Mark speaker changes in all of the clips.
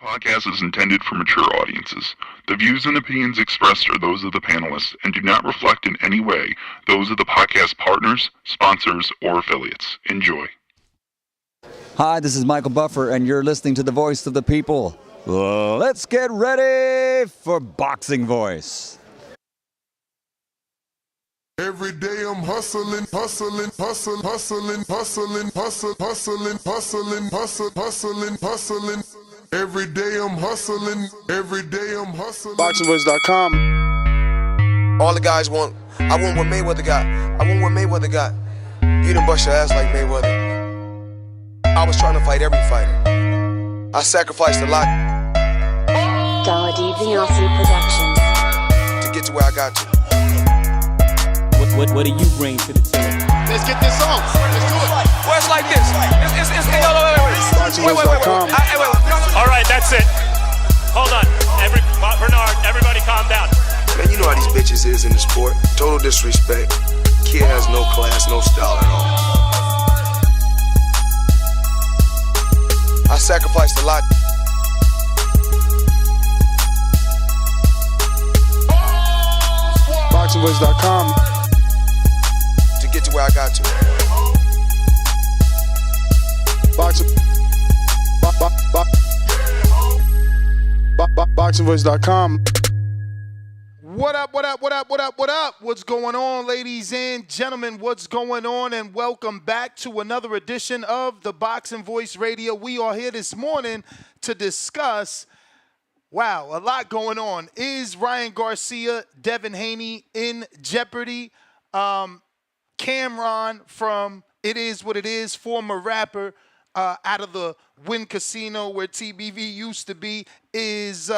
Speaker 1: Podcast is intended for mature audiences. The views and opinions expressed are those of the panelists and do not reflect in any way those of the podcast partners, sponsors, or affiliates. Enjoy.
Speaker 2: Hi, this is Michael Buffer, and you're listening to the Voice of the People. Let's get ready for Boxing Voice.
Speaker 3: Every day I'm hustling. Every day I'm hustling.
Speaker 4: BoxingVoice.com. All the guys want. I want what Mayweather got. You done bust your ass like Mayweather. I was trying to fight every fighter. I sacrificed a lot
Speaker 5: Adrien Productions
Speaker 4: to get to where I got to.
Speaker 6: What do you bring to the table?
Speaker 7: Let's get this on. Let's do it.
Speaker 4: Well, it's like this. Wait.
Speaker 6: All right, that's it. Hold on. Bernard, everybody calm down.
Speaker 4: Man, you know how these bitches is in the sport. Total disrespect. Kid has no class, no style at all. I sacrificed a lot.
Speaker 3: BoxingVoice.com.
Speaker 4: To get to where I got to.
Speaker 3: BoxingVoice.com.
Speaker 7: What up? What's going on, ladies and gentlemen? What's going on? And welcome back to another edition of the Boxing Voice Radio. We are here this morning to discuss, a lot going on. Is Ryan Garcia, Devin Haney in jeopardy? Cameron from It Is What It Is, former rapper out of the Wynn Casino where TBV used to be, is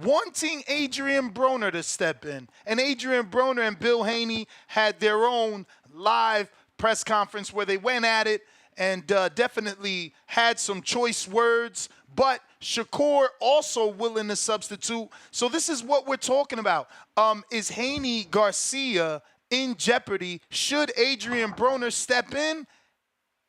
Speaker 7: wanting Adrien Broner to step in. And Adrien Broner and Bill Haney had their own live press conference where they went at it and definitely had some choice words. But Shakur also willing to substitute. So this is what we're talking about. Is Haney Garcia in jeopardy? Should Adrien Broner step in?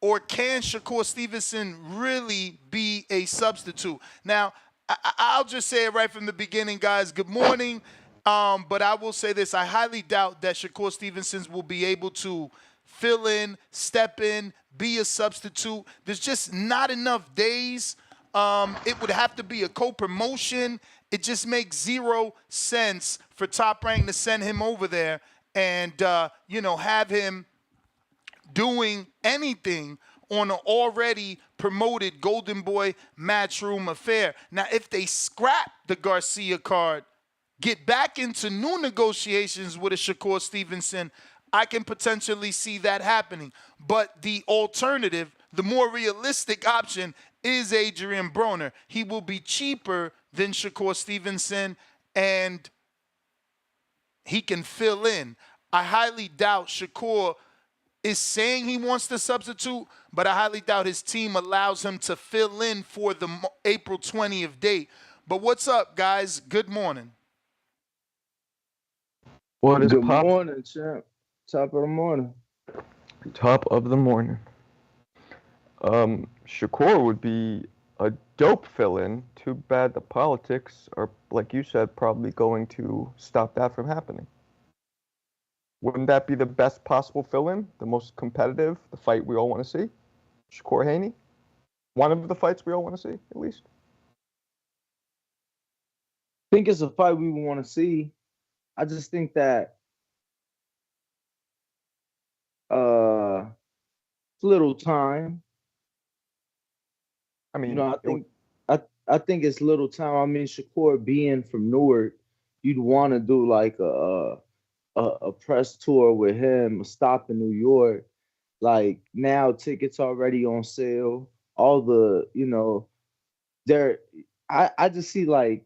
Speaker 7: Or can Shakur Stevenson really be a substitute? Now, I'll just say it right from the beginning, guys. Good morning. But I will say this. I highly doubt that Shakur Stevenson will be able to fill in, step in, be a substitute. There's just not enough days. It would have to be a co-promotion. It just makes zero sense for Top Rank to send him over there and, have him doing anything on an already promoted Golden Boy Matchroom affair. Now, if they scrap the Garcia card, get back into new negotiations with a Shakur Stevenson, I can potentially see that happening. But the alternative, the more realistic option, is Adrien Broner. He will be cheaper than Shakur Stevenson, and he can fill in. I highly doubt Shakur is saying he wants to substitute, but I highly doubt his team allows him to fill in for the April 20th date. But what's up, guys? Good morning.
Speaker 8: What is
Speaker 9: Good
Speaker 8: pop?
Speaker 9: morning, champ. Top of the morning.
Speaker 8: Top of the morning. Shakur would be a dope fill-in. Too bad the politics are, like you said, probably going to stop that from happening. Wouldn't that be the best possible fill-in? The most competitive? The fight we all want to see? Shakur Haney? One of the fights we all want to see, at least?
Speaker 9: I think it's a fight we want to see. I just think that it's little time.
Speaker 8: I mean,
Speaker 9: I think it's little time. I mean, Shakur being from Newark, you'd want to do like a press tour with him, a stop in New York. Like now, tickets already on sale. All the, I just see like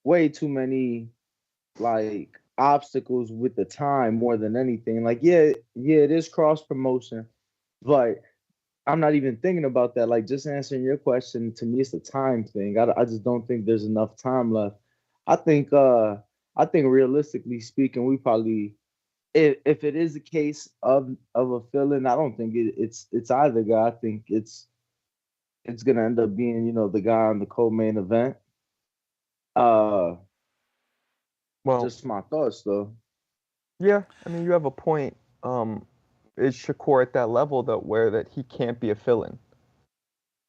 Speaker 9: way too many, like obstacles with the time more than anything. Like, yeah, it is cross promotion, but I'm not even thinking about that. Like, just answering your question, to me, it's a time thing. I just don't think there's enough time left. I think realistically speaking, we probably, if it is a case of a fill-in, I don't think it's either guy. I think it's it's gonna end up being, the guy on the co-main event. Well, just my thoughts though.
Speaker 8: Yeah, I mean, you have a point. Is Shakur at that level that he can't be a fill-in?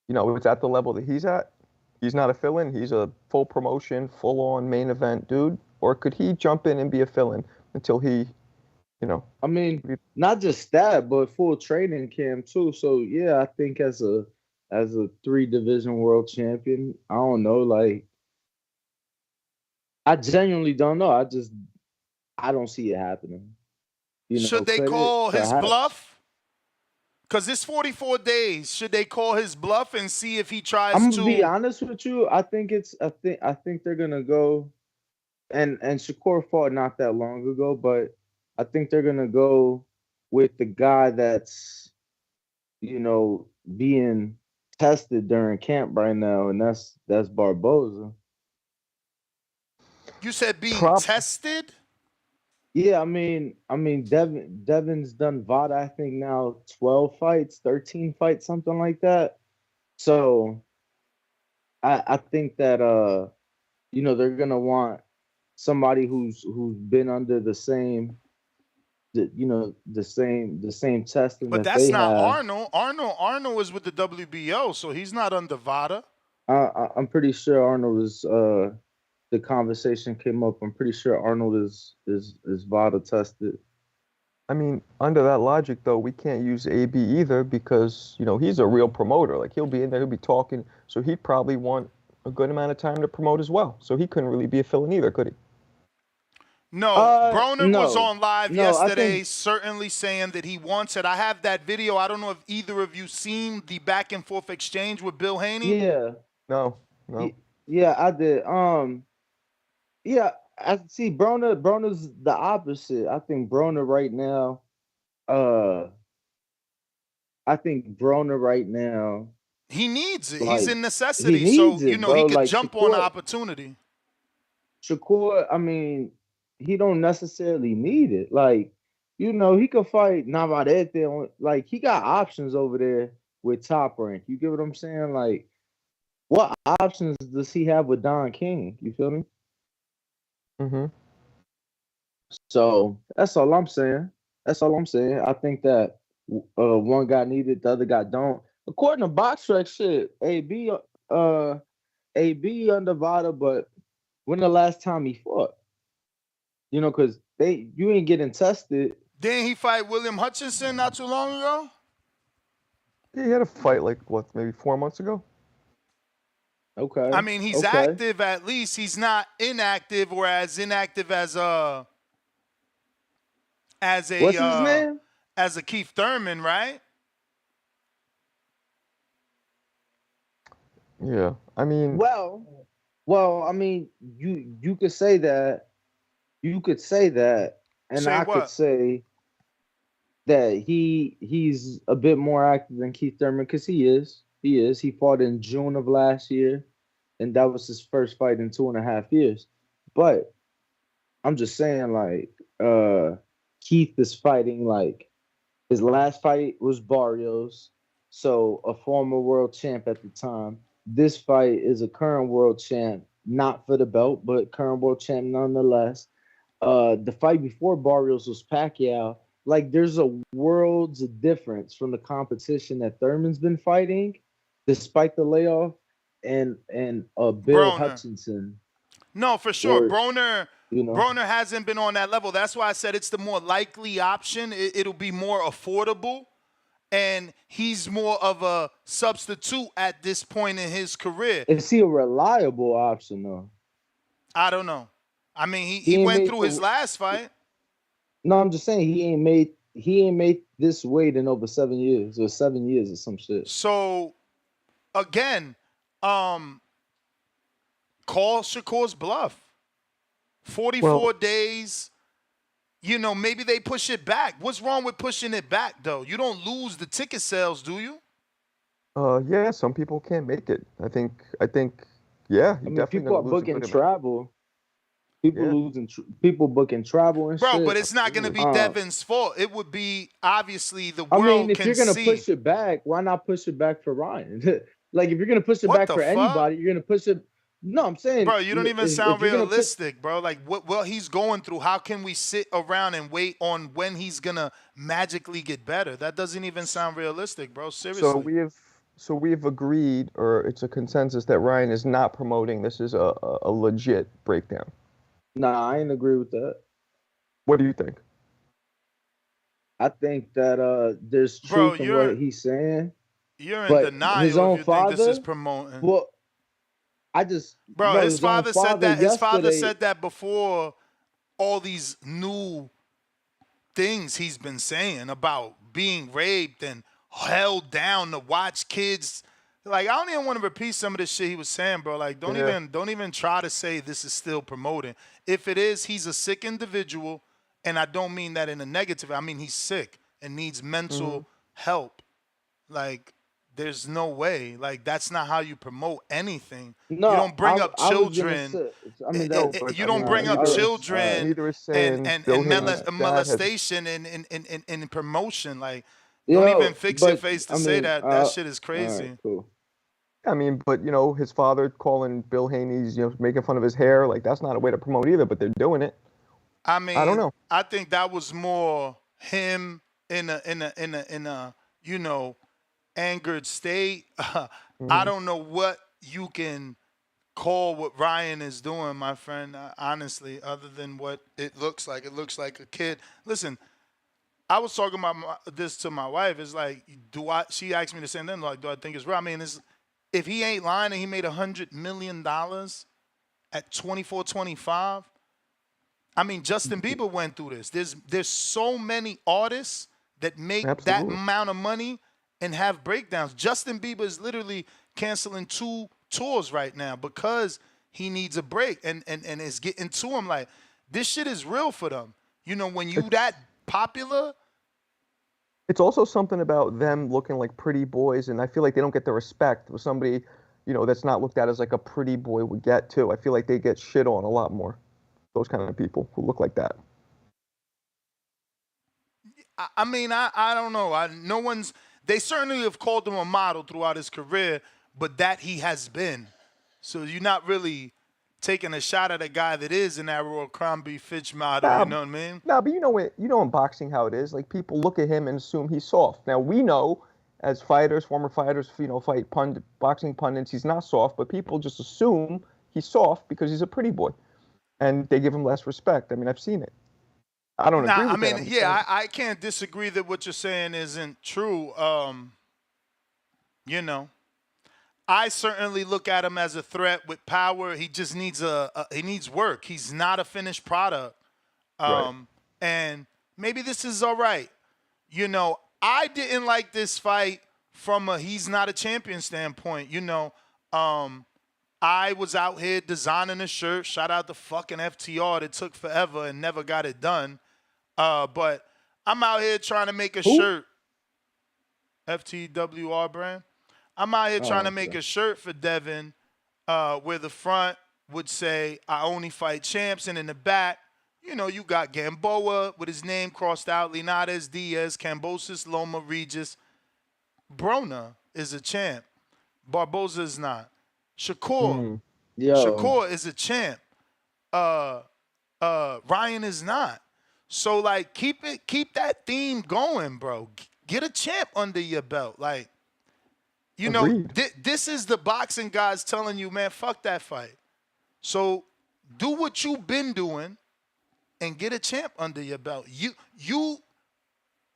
Speaker 8: It's at the level that he's at. He's not a fill-in. He's a full promotion, full-on main event dude. Or could he jump in and be a fill-in until he,
Speaker 9: I mean, not just that, but full training camp too. So yeah, I think as a 3-division world champion, I don't know, like I genuinely don't know. I don't see it happening.
Speaker 7: Should they call his bluff? Because it's 44 days. Should they call his bluff and see if he tries to?
Speaker 9: I'm gonna be honest with you. I think they're gonna go, and Shakur fought not that long ago, but I think they're gonna go with the guy that's, being tested during camp right now, and that's Barboza.
Speaker 7: You said being tested?
Speaker 9: Yeah, I mean, Devin's done VADA, I think now 12 fights, 13 fights, something like that. So I think that they're gonna want somebody who's been under the same testing.
Speaker 7: But that's not Arnold. Arnold was with the WBO, so he's not under VADA.
Speaker 9: I'm pretty sure Arnold was. The conversation came up. I'm pretty sure Arnold is VADA tested.
Speaker 8: I mean, under that logic, though, we can't use AB either because, he's a real promoter. Like, he'll be in there, he'll be talking, so he'd probably want a good amount of time to promote as well. So he couldn't really be a fill-in either, could he?
Speaker 7: No, Broner was on live yesterday, certainly saying that he wants it. I have that video. I don't know if either of you seen the back and forth exchange with Bill Haney.
Speaker 9: Yeah.
Speaker 8: No.
Speaker 9: Yeah, I did. Yeah, I see. Broner's the opposite. I think Broner right now.
Speaker 7: He needs it.
Speaker 9: Like,
Speaker 7: he's in necessity. He could
Speaker 9: like
Speaker 7: jump
Speaker 9: Shakur,
Speaker 7: on the opportunity.
Speaker 9: Shakur, I mean, he don't necessarily need it. Like, he could fight Navarrete. Like, he got options over there with Top Rank. You get what I'm saying? Like, what options does he have with Don King? You feel me?
Speaker 8: Mm-hmm.
Speaker 9: So that's all I'm saying. I think that one guy needed, the other guy don't. According to BoxRec, shit, AB under VADA, but when the last time he fought? Because you ain't getting tested.
Speaker 7: Didn't he fight William Hutchinson not too long ago?
Speaker 8: Yeah, he had a fight maybe 4 months ago.
Speaker 9: Okay.
Speaker 7: I mean, he's active at least. He's not inactive or as inactive as
Speaker 9: what's his name?
Speaker 7: As a Keith Thurman, right?
Speaker 8: Yeah. I mean,
Speaker 9: well, I mean, you could say that. You could say that, and I could say that he's a bit more active than Keith Thurman because he is. He fought in June of last year, and that was his first fight in 2.5 years. But I'm just saying, like, Keith is fighting, like, his last fight was Barrios, so a former world champ at the time. This fight is a current world champ, not for the belt, but current world champ nonetheless. The fight before Barrios was Pacquiao. Like, there's a world's difference from the competition that Thurman's been fighting, despite the layoff, and Bill
Speaker 7: Broner.
Speaker 9: Hutchinson.
Speaker 7: No, for sure. Broner hasn't been on that level. That's why I said it's the more likely option. It'll be more affordable, and he's more of a substitute at this point in his career.
Speaker 9: Is he a reliable option, though?
Speaker 7: I don't know. I mean, he went through his last fight.
Speaker 9: No, I'm just saying he ain't made this weight in over 7 years or 7 years or some shit.
Speaker 7: So, again, call Shakur's bluff. 44 days. Maybe they push it back. What's wrong with pushing it back, though? You don't lose the ticket sales, do you?
Speaker 8: Yeah, some people can't make it. I think, yeah.
Speaker 9: I mean, people are booking travel. People booking travel and shit.
Speaker 7: Bro, but it's not going to be Devin's fault. It would be, obviously, the world can see.
Speaker 9: If you're going to push it back, why not push it back for Ryan? Like, if you're gonna push it
Speaker 7: What
Speaker 9: back
Speaker 7: the
Speaker 9: for
Speaker 7: fuck?
Speaker 9: anybody, you're gonna push it. No, I'm saying,
Speaker 7: Bro, you don't even sound
Speaker 9: you're gonna put-
Speaker 7: realistic, bro. Like what he's going through, how can we sit around and wait on when he's gonna magically get better? That doesn't even sound realistic, bro. Seriously.
Speaker 8: So we've agreed, or it's a consensus, that Ryan is not promoting this is a legit breakdown.
Speaker 9: Nah, I ain't agree with that.
Speaker 8: What do you think?
Speaker 9: I think that there's
Speaker 7: Bro,
Speaker 9: truth in what he's saying.
Speaker 7: You're in
Speaker 9: But
Speaker 7: denial
Speaker 9: his
Speaker 7: if
Speaker 9: own
Speaker 7: you think this is
Speaker 9: father-
Speaker 7: promoting.
Speaker 9: Well,
Speaker 7: Bro, his father said that. His father
Speaker 9: yesterday-
Speaker 7: said that before all these new things he's been saying about being raped and held down to watch kids. Like, I don't even want to repeat some of this shit he was saying, bro. Like, don't even try to say this is still promoting. If it is, he's a sick individual, and I don't mean that in a negative. I mean he's sick and needs mental help. Like, there's no way. Like, that's not how you promote anything.
Speaker 9: No,
Speaker 7: you don't bring up
Speaker 9: I was gonna
Speaker 7: children.
Speaker 9: say- I mean, that-
Speaker 7: You don't bring up children
Speaker 8: Neither is saying
Speaker 7: and
Speaker 8: Bill Haney's dad
Speaker 7: molestation and promotion. Like,
Speaker 9: Yo,
Speaker 7: don't even fix your
Speaker 9: but,
Speaker 7: face to
Speaker 9: I
Speaker 7: say
Speaker 9: mean,
Speaker 7: that. That shit is
Speaker 9: all
Speaker 7: crazy.
Speaker 9: right, cool.
Speaker 8: I mean, but his father calling Bill Haney's, making fun of his hair, like that's not a way to promote either. But they're doing it.
Speaker 7: I mean,
Speaker 8: I don't know.
Speaker 7: I think that was more him in a angered state. I don't know what you can call what Ryan is doing, my friend. Honestly, other than what it looks like. It looks like a kid. Listen, I was talking about this to my wife. It's like, she asked me the same thing. Like, do I think it's real? I mean, if he ain't lying and he made $100 million at 24, 25, I mean, Justin Bieber went through this. There's so many artists that make that amount of money and have breakdowns. Justin Bieber is literally canceling 2 tours right now because he needs a break and it's getting to him. Like, this shit is real for them. When you that popular.
Speaker 8: It's also something about them looking like pretty boys, and I feel like they don't get the respect with somebody, that's not looked at as like a pretty boy would get too. I feel like they get shit on a lot more. Those kind of people who look like that.
Speaker 7: I mean, I don't know. They certainly have called him a model throughout his career, but that he has been. So you're not really taking a shot at a guy that is an Abercrombie Fitch model, you know what I mean?
Speaker 8: No, but in boxing how it is. Like, people look at him and assume he's soft. Now, we know as fighters, former fighters, boxing pundits, he's not soft, but people just assume he's soft because he's a pretty boy. And they give him less respect. I mean, I've seen it. I don't agree with that.
Speaker 7: I can't disagree that what you're saying isn't true. I certainly look at him as a threat with power. He just needs he needs work. He's not a finished product.
Speaker 8: Right.
Speaker 7: And maybe this is all right. I didn't like this fight from a he's not a champion standpoint. I was out here designing a shirt. Shout out to fucking FTR. It took forever and never got it done. But I'm out here trying to make a shirt. FTWR brand. I'm out here trying to make a shirt for Devin where the front would say, I only fight champs. And in the back, you got Gamboa with his name crossed out, Linares, Diaz, Cambosis, Loma, Regis. Broner is a champ. Barboza is not. Shakur. Shakur is a champ. Ryan is not. So, like, keep that theme going, bro. Get a champ under your belt. Like, this is the boxing guys telling you, man, fuck that fight. So do what you've been doing and get a champ under your belt. You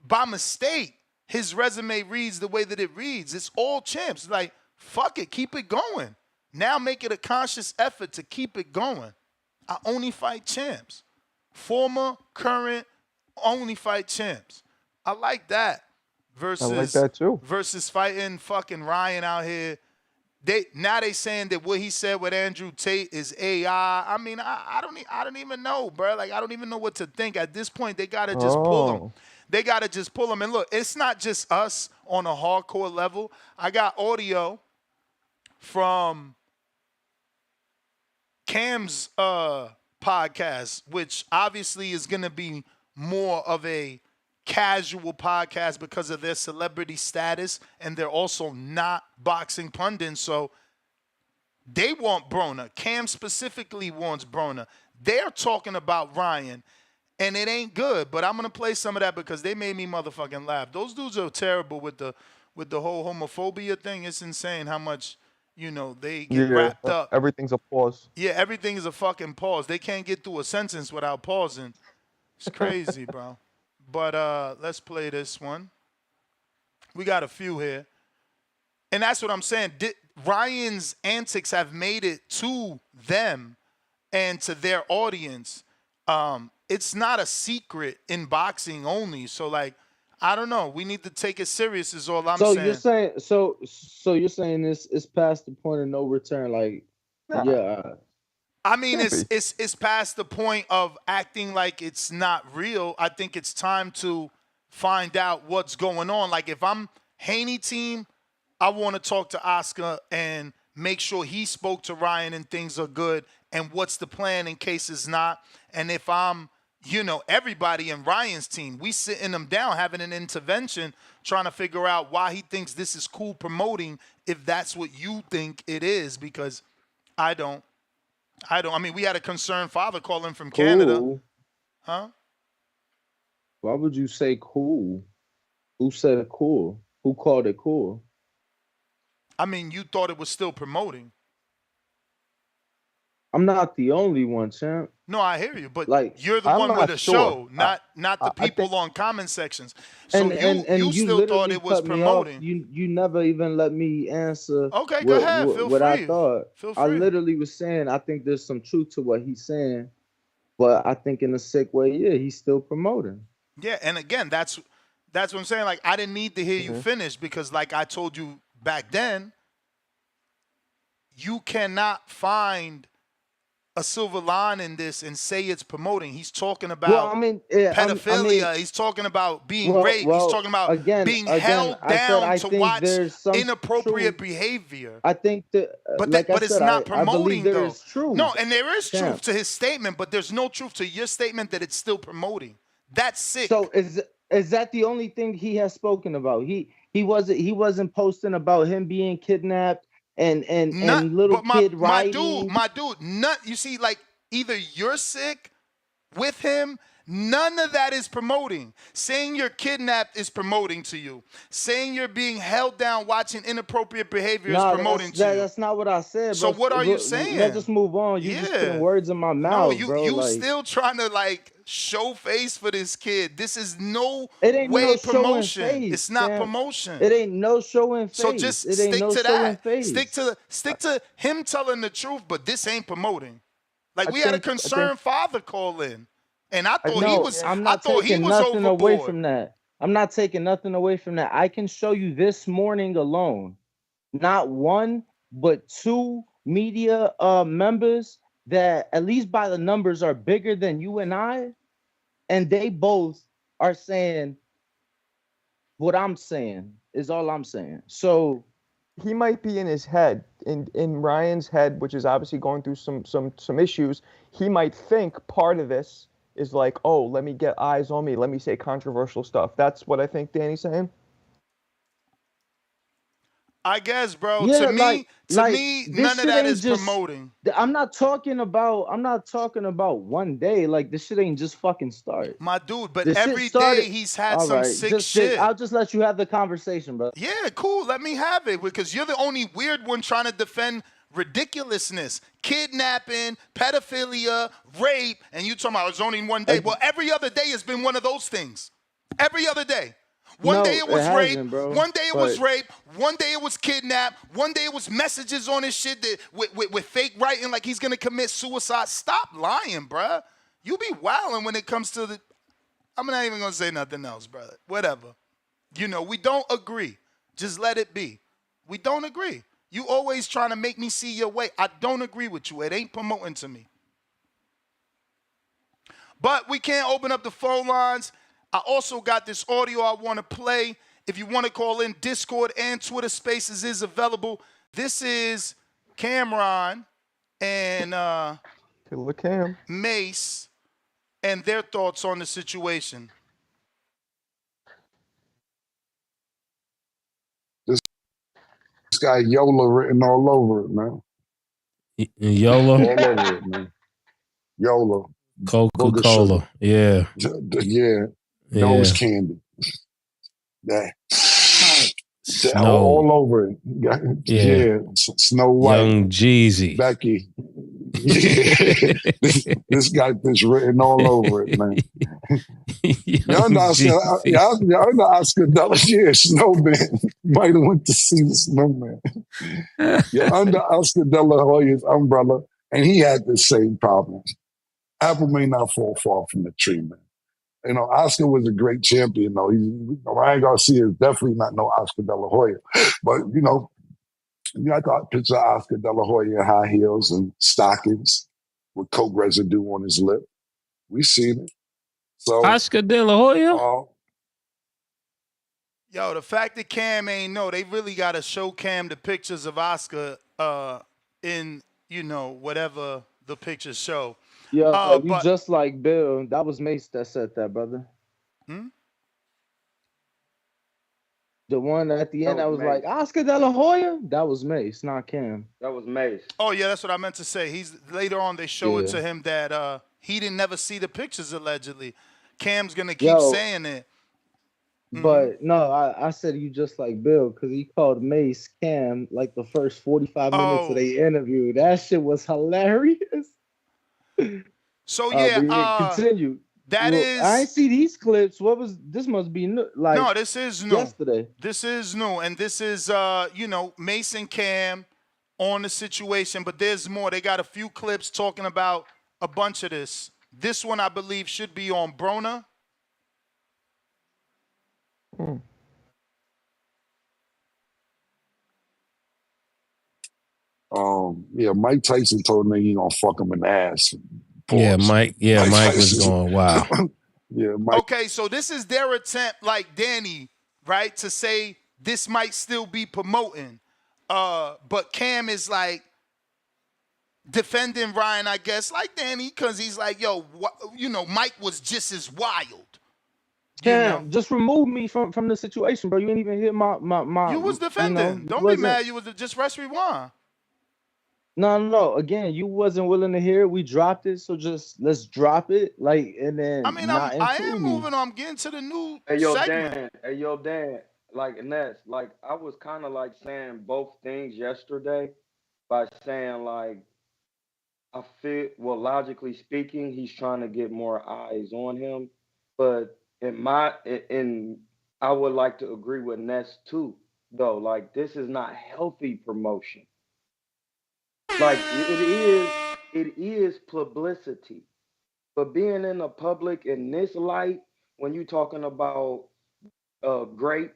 Speaker 7: by mistake, his resume reads the way that it reads. It's all champs. Like, fuck it, keep it going. Now make it a conscious effort to keep it going. I only fight champs. Former, current, only fight champs. I like that. Versus,
Speaker 8: I like that too.
Speaker 7: Versus fighting fucking Ryan out here. They saying that what he said with Andrew Tate is AI. I mean, I don't even know, bro. Like, I don't even know what to think. At this point, they gotta just pull him. They gotta just pull him. And look, it's not just us on a hardcore level. I got audio from Cam's podcast, which obviously is gonna be more of a casual podcast because of their celebrity status, and they're also not boxing pundits. So they want Broner. Cam specifically wants Broner. They're talking about Ryan, and it ain't good. But I'm gonna play some of that because they made me motherfucking laugh. Those dudes are terrible with the whole homophobia thing. It's insane how much they get wrapped up.
Speaker 8: Everything's a pause.
Speaker 7: Yeah, everything is a fucking pause. They can't get through a sentence without pausing. It's crazy, bro. But let's play this one. We got a few here. And that's what I'm saying. Ryan's antics have made it to them and to their audience. It's not a secret in boxing only. So, like, I don't know. We need to take it serious is all I'm saying.
Speaker 9: So you're saying it's past the point of no return. Like, yeah.
Speaker 7: I mean, it's past the point of acting like it's not real. I think it's time to find out what's going on. Like, if I'm Haney team, I want to talk to Oscar and make sure he spoke to Ryan and things are good and what's the plan in case it's not. And if I'm, everybody in Ryan's team, we sitting them down, having an intervention, trying to figure out why he thinks this is cool promoting if that's what you think it is, because I don't. I mean, we had a concerned father call in from Canada.
Speaker 9: Cool.
Speaker 7: Huh?
Speaker 9: Why would you say cool? Who said it cool? Who called it cool?
Speaker 7: I mean, you thought it was still promoting.
Speaker 9: I'm not the only one, champ.
Speaker 7: No, I hear you, but
Speaker 9: like,
Speaker 7: you're the one with the show, not the people on comment sections. So you still thought it was promoting.
Speaker 9: You never even let me answer.
Speaker 7: Okay, go ahead. Feel free.
Speaker 9: I thought.
Speaker 7: Feel free.
Speaker 9: I literally was saying I think there's some truth to what he's saying, but I think in a sick way, yeah, he's still promoting.
Speaker 7: Yeah, and again, that's what I'm saying. Like, I didn't need to hear you finish because, like I told you back then, you cannot find a silver line in this and say it's promoting. He's talking about pedophilia. He's talking about being raped. He's talking about being held down to watch inappropriate behavior.
Speaker 9: I think that,
Speaker 7: but it's not promoting though. No, and there is truth to his statement, but there's no truth to your statement that it's still promoting. That's sick.
Speaker 9: So is that the only thing he has spoken about? He wasn't posting about him being kidnapped. And little kid riding.
Speaker 7: My dude, you see, like, either you're sick with him, none of that is promoting. Saying you're kidnapped is promoting to you. Saying you're being held down watching inappropriate behavior is promoting to you.
Speaker 9: That's not what I said,
Speaker 7: so
Speaker 9: bro.
Speaker 7: What are you saying?
Speaker 9: Let's just move on. You just putting words in my mouth, bro.
Speaker 7: You still trying to, like, show face for this kid. This is no way promotion. It's not promotion.
Speaker 9: It ain't no showing face.
Speaker 7: So just stick to that. Stick to him telling the truth, but this ain't promoting. Like, we had a concerned father call in, and I thought he was.
Speaker 9: I'm not taking nothing away from that. I'm not taking nothing away from that. I can show you this morning alone, not one but two media members that, at least by the numbers, are bigger than you and I, and they both are saying what I'm saying is all I'm saying. So
Speaker 8: he might be in his head, in Ryan's head, which is obviously going through some issues. He might think part of this is like, oh, let me get eyes on me. Let me say controversial stuff. That's what I think Danny's saying.
Speaker 7: I guess, bro. Yeah, to me, none of that is promoting.
Speaker 9: I'm not talking about one day. Like, this shit ain't just fucking start.
Speaker 7: My dude, but every day he's had some sick shit.
Speaker 9: I'll just let you have the conversation, bro.
Speaker 7: Yeah, cool. Let me have it, because you're the only weird one trying to defend ridiculousness, kidnapping, pedophilia, rape, and you talking about it's only one day. Well, every other day has been one of those things. Every other day. One day it was rape. One day it was rape. One day it was kidnap. One day it was messages on his shit that with fake writing like he's gonna commit suicide. Stop lying, bruh. You be wilding when it comes to the. I'm not even gonna say nothing else, brother. Whatever. We don't agree. Just let it be. We don't agree. You always trying to make me see your way. I don't agree with you. It ain't promoting to me. But we can't open up the phone lines. I also got this audio I want to play. If you want to call in, Discord and Twitter Spaces is available. This is Cameron and Mase and their thoughts on the situation.
Speaker 5: got YOLO written all over it, man.
Speaker 10: YOLO?
Speaker 5: All over it, man. YOLO.
Speaker 10: Coca-Cola. Yeah.
Speaker 5: Yeah. Nose candy. That.
Speaker 10: Snow.
Speaker 5: All over it. Yeah. Snow White.
Speaker 10: Young Jeezy.
Speaker 5: Becky. Yeah. this got this written all over it, man. Y'all know Oscar Della. Yeah, Snowman. Might have went to see the Snowman. You're under Oscar De La Hoya's umbrella, and he had the same problem. Apple may not fall far from the tree, man. You know, Oscar was a great champion, though. Ryan Garcia is definitely not no Oscar De La Hoya. But, I thought picture Oscar De La Hoya in high heels and stockings with coke residue on his lip. We seen it. So
Speaker 10: Oscar De La Hoya?
Speaker 7: Yo, the fact that Cam ain't know, they really got to show Cam the pictures of Oscar in, whatever the pictures show.
Speaker 9: Yeah, you just like Bill. That was Mase that said that, brother. The one at the end that was like, Oscar De La Hoya? That was Mase, not Cam.
Speaker 11: That was Mase.
Speaker 7: Oh, yeah, that's what I meant to say. Later on, they show it to him that he didn't never see the pictures, allegedly. Cam's going to keep saying it.
Speaker 9: But no, I said you just like Bill because he called Mase Cam like the first 45 minutes of the interview. That shit was hilarious.
Speaker 7: So
Speaker 9: continue. I ain't see these clips. This must be new.
Speaker 7: No, this is new.
Speaker 9: Yesterday.
Speaker 7: This is new, and this is Mase and Cam on the situation. But there's more. They got a few clips talking about a bunch of this. This one I believe should be on Broner.
Speaker 5: Mike Tyson told me he gonna fuck him in the ass.
Speaker 10: Pause. Mike was going, wow.
Speaker 5: Mike.
Speaker 7: Okay, so this is their attempt, like Danny, right, to say this might still be promoting. But Cam is like defending Ryan, I guess, like Danny, because he's like, yo, Mike was just as wild.
Speaker 9: Cam, just remove me from the situation, bro. You ain't even hit my.
Speaker 7: You was defending. Don't be mad. You was just press rewind.
Speaker 9: No. Again, you wasn't willing to hear it. We dropped it, so let's drop it. And then.
Speaker 7: I mean, I am moving on. I'm getting to the new segment.
Speaker 11: Dan. And that's I was kind of saying both things yesterday by saying I feel logically speaking, he's trying to get more eyes on him, but I would like to agree with Ness too, though. This is not healthy promotion. It is publicity, but being in the public in this light, when you're talking about grape,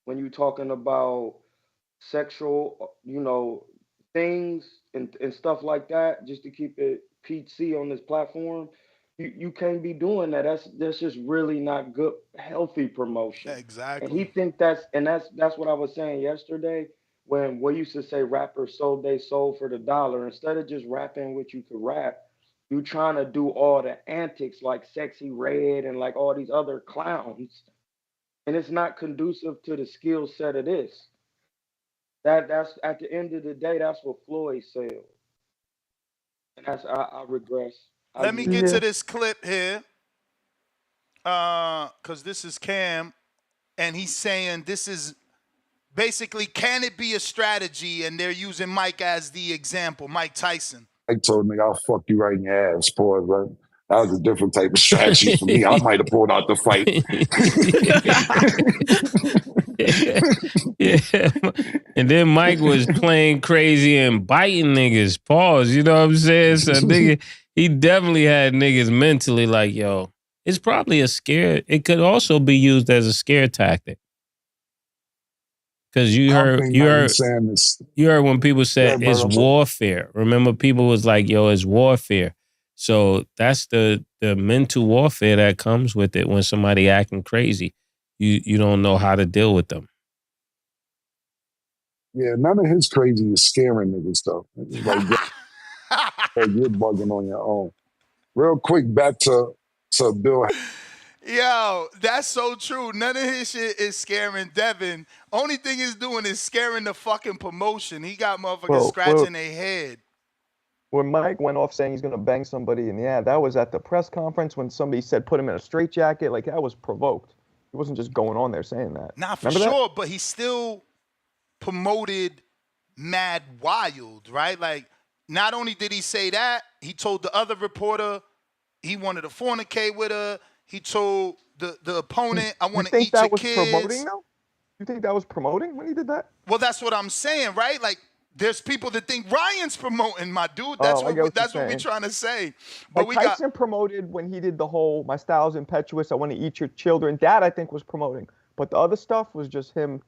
Speaker 11: when you're talking about sexual, things and stuff like that, just to keep it PC on this platform, you can't be doing that. That's just really not good, healthy promotion.
Speaker 7: Exactly.
Speaker 11: And he think that's what I was saying yesterday when we used to say rappers sold their soul for the dollar. Instead of just rapping what you could rap, you trying to do all the antics like Sexy Red and all these other clowns, and it's not conducive to the skill set of this. That's at the end of the day, that's what Floyd said, and that's I regress.
Speaker 7: Let me get to this clip here, because this is Cam, and he's saying this is basically, can it be a strategy? And they're using Mike as the example, Mike Tyson.
Speaker 5: Mike told me, I'll fuck you right in your ass, pause, right? That was a different type of strategy for me. I might have pulled out the fight.
Speaker 10: Yeah. And then Mike was playing crazy and biting niggas. Pause. You know what I'm saying? So nigga, he definitely had niggas mentally yo, it's probably a scare. It could also be used as a scare tactic. Because you heard when people said it's warfare. Remember, people was like, yo, it's warfare. So that's the mental warfare that comes with it when somebody acting crazy. You don't know how to deal with them.
Speaker 5: Yeah, none of his crazy is scaring niggas, though. You're bugging on your own. Real quick, back to Bill.
Speaker 7: Yo, that's so true. None of his shit is scaring Devin. Only thing he's doing is scaring the fucking promotion. He got motherfuckers scratching their head.
Speaker 8: When Mike went off saying he's going to bang somebody in the ad, that was at the press conference when somebody said put him in a straitjacket. Like, that was provoked. He wasn't just going on there saying that.
Speaker 7: Nah, for sure, but he still promoted Mad Wild, right? Like, not only did he say that, he told the other reporter he wanted to fornicate with her. He told the opponent, I want to eat your kids.
Speaker 8: You think that was promoting, though? You think that was promoting when he did that?
Speaker 7: Well, that's what I'm saying, right? Like, there's people that think Ryan's promoting, my dude. That's what we're trying to say. But
Speaker 8: like Tyson promoted when he did the whole "my style's impetuous, I want to eat your children." That I think was promoting, but the other stuff was just him.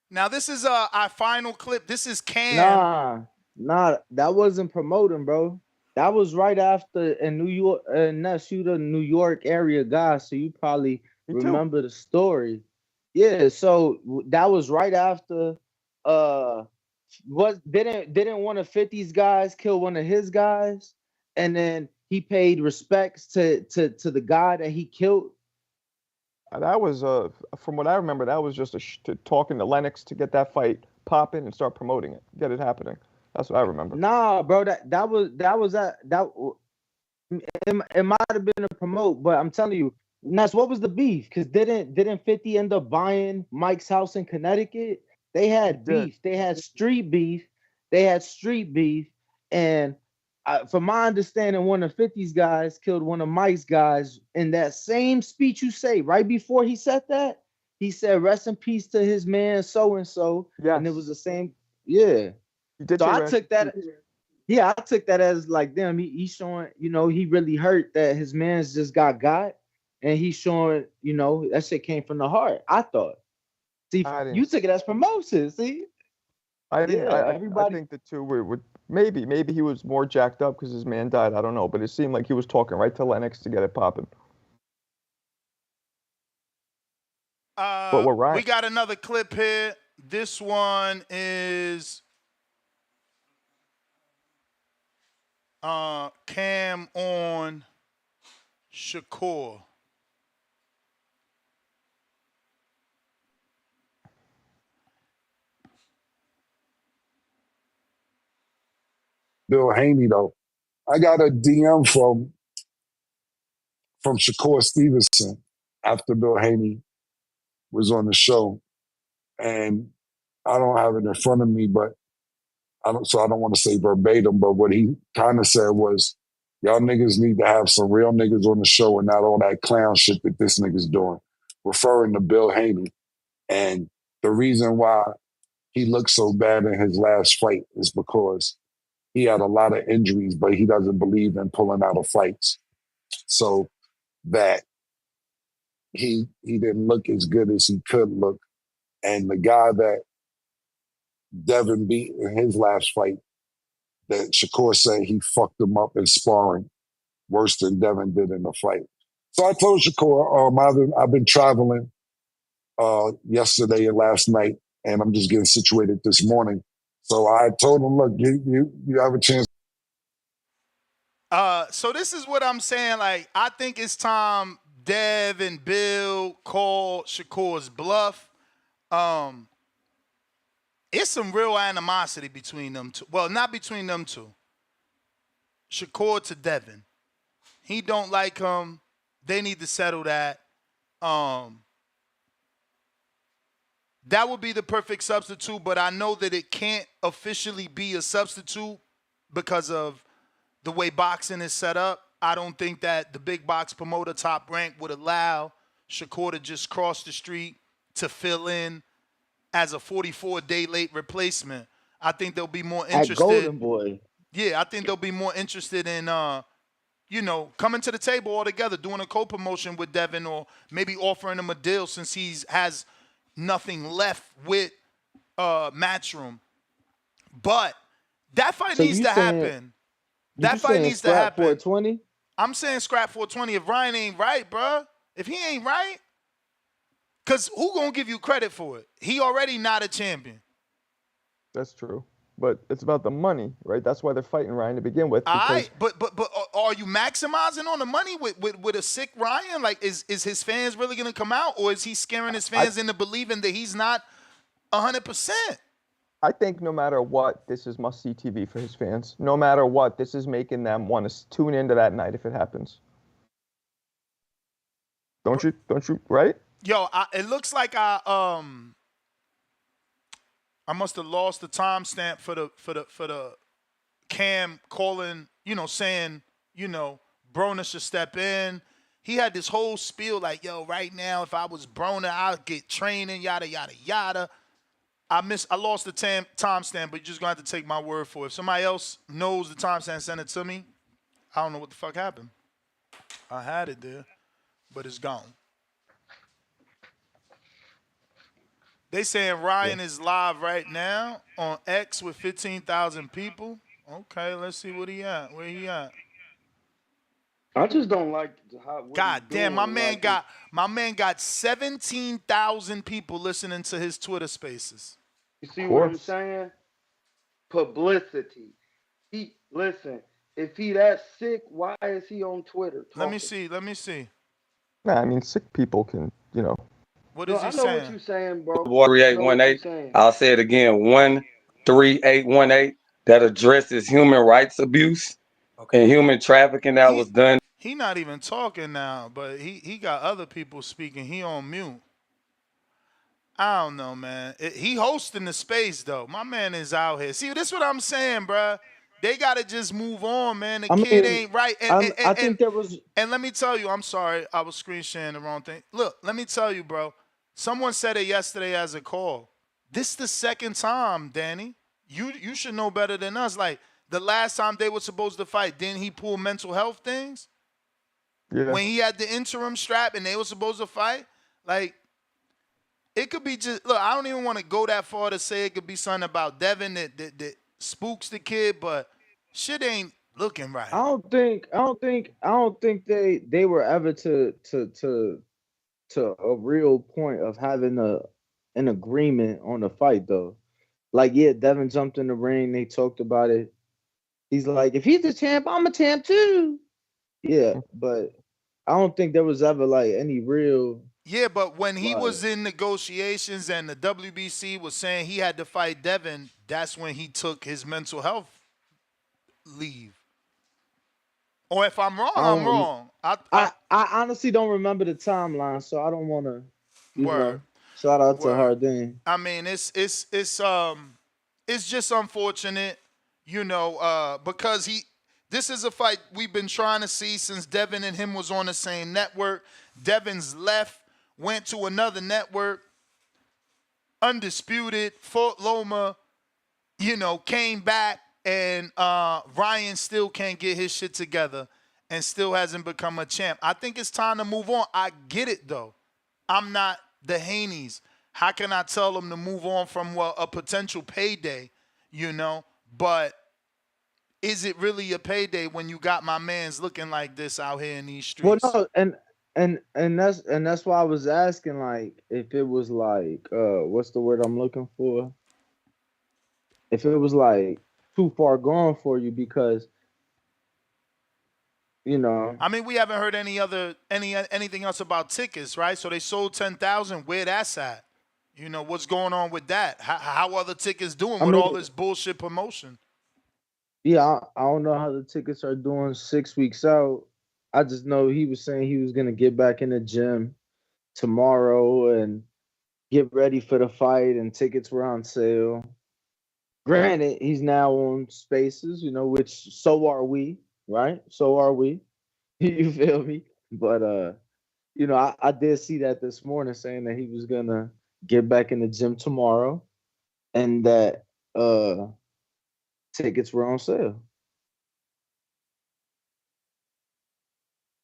Speaker 7: Now this is our final clip. This is Cam.
Speaker 9: Nah, that wasn't promoting, bro. That was right after in New York, Ness, you the New York area guy, so you probably remember the story. Yeah, so that was right after. Didn't one of 50's guys kill one of his guys, and then he paid respects to the guy that he killed?
Speaker 8: That was from what I remember, that was just talking to Lennox to get that fight popping and start promoting it, get it happening. That's what I remember.
Speaker 9: Nah, bro, it might have been a promote, but I'm telling you, Ness, what was the beef? Because didn't 50 end up buying Mike's house in Connecticut? They had beef. They had street beef. And from my understanding, one of 50's guys killed one of Mike's guys. In that same speech you say, right before he said that, he said, "Rest in peace to his man, so-and-so."
Speaker 8: Yes.
Speaker 9: And it was the same. Yeah. So I took that. Yeah, I took that as like, damn, he's showing, he really hurt that his man's just got. And he's showing, that shit came from the heart, I thought. See, you took it as promotion. See,
Speaker 8: I think the two were maybe he was more jacked up because his man died. I don't know, but it seemed like he was talking right to Lennox to get it popping. But we're right.
Speaker 7: We got another clip here. This one is Cam on Shakur.
Speaker 5: Bill Haney, though. I got a DM from Shakur Stevenson after Bill Haney was on the show. And I don't have it in front of me, but I don't want to say verbatim, but what he kind of said was, y'all niggas need to have some real niggas on the show and not all that clown shit that this nigga's doing, referring to Bill Haney. And the reason why he looked so bad in his last fight is because he had a lot of injuries, but he doesn't believe in pulling out of fights. So that he didn't look as good as he could look. And the guy that Devin beat in his last fight, that Shakur said he fucked him up in sparring worse than Devin did in the fight. So I told Shakur, I've been traveling yesterday and last night, and I'm just getting situated this morning. So I told him, look, you have a chance.
Speaker 7: So this is what I'm saying. Like, I think it's time Dev and Bill call Shakur's bluff. It's some real animosity between them two. Well, not between them two. Shakur to Devin. He don't like him. They need to settle that. That would be the perfect substitute, but I know that it can't officially be a substitute because of the way boxing is set up. I don't think that the big box promoter Top Rank would allow Shakur to just cross the street to fill in as a 44-day late replacement. I think they'll be more interested.
Speaker 9: At Golden Boy.
Speaker 7: Yeah, I think they'll be more interested in, coming to the table all together, doing a co-promotion with Devin, or maybe offering him a deal since he has nothing left with Matchroom. But that fight needs to happen. That fight needs to happen.
Speaker 9: 420?
Speaker 7: I'm saying scrap 420 if Ryan ain't right, bruh. If he ain't right, because who gonna give you credit for it? He already not a champion.
Speaker 8: That's true. but it's about the money, right? That's why they're fighting Ryan to begin with.
Speaker 7: All
Speaker 8: Because
Speaker 7: right, but are you maximizing on the money with a sick Ryan? Like, is his fans really gonna come out, or is he scaring his fans into believing that he's not 100%?
Speaker 8: I think no matter what, this is must-see TV for his fans. No matter what, this is making them want to tune into that night if it happens. Don't you? Right?
Speaker 7: Yo, it looks like I must have lost the timestamp for the Cam calling, saying, Broner should step in. He had this whole spiel like, yo, right now, if I was Broner, I'd get training, yada, yada, yada. I lost the timestamp, but you're just going to have to take my word for it. If somebody else knows the timestamp, send it to me. I don't know what the fuck happened. I had it there, but it's gone. They saying Ryan is live right now on X with 15,000 people. Okay, let's see what he at. Where he at?
Speaker 11: I just don't like how.
Speaker 7: God damn, my man got 17,000 people listening to his Twitter Spaces.
Speaker 11: You see what I'm saying? Publicity. Listen. If he that sick, why is he on Twitter talking?
Speaker 7: Let me see.
Speaker 8: Nah, I mean, sick people can,
Speaker 7: What is he saying?
Speaker 11: I know what you're saying, bro.
Speaker 12: 3818. I'll say it again. 13818. That addresses human rights abuse and human trafficking that was done.
Speaker 7: He not even talking now, but he got other people speaking. He on mute. I don't know, man. He hosting the space though. My man is out here. See, this is what I'm saying, bruh. They gotta just move on, man. The kid ain't right.
Speaker 9: I think there was.
Speaker 7: And let me tell you, I'm sorry, I was screen sharing the wrong thing. Look, let me tell you, bro. Someone said it yesterday as a call. This the second time, Danny. You should know better than us. Like the last time they were supposed to fight, didn't he pull mental health things?
Speaker 8: Yeah.
Speaker 7: When he had the interim strap and they were supposed to fight, like it could be just look. I don't even want to go that far to say it could be something about Devin that spooks the kid, but shit ain't looking right.
Speaker 9: I don't think they were ever to a real point of having an agreement on the fight though. Like, yeah, Devin jumped in the ring, they talked about it. He's like, if he's the champ, I'm a champ too. Yeah, but I don't think there was ever like any real.
Speaker 7: Yeah, but when he was in negotiations and the WBC was saying he had to fight Devin, that's when he took his mental health leave. Or if I'm wrong, I'm wrong.
Speaker 9: I honestly don't remember the timeline, so I don't want to. Shout out to Hardin.
Speaker 7: I mean, it's just unfortunate, because this is a fight we've been trying to see since Devin and him was on the same network. Devin's left, went to another network, undisputed, fought Loma, came back, and Ryan still can't get his shit together and still hasn't become a champ. I think it's time to move on. I get it, though. I'm not the Haneys. How can I tell them to move on from a potential payday, But is it really a payday when you got my mans looking like this out here in these streets?
Speaker 9: Well, no, and that's why I was asking, like, if it was like, what's the word I'm looking for? If it was like too far gone for you, because
Speaker 7: I mean, we haven't heard anything else about tickets, right? So they sold 10,000. Where that's at? What's going on with that? How are the tickets doing with all this bullshit promotion?
Speaker 9: Yeah, I don't know how the tickets are doing 6 weeks out. I just know he was saying he was gonna get back in the gym tomorrow and get ready for the fight, and tickets were on sale. Granted, he's now on Spaces, which so are we, right? So are we. You feel me? But I did see that this morning saying that he was gonna get back in the gym tomorrow, and that tickets were on sale.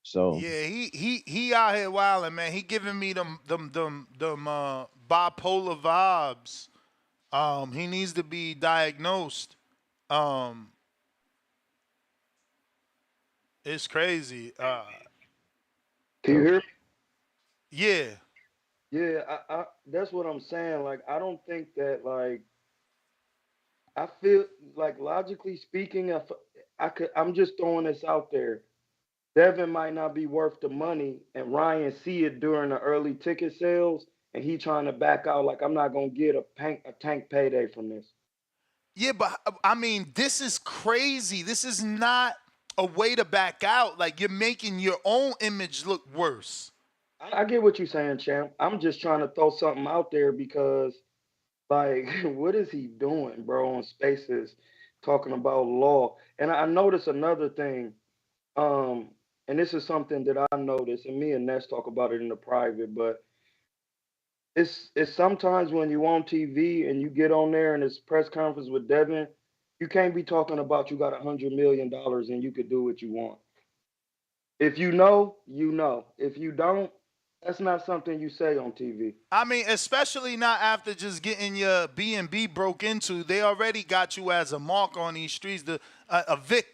Speaker 9: So
Speaker 7: yeah, he out here wilding, man. He giving me them bipolar vibes. He needs to be diagnosed. It's crazy.
Speaker 11: Can you hear me?
Speaker 7: Yeah.
Speaker 11: Yeah, I that's what I'm saying. Like, I don't think that, like, I feel like logically speaking, if I'm just throwing this out there. Devin might not be worth the money, and Ryan see it during the early ticket sales, and he trying to back out like I'm not gonna get a tank payday from this.
Speaker 7: Yeah, but I mean, this is crazy. This is not a way to back out. Like, you're making your own image look worse.
Speaker 11: I get what you're saying, champ. I'm just trying to throw something out there because, like, what is he doing, bro, on Spaces talking about law? And I noticed another thing, and this is something that I noticed, and me and Ness talk about it in the private, but it's sometimes when you on TV and you get on there and it's press conference with Devin, you can't be talking about you got $100 million and you could do what you want. If you know, you know. If you don't, that's not something you say on TV.
Speaker 7: I mean, especially not after just getting your B&B broke into. They already got you as a mark on these streets. A Vic.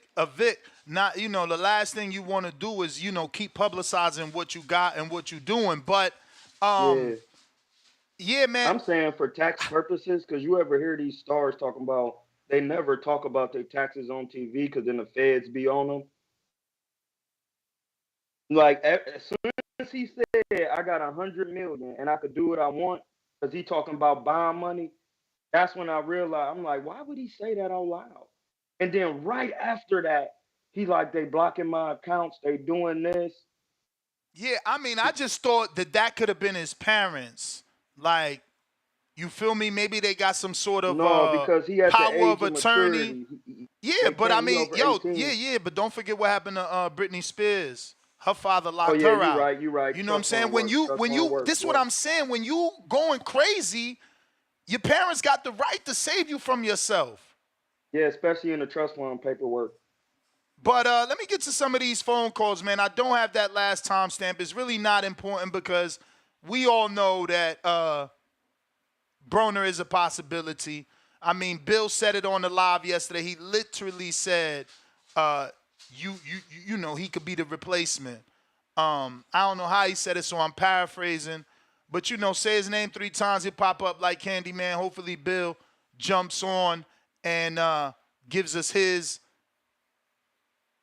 Speaker 7: Not, the last thing you want to do is, keep publicizing what you got and what you're doing. But, yeah, man.
Speaker 11: I'm saying for tax purposes, because you ever hear these stars talking about they never talk about their taxes on TV because then the feds be on them. Like, as soon as he said, I got $100 million and I could do what I want, because he talking about bond money, that's when I realized, I'm like, why would he say that out loud? And then right after that, he like, they blocking my accounts, they doing this.
Speaker 7: Yeah, I mean, I just thought that could have been his parents. Like, you feel me? Maybe they got some sort of
Speaker 11: because he has
Speaker 7: power of attorney. Yeah, but I mean, but don't forget what happened to Britney Spears. Her father locked her out.
Speaker 11: You're right.
Speaker 7: You know what I'm saying? When you, this is what I'm saying. When you going crazy, your parents got the right to save you from yourself.
Speaker 11: Yeah, especially in the trust fund paperwork.
Speaker 7: But let me get to some of these phone calls, man. I don't have that last timestamp. It's really not important because we all know that Broner is a possibility. I mean, Bill said it on the live yesterday. He literally said, you know, he could be the replacement. I don't know how he said it, so I'm paraphrasing. But, say his name 3 times, he'll pop up like Candyman. Hopefully Bill jumps on and gives us his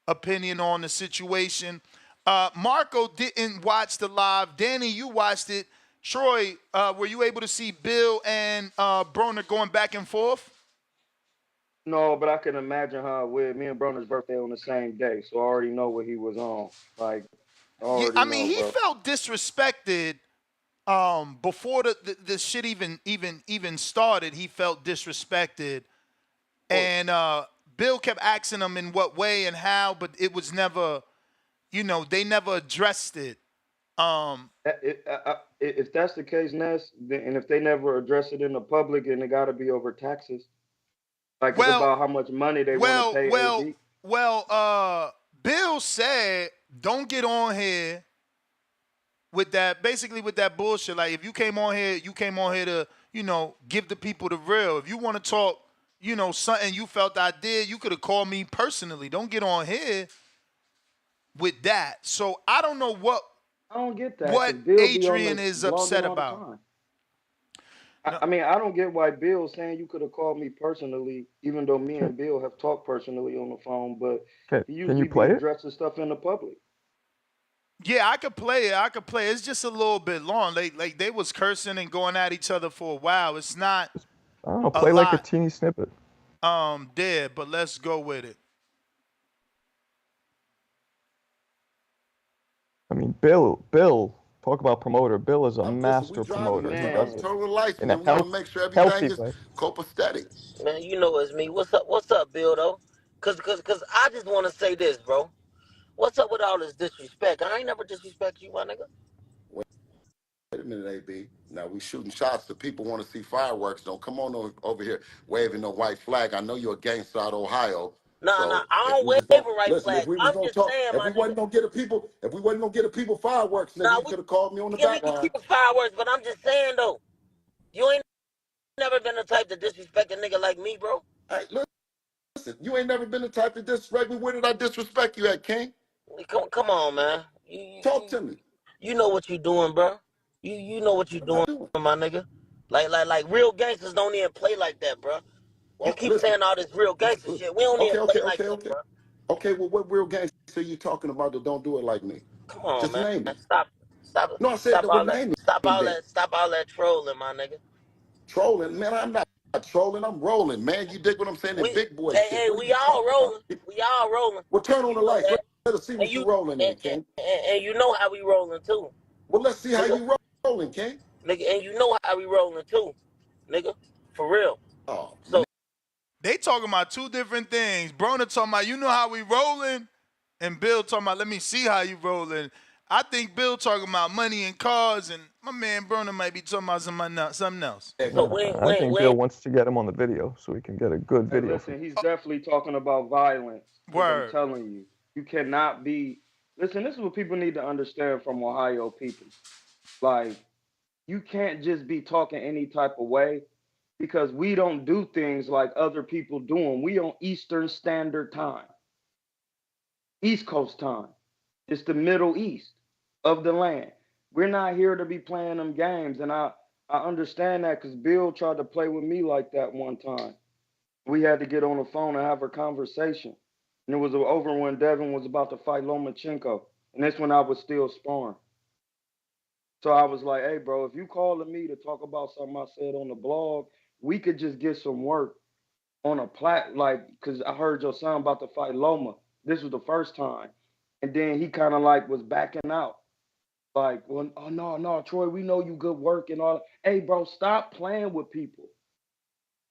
Speaker 7: opinion on the situation. Marco didn't watch the live. Danny, you watched it. Troy, were you able to see Bill and Broner going back and forth?
Speaker 11: No, but I can imagine how it would. Me and Broner's birthday on the same day, so I already know what he was on. Like,
Speaker 7: he felt disrespected before the shit even started. He felt disrespected, and Bill kept asking him in what way and how, but it was never, they never addressed it.
Speaker 11: If that's the case, Ness, and if they never address it in the public, and it got to be over taxes, like it's about how much money they want to pay.
Speaker 7: Bill said, "Don't get on here with that." Basically, with that bullshit. Like, if you came on here to, give the people the real. If you want to talk, something you felt I did, you could have called me personally. Don't get on here with that. So I don't know what.
Speaker 11: I don't get that.
Speaker 7: What Adrien is upset about.
Speaker 11: I mean, I don't get why Bill's saying you could have called me personally, even though me and Bill have talked personally on the phone. But he usually addresses stuff in the public.
Speaker 7: Yeah, I could play it. It's just a little bit long. They was cursing and going at each other for a while. It's not.
Speaker 8: I don't know. Play like a teeny snippet.
Speaker 7: But let's go with it.
Speaker 8: I mean, Bill, talk about promoter. Bill is a master promoter. He does it.
Speaker 13: Total license. We want to make sure everything is copacetic.
Speaker 14: Man, you know it's me. What's up, Bill, though? Cause I just want to say this, bro. What's up with all this disrespect? I ain't never disrespect you, my nigga.
Speaker 13: Wait a minute, AB. Now we shooting shots. The people want to see fireworks. Don't come on over here waving no white flag. I know you're a gangster out of Ohio.
Speaker 14: Nah, I don't wave a right flag. I'm just saying,
Speaker 13: if we wasn't gonna get the people fireworks, nigga, you could have called me on the back line.
Speaker 14: We can keep fireworks, but I'm just saying though, you ain't never been the type to disrespect a nigga like me, bro.
Speaker 13: Hey, listen, you ain't never been the type to disrespect me. Where did I disrespect you at, King?
Speaker 14: Come on, man.
Speaker 13: Talk to me.
Speaker 14: You know what you doing, bro. You know what you doing, my nigga. Like real gangsters don't even play like that, bro. You keep saying all this real gangster shit. We don't even play like that, bro.
Speaker 13: Okay, well, what real gangster are you talking about that don't do it like me?
Speaker 14: Come on,
Speaker 13: Just
Speaker 14: man.
Speaker 13: name it.
Speaker 14: Stop
Speaker 13: No, I said that. Well, name it.
Speaker 14: Stop all that trolling, my nigga.
Speaker 13: Trolling, man. I'm not trolling. I'm rolling, man. You dig what I'm saying? The big boy shit.
Speaker 14: Hey, we all rolling. We all rolling.
Speaker 13: Well, turn on the lights. Let us see what you rolling in, King.
Speaker 14: And you know how we rolling too.
Speaker 13: Well, let's see how you rolling, King.
Speaker 14: Nigga, and you know how we rolling too, nigga. For real.
Speaker 13: Oh,
Speaker 14: so
Speaker 7: they talking about two different things. Broner talking about, you know how we rolling, and Bill talking about, let me see how you rolling. I think Bill talking about money and cars, and my man Broner might be talking about something else.
Speaker 8: I think Bill wants to get him on the video so he can get a good video.
Speaker 11: Listen, he's definitely talking about violence.
Speaker 7: Word.
Speaker 11: I'm telling you, you cannot be. Listen, this is what people need to understand from Ohio people. Like, you can't just be talking any type of way because we don't do things like other people do them. We on Eastern Standard Time, East Coast time. It's the Middle East of the land. We're not here to be playing them games. And I understand that because Bill tried to play with me like that one time. We had to get on the phone and have a conversation. And it was over when Devin was about to fight Lomachenko. And that's when I was still sparring. So I was like, hey, bro, if you calling me to talk about something I said on the blog, we could just get some work on a because I heard your son about to fight Loma. This was the first time. And then he kind of like was backing out. Like, well, oh, no, Troy, we know you good work and all. Hey, bro, stop playing with people.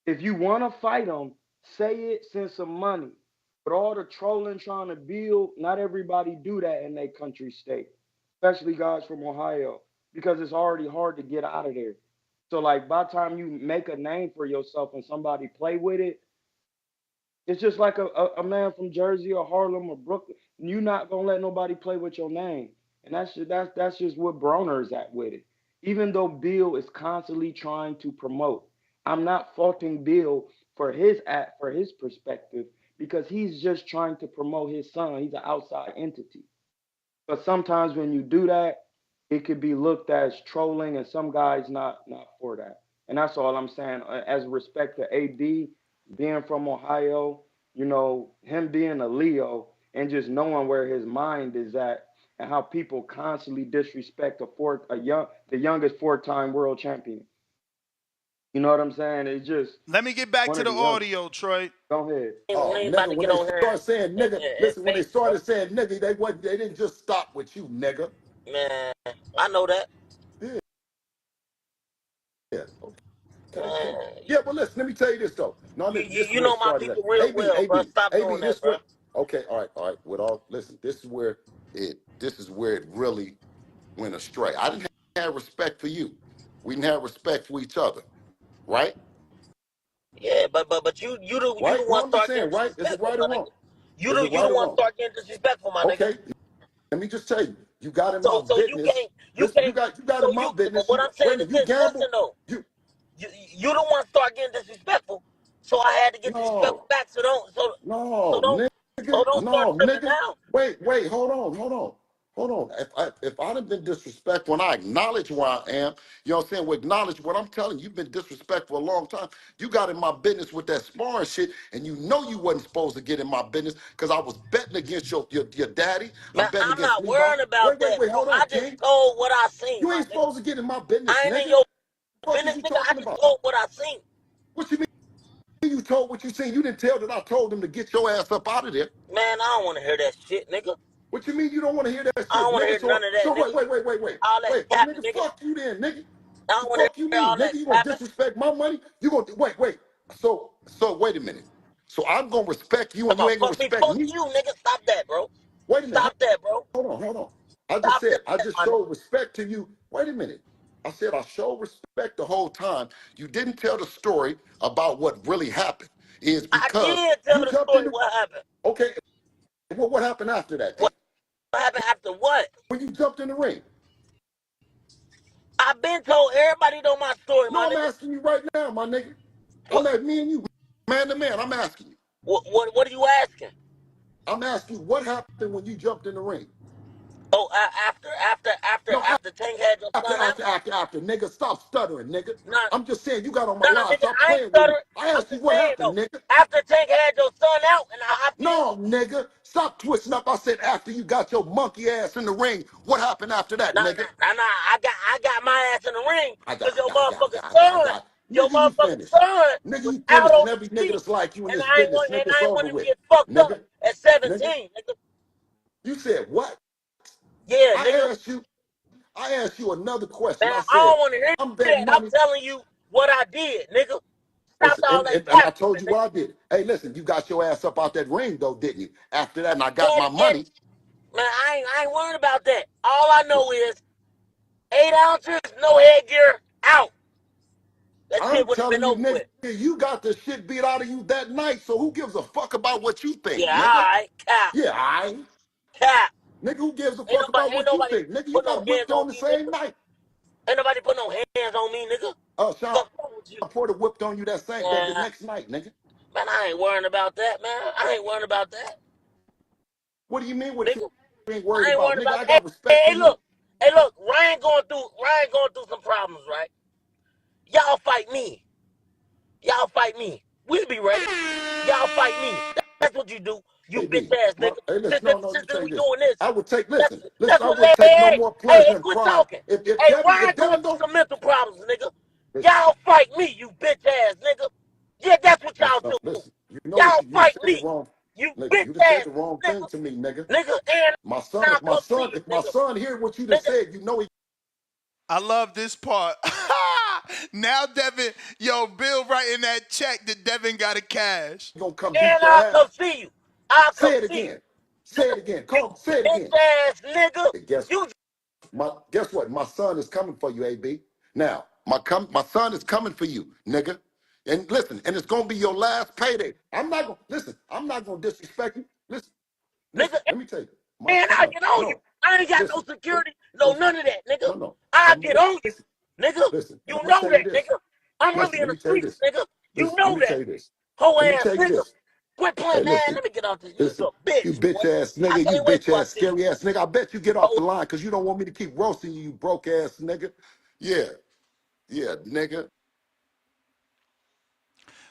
Speaker 11: If you want to fight them, say it, send some money. But all the trolling trying to build, not everybody do that in their country state, especially guys from Ohio, because it's already hard to get out of there. So, like, by the time you make a name for yourself and somebody play with it, it's just like a man from Jersey or Harlem or Brooklyn. You're not going to let nobody play with your name. And that's just what Broner is at with it. Even though Bill is constantly trying to promote, I'm not faulting Bill for his perspective because he's just trying to promote his son. He's an outside entity. But sometimes when you do that, it could be looked at as trolling, and some guys not for that. And that's all I'm saying. As respect to AD, being from Ohio, you know, him being a Leo and just knowing where his mind is at and how people constantly disrespect the youngest four-time world champion. You know what I'm saying? It's just.
Speaker 7: Let me get back to the audio, Troy.
Speaker 11: Go ahead.
Speaker 13: Oh, nigga, when they start saying nigga, listen, when they started saying nigga, they didn't just stop with you, nigga.
Speaker 14: Man, I know that.
Speaker 13: Yeah. Okay. Yeah, but listen, let me tell you this though. No,
Speaker 14: you know my people real well, bro. Stop doing that, bro.
Speaker 13: Okay, all right. Listen, this is where it really went astray. I didn't have respect for you. We didn't have respect for each other, right?
Speaker 14: Yeah, but you the one start getting
Speaker 13: right? Is it right or wrong?
Speaker 14: You the one start getting disrespectful, my nigga.
Speaker 13: Okay, let me just tell you, you got in my business. You got in my business.
Speaker 14: What I'm saying is this, listen though. You the one start getting disrespectful, so I had to get disrespectful back. So don't start tripping now.
Speaker 13: Wait, hold on. If I'd have been disrespectful and I acknowledge where I am, you know what I'm saying? We acknowledge what I'm telling you. You've been disrespectful a long time. You got in my business with that sparring shit, and you know you wasn't supposed to get in my business because I was betting against your daddy.
Speaker 14: Man, I'm not worrying about that.
Speaker 13: Wait, hold on,
Speaker 14: I just told what I seen.
Speaker 13: You ain't supposed to get in my business,
Speaker 14: I ain't
Speaker 13: nigga.
Speaker 14: in your business, nigga. I just told what I seen.
Speaker 13: What you mean? You told what you seen. You didn't tell that I told them to get your ass up out of there.
Speaker 14: Man, I don't want to hear that shit, nigga.
Speaker 13: What you mean you don't want to hear that shit?
Speaker 14: I don't want to hear none of that.
Speaker 13: So
Speaker 14: nigga.
Speaker 13: wait.
Speaker 14: All that
Speaker 13: Wait,
Speaker 14: capping,
Speaker 13: nigga, fuck you then, nigga.
Speaker 14: I don't want to hear all that.
Speaker 13: You gonna disrespect my money? You gonna wait. So wait a minute. So I'm gonna respect you and you ain't gonna respect me?
Speaker 14: Fuck you, nigga. Stop that, bro.
Speaker 13: Wait a minute.
Speaker 14: Stop that, bro.
Speaker 13: Hold on. I just showed respect to you. Wait a minute. I said I showed respect the whole time. You didn't tell the story about what really happened. Is because
Speaker 14: I did tell the story what happened.
Speaker 13: Okay. Well, what happened after that?
Speaker 14: What happened after what?
Speaker 13: When you jumped in the ring.
Speaker 14: I've been told everybody know my story, my nigga.
Speaker 13: I'm asking you right now, my nigga. I'm asking me and you, man to man. I'm asking you.
Speaker 14: What are you asking?
Speaker 13: I'm asking you what happened when you jumped in the ring.
Speaker 14: Oh, after Tank had your son out?
Speaker 13: After, nigga. Stop stuttering, nigga.
Speaker 14: Nah,
Speaker 13: I'm just saying, you got on my live.
Speaker 14: nigga,
Speaker 13: Stop
Speaker 14: I ain't
Speaker 13: playing with me.
Speaker 14: stuttering.
Speaker 13: I asked
Speaker 14: I'm
Speaker 13: you
Speaker 14: just
Speaker 13: what
Speaker 14: saying,
Speaker 13: happened,
Speaker 14: though.
Speaker 13: nigga.
Speaker 14: After Tank had your son out and I hopped in.
Speaker 13: No, nigga. Stop twisting up. I said after you got your monkey ass in the ring. What happened after that, nigga?
Speaker 14: I got my ass in the ring
Speaker 13: I
Speaker 14: because
Speaker 13: got.
Speaker 14: your
Speaker 13: Nigga, you
Speaker 14: motherfucking
Speaker 13: finished.
Speaker 14: son
Speaker 13: Nigga,
Speaker 14: was
Speaker 13: you
Speaker 14: out
Speaker 13: finished. And
Speaker 14: on
Speaker 13: every
Speaker 14: the
Speaker 13: nigga
Speaker 14: street.
Speaker 13: that's like you in
Speaker 14: And
Speaker 13: this
Speaker 14: I ain't
Speaker 13: business,
Speaker 14: want
Speaker 13: nigga, it's over
Speaker 14: him to
Speaker 13: with.
Speaker 14: get fucked up
Speaker 13: Nigga,
Speaker 14: at 17,
Speaker 13: nigga.
Speaker 14: nigga.
Speaker 13: You said what?
Speaker 14: Yeah, nigga.
Speaker 13: I asked you another question.
Speaker 14: Man,
Speaker 13: I
Speaker 14: I
Speaker 13: said,
Speaker 14: don't want to hear
Speaker 13: I'm
Speaker 14: that.
Speaker 13: betting
Speaker 14: I'm
Speaker 13: money.
Speaker 14: telling you what I did, nigga. Stop
Speaker 13: Listen,
Speaker 14: all that
Speaker 13: and I
Speaker 14: capping,
Speaker 13: told you
Speaker 14: nigga.
Speaker 13: what I did. Hey, listen, you got your ass up out that ring though, didn't you? After that, and I got my
Speaker 14: Man,
Speaker 13: money.
Speaker 14: man, I ain't worried about that. All I know is 8 ounces, no headgear, out. That shit
Speaker 13: I'm
Speaker 14: would have been
Speaker 13: telling you,
Speaker 14: over
Speaker 13: nigga,
Speaker 14: with.
Speaker 13: you got the shit beat out of you that night. So who gives a fuck about what you think,
Speaker 14: Yeah,
Speaker 13: nigga?
Speaker 14: alright, cap.
Speaker 13: Yeah, I.
Speaker 14: Cap.
Speaker 13: Nigga, who gives a
Speaker 14: Ain't
Speaker 13: fuck about what you
Speaker 14: nobody
Speaker 13: think, nigga? You
Speaker 14: put no
Speaker 13: got
Speaker 14: hands
Speaker 13: whipped
Speaker 14: on
Speaker 13: on the
Speaker 14: me,
Speaker 13: same
Speaker 14: nigga.
Speaker 13: night.
Speaker 14: Ain't nobody put no hands on me, nigga.
Speaker 13: Sean
Speaker 14: Fuck wrong with you?
Speaker 13: Porter whipped on you the
Speaker 14: Man,
Speaker 13: next night, nigga.
Speaker 14: man, I ain't worrying about that, man. I ain't worrying about that,
Speaker 13: What do you mean what you
Speaker 14: nigga.
Speaker 13: ain't worried
Speaker 14: I ain't
Speaker 13: about?
Speaker 14: worrying
Speaker 13: Nigga,
Speaker 14: about
Speaker 13: I
Speaker 14: that.
Speaker 13: got respect for you.
Speaker 14: Hey, look. Ryan going through some problems, right? Y'all fight me. We'll be ready. Y'all fight me. That's what you do. You bitch
Speaker 13: AB,
Speaker 14: ass nigga.
Speaker 13: hey, listen,
Speaker 14: Since
Speaker 13: no, let me tell you
Speaker 14: we
Speaker 13: this.
Speaker 14: doing this,
Speaker 13: I would take,
Speaker 14: that's
Speaker 13: I
Speaker 14: what.
Speaker 13: wouldn't take no more pleasure
Speaker 14: Hey,
Speaker 13: and
Speaker 14: quit
Speaker 13: pride.
Speaker 14: talking.
Speaker 13: If
Speaker 14: Hey, Ryan
Speaker 13: if
Speaker 14: going
Speaker 13: Devin
Speaker 14: through
Speaker 13: don't,
Speaker 14: some mental problems, nigga.
Speaker 13: listen,
Speaker 14: Y'all fight me, you bitch ass nigga. Yeah, that's what
Speaker 13: my
Speaker 14: y'all
Speaker 13: son,
Speaker 14: do.
Speaker 13: listen, you know what
Speaker 14: Y'all
Speaker 13: you just
Speaker 14: fight
Speaker 13: said the
Speaker 14: me,
Speaker 13: wrong,
Speaker 14: you
Speaker 13: nigga,
Speaker 14: bitch
Speaker 13: you just said
Speaker 14: ass
Speaker 13: the wrong thing
Speaker 14: nigga.
Speaker 13: to me, nigga.
Speaker 14: Nigga, and
Speaker 13: My
Speaker 14: I'll
Speaker 13: son,
Speaker 14: come see you,
Speaker 13: if my
Speaker 14: nigga.
Speaker 13: son hear what you just said, you know he
Speaker 7: I love this part. Now Devin, Bill writing that check that Devin got to cash.
Speaker 13: gonna come beat
Speaker 14: And
Speaker 13: your
Speaker 14: I'll come
Speaker 13: ass.
Speaker 14: see you. I'll come
Speaker 13: Say it
Speaker 14: see you.
Speaker 13: again. Say it again.
Speaker 14: You
Speaker 13: Come, say it
Speaker 14: bitch
Speaker 13: again.
Speaker 14: ass nigga.
Speaker 13: Hey,
Speaker 14: You
Speaker 13: guess what? My son is coming for you, AB. Now, my son is coming for you, nigga. And listen, and it's gonna be your last payday. I'm not gonna disrespect you. Listen,
Speaker 14: nigga,
Speaker 13: let me tell you. My
Speaker 14: and I'll
Speaker 13: son,
Speaker 14: get on you.
Speaker 13: no,
Speaker 14: I ain't got no
Speaker 13: listen,
Speaker 14: security, no
Speaker 13: listen,
Speaker 14: none of that, nigga.
Speaker 13: no.
Speaker 14: I'll
Speaker 13: I'm
Speaker 14: get on you, nigga.
Speaker 13: listen, and
Speaker 14: You
Speaker 13: I'm gonna
Speaker 14: know
Speaker 13: tell you
Speaker 14: that,
Speaker 13: this.
Speaker 14: nigga. I'm really
Speaker 13: Listen,
Speaker 14: in
Speaker 13: let
Speaker 14: the
Speaker 13: me tell you
Speaker 14: streets,
Speaker 13: this.
Speaker 14: nigga. You
Speaker 13: Listen, let
Speaker 14: know
Speaker 13: me
Speaker 14: that.
Speaker 13: tell you this.
Speaker 14: Whole
Speaker 13: Let me
Speaker 14: ass
Speaker 13: tell you
Speaker 14: nigga.
Speaker 13: this.
Speaker 14: Quit
Speaker 13: Hey,
Speaker 14: playing, man. Let me get out this. You's
Speaker 13: listen,
Speaker 14: a bitch,
Speaker 13: you bitch
Speaker 14: boy.
Speaker 13: ass
Speaker 14: I
Speaker 13: nigga, you
Speaker 14: can't wait
Speaker 13: bitch
Speaker 14: till I
Speaker 13: ass
Speaker 14: see you.
Speaker 13: scary ass nigga. I bet you get off
Speaker 14: Oh,
Speaker 13: the line because you don't want me to keep roasting you, you broke ass nigga. Yeah, nigga.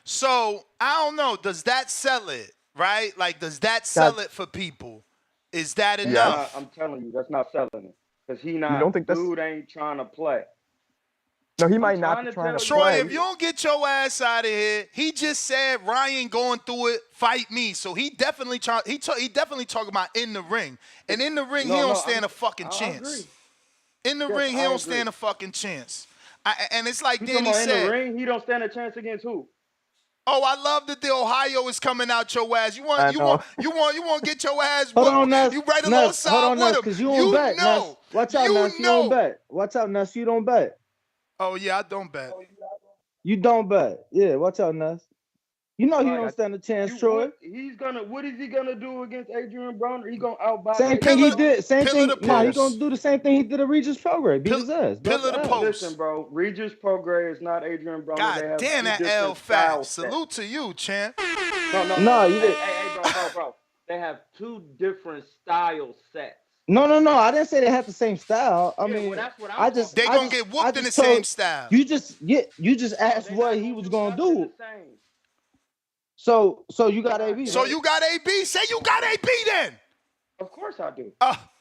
Speaker 7: So I don't know. Does that sell it? Right? Like, does that sell
Speaker 8: That's
Speaker 7: it for people? Is that
Speaker 8: yes.
Speaker 7: enough?
Speaker 11: I'm telling you, that's not selling it. Cause
Speaker 8: You don't think that's
Speaker 11: dude ain't trying to play.
Speaker 8: no? He
Speaker 11: I'm
Speaker 8: might not
Speaker 11: trying
Speaker 8: be
Speaker 11: to
Speaker 8: trying to
Speaker 11: tell you,
Speaker 7: Troy, if
Speaker 8: play.
Speaker 7: you don't get your ass out of here, he just said Ryan going through it, fight me. So he definitely he definitely talking about in the ring. And in the ring, he don't stand a fucking
Speaker 11: I agree.
Speaker 7: chance. In the
Speaker 11: Yes,
Speaker 7: ring, he
Speaker 11: I
Speaker 7: don't
Speaker 11: agree.
Speaker 7: stand a fucking chance. And it's like
Speaker 11: You talking
Speaker 7: Danny
Speaker 11: about in the
Speaker 7: said.
Speaker 11: ring? He don't stand a chance against who?
Speaker 7: Oh, I love that the Ohio is coming out your ass.
Speaker 8: I know.
Speaker 7: You want to get your ass
Speaker 9: Hold
Speaker 7: whooped.
Speaker 9: on, Ness.
Speaker 7: You right
Speaker 9: Ness, hold
Speaker 7: alongside
Speaker 9: on,
Speaker 7: with
Speaker 9: Ness,
Speaker 7: him.
Speaker 9: because you don't
Speaker 7: You
Speaker 9: bet, Ness.
Speaker 7: know.
Speaker 9: Watch out, Ness.
Speaker 7: You
Speaker 9: You don't
Speaker 7: know.
Speaker 9: bet. Watch out, Ness. You don't bet.
Speaker 7: Oh yeah, I don't bet.
Speaker 9: You don't bet. Yeah, watch out, Ness. You know he
Speaker 11: Right.
Speaker 9: don't stand a chance,
Speaker 11: You
Speaker 9: Troy.
Speaker 11: what is he gonna do against Adrien Broner? He gonna outbox
Speaker 9: Same thing
Speaker 11: Adrien
Speaker 9: he
Speaker 7: Pillar,
Speaker 11: Broner?
Speaker 9: did. Same
Speaker 7: pillar the
Speaker 9: thing. Nah, he gonna
Speaker 7: post.
Speaker 9: do the same thing he did at Regis Prograde. Beat
Speaker 7: Pill,
Speaker 9: his ass. Belt
Speaker 7: pillar
Speaker 9: the
Speaker 7: the
Speaker 9: ass.
Speaker 11: Listen,
Speaker 7: post.
Speaker 11: bro. Regis Prograis is not Adrien Broner.
Speaker 7: God
Speaker 11: They have
Speaker 7: damn
Speaker 11: two
Speaker 7: that L
Speaker 11: different
Speaker 7: fat.
Speaker 11: style sets.
Speaker 7: Salute to you, champ.
Speaker 11: No.
Speaker 9: No, you did.
Speaker 11: Hey, bro. They have two different style sets.
Speaker 9: No. I didn't say they had the same style. I
Speaker 11: Yeah, well,
Speaker 9: mean,
Speaker 11: that's what I'm
Speaker 9: I just,
Speaker 11: talking
Speaker 7: They
Speaker 9: I
Speaker 11: about.
Speaker 7: gonna
Speaker 9: just,
Speaker 7: get
Speaker 9: I
Speaker 7: whooped in the
Speaker 9: just
Speaker 7: same
Speaker 9: told
Speaker 7: style.
Speaker 9: you just
Speaker 11: No,
Speaker 9: asked
Speaker 11: they're
Speaker 9: what
Speaker 11: not
Speaker 9: he
Speaker 11: gonna
Speaker 9: was
Speaker 11: do
Speaker 9: gonna
Speaker 11: nothing the
Speaker 9: do.
Speaker 11: same.
Speaker 9: So you
Speaker 11: They're
Speaker 9: got
Speaker 11: not.
Speaker 9: AB,
Speaker 7: So
Speaker 9: right?
Speaker 7: you got AB? Say you got AB then.
Speaker 11: Of course I do.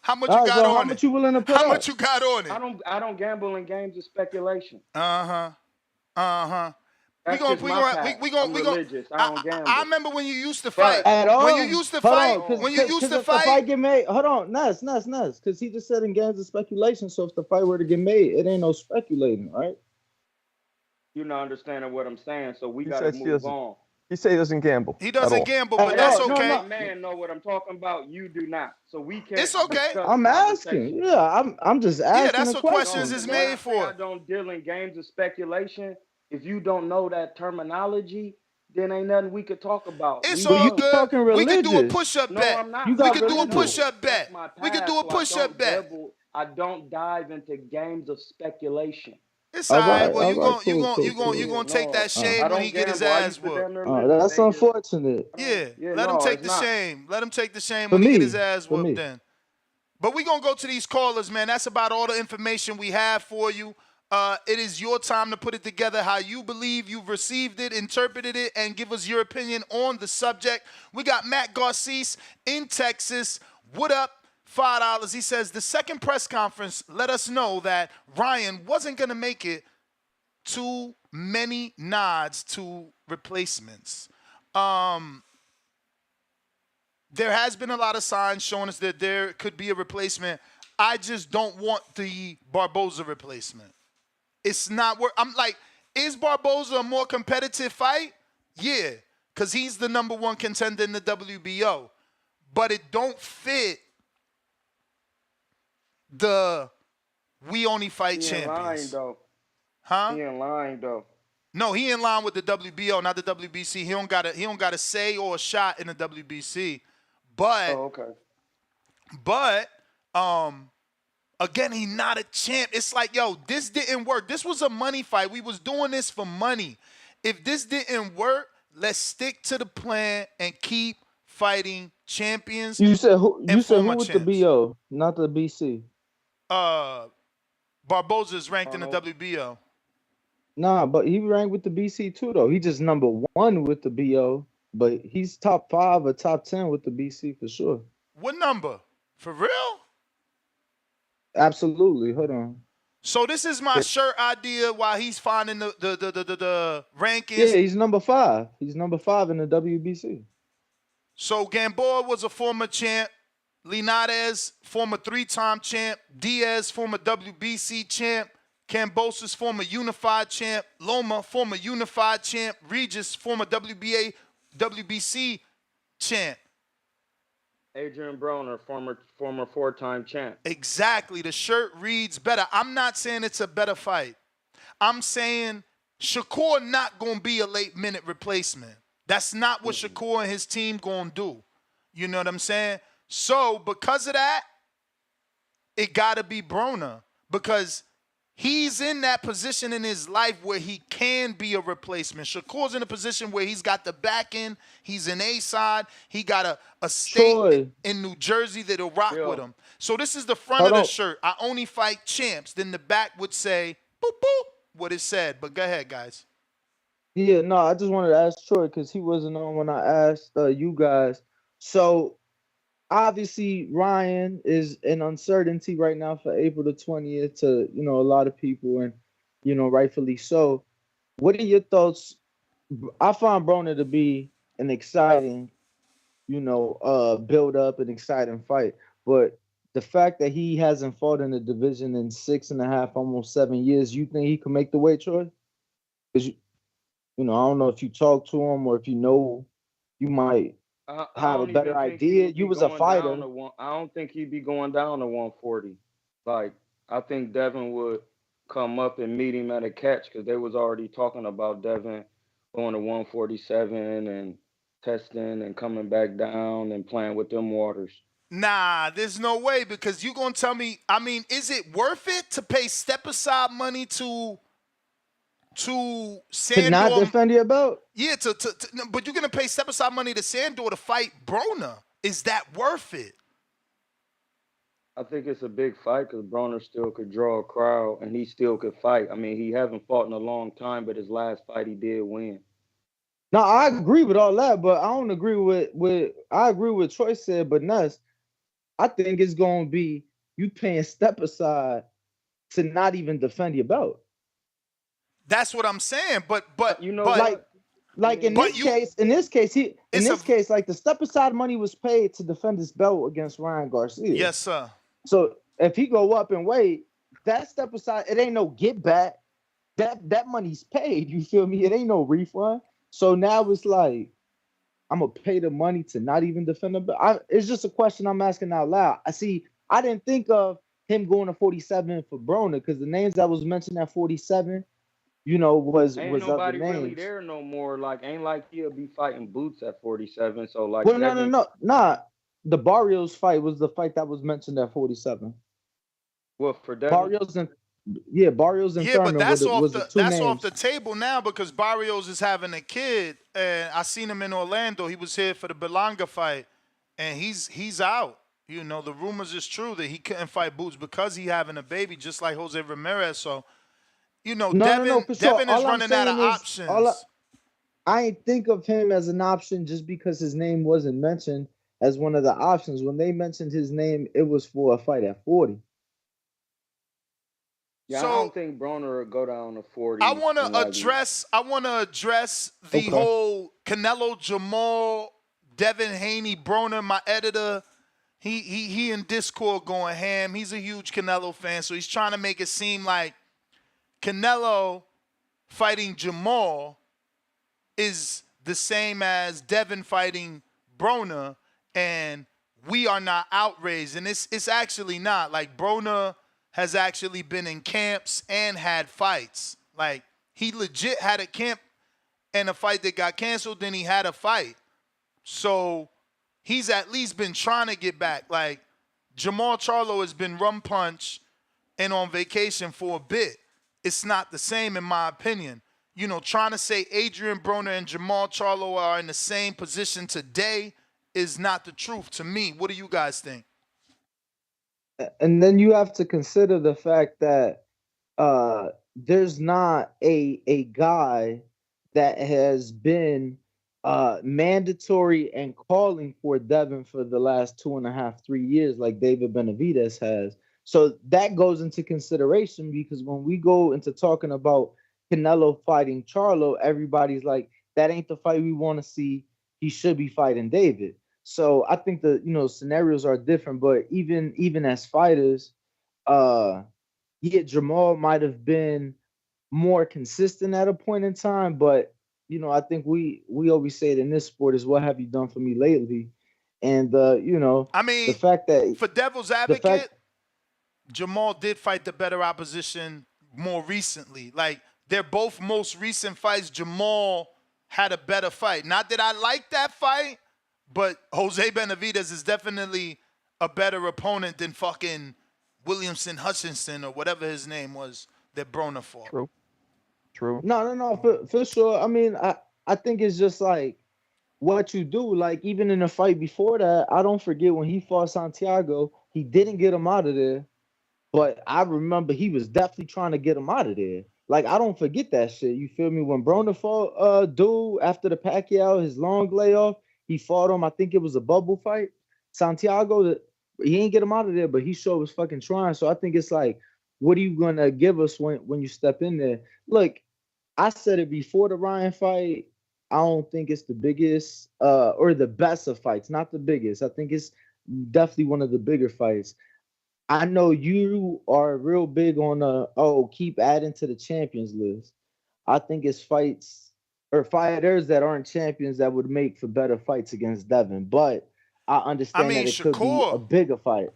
Speaker 7: How much you
Speaker 9: All right.
Speaker 7: got
Speaker 9: So how
Speaker 7: on it?
Speaker 9: much you willing to put
Speaker 7: How much
Speaker 9: up?
Speaker 7: you got on it?
Speaker 11: I don't gamble in games of speculation.
Speaker 7: Uh-huh. We
Speaker 11: That's
Speaker 7: gonna
Speaker 11: just
Speaker 7: we
Speaker 11: my
Speaker 7: gonna
Speaker 11: path.
Speaker 7: we gonna
Speaker 11: I'm
Speaker 7: we gonna
Speaker 11: religious. I don't
Speaker 7: I
Speaker 11: gamble.
Speaker 7: remember when you used to fight.
Speaker 11: But
Speaker 9: At
Speaker 7: When you
Speaker 9: all?
Speaker 7: used to
Speaker 9: Hold
Speaker 7: fight,
Speaker 9: on,
Speaker 7: when you used to
Speaker 9: if the
Speaker 7: fight,
Speaker 9: fight get made, hold on, Ness, because he just said in games of speculation. So if the fight were to get made, it ain't no speculating, right?
Speaker 11: you're not understanding what I'm saying, so we
Speaker 8: He
Speaker 11: gotta
Speaker 8: says he
Speaker 11: move
Speaker 8: doesn't.
Speaker 11: on.
Speaker 8: He say he doesn't gamble
Speaker 7: he
Speaker 8: at
Speaker 7: doesn't
Speaker 8: all.
Speaker 7: gamble, but
Speaker 9: At
Speaker 7: that's
Speaker 9: all?
Speaker 11: As a
Speaker 9: No,
Speaker 7: okay.
Speaker 11: grown man know what I'm talking about. You do not. So we
Speaker 7: It's
Speaker 11: can't
Speaker 7: okay.
Speaker 11: discuss
Speaker 9: I'm asking.
Speaker 11: conversation.
Speaker 9: Yeah, I'm just
Speaker 7: Yeah,
Speaker 9: asking
Speaker 7: that's
Speaker 9: a
Speaker 7: what questions
Speaker 9: question.
Speaker 7: is
Speaker 11: When
Speaker 7: made
Speaker 11: I say
Speaker 7: for.
Speaker 11: I don't deal in games of speculation, if you don't know that terminology, then ain't nothing we could talk about.
Speaker 7: It's
Speaker 11: Move
Speaker 9: But you
Speaker 7: all
Speaker 11: on.
Speaker 7: good.
Speaker 9: talking
Speaker 7: We could do a
Speaker 9: religious.
Speaker 7: push-up
Speaker 11: No,
Speaker 7: bet.
Speaker 11: I'm
Speaker 9: You
Speaker 11: not.
Speaker 7: We
Speaker 9: got
Speaker 7: could
Speaker 11: I
Speaker 7: do a
Speaker 9: religious.
Speaker 11: know.
Speaker 7: push-up
Speaker 11: That's
Speaker 7: bet.
Speaker 11: my
Speaker 7: We could do
Speaker 11: path.
Speaker 7: a
Speaker 11: So I
Speaker 7: push-up
Speaker 11: don't
Speaker 7: bet.
Speaker 11: dabble. I don't dive into games of speculation.
Speaker 7: It's all
Speaker 9: All
Speaker 7: right.
Speaker 9: right,
Speaker 7: Well,
Speaker 9: all right,
Speaker 7: you
Speaker 11: Yeah,
Speaker 7: gonna take that
Speaker 11: no.
Speaker 7: shame
Speaker 11: I
Speaker 7: when he
Speaker 11: don't
Speaker 7: get his
Speaker 11: gamble. I
Speaker 7: ass
Speaker 11: used to
Speaker 7: whooped.
Speaker 11: damn near live in
Speaker 9: that's
Speaker 11: Vegas.
Speaker 9: unfortunate
Speaker 7: Yeah,
Speaker 11: Yeah,
Speaker 7: let him
Speaker 11: no,
Speaker 7: take
Speaker 11: it's
Speaker 7: the
Speaker 11: not.
Speaker 7: shame. Let him take the shame
Speaker 9: for
Speaker 7: when he get
Speaker 9: me.
Speaker 7: his ass
Speaker 9: For
Speaker 7: whooped.
Speaker 9: me.
Speaker 7: Then. But we're going to go to these callers, man. That's about all the information we have for you. It is your time to put it together how you believe you've received it, interpreted it, and give us your opinion on the subject. We got Matt Garcia in Texas. What up? $5. He says, the second press conference let us know that Ryan wasn't going to make it. Too many nods to replacements. There has been a lot of signs showing us that there could be a replacement. I just don't want the Barboza replacement. It's not worth. I'm like, is Barboza a more competitive fight? Yeah, because he's the number one contender in the WBO. But it don't fit the we only fight champions.
Speaker 11: Line, though.
Speaker 7: Huh?
Speaker 11: He in line though.
Speaker 7: No, he in line with the WBO, not the WBC. He don't got a say or a shot in the WBC. But again, he not a champ. It's like, yo, this didn't work. This was a money fight. We was doing this for money. If this didn't work, let's stick to the plan and keep fighting champions.
Speaker 9: You said who? You said who with
Speaker 7: champs.
Speaker 9: the BO, not the BC.
Speaker 7: Barboza is ranked in the WBO.
Speaker 9: Nah, but he ranked with the BC too, though. He just number 1 with the BO, but he's top 5 or top 10 with the BC for sure.
Speaker 7: What number? For real?
Speaker 9: Absolutely. Hold on.
Speaker 7: So this is my shirt idea while he's finding the rankings.
Speaker 9: Yeah, he's number 5. He's number 5 in the WBC.
Speaker 7: So Gamboa was a former champ. Linares, former 3-time champ. Diaz, former WBC champ. Cambosis, former unified champ. Loma, former unified champ. Regis, former WBC champ.
Speaker 11: Adrien Broner, former 4-time champ.
Speaker 7: Exactly. The shirt reads better. I'm not saying it's a better fight. I'm saying Shakur not going to be a late-minute replacement. That's not what Shakur and his team going to do. You know what I'm saying? So, because of that, it got to be Broner because he's in that position in his life where he can be a replacement. Shakur's in a position where he's got the back end. He's an A-side. He got a state in New Jersey that'll rock with him. So this is the front of the shirt. I only fight champs. Then the back would say, boop, boop, what it said. But go ahead, guys.
Speaker 9: Yeah, no, I just wanted to ask Troy because he wasn't on when I asked you guys. So, obviously, Ryan is in uncertainty right now for April the 20th to, a lot of people and, rightfully so. What are your thoughts? I find Broner to be an exciting, build up, an exciting fight. But the fact that he hasn't fought in the division in 6.5, almost 7 years, you think he can make the weight, Troy? Because, I don't know if you talk to him or if you might have a better idea. You was a fighter.
Speaker 11: I don't think he'd be going down to 140. Like, I think Devin would come up and meet him at a catch because they was already talking about Devin going to 147 and testing and coming back down and playing with them waters.
Speaker 7: Nah, there's no way because you going to tell me, is it worth it to pay step-aside money to Sandor?
Speaker 9: To not defend your belt?
Speaker 7: Yeah, but you're going to pay step-aside money to Sandor to fight Broner. Is that worth it?
Speaker 11: I think it's a big fight because Broner still could draw a crowd and he still could fight. He hasn't fought in a long time, but his last fight he did win.
Speaker 9: No, I agree with all that, but I don't agree with I agree with Troy said, but Nuss, I think it's going to be you paying step-aside to not even defend your belt.
Speaker 7: That's what I'm saying, but
Speaker 9: like in this case, like the step aside money was paid to defend his belt against Ryan Garcia.
Speaker 7: Yes, sir.
Speaker 9: So if he go up and wait, that step aside, it ain't no get back. That money's paid. You feel me? It ain't no refund. So now it's like I'm gonna pay the money to not even defend the belt. It's just a question I'm asking out loud. I didn't think of him going to 47 for Broner because the names that was mentioned at 47. Was
Speaker 11: nobody
Speaker 9: other names.
Speaker 11: Really there no more. Like, ain't like he'll be fighting Boots at 47. So like,
Speaker 9: well, no. The Barrios fight was the fight that was mentioned at 47.
Speaker 11: Well, for Devin?
Speaker 9: Barrios and
Speaker 7: Thurman. But that's
Speaker 9: names.
Speaker 7: off the table now because Barrios is having a kid, and I seen him in Orlando. He was here for the Belanga fight, and he's out. You know, the rumors is true that he couldn't fight Boots because he having a baby, just like Jose Ramirez. So, you know,
Speaker 9: No, for sure.
Speaker 7: Devin is
Speaker 9: All I'm
Speaker 7: running out of
Speaker 9: saying is,
Speaker 7: options.
Speaker 9: I ain't think of him as an option just because his name wasn't mentioned as one of the options. When they mentioned his name, it was for a fight at 40.
Speaker 11: Yeah,
Speaker 7: So,
Speaker 11: I don't think Broner would go down to 40.
Speaker 7: I want to address the whole Canelo, Jamal, Devin Haney, Broner, my editor. He in Discord going ham. He's a huge Canelo fan, so he's trying to make it seem like Canelo fighting Jamal is the same as Devin fighting Broner, and we are not outraged. And it's actually not. Like, Broner has actually been in camps and had fights. Like, he legit had a camp and a fight that got canceled, then he had a fight. So he's at least been trying to get back. Like, Jamal Charlo has been rum punch and on vacation for a bit. It's not the same in my opinion. You know, trying to say Adrien Broner and Jamal Charlo are in the same position today is not the truth to me. What do you guys think?
Speaker 9: And then you have to consider the fact that there's not a guy that has been mandatory and calling for Devin for the last 2.5, 3 years like David Benavidez has. So that goes into consideration because when we go into talking about Canelo fighting Charlo, everybody's like, that ain't the fight we want to see. He should be fighting David. So I think the scenarios are different, but even as fighters, Jamal might have been more consistent at a point in time, but I think we always say it in this sport is what have you done for me lately? And
Speaker 7: I mean,
Speaker 9: the fact that
Speaker 7: for devil's advocate, Jamal did fight the better opposition more recently. Like, they're both most recent fights. Jamal had a better fight. Not that I like that fight, but Jose Benavidez is definitely a better opponent than fucking Williamson Hutchinson or whatever his name was that Broner fought.
Speaker 9: True. No, for sure. I mean, I think it's just like what you do. Like, even in the fight before that, I don't forget when he fought Santiago, he didn't get him out of there. But I remember he was definitely trying to get him out of there. Like, I don't forget that shit. You feel me? When Broner fought dude after the Pacquiao, his long layoff, he fought him. I think it was a bubble fight. Santiago, he ain't get him out of there, but he sure was fucking trying. So I think it's like, what are you gonna give us when you step in there? Look, I said it before the Ryan fight. I don't think it's the biggest or the best of fights, not the biggest. I think it's definitely one of the bigger fights. I know you are real big on keep adding to the champions list. I think it's fights or fighters that aren't champions that would make for better fights against Devin. But I understand that it could be a bigger fight.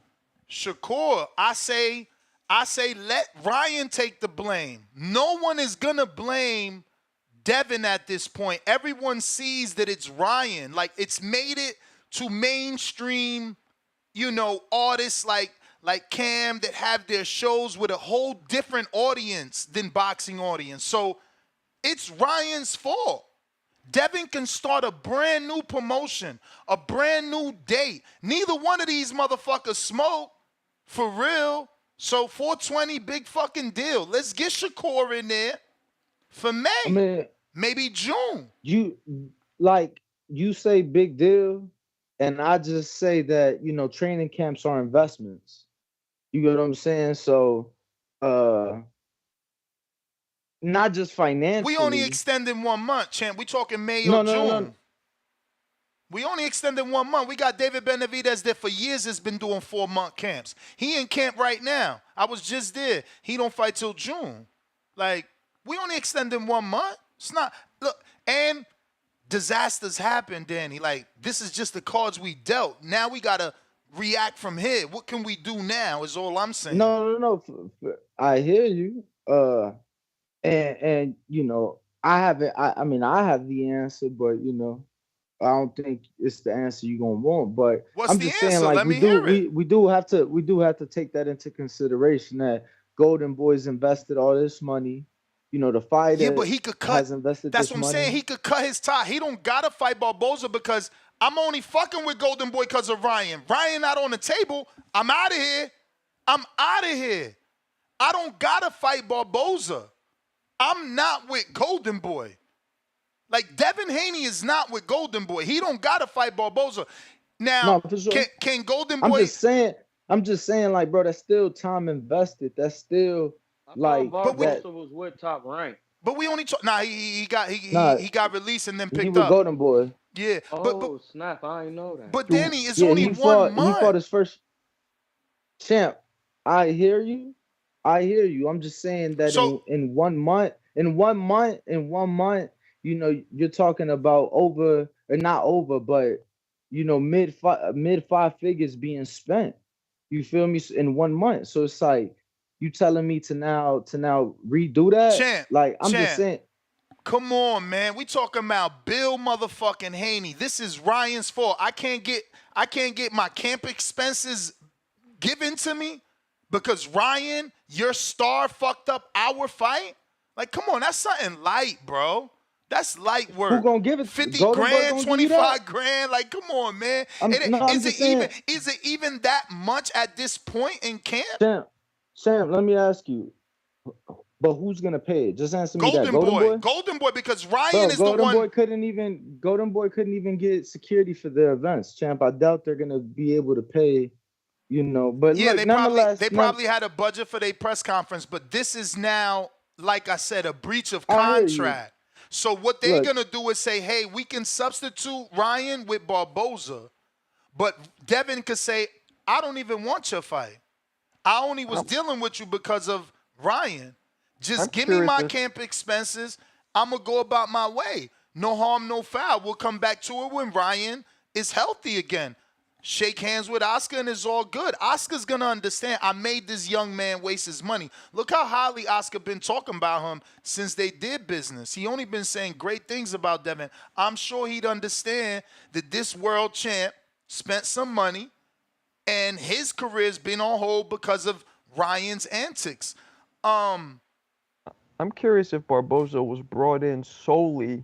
Speaker 7: Shakur, I say let Ryan take the blame. No one is gonna blame Devin at this point. Everyone sees that it's Ryan. Like, it's made it to mainstream, artists like Cam that have their shows with a whole different audience than boxing audience. So it's Ryan's fault. Devin can start a brand new promotion, a brand new date. Neither one of these motherfuckers smoke, for real. So 420, big fucking deal. Let's get Shakur in there for May.
Speaker 9: I mean,
Speaker 7: maybe June.
Speaker 9: You say big deal, and I just say that, training camps are investments. You get what I'm saying? So, not just financially.
Speaker 7: We only extended 1 month, champ. We talking May or June. No. We only extended 1 month. We got David Benavidez there for years. Has been doing 4-month camps. He in camp right now. I was just there. He don't fight till June. Like, we only extended 1 month. It's not. Look, and disasters happen, Danny. Like, this is just the cards we dealt. Now we gotta react from here. What can we do now is all I'm saying.
Speaker 9: No. I hear you. And I haven't. I mean, I have the answer, but I don't think it's the answer you're gonna want. But I'm just saying, like, we do have to take that into consideration that Golden Boys invested all this money. the fighter
Speaker 7: Yeah, but he could cut.
Speaker 9: has invested
Speaker 7: That's
Speaker 9: this
Speaker 7: what I'm
Speaker 9: money.
Speaker 7: saying. He could cut his tie. He don't gotta fight Barboza because I'm only fucking with Golden Boy because of Ryan. Ryan not on the table. I'm out of here. I don't gotta fight Barboza. I'm not with Golden Boy. Like, Devin Haney is not with Golden Boy. He don't gotta fight Barboza. Now,
Speaker 9: No, for sure.
Speaker 7: can Golden Boy?
Speaker 9: I'm just saying, like, bro, that's still time invested. That's still like
Speaker 11: Barboza was with Top Rank.
Speaker 7: But we only talk. He got released and then picked
Speaker 9: he
Speaker 7: up.
Speaker 9: was Golden Boy.
Speaker 7: Yeah.
Speaker 11: Oh snap! I didn't know that.
Speaker 7: But Danny, it's only 1 month.
Speaker 9: He fought his first champ. I hear you. I'm just saying that in 1 month, you're talking about over or not over, but mid five figures being spent. You feel me? In 1 month. So it's like you telling me to now redo that?
Speaker 7: Champ,
Speaker 9: just saying.
Speaker 7: Come on, man. We talking about Bill motherfucking Haney. This is Ryan's fault. I can't get my camp expenses given to me because Ryan, your star, fucked up our fight. Like, come on, that's something light, bro. That's light work.
Speaker 9: Who gonna give it?
Speaker 7: 50
Speaker 9: Golden
Speaker 7: grand,
Speaker 9: Boy
Speaker 7: 25 grand. Like, come on, man. Is it even that much at this point in camp?
Speaker 9: Sam, let me ask you. But who's gonna pay it? Just answer me that.
Speaker 7: Golden Boy, because Ryan is the one.
Speaker 9: Golden Boy couldn't even get security for their events, champ. I doubt they're gonna be able to pay. But
Speaker 7: yeah,
Speaker 9: look,
Speaker 7: they probably had a budget for their press conference, but this is now, like I said, a breach of contract. So what they're gonna do is say, hey, we can substitute Ryan with Barboza, but Devin could say, I don't even want your fight. I only was dealing with you because of Ryan. Just give me my camp expenses. I'm going to go about my way. No harm, no foul. We'll come back to it when Ryan is healthy again. Shake hands with Oscar and it's all good. Oscar's going to understand I made this young man waste his money. Look how highly Oscar been talking about him since they did business. He only been saying great things about Devin. I'm sure he'd understand that this world champ spent some money and his career's been on hold because of Ryan's antics.
Speaker 8: I'm curious if Barboza was brought in solely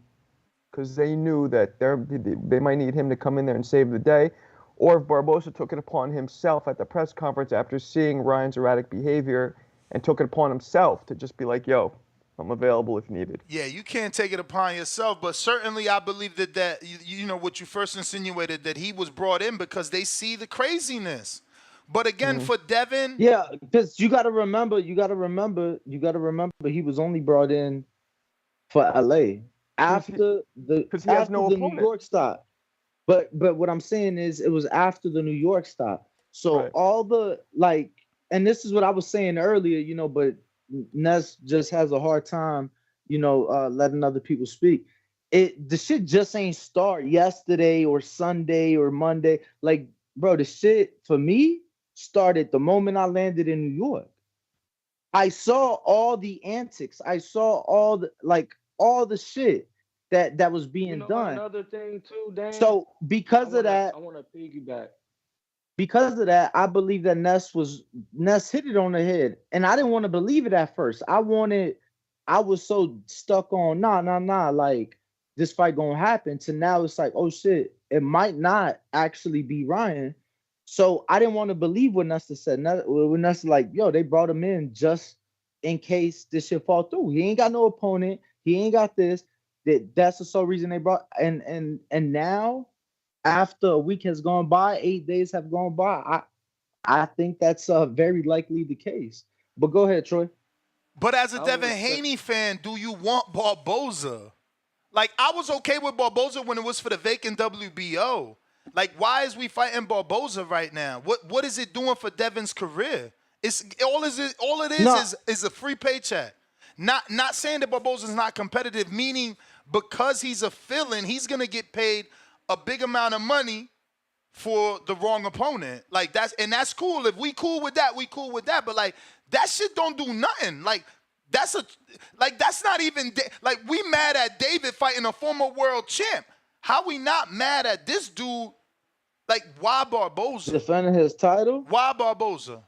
Speaker 8: because they knew that they might need him to come in there and save the day, or if Barboza took it upon himself at the press conference after seeing Ryan's erratic behavior and took it upon himself to just be like, yo, I'm available if needed.
Speaker 7: Yeah, you can't take it upon yourself, but certainly I believe that what you first insinuated, that he was brought in because they see the craziness. But again, for Devin,
Speaker 9: yeah, because you got to remember, he was only brought in for LA after the New York stop. But what I'm saying is, it was after the New York stop. So all the and this is what I was saying earlier, but Ness just has a hard time, letting other people speak. The shit just ain't start yesterday or Sunday or Monday. Like, bro, the shit for me started the moment I landed in New York. I saw all the antics. I saw all the shit that was being done.
Speaker 11: Another thing too, Dan.
Speaker 9: So because of that,
Speaker 11: I want to piggyback.
Speaker 9: Because of that, I believe that Ness hit it on the head, and I didn't want to believe it at first. I was so stuck on like this fight gonna happen. To now it's like, oh shit, it might not actually be Ryan. So I didn't want to believe what Nessa said. When Nessa like, yo, they brought him in just in case this shit fall through. He ain't got no opponent. He ain't got this. That's the sole reason they brought. And now, after a week has gone by, 8 days have gone by, I think that's very likely the case. But go ahead, Troy.
Speaker 7: But as a Devin Haney fan, do you want Barboza? Like, I was okay with Barboza when it was for the vacant WBO. Like, why is we fighting Barboza right now? What is it doing for Devin's career? All it is a free paycheck. Not saying that Barboza's not competitive, meaning because he's a fill-in, he's gonna get paid a big amount of money for the wrong opponent. Like, that's cool. If we cool with that, we cool with that. But like, that shit don't do nothing. Like, that's not even like, we mad at David fighting a former world champ. How we not mad at this dude? Like, why Barboza?
Speaker 9: Defending his title?
Speaker 7: Why Barboza?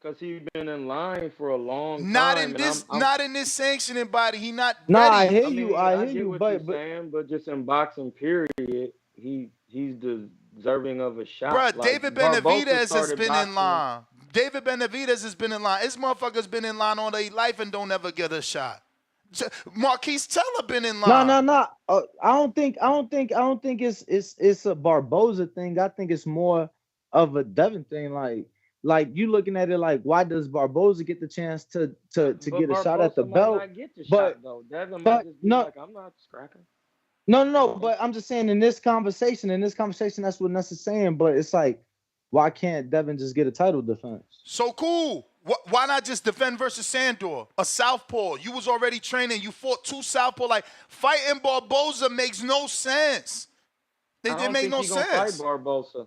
Speaker 11: Because he's been in line for a long
Speaker 7: Not
Speaker 11: time,
Speaker 7: in
Speaker 11: and
Speaker 7: this,
Speaker 11: I'm
Speaker 7: not in this sanctioning body. He not
Speaker 9: Nah, I
Speaker 7: ready.
Speaker 9: hear
Speaker 11: I
Speaker 9: you.
Speaker 11: mean,
Speaker 9: I
Speaker 11: I
Speaker 9: hear
Speaker 11: get
Speaker 9: you.
Speaker 11: what you're
Speaker 9: But
Speaker 11: saying, but just in boxing, period, he's deserving of a shot.
Speaker 7: Bruh,
Speaker 11: Like
Speaker 7: David
Speaker 11: Barbosa
Speaker 7: Benavidez has
Speaker 11: started
Speaker 7: been in
Speaker 11: boxing.
Speaker 7: line. David Benavidez has been in line. This motherfucker's been in line all their life and don't ever get a shot. Marquise Teller been in
Speaker 9: no,
Speaker 7: line.
Speaker 9: no, no. I don't think it's a Barboza thing. I think it's more of a Devin thing. Like you looking at it like, why does Barboza get the chance to
Speaker 11: But
Speaker 9: get a shot at the
Speaker 11: Barbosa might
Speaker 9: belt?
Speaker 11: not get the shot
Speaker 9: But
Speaker 11: though. Devin might
Speaker 9: but
Speaker 11: just be
Speaker 9: no,
Speaker 11: like, I'm not scrapping.
Speaker 9: no. But I'm just saying in this conversation, that's what Ness is saying. But it's like, why can't Devin just get a title defense?
Speaker 7: So cool. Why not just defend versus Sandor, a southpaw? You was already training. You fought two southpaw. Like, fighting Barboza makes no sense.
Speaker 11: I
Speaker 7: It
Speaker 11: don't
Speaker 7: make
Speaker 11: think
Speaker 7: no
Speaker 11: he's gonna fight
Speaker 7: sense.
Speaker 11: Barbosa.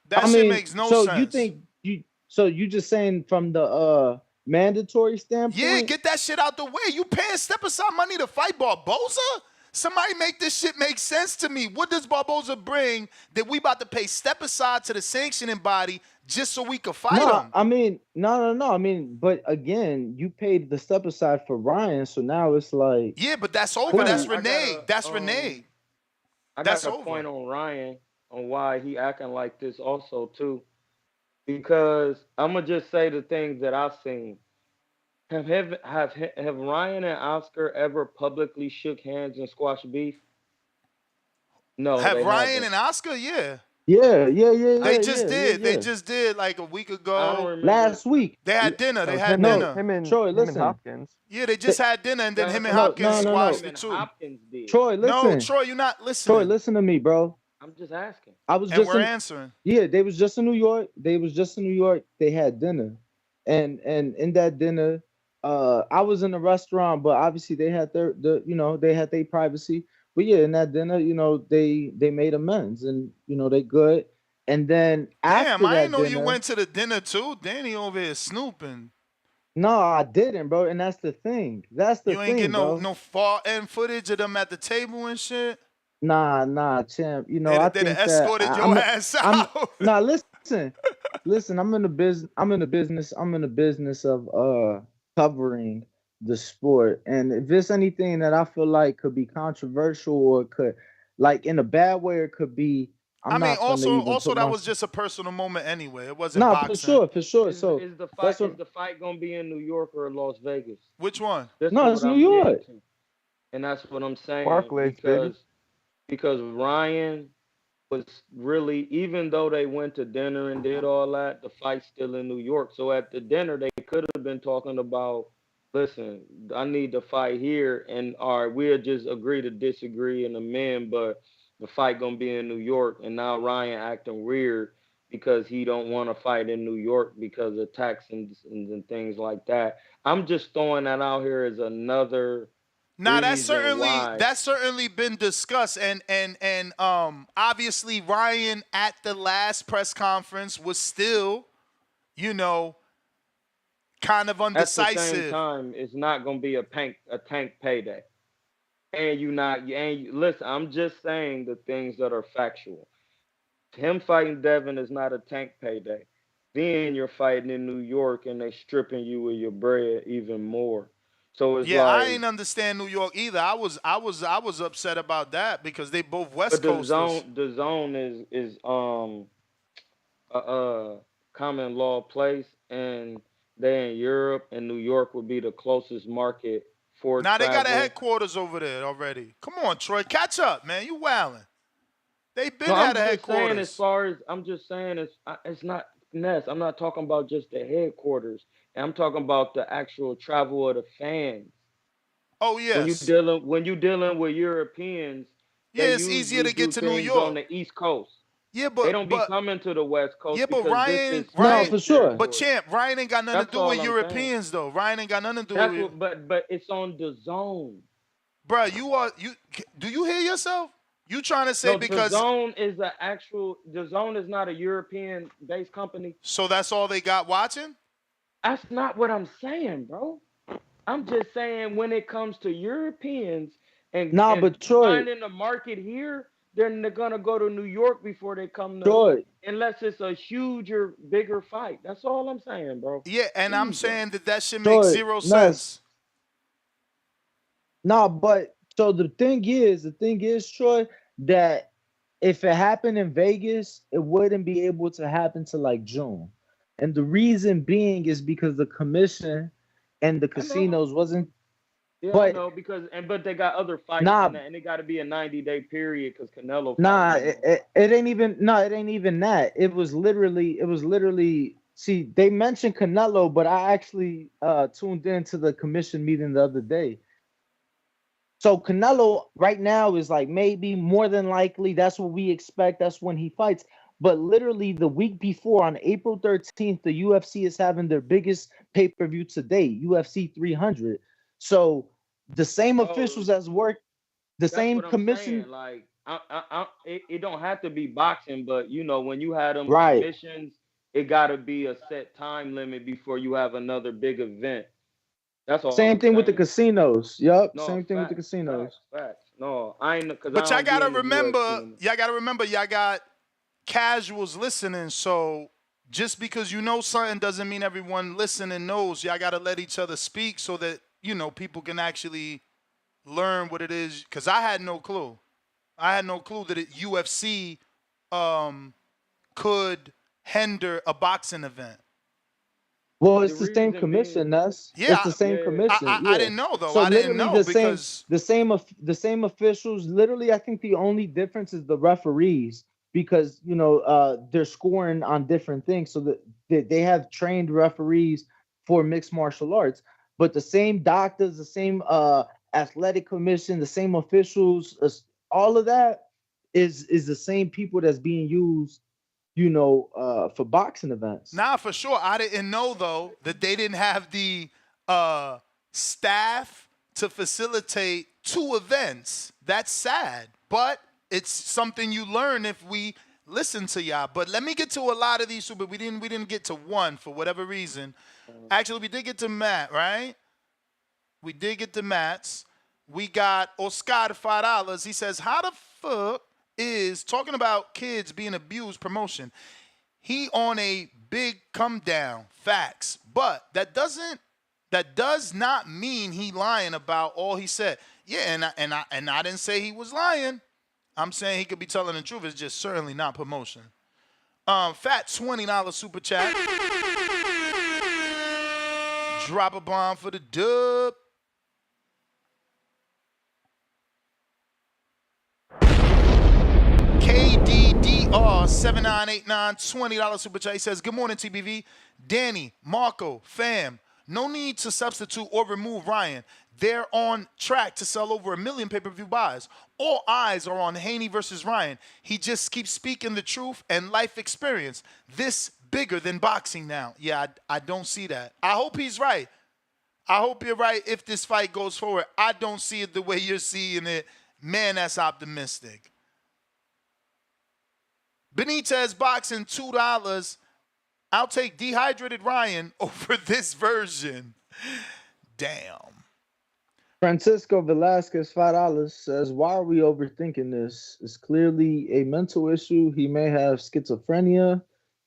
Speaker 7: That shit makes no
Speaker 9: so
Speaker 7: sense.
Speaker 9: you think you just saying from the mandatory standpoint?
Speaker 7: Yeah, get that shit out the way. You paying step aside money to fight Barboza? Somebody make this shit make sense to me. What does Barboza bring that we about to pay step aside to the sanctioning body just so we could fight him?
Speaker 9: I mean, no. I mean, but again, you paid the step aside for Ryan, so now it's like,
Speaker 7: Yeah, but that's over. That's Renee. That's Renee.
Speaker 11: I
Speaker 7: That's
Speaker 11: got a
Speaker 7: over.
Speaker 11: point on Ryan on why he acting like this also too, because I'm gonna just say the things that I've seen. Have Ryan and Oscar ever publicly shook hands and squashed beef? No,
Speaker 7: Have
Speaker 11: they
Speaker 7: Ryan
Speaker 11: haven't.
Speaker 7: and Oscar? Yeah.
Speaker 9: Yeah.
Speaker 7: They just did.
Speaker 9: Yeah.
Speaker 7: They just did like a week ago.
Speaker 11: I don't remember.
Speaker 9: Last week.
Speaker 7: They had dinner. They had
Speaker 8: him
Speaker 7: dinner.
Speaker 8: and
Speaker 9: Troy,
Speaker 8: him
Speaker 9: listen.
Speaker 8: and Hopkins.
Speaker 7: Yeah, they just had dinner, and then him and
Speaker 9: No,
Speaker 7: Hopkins
Speaker 9: no.
Speaker 7: squashed
Speaker 11: Him
Speaker 7: it
Speaker 11: and
Speaker 7: too.
Speaker 11: Hopkins did.
Speaker 9: Troy, listen.
Speaker 7: No, Troy, you're not listening.
Speaker 9: Troy, listen to me, bro.
Speaker 11: I'm just asking.
Speaker 7: And we're answering.
Speaker 9: Yeah, they was just in New York. They had dinner, and in that dinner, I was in the restaurant, but obviously they had they had their privacy. But yeah, in that dinner, they made amends, and they good. And then after
Speaker 7: Damn, I
Speaker 9: that
Speaker 7: didn't know
Speaker 9: dinner,
Speaker 7: you went to the dinner too. Danny over here snooping.
Speaker 9: No, I didn't, bro. And that's the thing.
Speaker 7: You ain't get no far end footage of them at the table and shit.
Speaker 9: Nah, champ.
Speaker 7: They
Speaker 9: I
Speaker 7: they
Speaker 9: think
Speaker 7: escorted
Speaker 9: that
Speaker 7: your ass out.
Speaker 9: Nah, listen. I'm in the business of covering the sport, and if there's anything that I feel like could be controversial or could, like, in a bad way, or could be.
Speaker 7: Also that was just a personal moment anyway. It wasn't
Speaker 9: Nah,
Speaker 7: boxing.
Speaker 9: for sure.
Speaker 11: Is the fight gonna be in New York or Las Vegas?
Speaker 7: Which one?
Speaker 9: No, it's New York.
Speaker 11: And that's what I'm saying.
Speaker 8: Barclays, baby.
Speaker 11: Because Ryan was really, even though they went to dinner and did all that, the fight's still in New York. So at the dinner, they could have been talking about, listen, I need to fight here, and we'll just agree to disagree and amend, but the fight gonna be in New York. And now Ryan acting weird because he don't want to fight in New York because of taxes and things like that. I'm just throwing that out here as another.
Speaker 7: Nah, that's certainly been discussed, and obviously Ryan at the last press conference was still, kind of undecisive.
Speaker 11: At the same time, it's not gonna be a tank payday, and listen. I'm just saying the things that are factual. Him fighting Devin is not a tank payday. Then you're fighting in New York, and they stripping you of your bread even more. So it's
Speaker 7: I ain't understand New York either. I was upset about that because they both West Coasters.
Speaker 11: The zone is a common law place, and they in Europe, and New York would be the closest market for
Speaker 7: travel. They got a headquarters over there already. Come on, Troy, catch up, man. You wildin'. They been at a headquarters.
Speaker 11: I'm just saying it's not Ness. I'm not talking about just the headquarters. I'm talking about the actual travel of the fans.
Speaker 7: Oh yes.
Speaker 11: When you dealing with Europeans,
Speaker 7: it's easier to get to New York
Speaker 11: on the East Coast.
Speaker 7: Yeah, but
Speaker 11: they don't be coming to the West Coast.
Speaker 7: Yeah, but Ryan,
Speaker 9: for sure.
Speaker 7: But champ, Ryan ain't got nothing to do with Europeans though. Ryan ain't got nothing to do with.
Speaker 11: But it's on the zone.
Speaker 7: Bruh, do you hear yourself? You trying to say because
Speaker 11: the zone is not a European-based company.
Speaker 7: So that's all they got watching?
Speaker 11: That's not what I'm saying, bro. I'm just saying when it comes to Europeans and
Speaker 9: but Troy,
Speaker 11: finding the market here, then they're gonna go to New York before they come to.
Speaker 9: Troy.
Speaker 11: Unless it's a huger, bigger fight. That's all I'm saying, bro.
Speaker 7: Yeah, and I'm saying that shit makes
Speaker 9: Troy,
Speaker 7: zero sense.
Speaker 9: Nah, but so the thing is, Troy, that if it happened in Vegas, it wouldn't be able to happen till like June. And the reason being is because the commission and the casinos wasn't.
Speaker 11: Yeah,
Speaker 9: but
Speaker 11: no, but they got other fights and it got to be a 90-day period because Canelo.
Speaker 9: Nah, it ain't even. No, it ain't even that. It was literally. See, they mentioned Canelo, but I actually tuned into the commission meeting the other day. So Canelo right now is like maybe more than likely. That's what we expect. That's when he fights. But literally the week before, on April 13th, the UFC is having their biggest pay-per-view to date, UFC 300. So the same officials as work, the same commission.
Speaker 11: Like, it don't have to be boxing, but you know, when you had them
Speaker 9: Right.
Speaker 11: commissions, it got to be a set time limit before you have another big event. That's all.
Speaker 9: Same thing with the casinos. Yup.
Speaker 11: No,
Speaker 9: Same thing with the casinos.
Speaker 11: Facts. No, I ain't.
Speaker 7: But y'all gotta remember, y'all got casuals listening. So just because you know something doesn't mean everyone listening knows. Y'all gotta let each other speak so that people can actually learn what it is. Because I had no clue. I had no clue that UFC could hinder a boxing event.
Speaker 9: Well, it's the same commission, Ness.
Speaker 7: Yeah,
Speaker 9: it's the same commission.
Speaker 7: I didn't know though.
Speaker 9: So
Speaker 7: I didn't
Speaker 9: literally
Speaker 7: know
Speaker 9: the same officials. Literally, I think the only difference is the referees because they're scoring on different things. So that they have trained referees for mixed martial arts, but the same doctors, the same athletic commission, the same officials, all of that is the same people that's being used. For boxing events.
Speaker 7: Nah, for sure. I didn't know, though, that they didn't have the staff to facilitate 2 events. That's sad. But it's something you learn if we listen to y'all. But let me get to a lot of these. But we didn't get to one for whatever reason. Actually, we did get to Matt, right? We did get to Matt's. We got Oscar $5. He says, how the fuck is talking about kids being abused promotion? He on a big come down, facts, but that does not mean he lying about all he said. Yeah, and I didn't say he was lying. I'm saying he could be telling the truth. It's just certainly not promotion. Fat $20 super chat. Drop a bomb for the dub. KDDR 7989 $20 super chat. He says, good morning, TBV. Danny, Marco, fam. No need to substitute or remove Ryan. They're on track to sell over 1 million pay-per-view buys. All eyes are on Haney versus Ryan. He just keeps speaking the truth and life experience. This bigger than boxing now. Yeah, I don't see that. I hope he's right. I hope you're right if this fight goes forward. I don't see it the way you're seeing it. Man, that's optimistic. Benitez boxing $2. I'll take dehydrated Ryan over this version. Damn.
Speaker 9: Francisco Velasquez $5 says, why are we overthinking this? It's clearly a mental issue. He may have schizophrenia.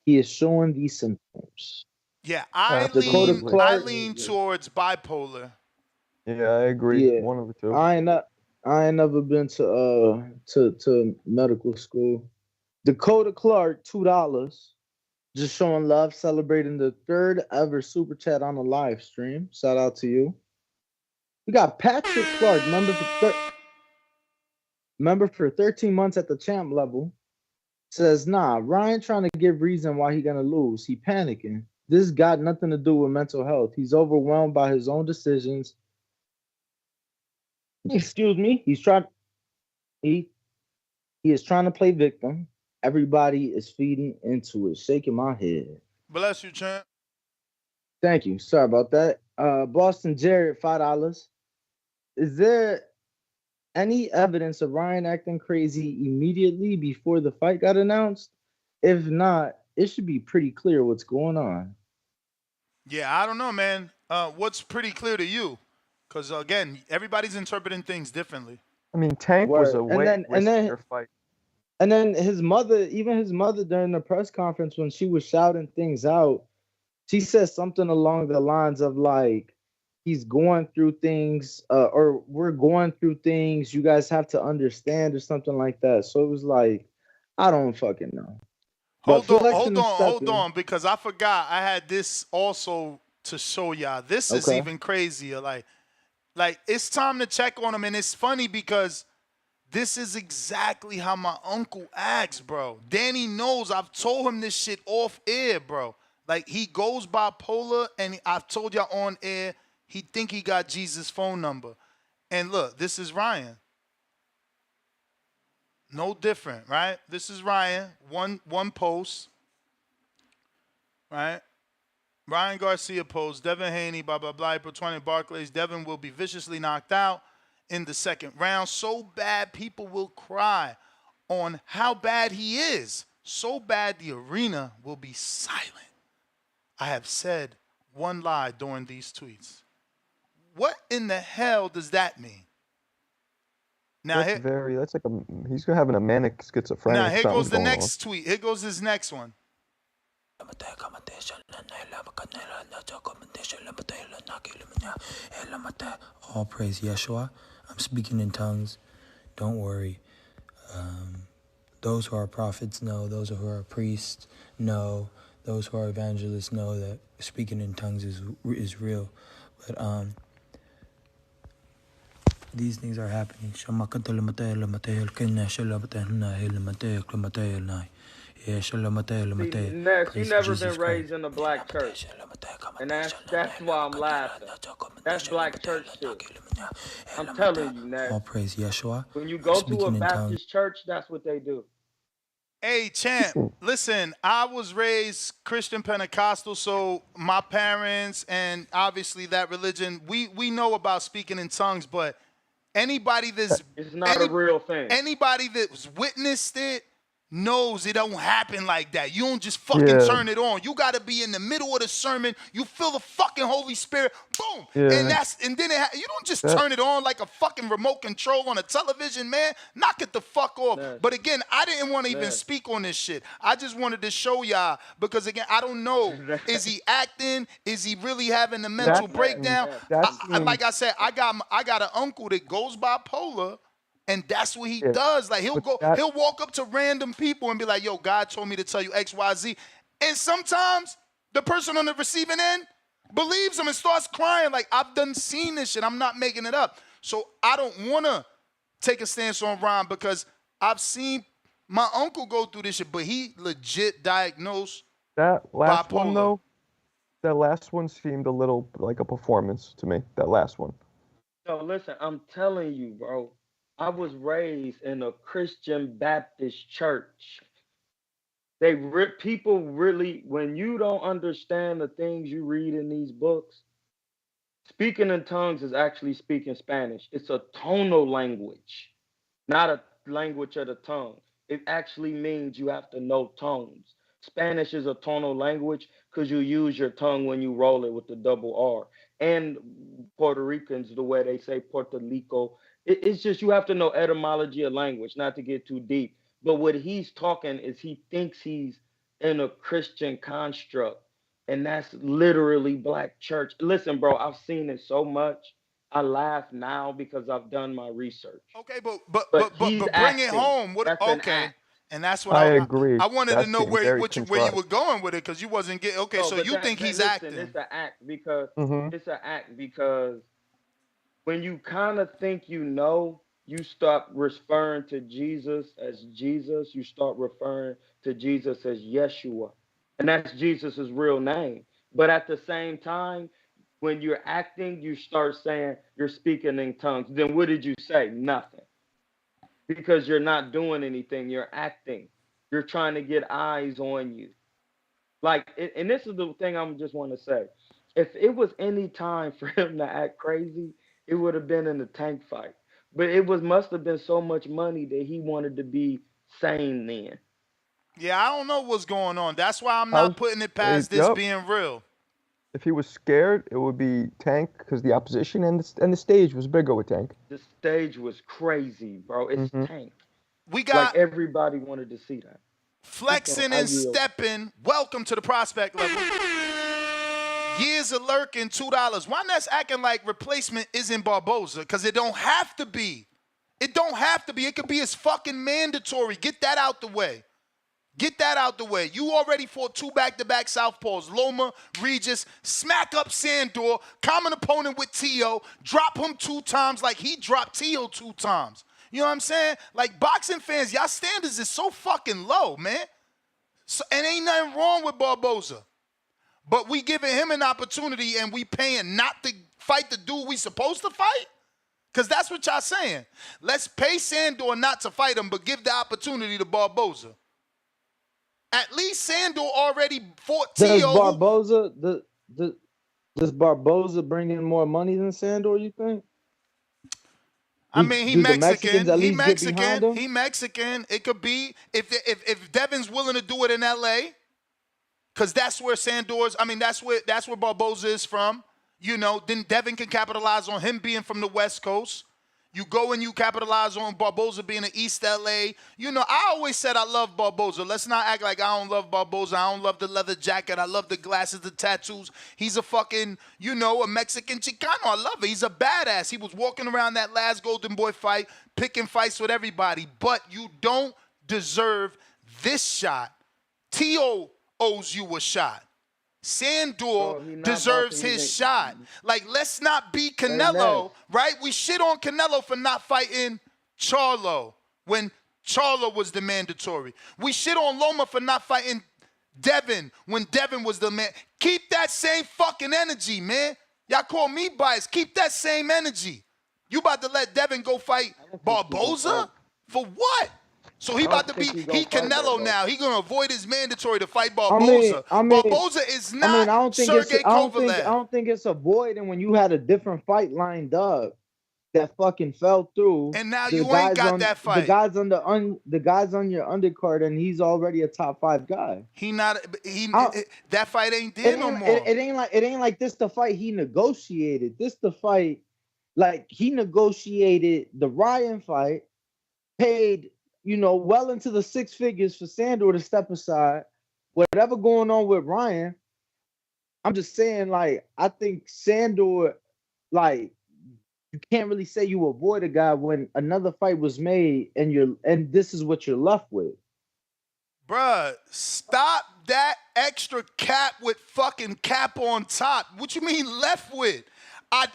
Speaker 9: He is showing these symptoms.
Speaker 7: Yeah, I lean towards bipolar.
Speaker 8: Yeah, I agree.
Speaker 9: Yeah.
Speaker 8: One of the two.
Speaker 9: I ain't never been to medical school. Dakota Clark $2, just showing love, celebrating the 3rd ever super chat on the live stream. Shout out to you. We got Patrick Clark, member for 13 months at the champ level. Says, nah, Ryan trying to give reason why he gonna lose. He panicking. This got nothing to do with mental health. He's overwhelmed by his own decisions. Excuse me. He is trying to play victim. Everybody is feeding into it. Shaking my head.
Speaker 7: Bless you, champ.
Speaker 9: Thank you. Sorry about that. Boston Jared $5. Is there any evidence of Ryan acting crazy immediately before the fight got announced? If not, it should be pretty clear what's going on.
Speaker 7: Yeah, I don't know, man. What's pretty clear to you? Because, again, everybody's interpreting things differently.
Speaker 8: I mean, Tank was a way riskier fight.
Speaker 9: And then his mother during the press conference when she was shouting things out, she said something along the lines of like, he's going through things, or we're going through things. You guys have to understand, or something like that. So it was like, I don't fucking know.
Speaker 7: Hold on, because I forgot I had this also to show y'all. This is even crazier. Like it's time to check on him, and it's funny because this is exactly how my uncle acts, bro. Danny knows. I've told him this shit off air, bro. Like, he goes bipolar, and I've told y'all on air, he think he got Jesus' phone number. And look, this is Ryan. No different, right? This is Ryan. One post, right? Ryan Garcia post, Devin Haney, blah, blah, blah, April 20, Barclays. Devin will be viciously knocked out in the second round. So bad, people will cry on how bad he is. So bad, the arena will be silent. I have said one lie during these tweets. What in the hell does that mean? Now,
Speaker 8: that's like he's having a manic schizophrenic.
Speaker 7: Now, here goes the next tweet. Here goes his next one.
Speaker 15: All praise Yeshua. I'm speaking in tongues. Don't worry. Those who are prophets know. Those who are priests know. Those who are evangelists know that speaking in tongues is real. But these things are happening.
Speaker 11: Next, you never been raised in a black church, and that's why I'm laughing. That's black church shit. I'm telling you, Next.
Speaker 15: All praise Yeshua.
Speaker 11: When you go to a Baptist church, that's what they do.
Speaker 7: Hey, champ, listen, I was raised Christian Pentecostal, so my parents and obviously that religion, we know about speaking in tongues, but anybody that's
Speaker 11: it's not a real thing.
Speaker 7: Anybody that's witnessed it knows it don't happen like that. You don't just fucking turn it on. You got to be in the middle of the sermon. You feel the fucking Holy Spirit. Boom. Yeah. And then you don't just turn it on like a fucking remote control on a television, man. Knock it the fuck off. Yes. But again, I didn't want to even speak on this shit. I just wanted to show y'all because again, I don't know. Is he acting? Is he really having a mental breakdown? Like I said, I got an uncle that goes bipolar. And that's what he does. Like he'll walk up to random people and be like, yo, God told me to tell you X, Y, Z. And sometimes the person on the receiving end believes him and starts crying. Like, I've done seen this shit. I'm not making it up. So I don't want to take a stance on Ryan because I've seen my uncle go through this shit, but he legit diagnosed
Speaker 8: that last
Speaker 7: bipolar.
Speaker 8: one, though, that last one seemed a little like a performance to me, that last one.
Speaker 11: So listen, I'm telling you, bro. I was raised in a Christian Baptist church. People really, when you don't understand the things you read in these books, speaking in tongues is actually speaking Spanish. It's a tonal language, not a language of the tongue. It actually means you have to know tones. Spanish is a tonal language because you use your tongue when you roll it with the double R. And Puerto Ricans, the way they say Puerto Rico, it's just you have to know etymology of language, not to get too deep. But what he's talking is he thinks he's in a Christian construct, and that's literally black church. Listen, bro, I've seen it so much. I laugh now because I've done my research.
Speaker 7: Okay, but bring it home. And that's what
Speaker 8: I agree.
Speaker 7: I wanted to know where you were going with it because you wasn't getting. Okay, so you think he's acting?
Speaker 11: It's an act because it's an act because when you kind of think you know, you start referring to Jesus as Jesus. You start referring to Jesus as Yeshua, and that's Jesus's real name. But at the same time, when you're acting, you start saying you're speaking in tongues. Then what did you say? Nothing. Because you're not doing anything, you're acting. You're trying to get eyes on you. Like, and this is the thing I just want to say. If it was any time for him to act crazy, it would have been in the tank fight. But must have been so much money that he wanted to be sane then.
Speaker 7: Yeah, I don't know what's going on. That's why I'm not putting it past this being real.
Speaker 8: If he was scared, it would be Tank because the opposition and the stage was bigger with Tank.
Speaker 11: The stage was crazy, bro. It's Tank.
Speaker 7: We got
Speaker 11: like everybody wanted to see that.
Speaker 7: flexing and stepping. Welcome to the prospect level. Years of lurking, $2. Why not acting like replacement isn't Barboza? Because it don't have to be. It don't have to be. It could be his fucking mandatory. Get that out the way. Get that out the way. You already fought 2 back-to-back southpaws. Loma, Regis, smack up Sandor, common opponent with Tio, drop him 2 times like he dropped Tio 2 times. You know what I'm saying? Like, boxing fans, y'all standards is so fucking low, man. So, and ain't nothing wrong with Barboza. But we giving him an opportunity and we paying not to fight the dude we supposed to fight? Because that's what y'all saying. Let's pay Sandor not to fight him, but give the opportunity to Barboza. At least Sandor already fought Tio.
Speaker 9: Does Barboza bring in more money than Sandor, you think?
Speaker 7: I mean, he Mexican. He Mexican. He Mexican. It could be if Devin's willing to do it in LA, because that's where Sandor's. I mean, that's where Barboza is from. You know, then Devin can capitalize on him being from the West Coast. You go and you capitalize on Barboza being in East LA. You know, I always said I love Barboza. Let's not act like I don't love Barboza. I don't love the leather jacket. I love the glasses, the tattoos. He's a fucking, you know, a Mexican Chicano. I love it. He's a badass. He was walking around that last Golden Boy fight, picking fights with everybody. But you don't deserve this shot. Tio owes you a shot. Sandor deserves his shot. Like, let's not be Canelo, right? We shit on Canelo for not fighting Charlo when Charlo was the mandatory. We shit on Loma for not fighting Devin when Devin was the man. Keep that same fucking energy, man. Y'all call me biased. Keep that same energy. You about to let Devin go fight Barboza? For what? So he about to be Canelo now. He gonna avoid his mandatory to fight Barboza. Barboza is not Sergey Kovalev.
Speaker 9: I don't think it's avoiding when you had a different fight lined up that fucking fell through.
Speaker 7: And now you ain't got that fight.
Speaker 9: The guys on your undercard, and he's already a top 5 guy.
Speaker 7: That fight ain't there no more.
Speaker 9: It ain't like this the fight he negotiated. This the fight like he negotiated the Ryan fight, paid, you know, well into the 6 figures for Sandor to step aside. Whatever going on with Ryan, I'm just saying, like, I think Sandor, like, you can't really say you avoid a guy when another fight was made and this is what you're left with.
Speaker 7: Bruh, stop that extra cap with fucking cap on top. What you mean left with? I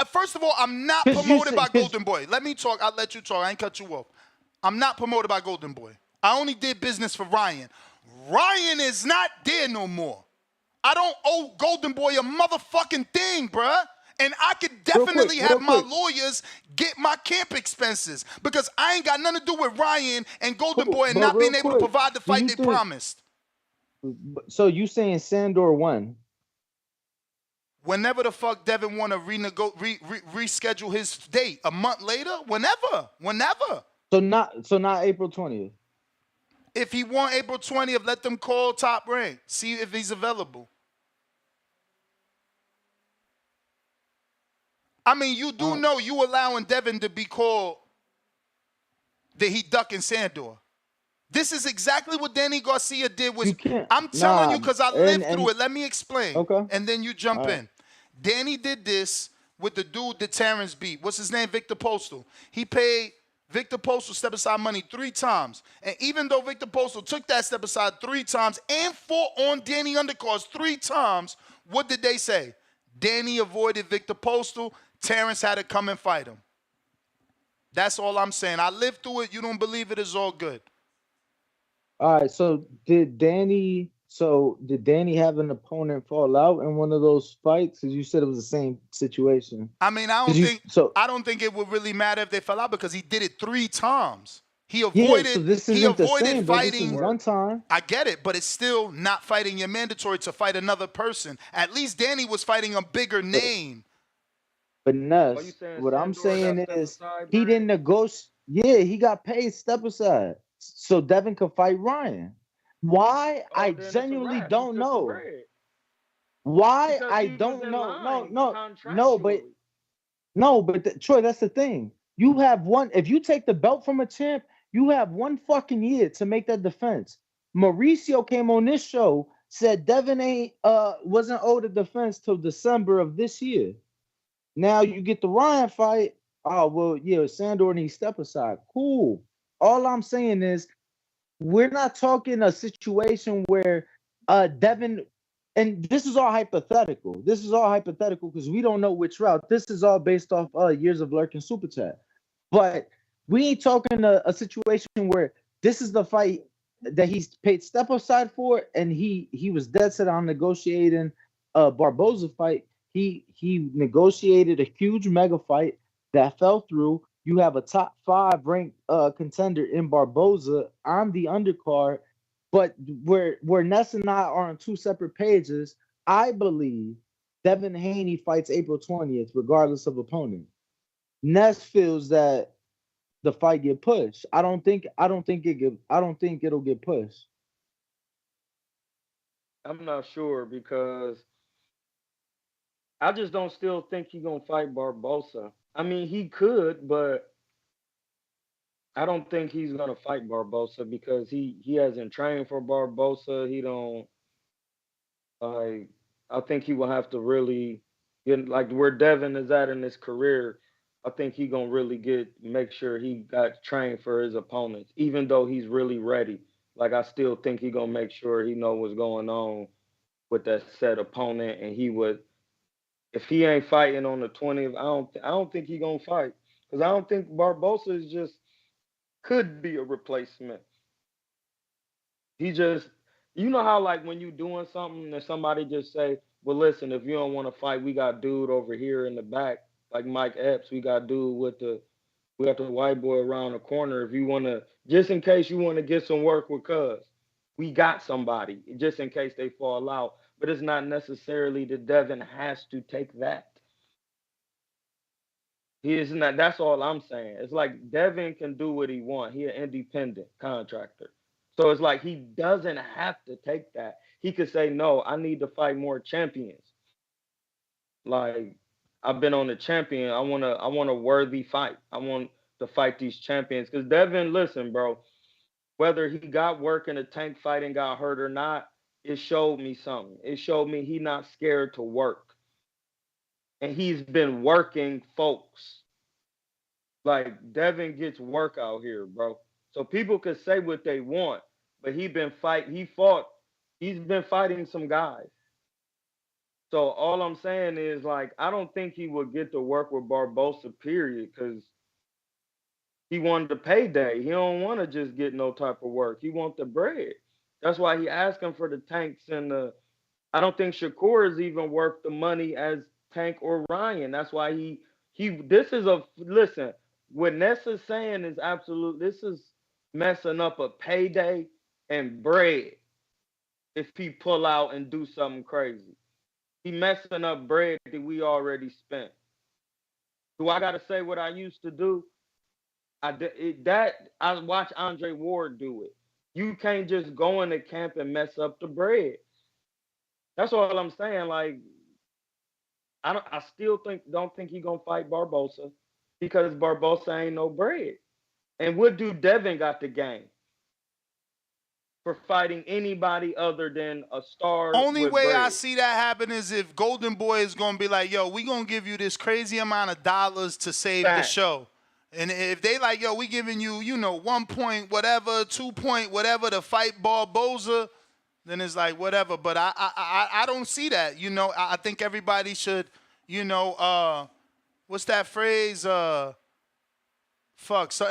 Speaker 7: first of all, I'm not promoted by Golden Boy. Let me talk. I'll let you talk. I ain't cut you off. I'm not promoted by Golden Boy. I only did business for Ryan. Ryan is not there no more. I don't owe Golden Boy a motherfucking thing, bruh. And I could definitely have my lawyers get my camp expenses because I ain't got nothing to do with Ryan and Golden Boy and not being able to provide the fight they promised.
Speaker 9: So you saying Sandor won?
Speaker 7: Whenever the fuck Devin want to reschedule his date, a month later, whenever.
Speaker 9: So not April 20th.
Speaker 7: If he want April 20th, let them call Top Rank. See if he's available. I mean, you do know you allowing Devin to be called that he ducking Sandor. This is exactly what Danny Garcia did. I'm telling you because I lived through it. Let me explain. Okay. And then you jump in. Danny did this with the dude that Terrence beat. What's his name? Victor Postal. He paid Victor Postal step-aside money 3 times. And even though Victor Postal took that step-aside 3 times and fought on Danny undercards 3 times, what did they say? Danny avoided Victor Postal. Terrence had to come and fight him. That's all I'm saying. I lived through it. You don't believe it, it's all good.
Speaker 9: All right, so did Danny have an opponent fall out in one of those fights? Because you said it was the same situation.
Speaker 7: I mean, I don't think it would really matter if they fell out because he did it 3 times. He avoided fighting
Speaker 9: one time.
Speaker 7: I get it, but it's still not fighting your mandatory to fight another person. At least Danny was fighting a bigger name.
Speaker 9: But Ness, what I'm saying is he didn't negotiate. Yeah, he got paid step aside so Devin could fight Ryan. Why? I genuinely don't know. Why? I don't know. No, but Troy, that's the thing. You have one. If you take the belt from a champ, You have 1 fucking year to make that defense. Mauricio came on this show, said Devin wasn't owed a defense till December of this year. Now you get the Ryan fight. Oh, well, yeah, Sandor needs step aside. Cool. All I'm saying is we're not talking a situation where Devin, and this is all hypothetical. This is all hypothetical because we don't know which route. This is all based off years of lurking super chat. But we ain't talking a situation where this is the fight that he's paid step aside for, and he was dead set on negotiating a Barboza fight. He negotiated a huge mega fight that fell through. You have a top 5 ranked contender in Barboza on the undercard, but where Ness and I are on 2 separate pages, I believe Devin Haney fights April 20th, regardless of opponent. Ness feels that the fight get pushed. I don't think it'll get pushed.
Speaker 11: I'm not sure because I just don't still think he's gonna fight Barboza. I mean, he could, but I don't think he's gonna fight Barboza because he hasn't trained for Barboza. He don't like. I think he will have to really get like where Devin is at in his career. I think he gonna really make sure he got trained for his opponents, even though he's really ready. Like I still think he gonna make sure he know what's going on with that set opponent, and he would. If he ain't fighting on the 20th, I don't think he gonna fight because I don't think Barboza is just could be a replacement. He just, you know how like when you doing something and somebody just say, well, listen, if you don't want to fight, we got dude over here in the back, like Mike Epps. We got dude we got the white boy around the corner. If you want to, just in case you want to get some work with Cuz, we got somebody just in case they fall out. But it's not necessarily that Devin has to take that. He is not. That's all I'm saying. It's like Devin can do what he wants. He an independent contractor. So it's like he doesn't have to take that. He could say, no, I need to fight more champions. Like I've been on the champion. I want a worthy fight. I want to fight these champions. Because Devin, listen, bro, whether he got work in a tank fight and got hurt or not, it showed me something. It showed me he not scared to work. And he's been working folks. Like Devin gets work out here, bro. So people could say what they want, but he's been fighting some guys. So all I'm saying is like I don't think he would get to work with Barboza, period, because he wanted the payday. He don't want to just get no type of work. He want the bread. That's why he asking for the tanks and I don't think Shakur is even worth the money as Tank or Ryan. That's why listen, what Nessa's saying is absolute. This is messing up a payday and bread if he pull out and do something crazy. He messing up bread that we already spent. Do I got to say what I used to do? I watch Andre Ward do it. You can't just go into camp and mess up the bread. That's all I'm saying. Like, I still don't think he gonna fight Barboza because Barboza ain't no bread. And what do Devin got to gain for fighting anybody other than a star?
Speaker 7: Only way
Speaker 11: bread?
Speaker 7: I see that happen is if Golden Boy is gonna be like, yo, we gonna give you this crazy amount of dollars to save the show. And if they like, yo, we giving you, 1 point whatever, 2 point whatever to fight Barboza, then it's like whatever. But I don't see that. I think everybody should, what's that phrase? Something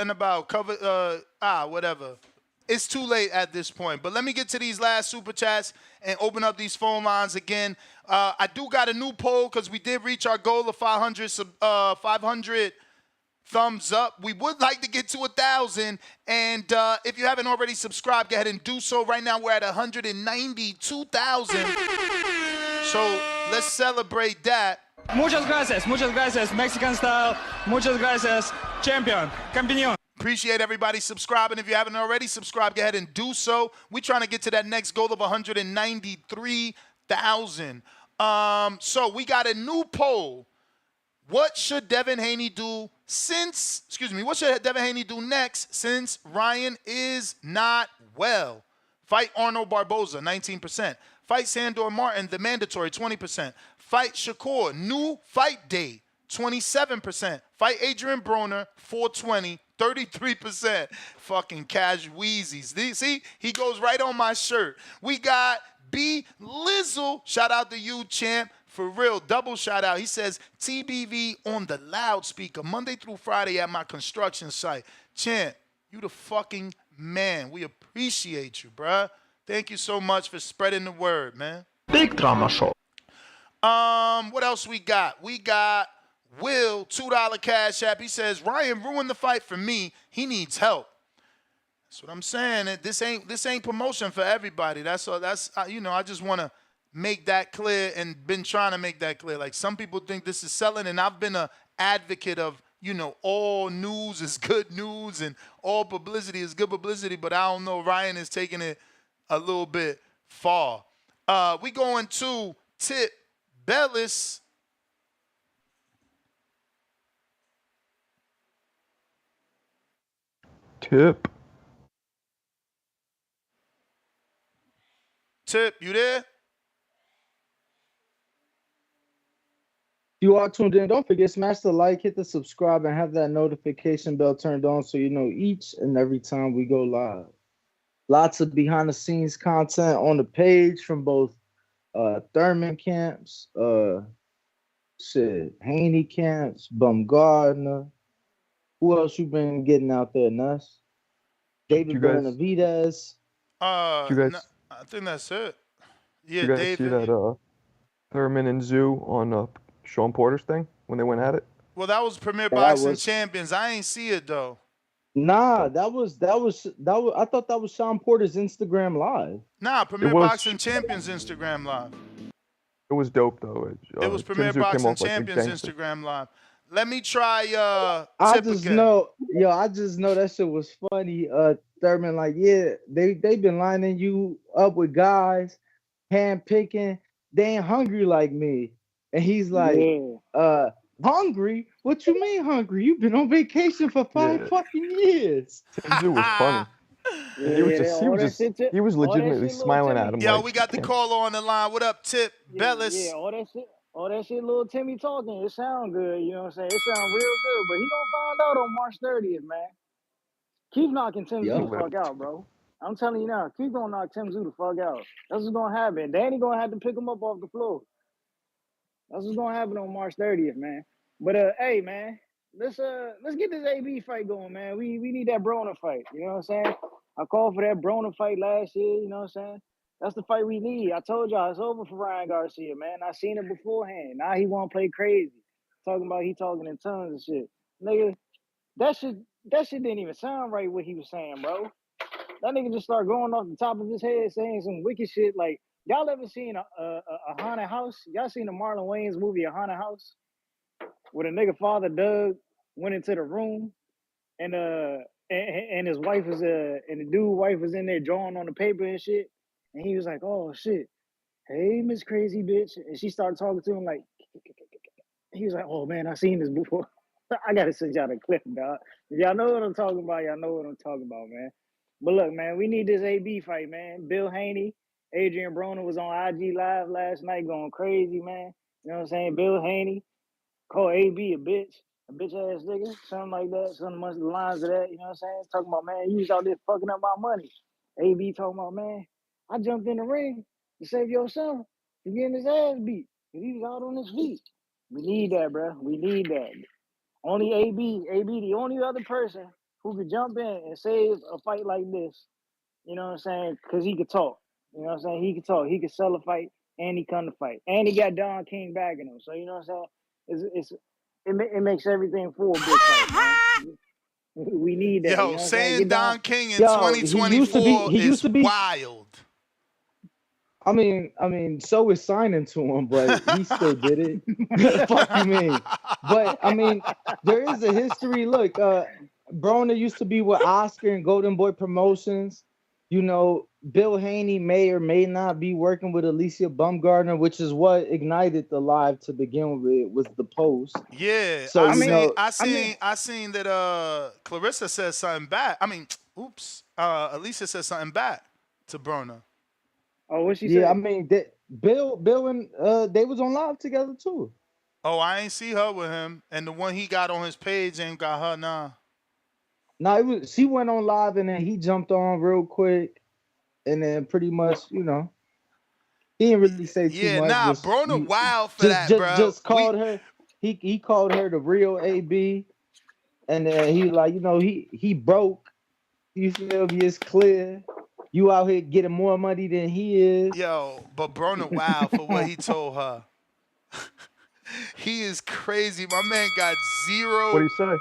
Speaker 7: about cover, whatever. It's too late at this point. But let me get to these last super chats and open up these phone lines again. I do got a new poll because we did reach our goal of 500 thumbs up. We would like to get to 1,000. And if you haven't already subscribed, go ahead and do so. Right now, we're at 192,000. So let's celebrate that.
Speaker 16: Muchas gracias, Mexican style. Muchas gracias, champion, campeón.
Speaker 7: Appreciate everybody subscribing. If you haven't already subscribed, go ahead and do so. We're trying to get to that next goal of 193,000. So we got a new poll. What should Devin Haney do what should Devin Haney do next since Ryan is not well? Fight Arnold Barboza, 19%. Fight Sandor Martin, the mandatory, 20%. Fight Shakur, new fight day, 27%. Fight Adrien Broner, 420, 33%. Fucking cash Wheezies. See, he goes right on my shirt. We got B. Lizzle. Shout out to you, champ. For real, double shout out. He says, TBV on the loudspeaker, Monday through Friday at my construction site. Champ, you the fucking man. We appreciate you, bruh. Thank you so much for spreading the word, man.
Speaker 17: Big drama show.
Speaker 7: What else we got? We got Will, $2 cash app. He says, Ryan ruined the fight for me. He needs help. That's what I'm saying. This ain't promotion for everybody. That's all. I just want to make that clear and been trying to make that clear. Like, some people think this is selling, and I've been an advocate of, all news is good news and all publicity is good publicity, but I don't know. Ryan is taking it a little bit far. We going to Tip Bellis.
Speaker 8: Tip,
Speaker 7: you there?
Speaker 9: You are tuned in. Don't forget, smash the like, hit the subscribe, and have that notification bell turned on so you know each and every time we go live. Lots of behind-the-scenes content on the page from both Thurman camps, Haney camps, Bumgardner. Who else you been getting out there, Nuss? David Benavidez.
Speaker 7: I think that's it. Yeah,
Speaker 8: you guys
Speaker 7: David.
Speaker 8: see that Thurman and Zoo on Sean Porter's thing when they went at it?
Speaker 7: Well, that was Premier Boxing Champions. I ain't see it though.
Speaker 9: Nah, that was. I thought that was Sean Porter's Instagram Live.
Speaker 7: Nah, Premier Boxing Champions Instagram Live.
Speaker 8: It was dope though.
Speaker 7: It was Premier Boxing Champions Instagram Live. Let me try.
Speaker 9: I just know that shit was funny. Thurman, like, yeah, they been lining you up with guys, hand picking. They ain't hungry like me. And he's like, hungry? What you mean hungry? You've been on vacation for 5 fucking years.
Speaker 8: Tim was funny. He was legitimately smiling at him.
Speaker 7: Yo, we got the caller on the line. What up, Tip Bellis?
Speaker 18: Yeah, all that shit, little Timmy talking. It sound good, you know what I'm saying? It sound real good, but he gonna find out on March 30th, man. Keep knocking Tim Zoo the fuck out, bro. I'm telling you now, keep gonna knock Tim Zoo the fuck out. That's what's gonna happen. Danny gonna have to pick him up off the floor. That's what's gonna happen on March 30th, man. But hey, man, let's get this AB fight going, man. We need that Broner fight. You know what I'm saying? I called for that Broner fight last year. You know what I'm saying? That's the fight we need. I told y'all it's over for Ryan Garcia, man. I seen it beforehand. Now he want to play crazy, talking about he talking in tongues and shit. Nigga, that shit didn't even sound right what he was saying, bro. That nigga just started going off the top of his head saying some wicked shit. Like, y'all ever seen a haunted house? Y'all seen the Marlon Wayans movie, A Haunted House? Where the nigga father Doug went into the room and his wife was and the dude wife was in there drawing on the paper and shit. And he was like, oh shit, hey Miss Crazy Bitch. And she started talking to him like, he was like, oh man, I seen this before. I gotta send y'all the clip, dog. If y'all know what I'm talking about, y'all know what I'm talking about, man. But look, man, we need this AB fight, man. Bill Haney, Adrien Broner was on IG Live last night going crazy, man. You know what I'm saying? Bill Haney called AB a bitch ass nigga, something like that, something amongst the lines of that, you know what I'm saying? Talking about, man, you was out there fucking up my money. AB talking about, man, I jumped in the ring to save your son from getting his ass beat because he was out on his feet. We need that, bro. We need that. Only AB, the only other person who could jump in and save a fight like this, you know what I'm saying? Because he could talk. You know what I'm saying? He could talk. He could sell a fight and he come to fight. And he got Don King backing him. So, you know what I'm saying? It makes everything for a big fight, man. We need that.
Speaker 7: Yo,
Speaker 18: you know
Speaker 7: saying Don King in 2024 is wild.
Speaker 9: I mean, so is signing to him, but he still did it. Fuck you mean? But I mean, there is a history. Look, Broner used to be with Oscar and Golden Boy Promotions. You know, Bill Haney may or may not be working with Alicia Baumgartner, which is what ignited the live to begin with, was the post.
Speaker 7: Yeah,
Speaker 9: So
Speaker 7: I seen that Clarissa said something back. I mean, oops. Alicia said something back to Broner.
Speaker 18: Oh, what she
Speaker 9: yeah,
Speaker 18: say?
Speaker 9: I mean, Bill and they was on live together too.
Speaker 7: Oh, I ain't see her with him, and the one he got on his page ain't got her now.
Speaker 9: No, she went on live and then he jumped on real quick, and then pretty much, you know, he didn't really say too much.
Speaker 7: Yeah, Broner wild for that, bro.
Speaker 9: Just called her. He called her the real AB, and then he like, you know, he broke. You feel me? It's clear. You out here getting more money than he is.
Speaker 7: Yo, but Broner wild for what he told her. He is crazy. My man got zero.
Speaker 8: What'd he say?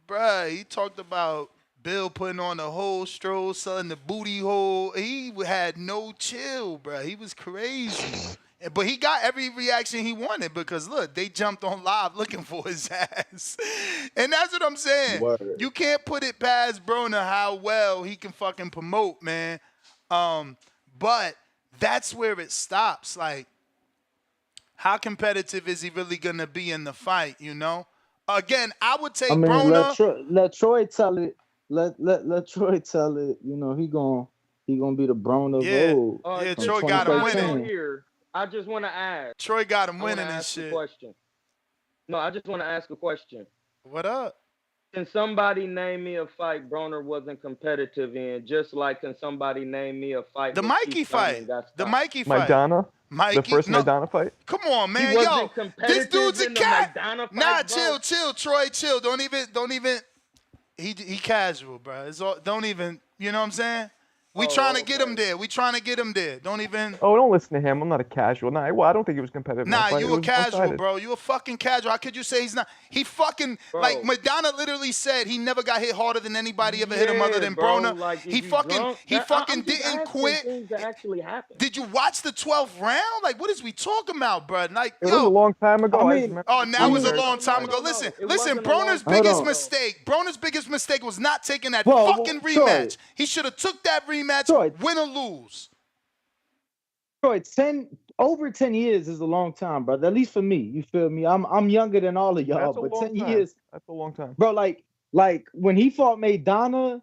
Speaker 7: Bruh, he talked about Bill putting on the whole stroll, selling the booty hole. He had no chill, bruh. He was crazy. But he got every reaction he wanted because, look, they jumped on live looking for his ass. And that's what I'm saying.
Speaker 9: Word.
Speaker 7: You can't put it past Broner how well he can fucking promote, man. But that's where it stops. Like, how competitive is he really going to be in the fight, you know? Again, I would take Broner.
Speaker 9: Let Troy tell it. Let Troy tell it. You know, he gonna be the Broner of old.
Speaker 7: Yeah, Troy got him winning.
Speaker 11: Here, I just want to ask.
Speaker 7: Troy got him winning and shit.
Speaker 11: No, I just want to ask a question.
Speaker 7: What up?
Speaker 11: Can somebody name me a fight Broner wasn't competitive in? Just like can somebody name me a fight?
Speaker 7: The Mikey fight. The Mikey fight.
Speaker 8: Maidana?
Speaker 7: Mikey,
Speaker 8: the first Maidana fight?
Speaker 7: Come on, man.
Speaker 11: He
Speaker 7: Yo,
Speaker 11: wasn't
Speaker 7: this dude's a
Speaker 11: competitive in the
Speaker 7: cat.
Speaker 11: Maidana fight,
Speaker 7: Nah,
Speaker 11: bro.
Speaker 7: chill, Troy, chill. Don't even. He casual, bro. It's all, don't even. You know what I'm saying? We trying to get him there. Don't even.
Speaker 8: Oh, don't listen to him. I'm not a casual. Nah, well, I don't think he was competitive.
Speaker 7: Nah,
Speaker 8: fight.
Speaker 7: you a casual, bro. You a fucking casual. How could you say he's not? He fucking, like, Madonna literally said he never got hit harder than anybody ever hit him other than Broner.
Speaker 11: Like,
Speaker 7: he fucking didn't quit.
Speaker 11: Things that actually happened.
Speaker 7: Did you watch the 12th round? Like, what is we talking about, bro? Like,
Speaker 8: it was a long time ago.
Speaker 7: Now it was a long time ago. Listen, Broner's biggest mistake was not taking that fucking rematch. He should have took that rematch, win or lose.
Speaker 9: Troy, over 10 years is a long time, brother. At least for me. You feel me? I'm younger than all of y'all, but 10 years.
Speaker 8: That's a long time.
Speaker 9: Bro, like when he fought Maidana,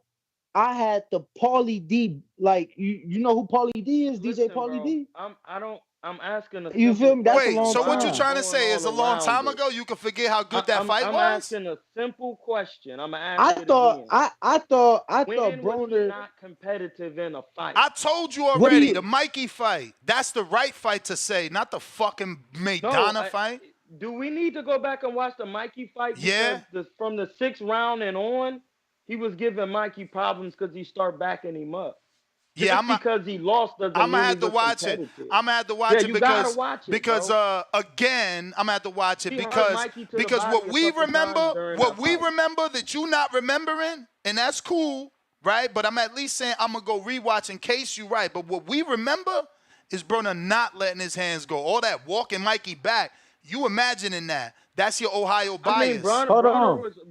Speaker 9: I had the Paulie D. Like, you know who Paulie D is?
Speaker 11: Listen,
Speaker 9: DJ Paulie
Speaker 11: bro,
Speaker 9: D?
Speaker 11: I'm asking a
Speaker 9: You feel me? That's
Speaker 7: Wait,
Speaker 9: a long
Speaker 7: so what
Speaker 9: time.
Speaker 7: you trying to say is a long time ago? You can forget how good that fight
Speaker 11: I'm
Speaker 7: was?
Speaker 11: asking a simple question. I'm gonna ask
Speaker 9: I
Speaker 11: it
Speaker 9: thought
Speaker 11: again.
Speaker 9: I thought
Speaker 11: When was
Speaker 9: Broner
Speaker 11: he not competitive in a fight?
Speaker 7: I told you already, the Mikey fight. That's the right fight to say, not the fucking Maidana fight.
Speaker 11: Do we need to go back and watch the Mikey fight?
Speaker 7: Yeah.
Speaker 11: Because from the 6th round and on, he was giving Mikey problems because he started backing him up.
Speaker 7: Yeah,
Speaker 11: because he lost doesn't
Speaker 7: I'm
Speaker 11: mean
Speaker 7: gonna
Speaker 11: he
Speaker 7: have to
Speaker 11: was
Speaker 7: watch it.
Speaker 11: competitive.
Speaker 7: I'm gonna have to watch it
Speaker 11: you
Speaker 7: because
Speaker 11: gotta watch it,
Speaker 7: again, I'm gonna have to watch it
Speaker 11: He hurt Mikey to the body
Speaker 7: what
Speaker 11: a
Speaker 7: we
Speaker 11: couple
Speaker 7: remember,
Speaker 11: times during that fight.
Speaker 7: remember that you not remembering, and that's cool, right? But I'm at least saying I'm gonna go rewatch in case you right. But what we remember is Broner not letting his hands go. All that walking Mikey back. You imagining that? That's your Ohio bias.
Speaker 11: I mean,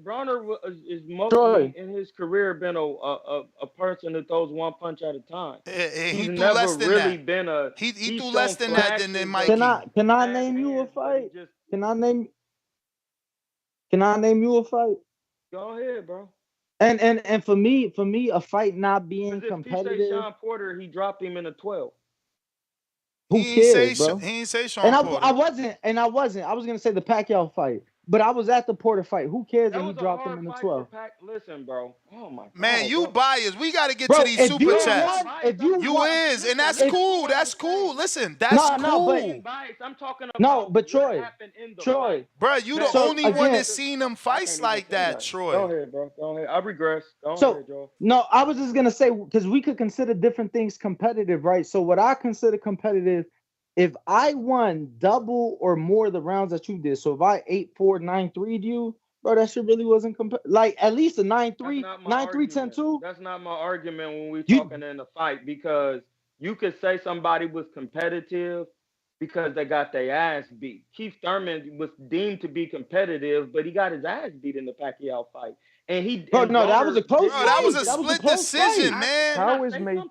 Speaker 11: Broner is mostly in his career been a person who throws one punch at a time.
Speaker 7: He
Speaker 11: He's
Speaker 7: threw
Speaker 11: never
Speaker 7: less than
Speaker 11: really
Speaker 7: that.
Speaker 11: been a.
Speaker 7: He
Speaker 11: he's
Speaker 7: threw less
Speaker 11: shown
Speaker 7: than that
Speaker 11: flashes
Speaker 7: than
Speaker 11: of
Speaker 7: Mikey.
Speaker 9: Can I name you a fight? Can I name you a fight?
Speaker 11: Go ahead, bro.
Speaker 9: And for me, a fight not being
Speaker 11: Because if
Speaker 9: competitive.
Speaker 11: he say Sean Porter, he dropped him in the 12.
Speaker 9: Who cares, bro?
Speaker 7: He ain't say Sean
Speaker 9: and
Speaker 7: Porter.
Speaker 9: I was gonna say the Pacquiao fight, but I was at the Porter fight. Who cares that he dropped him in the 12?
Speaker 11: Listen, bro. Oh my God.
Speaker 7: Man, you biased. We got to get
Speaker 9: Bro,
Speaker 7: to these super chats.
Speaker 9: You
Speaker 7: is, and that's cool. That's cool. Listen, that's cool.
Speaker 11: I'm talking about
Speaker 9: but Troy,
Speaker 11: what happened in the fight.
Speaker 7: Bro, you the only one that's seen them fights like that, Troy.
Speaker 11: Go ahead, bro. Go ahead. I regress. Go ahead, Joe.
Speaker 9: No, I was just gonna say because we could consider different things competitive, right? So what I consider competitive, if I won double or more the rounds that you did, so if I 8-4, 9-3'd you, bro, that shit really wasn't like at least a 9-3, 9-3, 10-2.
Speaker 11: That's not my argument when we talking in the fight, because you could say somebody was competitive because they got their ass beat. Keith Thurman was deemed to be competitive, but he got his ass beat in the Pacquiao fight. and he.
Speaker 9: Bro,
Speaker 11: And
Speaker 9: no, that
Speaker 11: Broner
Speaker 9: was a close
Speaker 11: didn't
Speaker 9: fight.
Speaker 7: That was a
Speaker 11: lose it.
Speaker 7: split
Speaker 9: close
Speaker 7: decision,
Speaker 9: fight.
Speaker 7: man.
Speaker 8: How is
Speaker 11: May?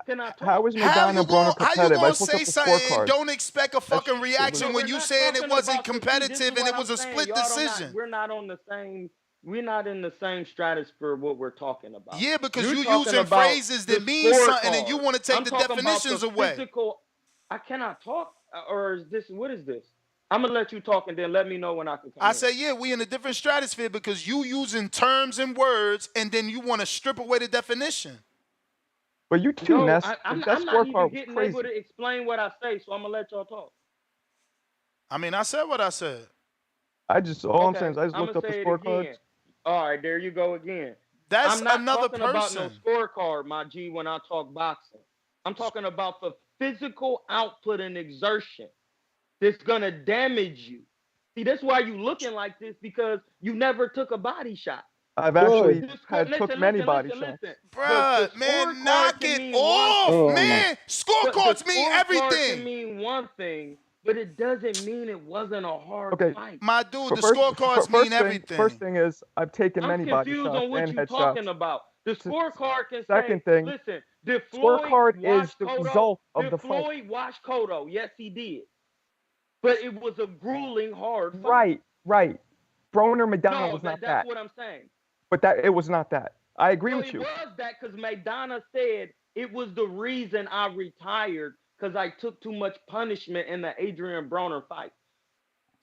Speaker 11: Can I talk?
Speaker 8: how is
Speaker 7: How
Speaker 8: Maidana
Speaker 7: you
Speaker 8: Broner
Speaker 7: gonna
Speaker 8: competitive? I
Speaker 7: say
Speaker 8: looked up the
Speaker 7: something and
Speaker 8: scorecard.
Speaker 7: don't expect a fucking reaction
Speaker 11: No,
Speaker 7: when
Speaker 11: we're
Speaker 7: you
Speaker 11: not
Speaker 7: saying it
Speaker 11: talking
Speaker 7: wasn't
Speaker 11: about the- see, this is
Speaker 7: competitive and
Speaker 11: what
Speaker 7: it was
Speaker 11: I'm
Speaker 7: a
Speaker 11: saying.
Speaker 7: split
Speaker 11: Y'all
Speaker 7: decision?
Speaker 11: we're not on the same. We're not in the same stratosphere of what we're talking about.
Speaker 7: Yeah, because
Speaker 11: You're
Speaker 7: you
Speaker 11: talking
Speaker 7: using
Speaker 11: about
Speaker 7: phrases
Speaker 11: the
Speaker 7: that mean something and you
Speaker 11: scorecard.
Speaker 7: want to take
Speaker 11: I'm
Speaker 7: the
Speaker 11: talking about
Speaker 7: definitions
Speaker 11: the
Speaker 7: away.
Speaker 11: physical. I cannot talk, or is this? What is this? I'm gonna let you talk and then let me know when I can come
Speaker 7: I
Speaker 11: in.
Speaker 7: say, yeah, we in a different stratosphere because you using terms and words and then you want to strip away the definition.
Speaker 8: But you too,
Speaker 11: No,
Speaker 8: Ness.
Speaker 11: I'm
Speaker 8: That
Speaker 11: not even
Speaker 8: scorecard was
Speaker 11: getting
Speaker 8: crazy.
Speaker 11: able to explain what I say, so I'm gonna let y'all talk.
Speaker 7: I mean, I said what I said.
Speaker 8: All I'm saying is I just
Speaker 11: I'm
Speaker 8: looked
Speaker 11: gonna
Speaker 8: up the
Speaker 11: say it
Speaker 8: scorecards.
Speaker 11: again. All right, there you go again.
Speaker 7: That's
Speaker 11: I'm not
Speaker 7: another
Speaker 11: talking about no
Speaker 7: person.
Speaker 11: scorecard, my G, when I talk boxing. I'm talking about the physical output and exertion that's gonna damage you. See, that's why you looking like this, because you never took a body shot.
Speaker 8: I've actually
Speaker 11: Listen,
Speaker 8: took many body shots.
Speaker 11: listen.
Speaker 7: Bruh,
Speaker 11: The
Speaker 7: man,
Speaker 11: scorecard
Speaker 7: knock
Speaker 11: can
Speaker 7: it
Speaker 11: mean
Speaker 7: off,
Speaker 11: one thing.
Speaker 7: man. Scorecards mean
Speaker 11: The scorecard can
Speaker 7: everything.
Speaker 11: mean one thing, but it doesn't mean it wasn't a hard
Speaker 8: Okay.
Speaker 11: fight.
Speaker 7: My dude, the
Speaker 8: First-
Speaker 7: scorecards mean everything.
Speaker 8: First thing is I've taken
Speaker 11: I'm
Speaker 8: many body
Speaker 11: confused
Speaker 8: shots
Speaker 11: on what
Speaker 8: and
Speaker 11: you're
Speaker 8: headshots.
Speaker 11: talking about. The scorecard can
Speaker 8: Second
Speaker 11: say,
Speaker 8: thing,
Speaker 11: listen, did Floyd
Speaker 8: scorecard
Speaker 11: watch
Speaker 8: is the
Speaker 11: Cotto?
Speaker 8: result of
Speaker 11: Did
Speaker 8: the fight.
Speaker 11: Floyd watch Cotto? Yes, he did. But it was a grueling, hard fight.
Speaker 8: Right. Broner Maidana
Speaker 11: No,
Speaker 8: was not
Speaker 11: that's
Speaker 8: that.
Speaker 11: what I'm saying.
Speaker 8: But it was not that. I agree with you.
Speaker 11: It was that because Maidana said it was the reason I retired because I took too much punishment in the Adrien Broner fight.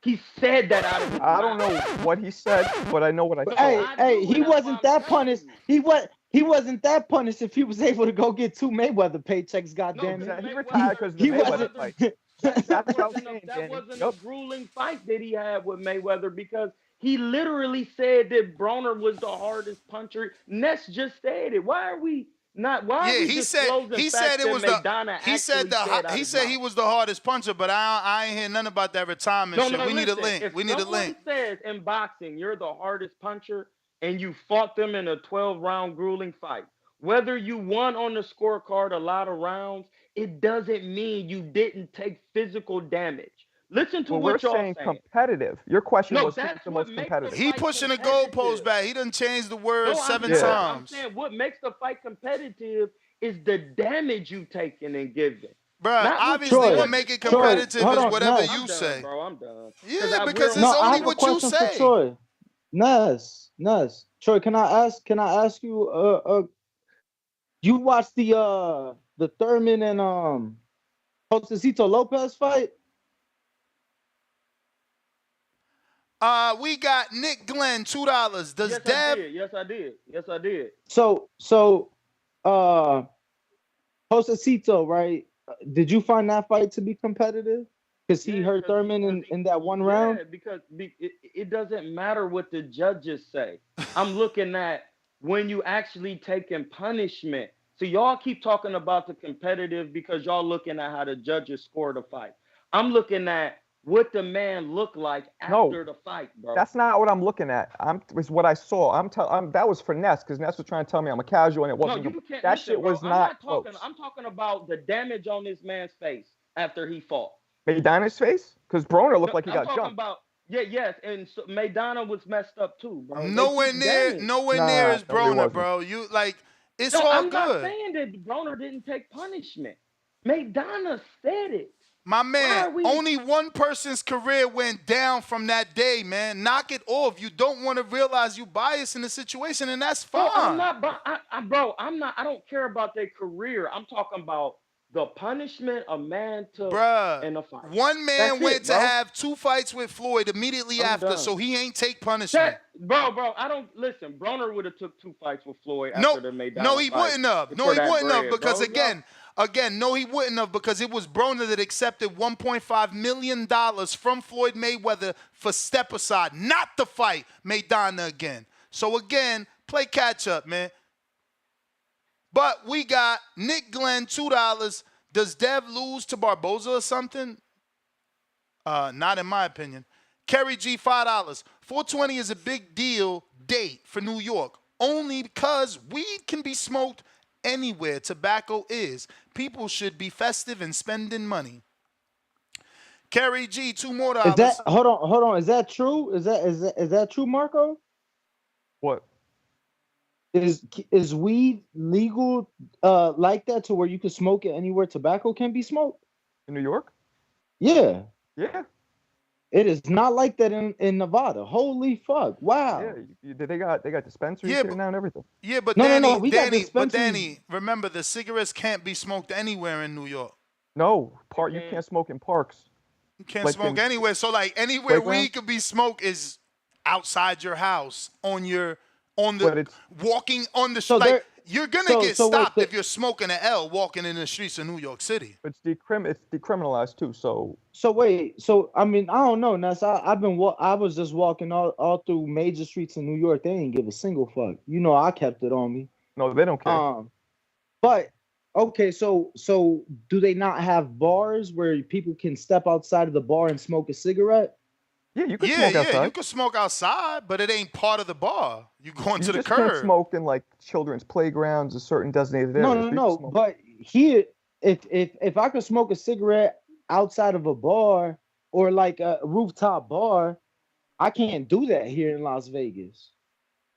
Speaker 11: He said that out of his
Speaker 8: I don't know what he said, but I know what I saw.
Speaker 9: Hey, he wasn't that punished. He wasn't that punished if he was able to go get 2 Mayweather paychecks. Goddamn it,
Speaker 8: he retired because of the Mayweather fight.
Speaker 11: That wasn't a grueling fight that he had with Mayweather because he literally said that Broner was the hardest puncher. Ness just said it. Why are we not? Why are we disclosing
Speaker 7: he
Speaker 11: facts
Speaker 7: said it
Speaker 11: that
Speaker 7: was
Speaker 11: Maidana
Speaker 7: he said he was the hardest puncher, but I ain't hear nothing about that retirement shit. We need a link. We need a link.
Speaker 11: If someone says in boxing you're the hardest puncher and you fought them in a 12-round grueling fight, whether you won on the scorecard a lot of rounds, it doesn't mean you didn't take physical damage. Listen to what y'all saying.
Speaker 8: Competitive. Your question was who's the most competitive.
Speaker 7: He pushing the goalpost back. He done changed the word 7 times.
Speaker 11: I'm saying what makes the fight competitive is the damage you taking and giving.
Speaker 7: Bro, obviously what make it competitive is whatever you say.
Speaker 11: Bro, I'm done.
Speaker 7: Yeah, because it's only what you say.
Speaker 9: Troy. Ness. Troy, can I ask you you watched the Thurman and Josecito Lopez fight?
Speaker 7: We got Nick Glenn, $2. Does Dev?
Speaker 11: Yes, I did.
Speaker 9: So Josecito, right? Did you find that fight to be competitive? Because he hurt Thurman in that one round?
Speaker 11: Yeah, because it doesn't matter what the judges say. I'm looking at when you actually taking punishment. So y'all keep talking about the competitive because y'all looking at how the judges scored the fight. I'm looking at what the man looked like after the fight, bro.
Speaker 8: That's not what I'm looking at. It's what I saw. That was for Ness because Ness was trying to tell me I'm a casual and it wasn't.
Speaker 11: No, you can't.
Speaker 8: That shit was not close.
Speaker 11: I'm talking about the damage on this man's face after he fought.
Speaker 8: Maidana's face? Because Broner looked like he got jumped.
Speaker 11: Yes, and so Maidana was messed up too, bro.
Speaker 7: Nowhere near as Broner, bro. You like it's all
Speaker 11: I'm
Speaker 7: good.
Speaker 11: I'm not saying that Broner didn't take punishment. Maidana said it.
Speaker 7: My man, only one person's career went down from that day, man. Knock it off. You don't want to realize you biased in the situation, and that's fine.
Speaker 11: I'm not. I don't care about their career. I'm talking about the punishment a man took in a fight.
Speaker 7: One man went to have 2 fights with Floyd immediately after, so he ain't take punishment.
Speaker 11: Bro, I don't listen. Broner would have took 2 fights with Floyd after the Maidana fight.
Speaker 7: No, he wouldn't have. No, he wouldn't have because no, he wouldn't have because it was Broner that accepted $1.5 million from Floyd Mayweather for step aside, not to fight Maidana again. So again, play catch up, man. But we got Nick Glenn, $2. Does Dev lose to Barboza or something? Not in my opinion. Kerry G, $5. 420 is a big deal date for New York, only because weed can be smoked anywhere tobacco is. People should be festive and spending money. Kerry G, $2 more.
Speaker 9: Hold on. Is that true? Is that true, Marco?
Speaker 8: What?
Speaker 9: Is weed legal like that to where you can smoke it anywhere tobacco can be smoked?
Speaker 8: In New York?
Speaker 9: Yeah.
Speaker 8: Yeah.
Speaker 9: It is not like that in Nevada. Holy fuck. Wow.
Speaker 8: Yeah, they got dispensaries
Speaker 7: Yeah,
Speaker 8: here now and everything.
Speaker 7: Yeah, but
Speaker 9: No,
Speaker 7: Danny,
Speaker 9: we got
Speaker 7: Danny, but
Speaker 9: dispensaries.
Speaker 7: Danny, remember the cigarettes can't be smoked anywhere in New York.
Speaker 8: No, you can't smoke in parks.
Speaker 7: You can't
Speaker 8: Like
Speaker 7: smoke
Speaker 8: in
Speaker 7: anywhere. So like anywhere
Speaker 8: playgrounds?
Speaker 7: weed could be smoked is outside your house walking on the
Speaker 9: So
Speaker 7: like you're gonna get
Speaker 9: so wait,
Speaker 7: stopped if you're smoking an L walking in the streets of New York City.
Speaker 8: It's decriminalized too. So
Speaker 9: wait, I mean, I don't know. Ness, I was just walking all through major streets in New York. They didn't give a single fuck. You know, I kept it on me.
Speaker 8: No, they don't care.
Speaker 9: But okay, so do they not have bars where people can step outside of the bar and smoke a cigarette?
Speaker 8: Yeah, you can
Speaker 7: Yeah,
Speaker 8: smoke
Speaker 7: yeah,
Speaker 8: outside.
Speaker 7: you can smoke outside, but it ain't part of the bar. You going to the
Speaker 8: just can't
Speaker 7: curb.
Speaker 8: smoke in like children's playgrounds or certain designated areas.
Speaker 9: No. But here, if I could smoke a cigarette outside of a bar or like a rooftop bar, I can't do that here in Las Vegas.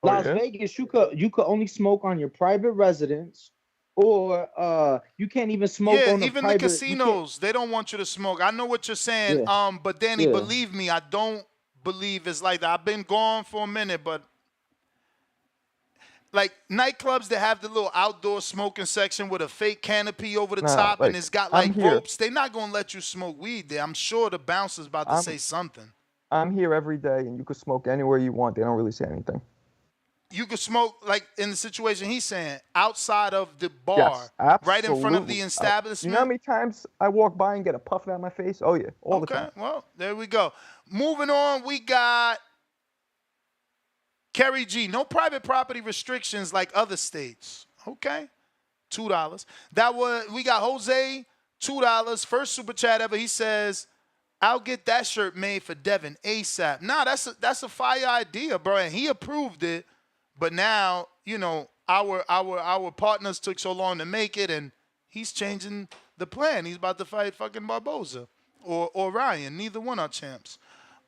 Speaker 9: Las Vegas, you could only smoke on your private residence, or you can't even smoke on
Speaker 7: even
Speaker 9: private,
Speaker 7: the casinos, they don't want you to smoke. I know what you're saying. But Danny, believe me, I don't believe it's like that. I've been gone for a minute, but like nightclubs that have the little outdoor smoking section with a fake canopy over the top and it's got like ropes, they're not gonna let you smoke weed there. I'm sure the bouncer's about to say something.
Speaker 8: I'm here every day, and you can smoke anywhere you want. They don't really say anything.
Speaker 7: You could smoke, like in the situation he's saying, outside of the bar, right in front of the establishment.
Speaker 8: You know how many times I walk by and get a puff out of my face? Oh, yeah, all the time.
Speaker 7: Okay, well, there we go. Moving on, we got Kerry G. No private property restrictions like other states. Okay, $2. We got Jose, $2. First super chat ever. He says, I'll get that shirt made for Devin ASAP. Nah, that's a fire idea, bro, and he approved it. But now, you know, our partners took so long to make it, and he's changing the plan. He's about to fight fucking Barboza or Ryan. Neither one are champs.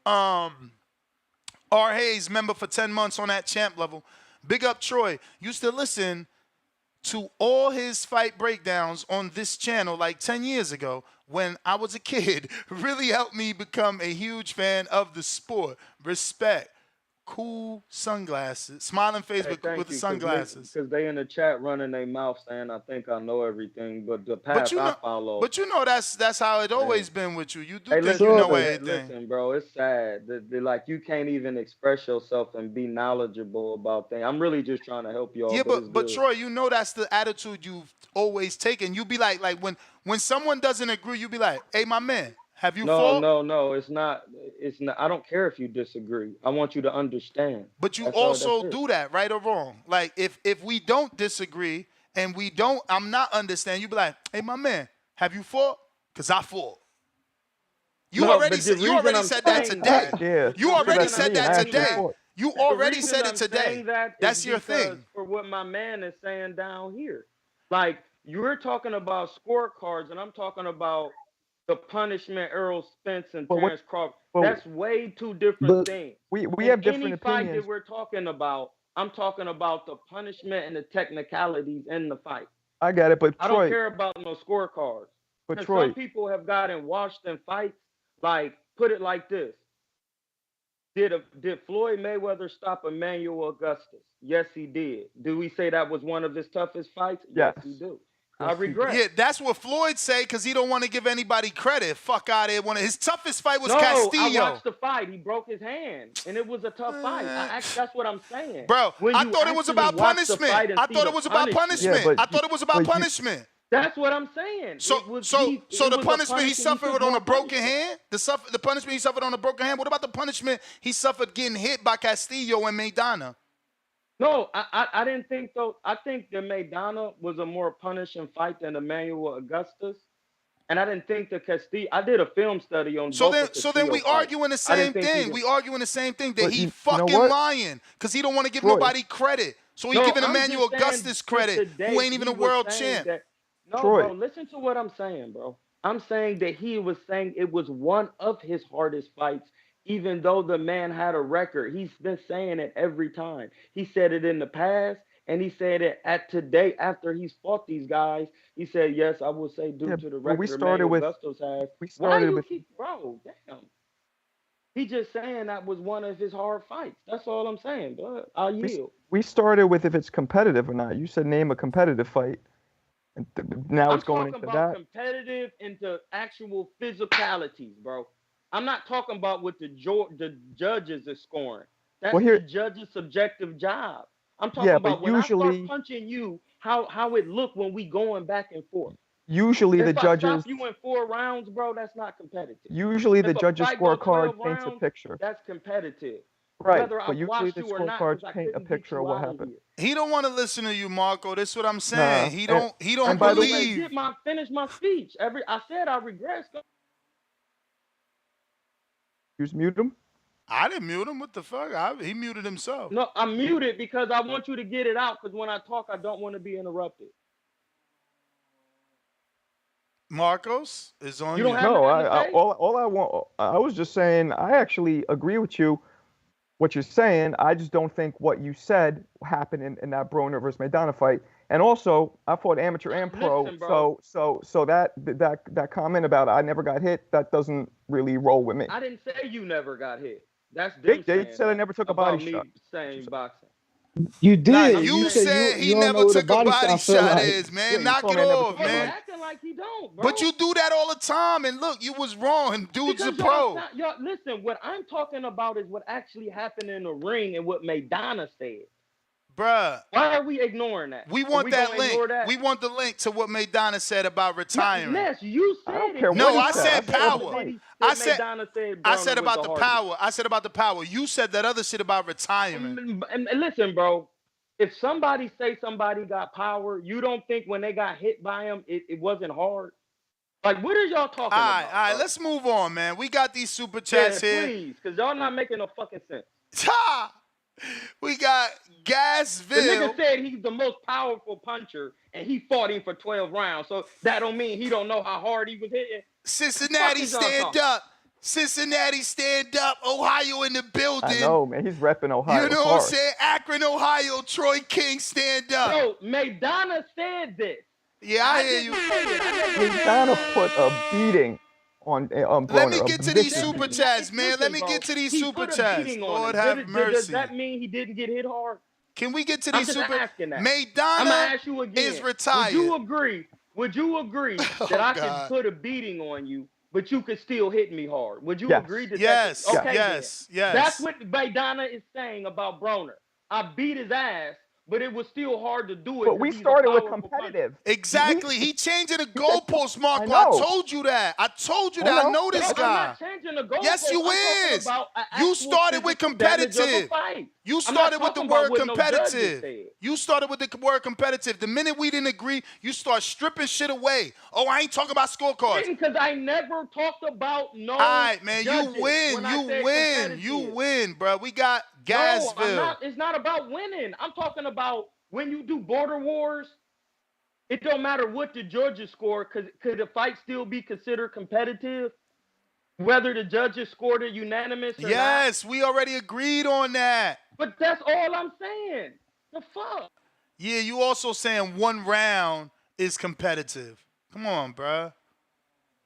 Speaker 7: R. Hayes, member for 10 months on that champ level. Big up Troy. Used to listen to all his fight breakdowns on this channel like 10 years ago when I was a kid. Really helped me become a huge fan of the sport. Respect. Cool sunglasses, smiling face with the sunglasses.
Speaker 11: Because they in the chat running their mouth saying, I think I know everything, but the path I follow.
Speaker 7: But you know that's how it always been with you. You do think you know everything.
Speaker 11: Listen, bro, it's sad. Like, you can't even express yourself and be knowledgeable about things. I'm really just trying to help y'all.
Speaker 7: Yeah, but Troy, you know that's the attitude you've always taken. You be like when someone doesn't agree, you be like, hey, my man. Have you fought?
Speaker 11: No, it's not. I don't care if you disagree. I want you to understand.
Speaker 7: But you also do that, right or wrong? Like, if we don't disagree and I'm not understanding, you be like, hey, my man, have you fought? Because I fought. You already said that today.
Speaker 8: Yeah.
Speaker 7: You already said that today. You already said it today. That's your thing.
Speaker 11: For what my man is saying down here. Like, you're talking about scorecards, and I'm talking about the punishment, Errol Spence and Terrence Crawford. That's way two different things.
Speaker 8: We have different
Speaker 11: any
Speaker 8: opinions.
Speaker 11: Fight that we're talking about, I'm talking about the punishment and the technicalities in the fight.
Speaker 8: I got it, but
Speaker 11: I don't care about no scorecards.
Speaker 8: But Troy,
Speaker 11: some people have gotten washed in fights. Like, put it like this: Did Floyd Mayweather stop Emmanuel Augustus? Yes, he did. Do we say that was one of his toughest fights? Yes, we do. I regret.
Speaker 7: Yeah, that's what Floyd say because he don't want to give anybody credit. Fuck out of here. His toughest fight was Castillo.
Speaker 11: I watched the fight. He broke his hand, and it was a tough fight. That's what I'm saying.
Speaker 7: Bro, I thought it was about punishment. I thought it was about punishment. I thought it was about punishment.
Speaker 11: That's what I'm saying.
Speaker 7: So the punishment he suffered on a broken hand? The punishment he suffered on a broken hand? What about the punishment he suffered getting hit by Castillo and Maidana?
Speaker 11: No, I didn't think so. I think that Maidana was a more punishing fight than Emmanuel Augustus. And I didn't think that Castillo. I did a film study on
Speaker 7: so then we arguing the same thing. We arguing the same thing that he fucking lying because he don't want to give nobody credit. So he giving Emmanuel Augustus credit, who ain't even a world champ.
Speaker 11: Bro, listen to what I'm saying, bro. I'm saying that he was saying it was one of his hardest fights. Even though the man had a record, he's been saying it every time. He said it in the past, And he said it at today after he's fought these guys. He said, yes, I will say due to the record Emmanuel Augustus has. Why you keep, bro, damn. He just saying that was one of his hard fights. That's all I'm saying, but I'll yield.
Speaker 8: We started with if it's competitive or not. You said name a competitive fight. And now it's going into that.
Speaker 11: I'm talking about competitive into actual physicalities, bro. I'm not talking about what the judges are scoring. That's the judge's subjective job. I'm talking about when I start punching you, how it look when we going back and forth.
Speaker 8: Usually the judges.
Speaker 11: If I stop you in 4 rounds, bro, that's not competitive.
Speaker 8: Usually the judges' scorecard paints a picture.
Speaker 11: That's competitive.
Speaker 8: Right, but usually the scorecards paint a picture of what happened.
Speaker 7: He don't want to listen to you, Marco. That's what I'm saying. He don't
Speaker 11: believe. Finish my speech. I said I regress.
Speaker 8: You just mute him?
Speaker 7: I didn't mute him. What the fuck? He muted himself.
Speaker 11: No, I'm muted because I want you to get it out. Because when I talk, I don't want to be interrupted.
Speaker 7: Marcos is on you.
Speaker 8: No, I was just saying. I actually agree with you. What you're saying, I just don't think what you said happened in that Broner versus Maidana fight. And also, I fought amateur and pro, so that comment about I never got hit, that doesn't really roll with me.
Speaker 11: I didn't say you never got hit. That's
Speaker 8: they said I never took a body shot.
Speaker 11: Saying boxing.
Speaker 9: You did.
Speaker 7: Nah, you said he never took a body shot is, man. Knock it off, man.
Speaker 11: Acting like he don't, bro.
Speaker 7: But you do that all the time, and look, you was wrong, and dude's a pro.
Speaker 11: Y'all, listen, what I'm talking about is what actually happened in the ring and what Maidana said.
Speaker 7: Bruh.
Speaker 11: Why are we ignoring that?
Speaker 7: We want that link. We want the link to what Maidana said about retiring.
Speaker 11: Yes, you said it.
Speaker 7: No, I said power. I said about the
Speaker 11: power.
Speaker 7: I said about the power. You said that other shit about retirement.
Speaker 11: And listen, bro, if somebody say somebody got power, you don't think when they got hit by him, it wasn't hard? Like, what are y'all talking about?
Speaker 7: All right, let's move on, man. We got these super chats here.
Speaker 11: Please, because y'all not making no fucking sense.
Speaker 7: We got Gasville.
Speaker 11: The nigga said he's the most powerful puncher, and he fought him for 12 rounds. So that don't mean he don't know how hard he was hitting.
Speaker 7: Cincinnati, stand up. Cincinnati, stand up. Ohio in the building.
Speaker 8: I know, man. He's repping Ohio.
Speaker 7: You know what I'm saying? Akron, Ohio. Troy King, stand up.
Speaker 11: Yo, Maidana said this.
Speaker 7: Yeah, I hear you.
Speaker 8: Maidana put a beating on Broner.
Speaker 7: Let me get to these super chats, man. Let me get to these super chats. Lord have mercy.
Speaker 11: Does that mean he didn't get hit hard?
Speaker 7: Can we get to these super chats?
Speaker 11: Maidana is
Speaker 7: retired.
Speaker 11: Would you agree that I can put a beating on you, but you could still hit me hard? Would you agree to that?
Speaker 7: Yes.
Speaker 11: Okay,
Speaker 7: yes.
Speaker 11: That's what Maidana is saying about Broner. I beat his ass, but it was still hard to do it.
Speaker 8: But we started with competitive.
Speaker 7: Exactly. He changing the goalpost, Marco. I told you that. I know this guy.
Speaker 11: I'm not changing the goalpost.
Speaker 7: Yes, you is. You started with competitive. You started with the word competitive. You started with the word competitive. The minute we didn't agree, you start stripping shit away. Oh, I ain't talking about scorecards.
Speaker 11: Because I never talked about no.
Speaker 7: All right, man. You win. You win, bro. We got Gasville.
Speaker 11: No, it's not about winning. I'm talking about when you do border wars, it don't matter what the judges score. Could the fight still be considered competitive? Whether the judges scored it unanimous or not?
Speaker 7: Yes, we already agreed on that.
Speaker 11: But that's all I'm saying. The fuck?
Speaker 7: Yeah, you also saying 1 round is competitive. Come on, bruh.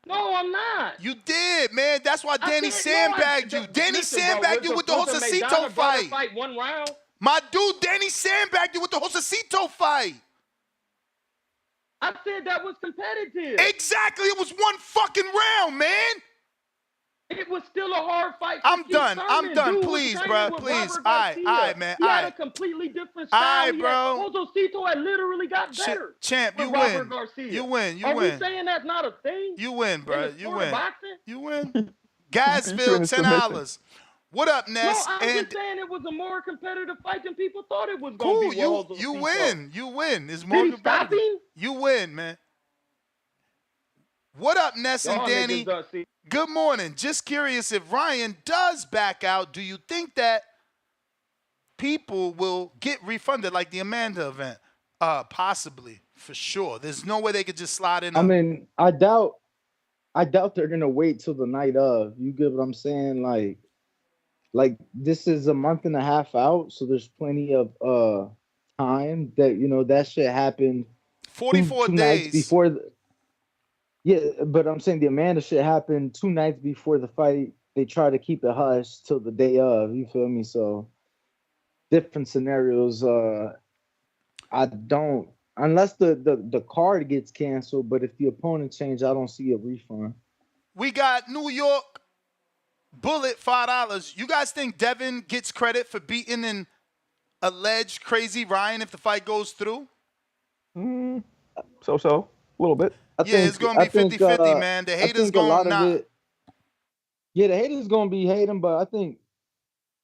Speaker 11: No, I'm not.
Speaker 7: You did, man. That's why Danny sandbagged you. Danny sandbagged you with the Josecito fight.
Speaker 11: 1 round?
Speaker 7: My dude, Danny sandbagged you with the Josecito fight.
Speaker 11: I said that was competitive.
Speaker 7: Exactly. It was 1 fucking round, man.
Speaker 11: It was still a hard fight.
Speaker 7: I'm done. Please, bro. Please. All right, man.
Speaker 11: He had a completely different style.
Speaker 7: All right, bro.
Speaker 11: Josecito had literally got better.
Speaker 7: Champ, you
Speaker 11: win.
Speaker 7: You win.
Speaker 11: Are we saying that's not a thing?
Speaker 7: You win, bro. You win. You win. Gasville, $10. What up, Ness?
Speaker 11: No, I'm just saying it was a more competitive fight than people thought it was going to be.
Speaker 7: Cool. You win. You win. It's more competitive. You win, man. What up, Ness and Danny? Good morning. Just curious, if Ryan does back out, do you think that people will get refunded like the Amanda event? Possibly, for sure. There's no way they could just slide in.
Speaker 9: I mean, I doubt they're gonna wait till the night of. You get what I'm saying? Like this is a month and a half out, so there's plenty of time that that shit happened
Speaker 7: 44
Speaker 9: two nights
Speaker 7: days.
Speaker 9: before. Yeah, but I'm saying the Amanda shit happened 2 nights before the fight. They try to keep it hush till the day of. You feel me? So different scenarios. I don't unless the card gets canceled. But if the opponent change, I don't see a refund.
Speaker 7: We got New York Bullet, $5. You guys think Devin gets credit for beating an alleged crazy Ryan if the fight goes through?
Speaker 8: So a little bit.
Speaker 7: It's gonna be 50-50, man. The haters gonna not.
Speaker 9: Yeah, the haters gonna be hating, but I think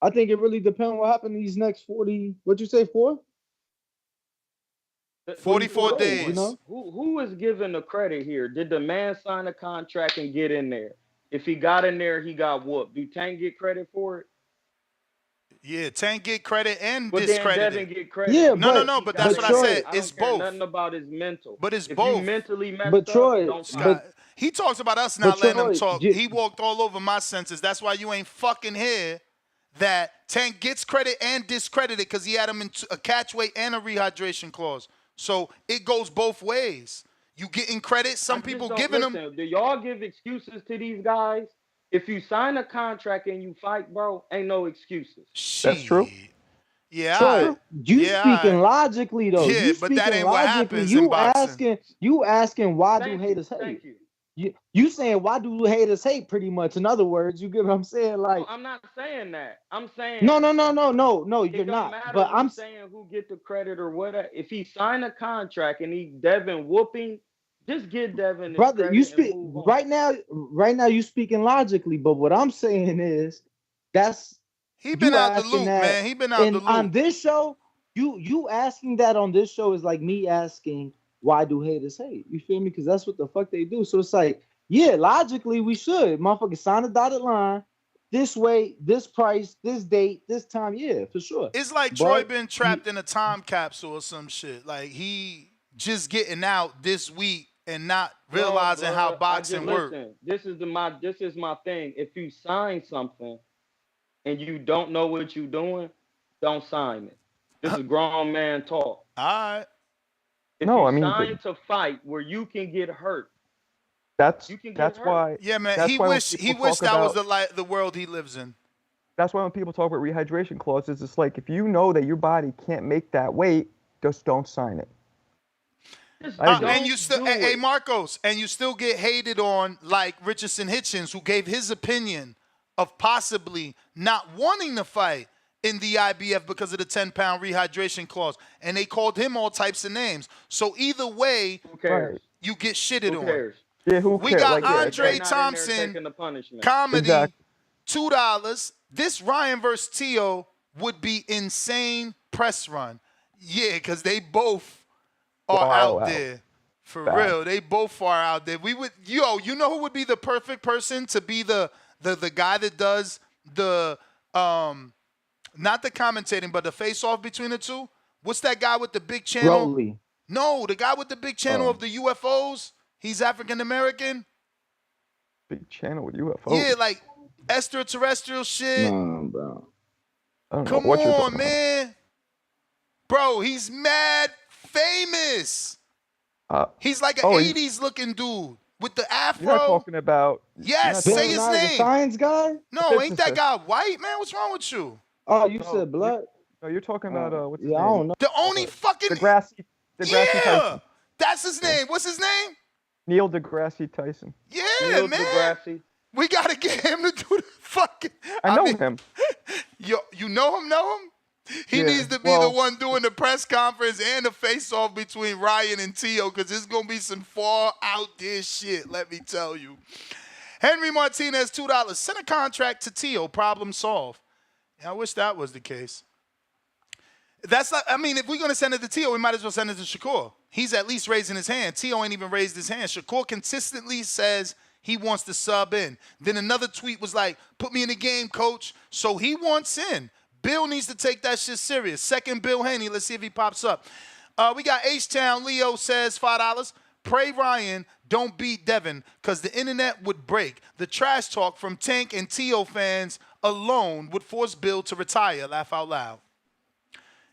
Speaker 9: it really depends what happened these next 40. What'd you say,
Speaker 7: 44 days.
Speaker 9: You know?
Speaker 11: Who is given the credit here? Did the man sign a contract and get in there? If he got in there, he got whooped. Do Tank get credit for it?
Speaker 7: Yeah, Tank get credit and
Speaker 11: But
Speaker 7: discredited.
Speaker 11: then Devin get credit.
Speaker 9: Yeah,
Speaker 7: no. But that's what I said. It's
Speaker 11: I don't care
Speaker 7: both.
Speaker 11: nothing about his mental.
Speaker 7: But it's
Speaker 11: if
Speaker 7: both.
Speaker 11: You mentally messed
Speaker 9: But Troy,
Speaker 11: up, don't sign.
Speaker 7: He talks about us not letting him talk.
Speaker 9: Troy,
Speaker 7: He walked all over my senses. That's why you ain't fucking here. That Tank gets credit and discredited because he had him in a catch weight and a rehydration clause. So it goes both ways. You getting credit, some people giving them.
Speaker 11: Do y'all give excuses to these guys? If you sign a contract and you fight, bro, ain't no excuses.
Speaker 8: That's true.
Speaker 7: Yeah,
Speaker 9: Troy, speaking logically though.
Speaker 7: Yeah, but that ain't what happens in boxing.
Speaker 9: You asking why do haters hate?
Speaker 11: Thank you.
Speaker 9: You saying why do haters hate? Pretty much. In other words, you get what I'm saying? Like,
Speaker 11: no, I'm not saying that. I'm saying
Speaker 9: no. You're not. But I'm
Speaker 11: saying who get the credit or whatever. If he signed a contract and he Devin whooping, just get Devin.
Speaker 9: Brother, you speak right now. Right now, you speaking logically. But what I'm saying is,
Speaker 7: he been out the loop, man. He been out the loop.
Speaker 9: On this show, you asking that on this show is like me asking, why do haters hate? You feel me? Because that's what the fuck they do. So it's like, yeah, logically we should. Motherfucker, sign a dotted line. This way, this price, this date, this time. Yeah, for sure.
Speaker 7: It's like Troy been trapped in a time capsule or some shit. Like he just getting out this week and not realizing how boxing works.
Speaker 11: This is my thing. If you sign something and you don't know what you're doing, don't sign it. This is grown man talk.
Speaker 7: All right.
Speaker 11: If you sign to fight where you can get hurt.
Speaker 8: That's why.
Speaker 7: Yeah, man. He wished that was the world he lives in.
Speaker 8: That's why when people talk about rehydration clauses, it's like if you know that your body can't make that weight, just don't sign it.
Speaker 7: And you still, hey Marcos, and you still get hated on like Richardson Hitchens, who gave his opinion of possibly not wanting to fight in the IBF because of the 10-pound rehydration clause, and they called him all types of names. So either way, you get shitted on.
Speaker 8: Yeah, who
Speaker 7: we
Speaker 8: cares?
Speaker 7: got Andre Thompson comedy, $2. This Ryan versus Tio would be insane press run. Yeah, because they both are out there. For real. They both are out there. We would you know who would be the perfect person to be the guy that does the not the commentating, but the face-off between the two? What's that guy with the big channel?
Speaker 9: Broly.
Speaker 7: No, the guy with the big channel of the UFOs. He's African-American.
Speaker 8: Big channel with UFOs?
Speaker 7: Yeah, like extraterrestrial shit.
Speaker 9: Nah, bro.
Speaker 7: Come on, man. Bro, he's mad famous. He's like an 80s looking dude with the afro.
Speaker 8: You're not talking about...
Speaker 7: Yes, say his name.
Speaker 9: The science guy?
Speaker 7: No, ain't that guy white, man? What's wrong with you?
Speaker 9: Oh, you said blood?
Speaker 8: No, you're talking about... what's his
Speaker 9: name?
Speaker 8: I don't know.
Speaker 7: The only fucking...
Speaker 8: Degrassi Tyson.
Speaker 7: That's his name. What's his name?
Speaker 8: Neil deGrasse Tyson.
Speaker 7: Yeah,
Speaker 11: Neil
Speaker 7: man.
Speaker 11: deGrasse.
Speaker 7: We got to get him to do the fucking...
Speaker 8: I know him.
Speaker 7: You know him? He needs to be the one doing the press conference and the face-off between Ryan and Tio, because it's going to be some far out there shit, let me tell you. Henry Martinez, $2. Send a contract to Tio, problem solved. Yeah, I wish that was the case. That's not, I mean, if we're going to send it to Tio, we might as well send it to Shakur. He's at least raising his hand. Tio ain't even raised his hand. Shakur consistently says he wants to sub in. Then another tweet was like, put me in the game, coach. So he wants in. Bill needs to take that shit serious. Second Bill Haney. Let's see if he pops up. We got H-Town. Leo says $5. Pray Ryan don't beat Devin because the internet would break. The trash talk from Tank and Tio fans alone would force Bill to retire. Laugh out loud.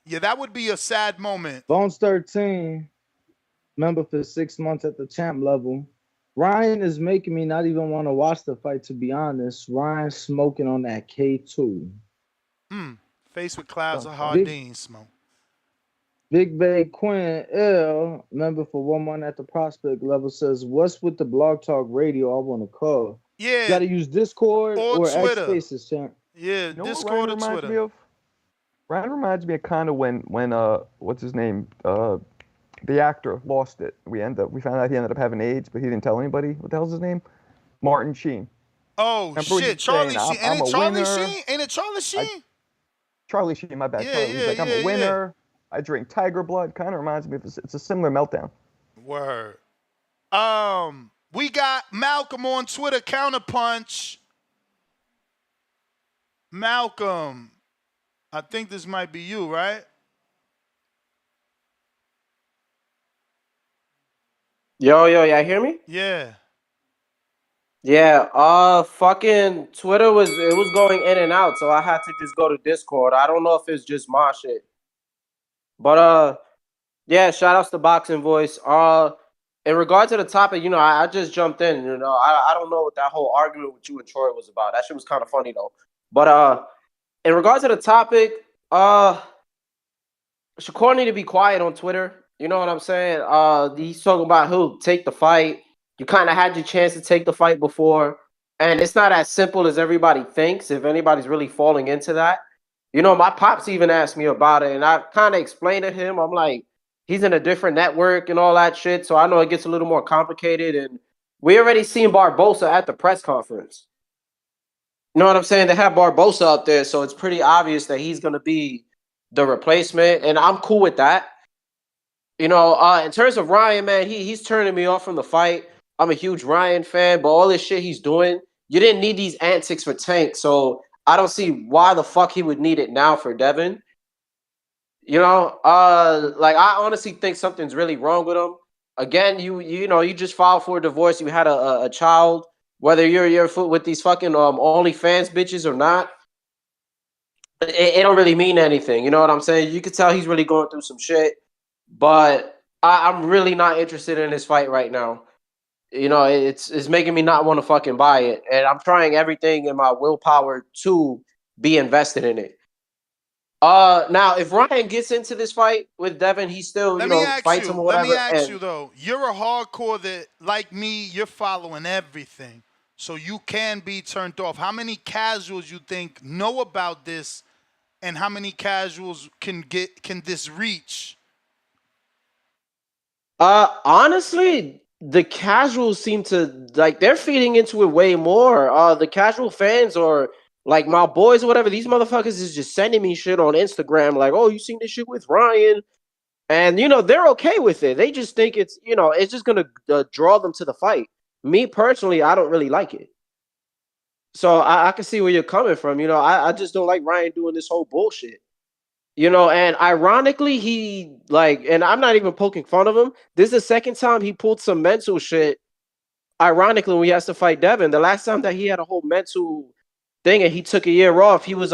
Speaker 7: Yeah, that would be a sad moment.
Speaker 9: Bones 13, member for 6 months at the champ level. Ryan is making me not even want to watch the fight, to be honest. Ryan smoking on that K2.
Speaker 7: Faced with clouds of Hardin smoke.
Speaker 9: Big Bay Quinn L, member for 1 month at the prospect level, says, "What's with the Blog Talk Radio? I want to call."
Speaker 7: Yeah.
Speaker 9: You got to use Discord or
Speaker 7: Twitter.
Speaker 9: X Spaces, champ.
Speaker 7: Yeah,
Speaker 8: You know
Speaker 7: Discord or Twitter.
Speaker 8: Ryan reminds me of kind of when what's his name, the actor lost it. We found out he ended up having AIDS, but he didn't tell anybody. What the hell's his name? Martin Sheen.
Speaker 7: Oh, shit. Charlie Sheen. Ain't it Charlie Sheen? Ain't it Charlie Sheen?
Speaker 8: Charlie Sheen, my bad.
Speaker 7: Yeah,
Speaker 8: Charlie. He's like, I'm a winner. I drink tiger blood. Kind of reminds me of it's a similar meltdown.
Speaker 7: Word. We got Malcolm on Twitter, Counterpunch. Malcolm, I think this might be you, right?
Speaker 17: Yo, y'all hear me?
Speaker 7: Yeah.
Speaker 17: Yeah, fucking Twitter was going in and out, so I had to just go to Discord. I don't know if it's just my shit. But yeah, shout outs to Boxing Voice. In regard to the topic, I just jumped in, I don't know what that whole argument with you and Troy was about. That shit was kind of funny though. But in regard to the topic, Shakur need to be quiet on Twitter. You know what I'm saying? He's talking about who'll take the fight. You kind of had your chance to take the fight before, and it's not as simple as everybody thinks, if anybody's really falling into that. My pops even asked me about it, and I kind of explained to him, I'm like, he's in a different network and all that shit, so I know it gets a little more complicated, and we already seen Barbosa at the press conference. You know what I'm saying? They have Barbosa up there, so it's pretty obvious that he's going to be the replacement, and I'm cool with that. In terms of Ryan, man, he's turning me off from the fight. I'm a huge Ryan fan, but all this shit he's doing, you didn't need these antics for Tank, so I don't see why the fuck he would need it now for Devin. I honestly think something's really wrong with him. Again, you just filed for a divorce. You had a child. Whether you're with these fucking OnlyFans bitches or not, it don't really mean anything. You know what I'm saying? You could tell he's really going through some shit, but I'm really not interested in this fight right now. It's making me not want to fucking buy it, and I'm trying everything in my willpower to be invested in it. Now, if Ryan gets into this fight with Devin, he still, fights him or whatever.
Speaker 7: Let me ask you, though. You're a hardcore that, like me, you're following everything. So you can be turned off. How many casuals you think know about this, and how many casuals can this reach?
Speaker 17: Honestly, the casuals seem to, they're feeding into it way more. The casual fans are... like my boys or whatever, these motherfuckers is just sending me shit on Instagram like, oh, you seen this shit with Ryan? And, they're okay with it. They just think it's, it's just going to draw them to the fight. Me personally, I don't really like it. So I can see where you're coming from. I just don't like Ryan doing this whole bullshit. And ironically, and I'm not even poking fun of him. This is the second time he pulled some mental shit. Ironically, when he has to fight Devin, the last time that he had a whole mental thing and he took a year off, he was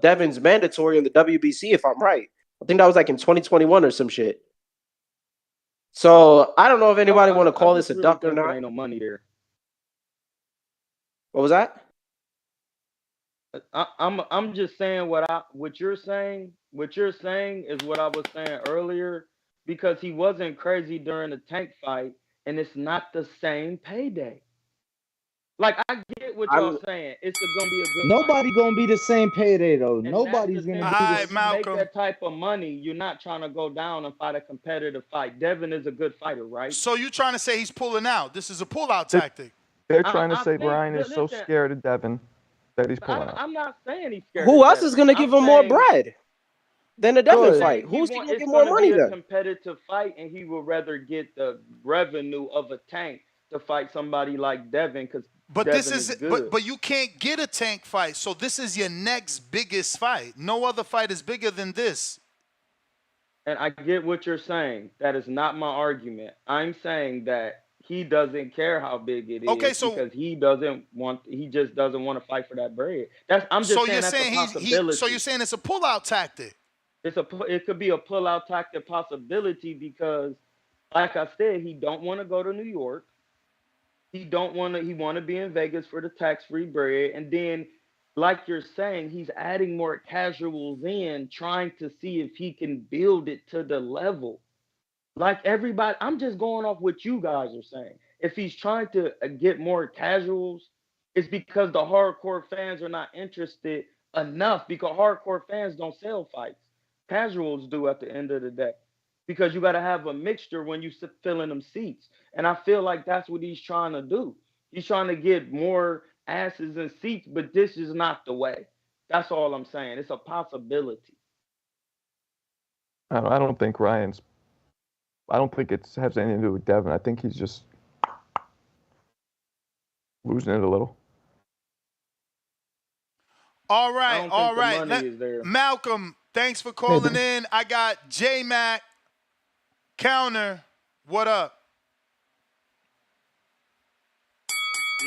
Speaker 17: Devin's mandatory in the WBC, if I'm right. I think that was in 2021 or some shit. So I don't know if anybody want to call this a duck or not.
Speaker 11: Ain't no money there.
Speaker 17: What was that?
Speaker 11: I'm just saying what you're saying. What you're saying is what I was saying earlier, because he wasn't crazy during the Tank fight, and it's not the same payday. Like, I get what y'all saying. It's gonna be a good
Speaker 9: Nobody
Speaker 11: fight.
Speaker 9: gonna be the same payday though.
Speaker 11: And
Speaker 9: Nobody's gonna be
Speaker 11: make that type of money. You're not trying to go down and fight a competitive fight. Devin is a good fighter, right?
Speaker 7: So you're trying to say he's pulling out? This is a pull-out tactic.
Speaker 8: They're trying to say Ryan is so scared of Devin that he's pulling out.
Speaker 11: I'm not saying he's scared.
Speaker 17: Who else is gonna give him more bread than a Devin fight? Who's gonna get more money
Speaker 11: then? It's
Speaker 17: then?
Speaker 11: a competitive fight, and he would rather get the revenue of a Tank to fight somebody like Devin, because
Speaker 7: But
Speaker 11: Devin
Speaker 7: this is
Speaker 11: good.
Speaker 7: but you can't get a Tank fight. So this is your next biggest fight. No other fight is bigger than this.
Speaker 11: And I get what you're saying. That is not my argument. I'm saying that he doesn't care how big it is.
Speaker 7: Okay, so
Speaker 11: because he just doesn't want to fight for that bread. I'm just
Speaker 7: so
Speaker 11: saying
Speaker 7: you're
Speaker 11: that's
Speaker 7: saying
Speaker 11: a possibility.
Speaker 7: so you're saying it's a pull-out tactic.
Speaker 11: It could be a pull-out tactic possibility because, like I said, he don't want to go to New York. He want to be in Vegas for the tax-free bread. And then, like you're saying, he's adding more casuals in, trying to see if he can build it to the level. Like everybody, I'm just going off what you guys are saying. If he's trying to get more casuals, it's because the hardcore fans are not interested enough, because hardcore fans don't sell fights. Casuals do at the end of the day. Because you got to have a mixture when you fill in them seats. And I feel like that's what he's trying to do. He's trying to get more asses in seats, but this is not the way. That's all I'm saying. It's a possibility.
Speaker 8: I don't think it has anything to do with Devin. I think he's just losing it a little.
Speaker 7: All right. Malcolm, thanks for calling in. I got J-Mac, Counter. What up?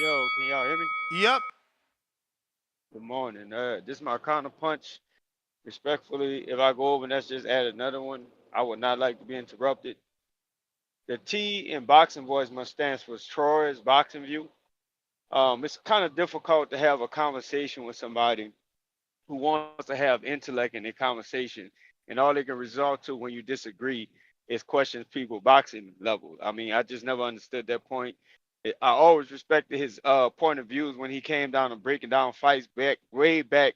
Speaker 19: Yo, can y'all hear me?
Speaker 7: Yep.
Speaker 19: Good morning. This is my counter punch. Respectfully, if I go over and let's just add another one, I would not like to be interrupted. The T in Boxing Voice must stand for Troy's Boxing View. It's kind of difficult to have a conversation with somebody who wants to have intellect in their conversation, and all they can resort to when you disagree is questions people boxing level. I mean, I just never understood that point. I always respected his point of views when he came down and breaking down fights way back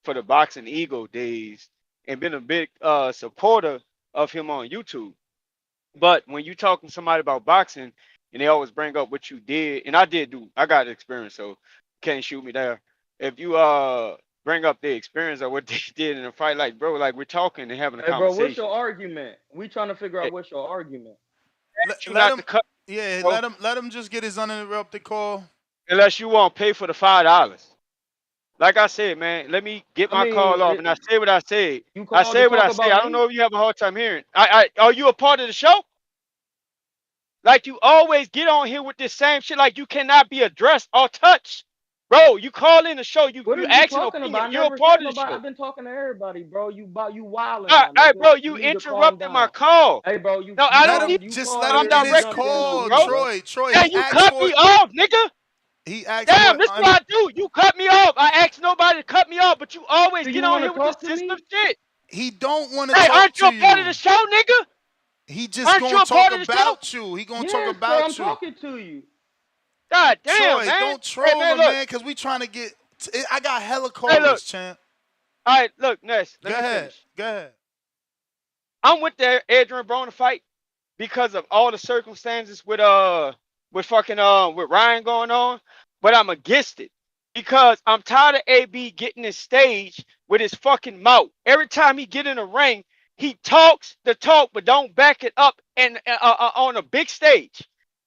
Speaker 19: for the Boxing Eagle days, and been a big supporter of him on YouTube. But when you talking to somebody about boxing and they always bring up what you did, and I got experience, so can't shoot me there. If you bring up the experience of what they did in a fight, like, bro, like, we're talking and having a conversation.
Speaker 11: Bro, what's your argument? We trying to figure out what's your argument.
Speaker 7: Let him just get his uninterrupted call.
Speaker 19: Unless you want to pay for the $5. Like I said, man, let me get my call off, and I say what I said. I say what I say. I don't know if you have a hard time hearing. Are you a part of the show? Like, you always get on here with this same shit, like you cannot be addressed or touched. Bro, you call in the show, you ask an opinion. You're a part of the show.
Speaker 11: I've been talking to everybody, bro. You wilding.
Speaker 19: Hey, bro, you interrupted my call.
Speaker 11: Hey, bro,
Speaker 19: no, I don't need
Speaker 7: just let him get his call, Troy.
Speaker 19: Yeah, you cut me off, nigga.
Speaker 7: He asked.
Speaker 19: Damn, this is what I do. You cut me off. I asked nobody to cut me off, but you always get on here with this system shit.
Speaker 7: He don't want to talk to you.
Speaker 19: Aren't you a part of the show, nigga?
Speaker 7: He just gonna talk about you. He gonna talk about you.
Speaker 11: I'm talking to you.
Speaker 19: God damn,
Speaker 7: Troy,
Speaker 19: man.
Speaker 7: don't troll him, man, because we trying to get. I got hella callers, champ.
Speaker 19: All right, look, Ness.
Speaker 7: Go ahead.
Speaker 19: I'm with the Adrien Broner fight because of all the circumstances with Ryan going on, but I'm against it because I'm tired of AB getting his stage with his fucking mouth. Every time he get in a ring, he talks the talk, but don't back it up and on a big stage.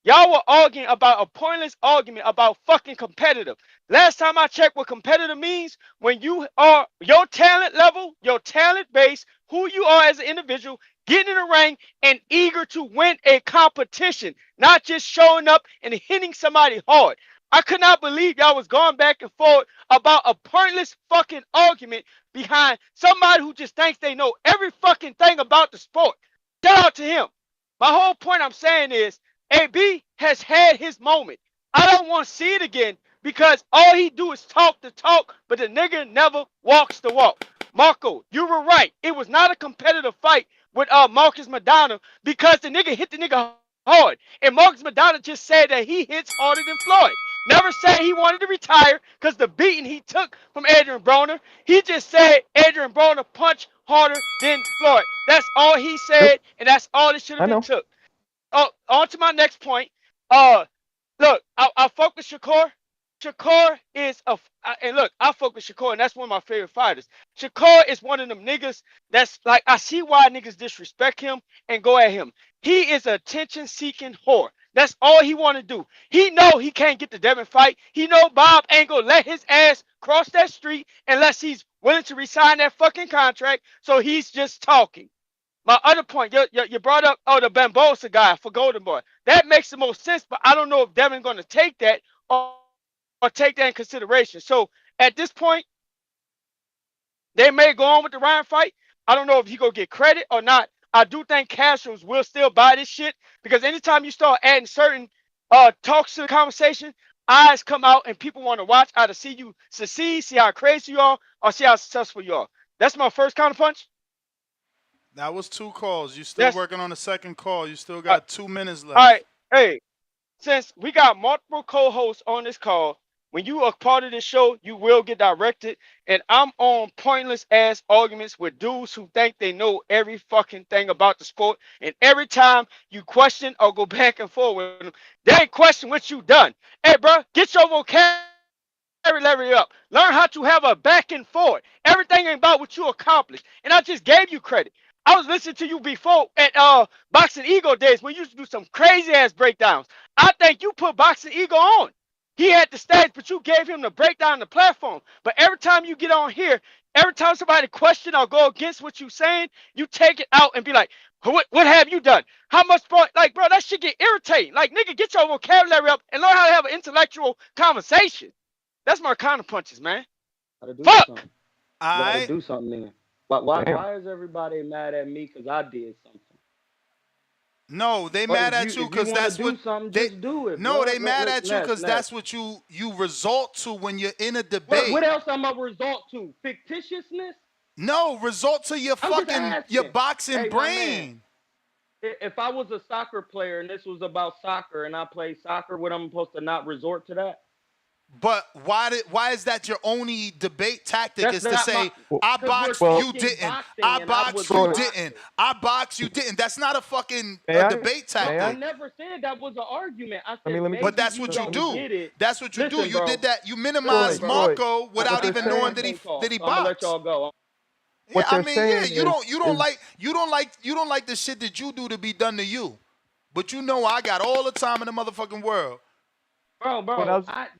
Speaker 19: Y'all were arguing about a pointless argument about fucking competitive. Last time I checked what competitive means, when you are your talent level, your talent base, who you are as an individual, getting in a ring and eager to win a competition, not just showing up and hitting somebody hard. I could not believe y'all was going back and forth about a pointless fucking argument behind somebody who just thinks they know every fucking thing about the sport. Shout out to him. My whole point I'm saying is, AB has had his moment. I don't want to see it again because all he do is talk the talk, but the nigga never walks the walk. Marco, you were right. It was not a competitive fight with Marcus Madonna because the nigga hit the nigga hard. And Marcus Madonna just said that he hits harder than Floyd. Never said he wanted to retire because the beating he took from Adrien Broner. He just said Adrien Broner punched harder than Floyd. That's all he said, and that's all it should have been took. On to my next point. Look, I fuck with Shakur. Shakur is and look, I fuck with Shakur, and that's one of my favorite fighters. Shakur is one of them niggas that's like, I see why niggas disrespect him and go at him. He is an attention-seeking whore. That's all he want to do. He know he can't get the Devin fight. He know Bob ain't gonna let his ass cross that street unless he's willing to resign that fucking contract. So he's just talking. My other point, you brought up, the Bambosa guy for Golden Boy. That makes the most sense, but I don't know if Devin's going to take that or take that in consideration. So at this point, they may go on with the Ryan fight, I don't know if he gonna get credit or not. I do think casuals will still buy this shit because anytime you start adding certain talks to the conversation, eyes come out and people want to watch either see you succeed, see how crazy you are, or see how successful you are. That's my first counterpunch.
Speaker 7: That was 2 calls. You still working on the second call. You still got 2 minutes left.
Speaker 19: All right. Hey, since we got multiple co-hosts on this call, when you are part of this show, you will get directed. And I'm on pointless ass arguments with dudes who think they know every fucking thing about the sport. And every time you question or go back and forth with them, they ain't question what you done. Hey, bro, get your vocabulary up. Learn how to have a back and forth. Everything ain't about what you accomplished. And I just gave you credit. I was listening to you before at Boxing Ego days when you used to do some crazy ass breakdowns. I think you put Boxing Ego on. He had the stage, but you gave him the breakdown, the platform. But every time you get on here, every time somebody question or go against what you saying, you take it out and be like, what have you done? How much for, like, bro, that shit get irritating. Like, nigga, get your vocabulary up and learn how to have an intellectual conversation. That's my counterpunches, man. Fuck.
Speaker 11: Gotta do something then. But why is everybody mad at me because I did something?
Speaker 7: No, they mad at you because that's what
Speaker 11: they do. It,
Speaker 7: no,
Speaker 11: bro.
Speaker 7: they mad at you because that's what you resort to when you're in a debate.
Speaker 11: What else am I resort to? Fictitiousness?
Speaker 7: No, resort to your boxing brain.
Speaker 11: If I was a soccer player and this was about soccer and I played soccer, would I'm supposed to not resort to that?
Speaker 7: But why is that your only debate tactic? Is to say I boxed, you didn't. I boxed, you didn't. I boxed, you didn't. That's not a fucking debate tactic.
Speaker 11: I never said that was an argument. I said,
Speaker 7: but that's what you do. That's what you do. You did that. You minimized Marco without even knowing that he boxed.
Speaker 11: I'm gonna let y'all go.
Speaker 7: Yeah, I mean, yeah, you don't like the shit that you do to be done to you, but you know I got all the time in the motherfucking world.
Speaker 11: Bro,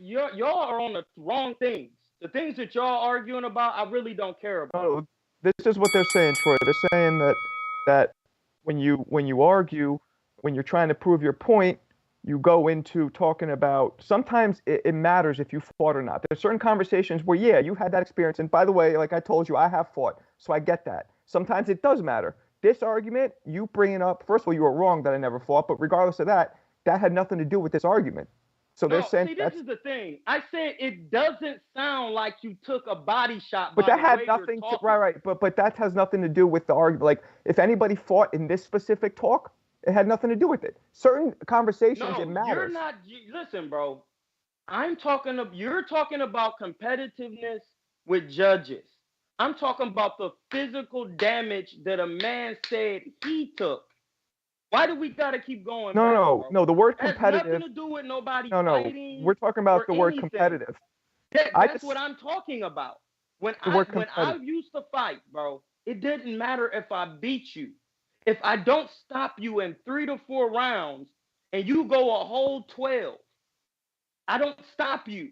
Speaker 11: y'all are on the wrong things. The things that y'all arguing about, I really don't care about.
Speaker 8: No, this is what they're saying, Troy. They're saying that when you argue, when you're trying to prove your point, you go into talking about. Sometimes it matters if you fought or not. There's certain conversations where you had that experience, and by the way, like I told you, I have fought, so I get that. Sometimes it does matter. This argument, you bringing up, first of all, you were wrong that I never fought, but regardless of that, that had nothing to do with this argument. So they're saying
Speaker 11: this is the thing. I said it doesn't sound like you took a body shot.
Speaker 8: But that had nothing to right. But that has nothing to do with the argument. Like if anybody fought in this specific talk, it had nothing to do with it. Certain conversations, it matters.
Speaker 11: You're not. Listen, bro. You're talking about competitiveness with judges. I'm talking about the physical damage that a man said he took. Why do we gotta keep going?
Speaker 8: No. The word competitive
Speaker 11: has nothing to do with nobody
Speaker 8: No.
Speaker 11: fighting.
Speaker 8: We're talking about the word competitive.
Speaker 11: That's what I'm talking about. When I used to fight, bro, it didn't matter if I beat you. If I don't stop you in 3 to 4 rounds and you go a whole 12, I don't stop you.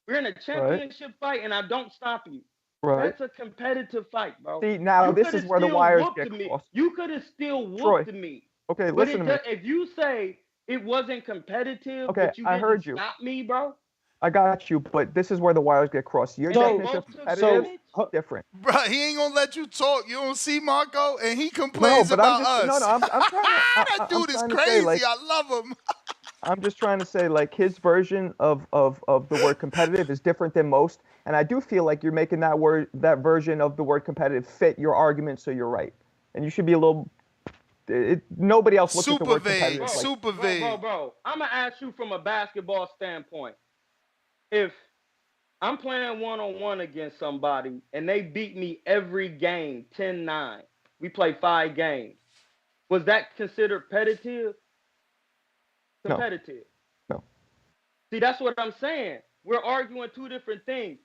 Speaker 11: We're in a championship fight and I don't stop you.
Speaker 8: Right.
Speaker 11: That's a competitive fight, bro.
Speaker 8: See, now this is where the wires get crossed.
Speaker 11: You could have still whooped me.
Speaker 8: Okay, listen to me.
Speaker 11: If you say it wasn't competitive,
Speaker 8: okay,
Speaker 11: but you
Speaker 8: didn't
Speaker 11: stop me, bro.
Speaker 8: I got you, but this is where the wires get crossed. Your definition of competitive is different.
Speaker 7: Bro, he ain't gonna let you talk. You don't see Marco, and he complains about us.
Speaker 8: I'm trying to.
Speaker 7: That dude is crazy. I love him.
Speaker 8: I'm just trying to say, like, his version of the word competitive is different than most, and I do feel like you're making that version of the word competitive fit your argument, so you're right, and you should be a little. Nobody else looks at the word competitive.
Speaker 7: Super vague.
Speaker 11: Bro. I'm gonna ask you from a basketball standpoint. If I'm playing one-on-one against somebody and they beat me every game 10-9, we play 5 games. Was that considered competitive?
Speaker 8: No.
Speaker 11: See, that's what I'm saying. We're arguing 2 different things.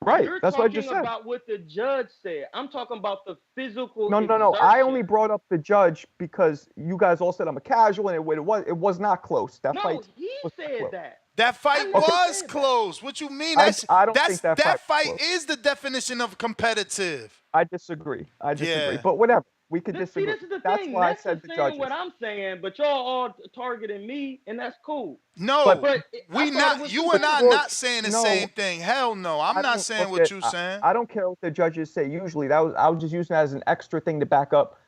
Speaker 8: Right. That's what I just said.
Speaker 11: You're talking about what the judge said. I'm talking about the physical.
Speaker 8: No. I only brought up the judge because you guys all said I'm a casual, and it was not close. That fight.
Speaker 11: He said that.
Speaker 7: That fight was close. What you mean?
Speaker 8: I don't think that
Speaker 7: fight is the definition of competitive.
Speaker 8: I disagree. But whatever. We could
Speaker 20: See,
Speaker 8: disagree.
Speaker 20: this is the
Speaker 8: That's
Speaker 20: thing.
Speaker 8: why I
Speaker 20: Ness
Speaker 8: said
Speaker 20: is
Speaker 8: the
Speaker 20: saying
Speaker 8: judges.
Speaker 20: what I'm saying, but y'all all targeting me, and that's cool.
Speaker 7: No,
Speaker 20: but
Speaker 7: we not. You and I not saying the same thing. Hell no, I'm not saying what you saying.
Speaker 8: I don't care what the judges say. Usually, I was just using that as an extra thing to back up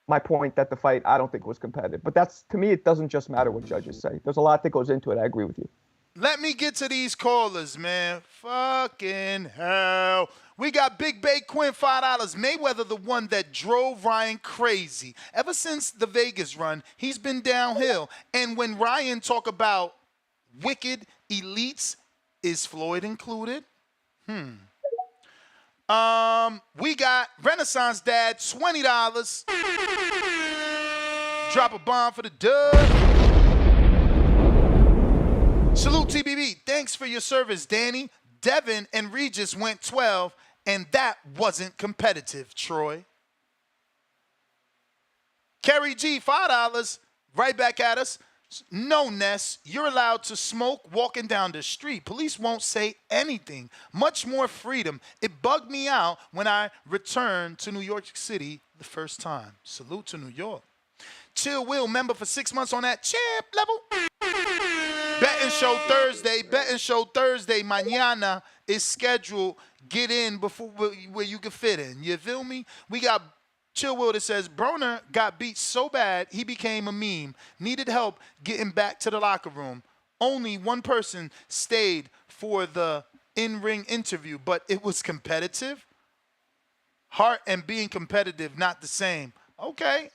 Speaker 8: my point that the fight I don't think was competitive. But that's, to me, it doesn't just matter what judges say. There's a lot that goes into it. I agree with you.
Speaker 7: Let me get to these callers, man. Fucking hell. We got Big Bay Quinn, $5. Mayweather, the one that drove Ryan crazy. Ever since the Vegas run, he's been downhill. And when Ryan talk about wicked elites, is Floyd included? We got Renaissance Dad, $20. Drop a bomb for the dub. Salute TBB. Thanks for your service, Danny. Devin and Regis went 12, and that wasn't competitive, Troy. Kerry G, $5. Right back at us. No, Ness, you're allowed to smoke walking down the street. Police won't say anything. Much more freedom. It bugged me out when I returned to New York City the first time. Salute to New York. Chill Will, member for 6 months on that champ level. Betting show Thursday. Betting show Thursday. Mañana is scheduled. Get in before where you can fit in. You feel me? We got Chill Will that says, Broner got beat so bad he became a meme. Needed help getting back to the locker room. Only one person stayed for the in-ring interview, but it was competitive. Heart and being competitive, not the same. Okay.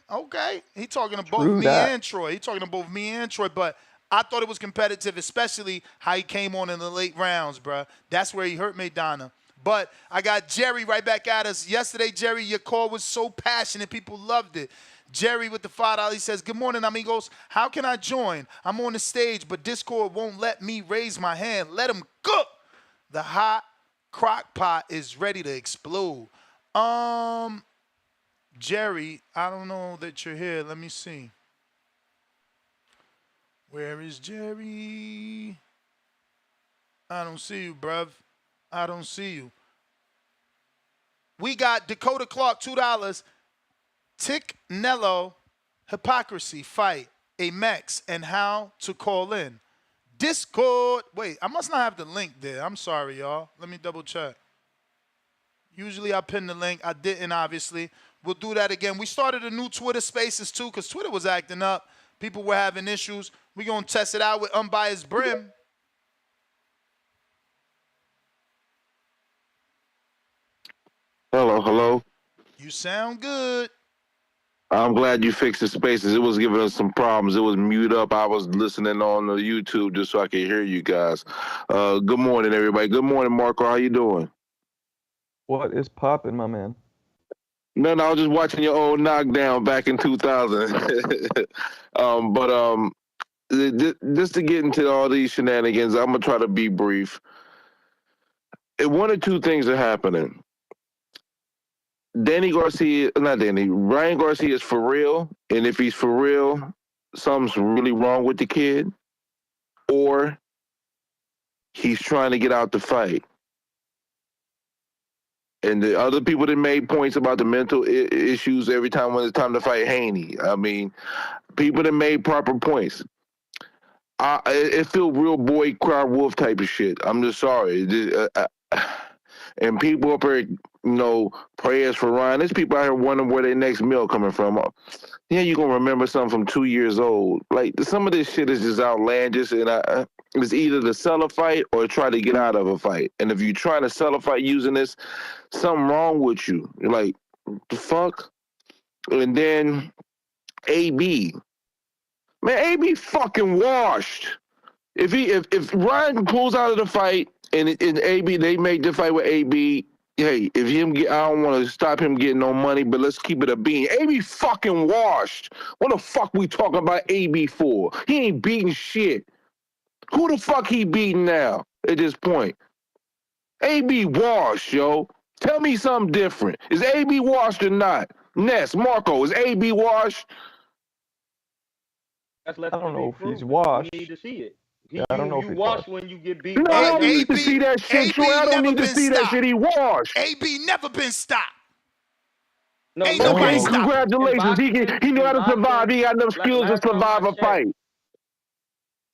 Speaker 7: He talking to both me and Troy. He talking to both me and Troy, but I thought it was competitive, especially how he came on in the late rounds, bruh. That's where he hurt Maidana. But I got Jerry right back at us. Yesterday, Jerry, your call was so passionate. People loved it. Jerry with the $5, he says, good morning, amigos. How can I join? I'm on the stage, but Discord won't let me raise my hand. Let him cook. The hot crock pot is ready to explode. Jerry, I don't know that you're here. Let me see. Where is Jerry? I don't see you, bruv. I don't see you. We got Dakota Clark, $2. Canelo, hypocrisy, fight, a Mex, and how to call in. Discord. Wait, I must not have the link there. I'm sorry, y'all. Let me double check. Usually I pin the link. I didn't, obviously. We'll do that again. We started a new Twitter Spaces, too, because Twitter was acting up. People were having issues. We're going to test it out with Unbiased Brim.
Speaker 21: Hello.
Speaker 7: You sound good.
Speaker 21: I'm glad you fixed the spaces. It was giving us some problems. It was mute up. I was listening on the YouTube just so I could hear you guys. Good morning, everybody. Good morning, Marco. How you doing?
Speaker 8: What is popping, my man?
Speaker 21: No, I was just watching your old knockdown back in 2000. Just to get into all these shenanigans, I'm going to try to be brief. One or two things are happening. Ryan Garcia is for real, and if he's for real, something's really wrong with the kid, or he's trying to get out the fight. And the other people that made points about the mental issues every time when it's time to fight Haney. I mean, people that made proper points. It feel real boy cry wolf type of shit. I'm just sorry. And people up here, prayers for Ryan. There's people out here wondering where their next meal coming from. Yeah, you're going to remember something from 2 years old. Like, some of this shit is just outlandish, and it's either to sell a fight or try to get out of a fight. And if you're trying to sell a fight using this, something wrong with you. You're like, the fuck? And then AB. Man, AB fucking washed. If Ryan pulls out of the fight and AB, they make the fight with AB, hey, I don't want to stop him getting no money, but let's keep it a bean. AB fucking washed. What the fuck we talking about AB for? He ain't beating shit. Who the fuck he beating now at this point? AB washed, yo. Tell me something different. Is AB washed or not? Ness, Marco, is AB washed?
Speaker 8: I don't know if he's washed.
Speaker 20: We need to see it.
Speaker 8: I don't know if
Speaker 20: you
Speaker 8: he's
Speaker 20: wash
Speaker 8: washed.
Speaker 20: when you get beat.
Speaker 21: No, I don't need to see that shit, Troy. I don't need to see that shit. He washed.
Speaker 7: AB never been stopped.
Speaker 11: No,
Speaker 7: Ain't
Speaker 11: listen,
Speaker 7: nobody
Speaker 21: Okay,
Speaker 7: stopping.
Speaker 21: congratulations. He knew how to survive. He got enough skills to survive a fight.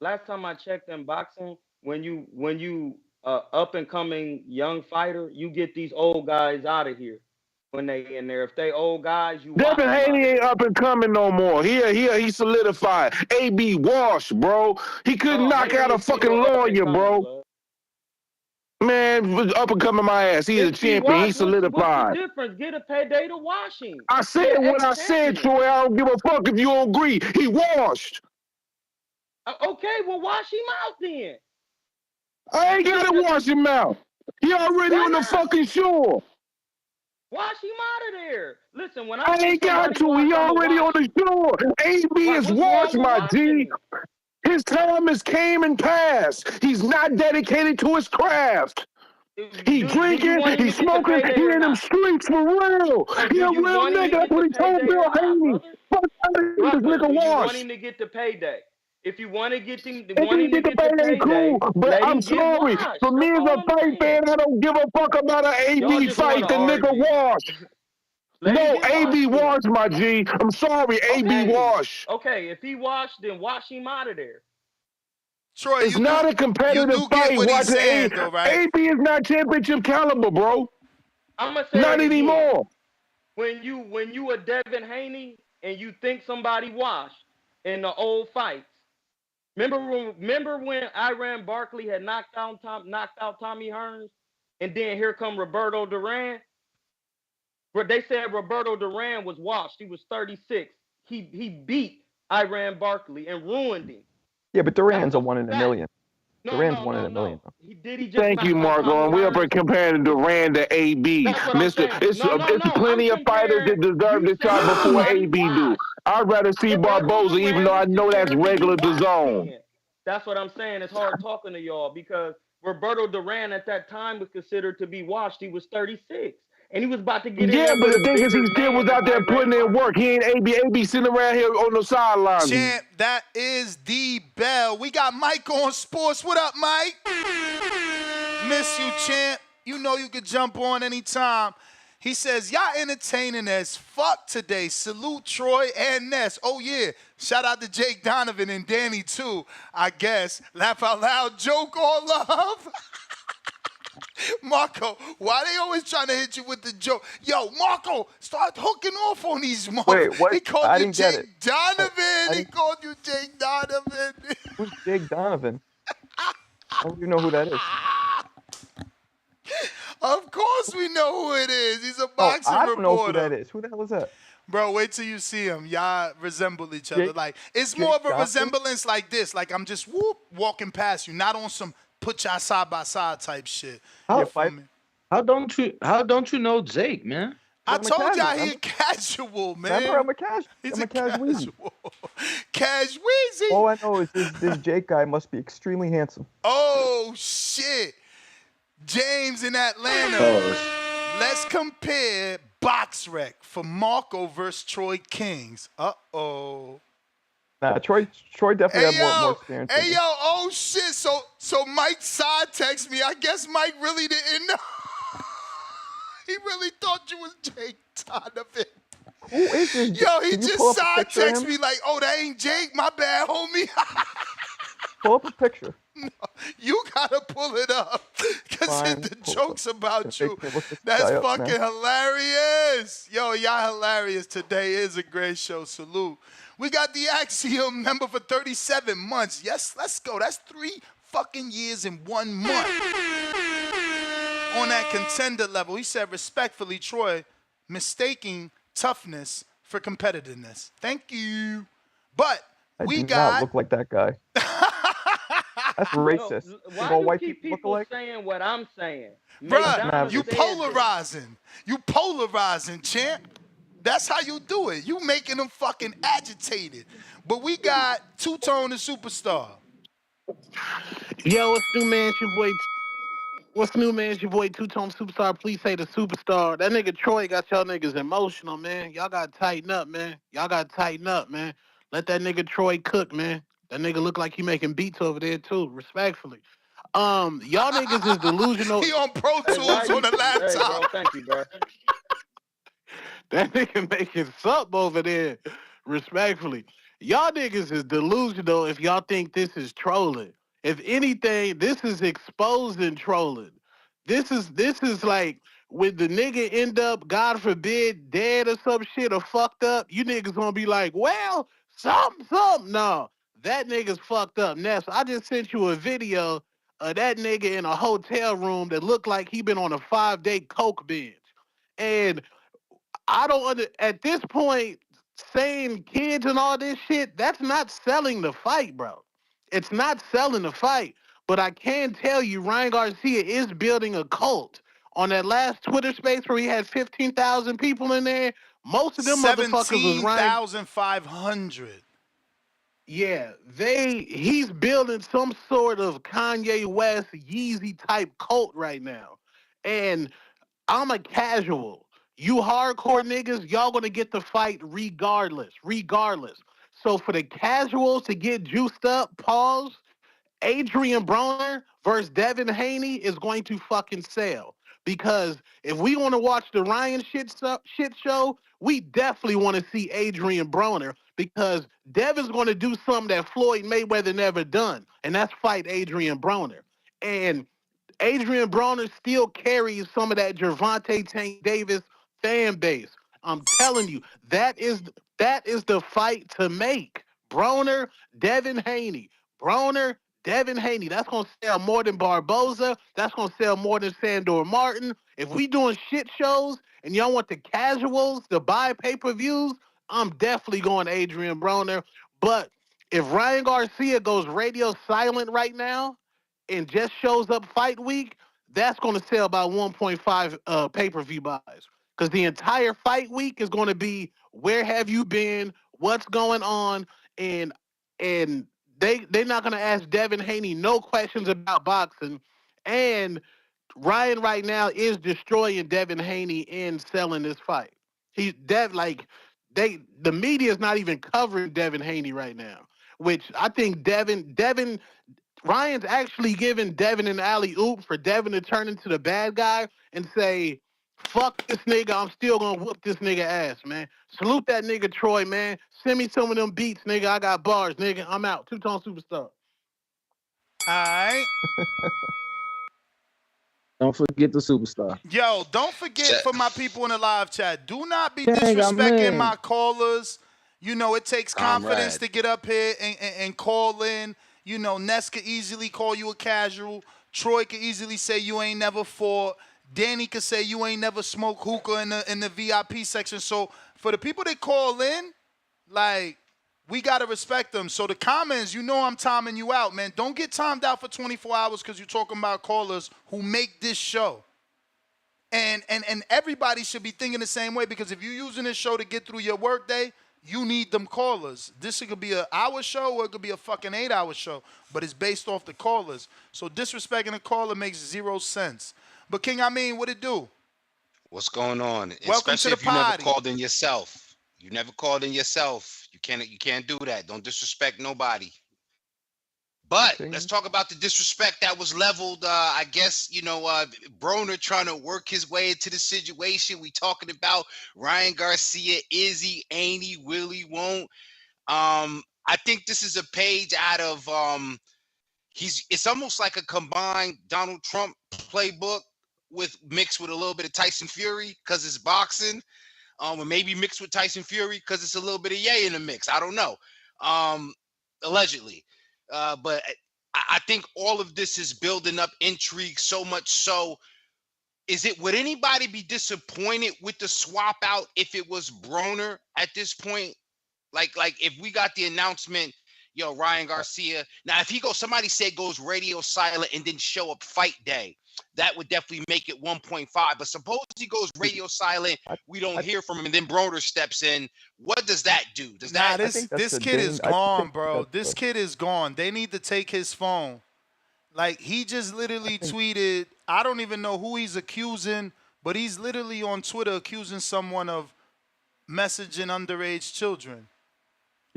Speaker 11: Last time I checked in boxing, when you up and coming young fighter, you get these old guys out of here when they in there. If they old guys, you watch
Speaker 21: Devin
Speaker 11: them
Speaker 21: Haney
Speaker 11: out.
Speaker 21: ain't up and coming no more. He solidified. AB Wash, bro. He couldn't knock out a fucking lawyer, bro. Man, up and coming my ass. He is a champion. He solidified.
Speaker 11: What's the difference? Get a payday to wash him.
Speaker 21: I said what I said, Troy. I don't give a fuck if you don't agree. He washed.
Speaker 11: Okay, well, wash him out then.
Speaker 21: I ain't gotta wash him out. He already on the fucking shore.
Speaker 11: Wash him out of there. Listen, when
Speaker 21: I ain't got to. He already on the shore. AB is washed, my G. His time has came and passed. He's not dedicated to his craft. He drinking, he smoking, he in them streets for real. He a real nigga. That's what he told Bill Haney. Fuck out of here, this nigga
Speaker 11: you want
Speaker 21: Wash.
Speaker 11: him to get the payday? If you want to get him,
Speaker 21: If he get the payday, cool. But I'm sorry. For me as a fight fan, I don't give a fuck about an AB fight. The nigga Wash. No, AB Wash, my G. I'm sorry, AB Wash.
Speaker 11: Okay, if he washed, then wash him out of there.
Speaker 7: Troy,
Speaker 21: it's not a competitive fight. Watching AB is not championship caliber, bro.
Speaker 11: I'm gonna say
Speaker 21: not anymore.
Speaker 11: When you a Devin Haney and you think somebody washed in the old fights. Remember when Adrien Broner had knocked out Tommy Hearns, and then here come Roberto Duran. But they said Roberto Duran was washed. He was 36. He beat Adrien Broner and ruined him.
Speaker 8: Yeah, but Duran's a 1 in a million. Duran's 1 in a million.
Speaker 21: Thank you, Marco. And we up here comparing Duran to AB. It's plenty of fighters that deserve this shot before AB do. I'd rather see Barboza, even though I know that's regular to zone.
Speaker 11: That's what I'm saying. It's hard talking to y'all because Roberto Duran at that time was considered to be washed. He was 36. And he was about to get in.
Speaker 21: Yeah, but the thing is, he still was out there putting in work. He ain't AB sitting around here on the sidelines.
Speaker 7: Champ, that is the bell. We got Mike on sports. What up, Mike? Miss you, champ. You know you could jump on anytime. He says, y'all entertaining as fuck today. Salute Troy and Ness. Oh, yeah. Shout out to Jake Donovan and Danny, too, I guess. Laugh out loud. Joke all love. Marco, why they always trying to hit you with the joke? Yo, Marco, start hooking off on these Marco.
Speaker 8: Wait, what?
Speaker 7: He called
Speaker 8: I
Speaker 7: you
Speaker 8: didn't get
Speaker 7: Jake
Speaker 8: it.
Speaker 7: Donovan. He called you Jake Donovan.
Speaker 8: Who's Jake Donovan? I don't even know who that is.
Speaker 7: Of course we know who it is. He's a boxing
Speaker 8: I don't
Speaker 7: reporter.
Speaker 8: know who that is. Who the hell is that?
Speaker 7: Bro, wait till you see him. Y'all resemble each other.
Speaker 8: Jake-
Speaker 7: Like it's
Speaker 8: Jake
Speaker 7: more of a
Speaker 8: Johnson?
Speaker 7: resemblance like this. Like I'm just walking past you, not on some put y'all side by side type shit.
Speaker 9: How don't you know Jake, man?
Speaker 7: I
Speaker 8: I'm a
Speaker 7: told y'all
Speaker 8: casual.
Speaker 7: he a casual, man.
Speaker 8: Remember, I'm a cash.
Speaker 7: He's
Speaker 8: I'm a cash Weezy.
Speaker 7: Cash Weezy.
Speaker 8: All I know is this Jake guy must be extremely handsome.
Speaker 7: Oh shit. James in Atlanta. Let's compare box rec for Marco versus Troy Kings. Uh-oh.
Speaker 8: Nah, Troy definitely had more experience. than
Speaker 7: Hey
Speaker 8: me.
Speaker 7: yo, oh shit. So Mike side text me. I guess Mike really didn't know. He really thought you was Jake Donovan.
Speaker 8: Who is this?
Speaker 7: Yo, he
Speaker 8: Can you
Speaker 7: just
Speaker 8: pull up a
Speaker 7: side
Speaker 8: picture of
Speaker 7: text
Speaker 8: him?
Speaker 7: me like, oh, that ain't Jake. My bad, homie.
Speaker 8: Pull up a picture.
Speaker 7: No, you gotta pull it up. Because
Speaker 8: Fine,
Speaker 7: the
Speaker 8: pull
Speaker 7: jokes about
Speaker 8: Can
Speaker 7: you.
Speaker 8: they look this
Speaker 7: That's
Speaker 8: guy up,
Speaker 7: fucking
Speaker 8: man?
Speaker 7: hilarious. Yo, y'all hilarious. Today is a great show. Salute. We got the Axiom member for 37 months. Yes, let's go. That's 3 fucking years and 1 month. On that contender level, he said, respectfully, Troy, mistaking toughness for competitiveness. Thank you. But
Speaker 8: I
Speaker 7: we
Speaker 8: do
Speaker 7: got...
Speaker 8: not look like that guy. That's racist.
Speaker 11: Why
Speaker 8: All
Speaker 11: do
Speaker 8: white
Speaker 11: you keep
Speaker 8: people look
Speaker 11: people
Speaker 8: alike?
Speaker 11: saying what I'm saying?
Speaker 7: Bruh, you
Speaker 11: said
Speaker 7: polarizing. You polarizing, champ. That's how you do it. You making them fucking agitated. But we got Two-Tone the Superstar.
Speaker 1: Yo, what's new, man? It's your boy. What's new, man? It's your boy Two-Tone Superstar. Please say the superstar. That nigga Troy got y'all niggas emotional, man. Y'all gotta tighten up, man. Let that nigga Troy cook, man. That nigga look like he making beats over there too. Respectfully, y'all niggas is delusional.
Speaker 7: He on Pro Tools on the laptop.
Speaker 11: Hey, bro, thank you, bro.
Speaker 1: That nigga making something over there, respectfully. Y'all niggas is delusional if y'all think this is trolling. If anything, this is exposing trolling. This is like when the nigga end up, God forbid, dead or some shit or fucked up, you niggas gonna be like, well, something. No, that nigga's fucked up. Ness, I just sent you a video of that nigga in a hotel room that looked like he been on a 5-day coke binge. And I don't at this point, saying kids and all this shit, that's not selling the fight, bro. It's not selling the fight. But I can tell you, Ryan Garcia is building a cult. On that last Twitter space where he had 15,000 people in there, most of them motherfuckers was Ryan.
Speaker 7: 17,500.
Speaker 1: Yeah, he's building some sort of Kanye West Yeezy type cult right now. And I'm a casual. You hardcore niggas, y'all gonna get the fight regardless. So for the casuals to get juiced up, pause, Adrien Broner versus Devin Haney is going to fucking sell. Because if we want to watch the Ryan shit show, we definitely want to see Adrien Broner because Devin's going to do something that Floyd Mayweather never done, and that's fight Adrien Broner. And Adrien Broner still carries some of that Gervonta Tank Davis fan base. I'm telling you, that is the fight to make. Broner, Devin Haney. Broner, Devin Haney. That's going to sell more than Barboza. That's going to sell more than Sandor Martin. If we doing shit shows and y'all want the casuals to buy pay-per-views, I'm definitely going Adrien Broner. But if Ryan Garcia goes radio silent right now and just shows up fight week, that's going to sell about 1.5 pay-per-view buys. Because the entire fight week is going to be where have you been, what's going on, and they're not going to ask Devin Haney no questions about boxing. And Ryan right now is destroying Devin Haney in selling this fight. The media is not even covering Devin Haney right now, which I think Ryan's actually giving Devin an alley-oop for Devin to turn into the bad guy and say, fuck this nigga, I'm still gonna whoop this nigga ass, man. Salute that nigga Troy, man. Send me some of them beats, nigga. I got bars, nigga. I'm out. Two-tone superstar.
Speaker 7: All right.
Speaker 9: Don't forget the superstar.
Speaker 7: Yo, don't forget for my people in the live chat, do not be
Speaker 9: Dang,
Speaker 7: disrespecting my callers. You know, it takes confidence
Speaker 2: Comrade.
Speaker 7: to get up here and call in. You know, Ness could easily call you a casual. Troy could easily say you ain't never fought. Danny could say you ain't never smoked hookah in the VIP section. So for the people that call in, like, we got to respect them. So the comments, you know I'm timing you out, man. Don't get timed out for 24 hours because you're talking about callers who make this show. And everybody should be thinking the same way because if you're using this show to get through your workday, you need them callers. This could be an hour show or it could be a fucking 8-hour show, but it's based off the callers. So disrespecting a caller makes 0 sense. But King, I mean, what it do?
Speaker 2: What's going on?
Speaker 7: Welcome
Speaker 2: Especially
Speaker 7: to the
Speaker 2: if you never
Speaker 7: party.
Speaker 2: called in yourself. You never called in yourself. You can't do that. Don't disrespect nobody. But let's talk about the disrespect that was leveled. I guess, Broner trying to work his way into the situation. We talking about Ryan Garcia, is he, ain't he, will he, won't. I think this is a page out of it's almost like a combined Donald Trump playbook mixed with a little bit of Tyson Fury because it's boxing. Or maybe mixed with Tyson Fury because it's a little bit of Ye in the mix. I don't know. Allegedly. But I think all of this is building up intrigue so much so. Would anybody be disappointed with the swap out if it was Broner at this point? Like if we got the announcement, Ryan Garcia. Now, if somebody said goes radio silent and didn't show up fight day, that would definitely make it 1.5. But suppose he goes radio silent, we don't hear from him, and then Broner steps in. What does that do?
Speaker 7: This kid is gone, bro. This kid is gone. They need to take his phone. Like, he just literally tweeted, I don't even know who he's accusing, but he's literally on Twitter accusing someone of messaging underage children.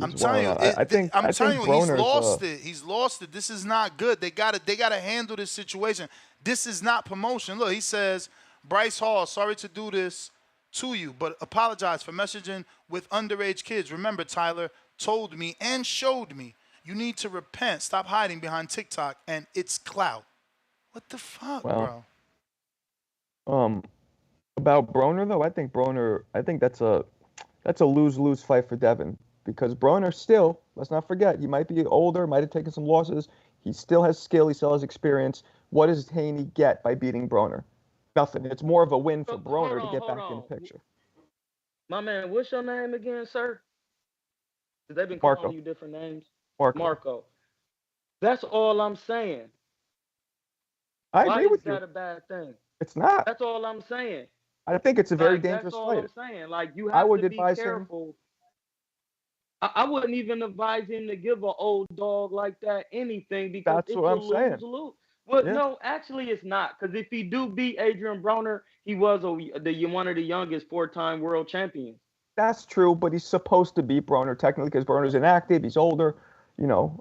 Speaker 7: I'm telling you, he's lost it. He's lost it. This is not good. They gotta handle this situation. This is not promotion. Look, he says, Bryce Hall, sorry to do this. to you, but apologize for messaging with underage kids. Remember, Tyler told me and showed me you need to repent. Stop hiding behind TikTok and its clout. What the fuck, bro?
Speaker 8: About Broner though, I think that's a lose-lose fight for Devin, because Broner still, let's not forget, he might be older, might have taken some losses. He still has skill, he still has experience. What does Haney get by beating Broner? Nothing. It's more of a win for Broner to get back in the picture.
Speaker 20: My man, what's your name again, sir? Because they've been
Speaker 8: Marco.
Speaker 20: calling you different names.
Speaker 8: Marco.
Speaker 20: That's all I'm saying.
Speaker 8: I agree with you.
Speaker 20: Why is that a bad thing?
Speaker 8: It's not.
Speaker 20: That's all I'm saying.
Speaker 8: I think it's a very dangerous fight.
Speaker 20: That's all I'm saying. Like, you have to be careful. I wouldn't even advise him to give an old dog like that anything, because it's a lose-lose. Well, no, actually it's not, because if he do beat Adrien Broner, he was one of the youngest 4-time world champions.
Speaker 8: That's true, but he's supposed to beat Broner technically because Broner's inactive. He's older. You know,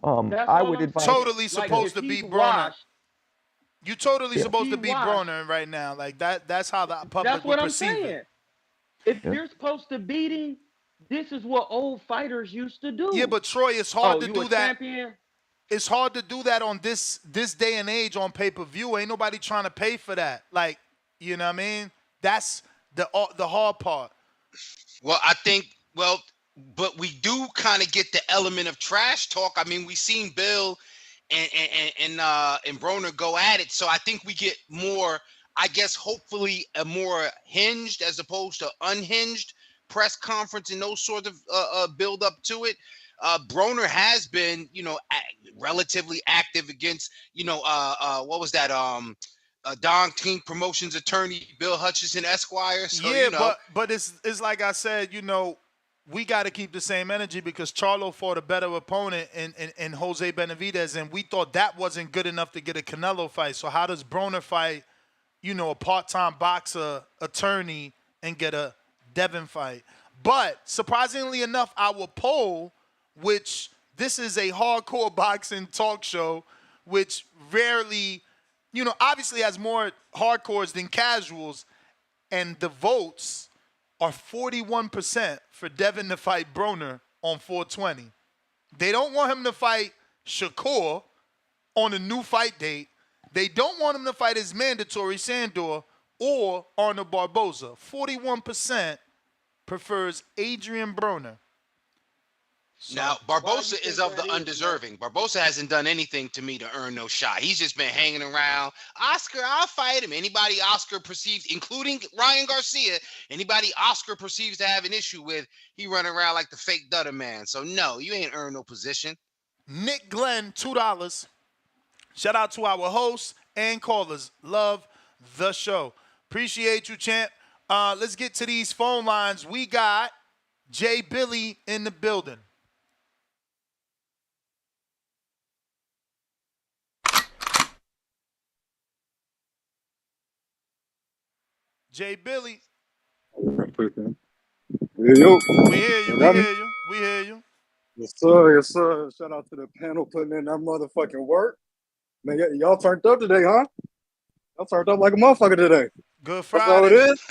Speaker 8: I would advise.
Speaker 7: Totally supposed to beat Broner. You totally supposed to beat Broner right now. Like that. That's how the public would perceive it.
Speaker 20: If you're supposed to beat him, this is what old fighters used to do.
Speaker 7: Yeah, but Troy, it's hard to do that.
Speaker 20: Champion?
Speaker 7: It's hard to do that on this day and age on pay-per-view. Ain't nobody trying to pay for that. Like, you know what I mean? That's the hard part.
Speaker 2: Well, I think, but we do kind of get the element of trash talk. I mean, we seen Bill and Broner go at it. So I think we get more, I guess, hopefully a more hinged as opposed to unhinged press conference and those sort of build up to it. Broner has been, relatively active against, what was that? Don King Promotions attorney, Bill Hutchison Esquire. So,
Speaker 7: yeah, but it's like I said, we got to keep the same energy, because Charlo fought a better opponent in Jose Benavidez, and we thought that wasn't good enough to get a Canelo fight. So how does Broner fight, a part-time boxer attorney and get a Devin fight? But surprisingly enough, our poll, which this is a hardcore boxing talk show, which rarely, obviously has more hardcores than casuals, and the votes are 41% for Devin to fight Broner on 420. They don't want him to fight Shakur on a new fight date. They don't want him to fight his mandatory Sandor or Arnold Barboza. 41% prefers Adrien Broner. So,
Speaker 2: now, Barboza is of the undeserving. Barboza hasn't done anything to me to earn no shot. He's just been hanging around. Oscar, I'll fight him. Anybody Oscar perceives, including Ryan Garcia, anybody Oscar perceives to have an issue with, he running around like the fake Dudder man. So, no, you ain't earned no position.
Speaker 7: Nick Glenn, $2. Shout out to our hosts and callers. Love the show. Appreciate you, champ. Let's get to these phone lines. We got Jay Billy in the building. Jay Billy.
Speaker 5: Yo.
Speaker 7: We hear you.
Speaker 5: Yes, sir. Shout out to the panel putting in that motherfucking work. Man, y'all turned up today, huh? Y'all turned up like a motherfucker today.
Speaker 7: Good Friday.
Speaker 5: That's all it is.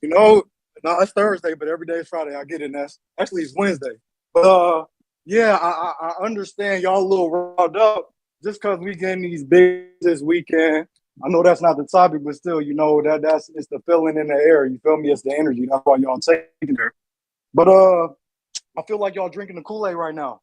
Speaker 5: No, it's Thursday, but every day is Friday. I get it. Actually, it's Wednesday. But yeah, I understand y'all a little riled up just because we getting these big this weekend. I know that's not the topic, but still, that's it's the feeling in the air. You feel me? It's the energy. That's why y'all taking there. But I feel like y'all drinking the Kool-Aid right now.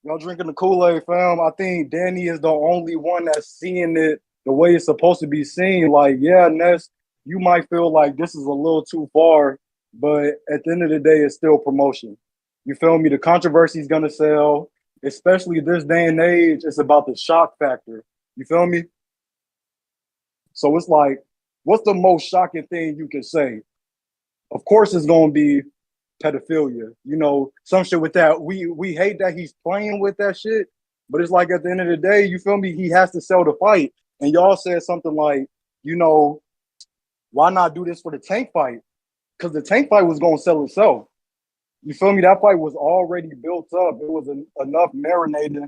Speaker 5: Y'all drinking the Kool-Aid, fam. I think Danny is the only one that's seeing it the way it's supposed to be seen. Like, yeah, Ness, you might feel like this is a little too far, but at the end of the day, it's still promotion. You feel me? The controversy is going to sell, especially this day and age. It's about the shock factor. You feel me? So it's like, what's the most shocking thing you can say? Of course, it's going to be pedophilia. Some shit with that. We hate that he's playing with that shit, but it's like at the end of the day, you feel me? He has to sell the fight. And y'all said something like, why not do this for the Tank fight? Because the Tank fight was going to sell itself. You feel me? That fight was already built up. It was enough marinated.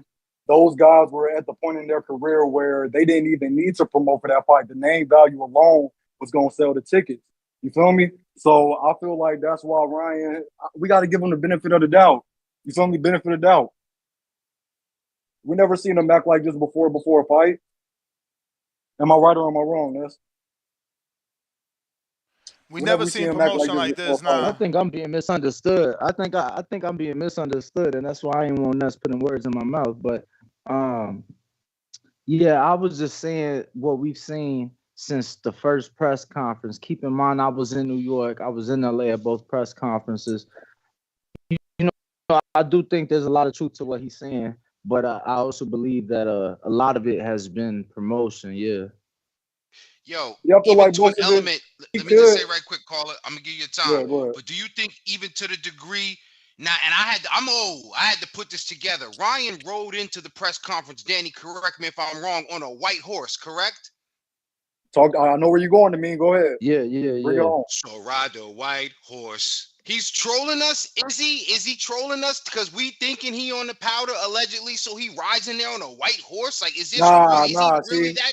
Speaker 5: Those guys were at the point in their career where they didn't even need to promote for that fight. The name value alone was going to sell the tickets.
Speaker 6: You feel me? So I feel like that's why Ryan, we got to give him the benefit of the doubt. You feel me? Benefit of the doubt. We never seen him act like this before a fight. Am I right or am I wrong?
Speaker 7: We never seen promotion like this. Nah.
Speaker 9: I think I'm being misunderstood. I think I'm being misunderstood, and that's why I ain't want us putting words in my mouth. But yeah, I was just saying what we've seen since the first press conference. Keep in mind, I was in New York, I was in LA at both press conferences. You know, I do think there's a lot of truth to what he's saying, but I also believe that a lot of it has been promotion. Yeah.
Speaker 2: Yo,
Speaker 6: I feel like
Speaker 2: to an element, let me just say right quick, caller, I'm gonna give you time. But do you think even to the degree now, and I'm old, I had to put this together. Ryan rode into the press conference, Danny, correct me if I'm wrong, on a white horse, correct?
Speaker 6: I know where you're going to mean. Go ahead.
Speaker 9: Yeah.
Speaker 6: Bring it on.
Speaker 2: So ride the white horse. He's trolling us. Is he? Is he trolling us because we thinking he on the powder allegedly? So he rides in there on a white horse? Like, is this really that?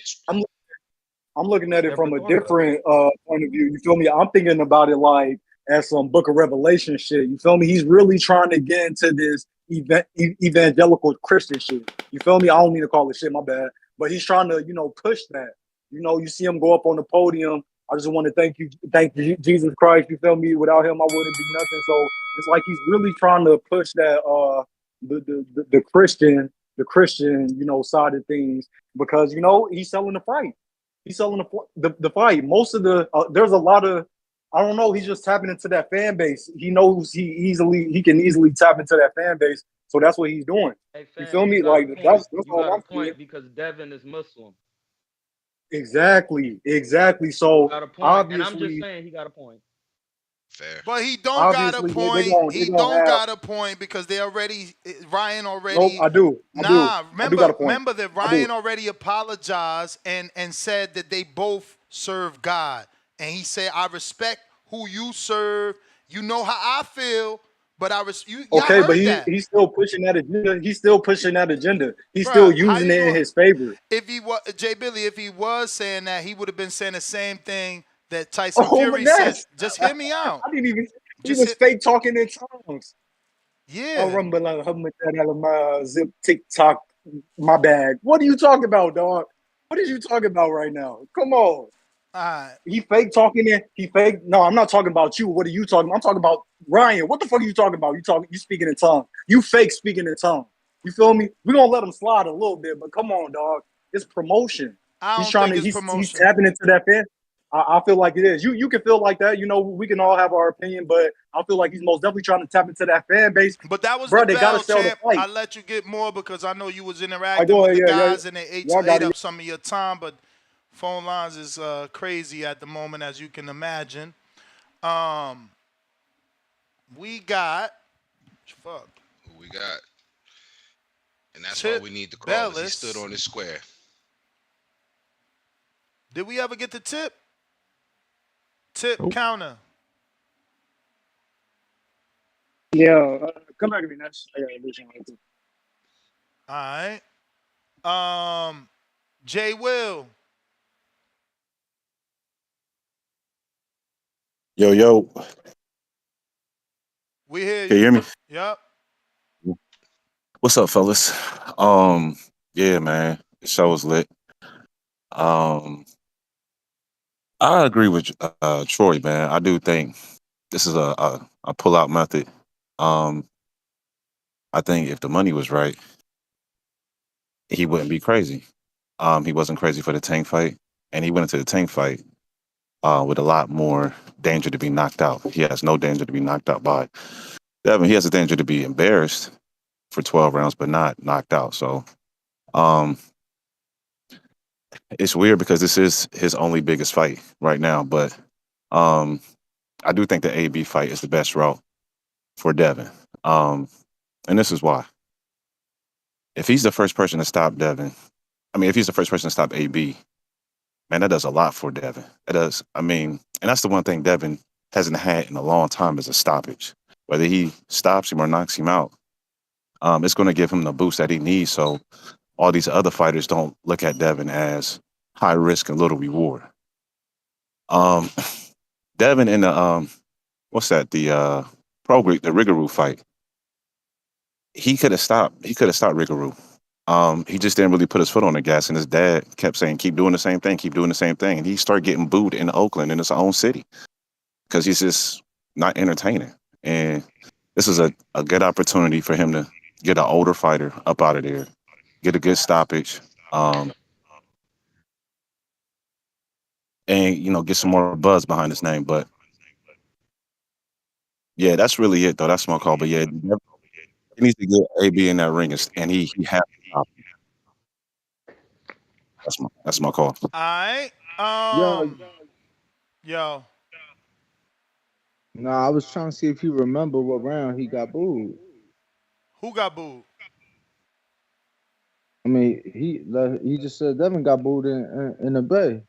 Speaker 6: I'm looking at it from a different point of view. You feel me? I'm thinking about it like as some Book of Revelation shit. You feel me? He's really trying to get into this evangelical Christian shit. You feel me? I don't mean to call it shit, my bad. But he's trying to, push that. You see him go up on the podium. I just want to thank you, Jesus Christ. You feel me? Without him, I wouldn't be nothing. So it's like he's really trying to push that the Christian, side of things because he's selling the fight. He's selling the fight. Most of there's a lot of, I don't know. He's just tapping into that fan base. He knows he can easily tap into that fan base. So that's what he's doing.
Speaker 20: Hey, fam,
Speaker 6: you feel me? Like that's all I'm saying.
Speaker 20: Because Devin is Muslim.
Speaker 6: Exactly. So obviously,
Speaker 20: and I'm just saying he got a point.
Speaker 2: Fair.
Speaker 7: But he don't got a point. He don't got a point because Ryan already.
Speaker 6: Nope, I do.
Speaker 7: Remember that Ryan already apologized and said that they both serve God. And he said, I respect who you serve. You know how I feel, but
Speaker 6: okay, but he's still pushing that agenda. He's still pushing that agenda. He's still using it in his favor.
Speaker 7: If he was if he was saying that, he would have been saying the same thing that Tyson Fury said. Just hear me out.
Speaker 6: I didn't even. He was fake talking in tongues.
Speaker 7: Yeah.
Speaker 6: Zip TikTok. My bag. What are you talking about, dog? What are you talking about right now? Come on. He fake talking in. No, I'm not talking about you. What are you talking about? I'm talking about Ryan. What the fuck are you talking about? You speaking in tongue. You fake speaking in tongue. You feel me? We're gonna let him slide a little bit, but come on, dog. It's promotion. He's tapping into that fan. I feel like it is. You can feel like that. We can all have our opinion, but I feel like he's most definitely trying to tap into that fan base.
Speaker 7: But that was
Speaker 6: they
Speaker 7: gotta
Speaker 6: sell the fight.
Speaker 7: I let you get more because I know you was interacting with the guys and they ate up some of your time, but phone lines is crazy at the moment, as you can imagine. We got
Speaker 2: Who we got? And that's why we need the call. He stood on his square.
Speaker 7: Did we ever get the tip? Counter.
Speaker 18: Yeah, come back to me next. I got a vision right there.
Speaker 7: All right. Jay Will.
Speaker 22: Yo.
Speaker 7: We hear you.
Speaker 22: Can you hear me?
Speaker 7: Yep.
Speaker 22: What's up, fellas? Yeah, man. The show was lit. I agree with Troy, man. I do think this is a pull-out method. I think if the money was right, he wouldn't be crazy. He wasn't crazy for the Tank fight, and he went into the Tank fight with a lot more danger to be knocked out. He has no danger to be knocked out by Devin. He has a danger to be embarrassed for 12 rounds, but not knocked out. So it's weird because this is his only biggest fight right now. But I do think the AB fight is the best route for Devin. And this is why. If he's the first person to stop Devin, if he's the first person to stop AB, man, that does a lot for Devin. It does. And that's the one thing Devin hasn't had in a long time is a stoppage. Whether he stops him or knocks him out, it's going to give him the boost that he needs. So all these other fighters don't look at Devin as high risk and little reward. Devin in the what's that? The the Rigoroo fight. He could have stopped. He could have stopped Rigoroo. He just didn't really put his foot on the gas, and his dad kept saying, "Keep doing the same thing, keep doing the same thing." And he started getting booed in Oakland, in his own city, because he's just not entertaining. And this is a good opportunity for him to get an older fighter up out of there, get a good stoppage, and get some more buzz behind his name. But yeah, that's really it, though. That's my call. But yeah, he needs to get AB in that ring, and he has to stop him. That's my call.
Speaker 7: All right. Yo.
Speaker 9: No, I was trying to see if you remember what round he got booed.
Speaker 7: Who got booed?
Speaker 9: I mean, he just said Devin got booed in the Bay.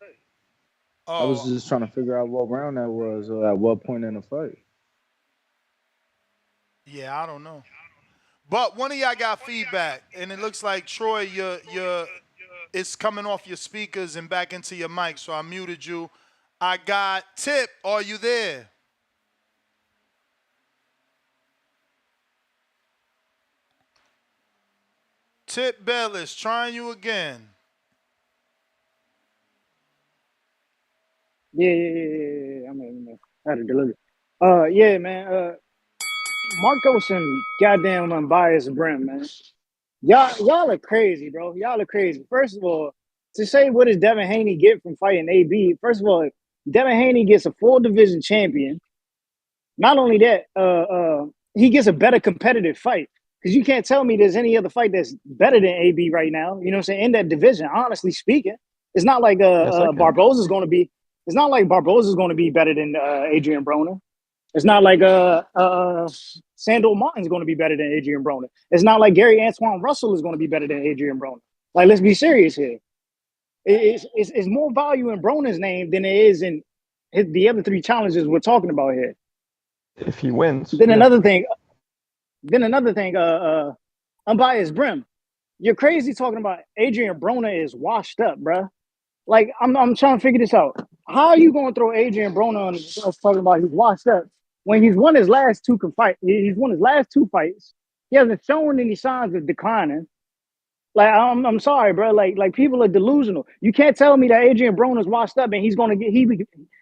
Speaker 9: I was just trying to figure out what round that was or at what point in the fight.
Speaker 7: Yeah, I don't know. But one of y'all got feedback, and it looks like Troy, it's coming off your speakers and back into your mic, so I muted you. I got Tip. Are you there? Tip Bellis, trying you again.
Speaker 18: Yeah. I had to deliver. Yeah, man. Marcos and goddamn unbiased Brim, man. Y'all are crazy, bro. Y'all are crazy. First of all, to say what does Devin Haney get from fighting AB? First of all, Devin Haney gets a full division champion. Not only that, he gets a better competitive fight. Because you can't tell me there's any other fight that's better than AB right now. You know what I'm saying? In that division, honestly speaking. It's not like Barboza's going to be. It's not like Barboza's going to be better than Adrien Broner. It's not like Sandor Martin's going to be better than Adrien Broner. It's not like Gary Antoine Russell is going to be better than Adrien Broner. Like, let's be serious here. It's more value in Broner's name than it is in the other three challenges we're talking about here.
Speaker 8: If he wins.
Speaker 18: Then another thing, unbiased Brim. You're crazy talking about Adrien Broner is washed up, bruh. Like, I'm trying to figure this out. How are you going to throw Adrien Broner on us talking about he's washed up when he's won his last two fights? He's won his last two fights. He hasn't shown any signs of declining. Like, I'm sorry, bro. Like people are delusional. You can't tell me that Adrien Broner's washed up and he's going to get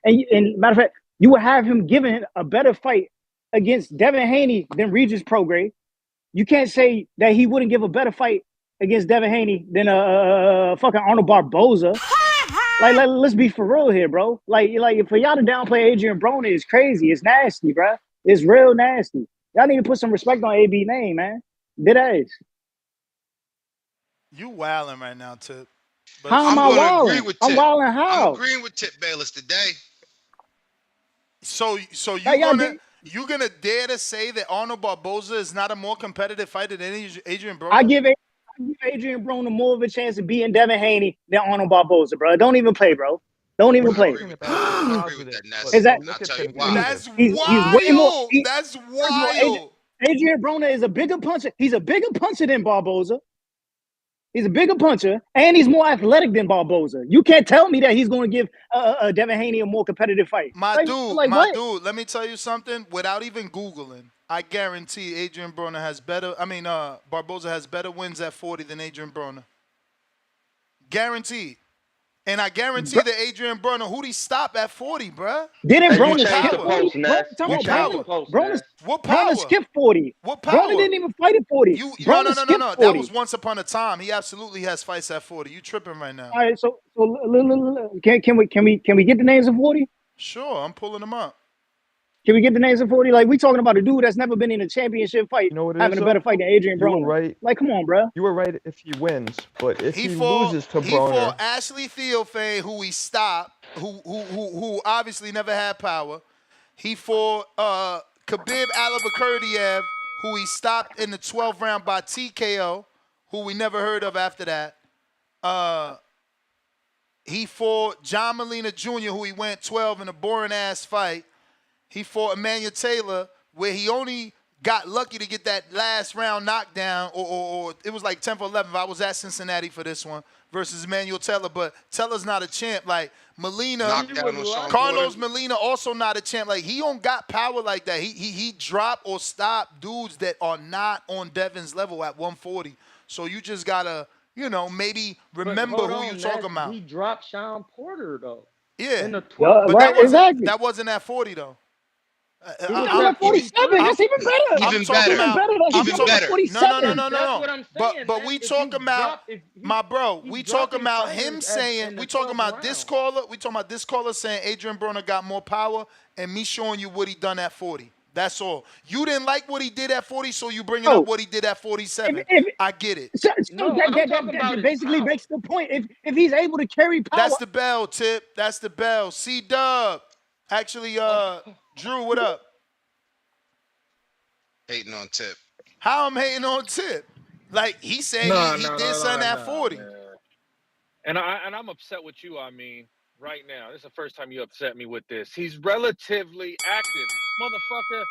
Speaker 18: and matter of fact, you would have him giving a better fight against Devin Haney than Regis Prograis. You can't say that he wouldn't give a better fight against Devin Haney than fucking Arnold Barboza. Like, let's be for real here, bro. Like for y'all to downplay Adrien Broner is crazy. It's nasty, bro. It's real nasty. Y'all need to put some respect on AB name, man. Dead ass.
Speaker 7: You wilding right now, Tip.
Speaker 18: But how am I wilding? I'm wilding how?
Speaker 2: I'm agreeing with Tip Bayless today.
Speaker 7: So you gonna dare to say that Arnold Barboza is not a more competitive fighter than Adrien Broner?
Speaker 18: I give Adrien Broner more of a chance of beating Devin Haney than Arnold Barboza, bro. Don't even play, bro. Don't even play.
Speaker 7: That's wild. That's wild.
Speaker 18: Adrien Broner is a bigger puncher. He's a bigger puncher than Barboza. He's a bigger puncher, and he's more athletic than Barboza. You can't tell me that he's going to give Devin Haney a more competitive fight.
Speaker 7: My dude, let me tell you something. Without even Googling, I guarantee Adrien Broner has Barboza has better wins at 40 than Adrien Broner. Guaranteed. And I guarantee that Adrien Broner, who'd he stop at 40, bruh?
Speaker 18: Didn't Broner skip 40? Broner skipped 40.
Speaker 7: What power?
Speaker 18: Broner didn't even fight at 40.
Speaker 7: No. That was once upon a time. He absolutely has fights at 40. You tripping right now.
Speaker 18: All right, so can we get the names of 40?
Speaker 7: Sure, I'm pulling them up.
Speaker 18: Can we get the names of 40? Like, we talking about a dude that's never been in a championship fight, having a better fight than Adrien Broner.
Speaker 8: You were right.
Speaker 18: Like, come on, bro.
Speaker 8: You were right if he wins, but if he loses to Broner,
Speaker 7: he fought Ashley Theophane, who he stopped, who obviously never had power. He fought Khabib Alibakurdiev, who he stopped in the 12th round by TKO, who we never heard of after that. He fought John Molina Jr., who he went 12 in a boring ass fight. He fought Emmanuel Taylor, where he only got lucky to get that last round knockdown, or it was like 10 for 11. I was at Cincinnati for this one versus Emmanuel Taylor, but Taylor's not a champ. Like Molina, Carlos Molina also not a champ. Like he don't got power like that. He drop or stop dudes that are not on Devin's level at 140. So you just gotta, maybe remember who you talking about.
Speaker 20: He dropped Sean Porter though.
Speaker 7: Yeah,
Speaker 20: but
Speaker 7: that wasn't at 40 though.
Speaker 18: He was at 47. That's even better.
Speaker 7: I'm talking about
Speaker 18: Even better. 47.
Speaker 7: No.
Speaker 20: That's what I'm saying.
Speaker 7: But we talking about we talking about him saying we talking about this caller. We talking about this caller saying Adrien Broner got more power, and me showing you what he done at 40. That's all. You didn't like what he did at 40, so you bringing up what he did at 47. I get it.
Speaker 18: So that basically makes the point. If he's able to carry power,
Speaker 7: that's the bell, Tip. That's the bell. C-Dub. Actually, Drew, what up?
Speaker 2: Hating on Tip.
Speaker 7: How I'm hating on Tip? Like he said he did something at 40.
Speaker 3: And I'm upset with you. I mean, right now, this is the first time you upset me with this. He's relatively active, motherfucker.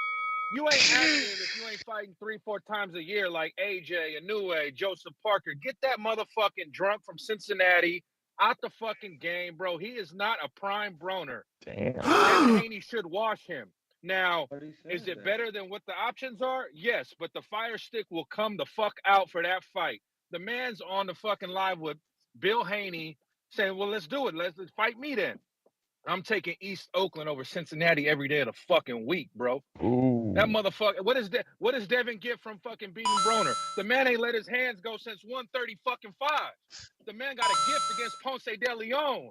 Speaker 3: You ain't active if you ain't fighting 3-4 times a year like AJ, Inoue, Joseph Parker. Get that motherfucking drunk from Cincinnati out the fucking game, bro. He is not a prime Broner.
Speaker 8: Damn.
Speaker 3: Devin Haney should wash him. Now, is it better than what the options are? Yes, but the fire stick will come the fuck out for that fight. The man's on the fucking live with Bill Haney saying, well, let's do it. Let's fight me then. I'm taking East Oakland over Cincinnati every day of the fucking week, bro.
Speaker 8: Ooh.
Speaker 3: That motherfucker. What does Devin get from fucking beating Broner? The man ain't let his hands go since 130 fucking 5. The man got a gift against Ponce de Leon.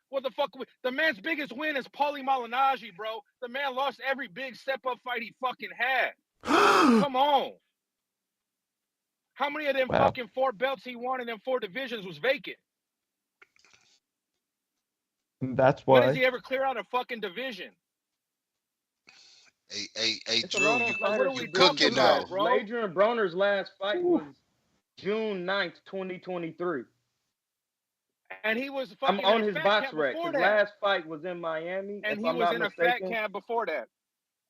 Speaker 3: What the fuck? The man's biggest win is Paulie Malignaggi, bro. The man lost every big step-up fight he fucking had. Come on. How many of them fucking 4 belts he won in them 4 divisions was vacant?
Speaker 8: That's why.
Speaker 3: When does he ever clear out a fucking division?
Speaker 2: Hey, Drew, you
Speaker 20: cooking now, bro. Adrien Broner's last fight was June 9th, 2023.
Speaker 3: And he was fucking
Speaker 20: I'm on his box rec. His last fight was in Miami.
Speaker 3: And he was in a fat cab before that.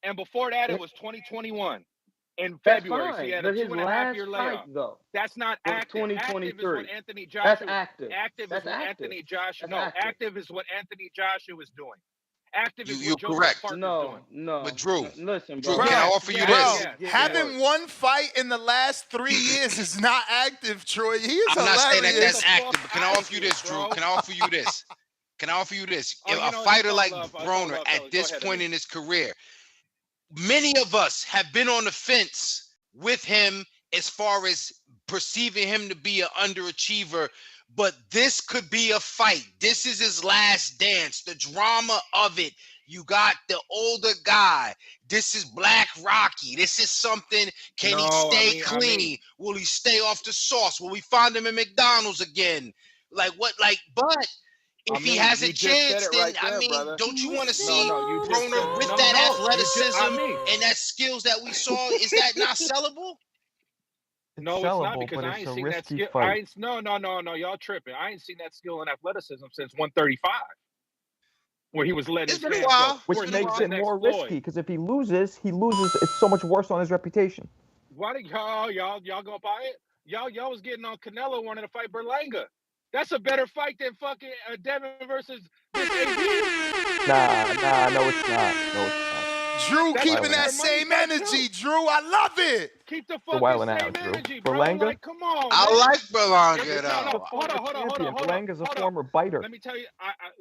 Speaker 3: And before that, it was 2021 in February. So he had a 2.5-year layoff.
Speaker 20: Though.
Speaker 3: That's not active.
Speaker 20: 2023.
Speaker 3: Active is what Anthony Joshua.
Speaker 20: That's active.
Speaker 3: Active
Speaker 20: That's
Speaker 3: is what
Speaker 20: active.
Speaker 3: Anthony Joshua.
Speaker 20: That's
Speaker 3: no, active is what Anthony Joshua is doing. Active is
Speaker 2: you're
Speaker 3: what Joseph
Speaker 2: correct.
Speaker 3: Parker's
Speaker 20: doing.
Speaker 3: No.
Speaker 2: But Drew,
Speaker 20: listen,
Speaker 2: Drew,
Speaker 20: bro.
Speaker 2: can I offer you this?
Speaker 7: Having one fight in the last 3 years is not active, Troy. He is
Speaker 2: I'm not saying that
Speaker 7: hilarious.
Speaker 2: that's active, but can I offer you this, Drew? Can I offer you this? Can I offer you this? A fighter like Broner at this point in his career, many of us have been on the fence with him as far as perceiving him to be an underachiever, but this could be a fight. This is his last dance, the drama of it. You got the older guy. This is Black Rocky. This is something. Can he stay clean? Will he stay off the sauce? Will we find him in McDonald's again? But if he has a chance, then don't you want to see Broner with that athleticism and that skills that we saw? Is that not sellable?
Speaker 3: No, it's not, because I ain't seen that skill. No, y'all tripping. I ain't seen that skill and athleticism since 135, where he was letting his hands go.
Speaker 8: Which makes it more risky, because if he loses, it's so much worse on his reputation.
Speaker 3: Why did y'all go buy it? Y'all was getting on Canelo wanting to fight Berlanga. That's a better fight than fucking Devin versus this AB.
Speaker 8: Nah, no, it's not.
Speaker 7: Drew keeping that same energy, Drew. I love it.
Speaker 3: Keep the fucking same energy, bro.
Speaker 8: Berlanga?
Speaker 3: Like, come on,
Speaker 2: I
Speaker 3: man.
Speaker 2: like Berlanga, though.
Speaker 3: Hold on.
Speaker 8: Berlanga's a former biter.
Speaker 3: Let me tell you,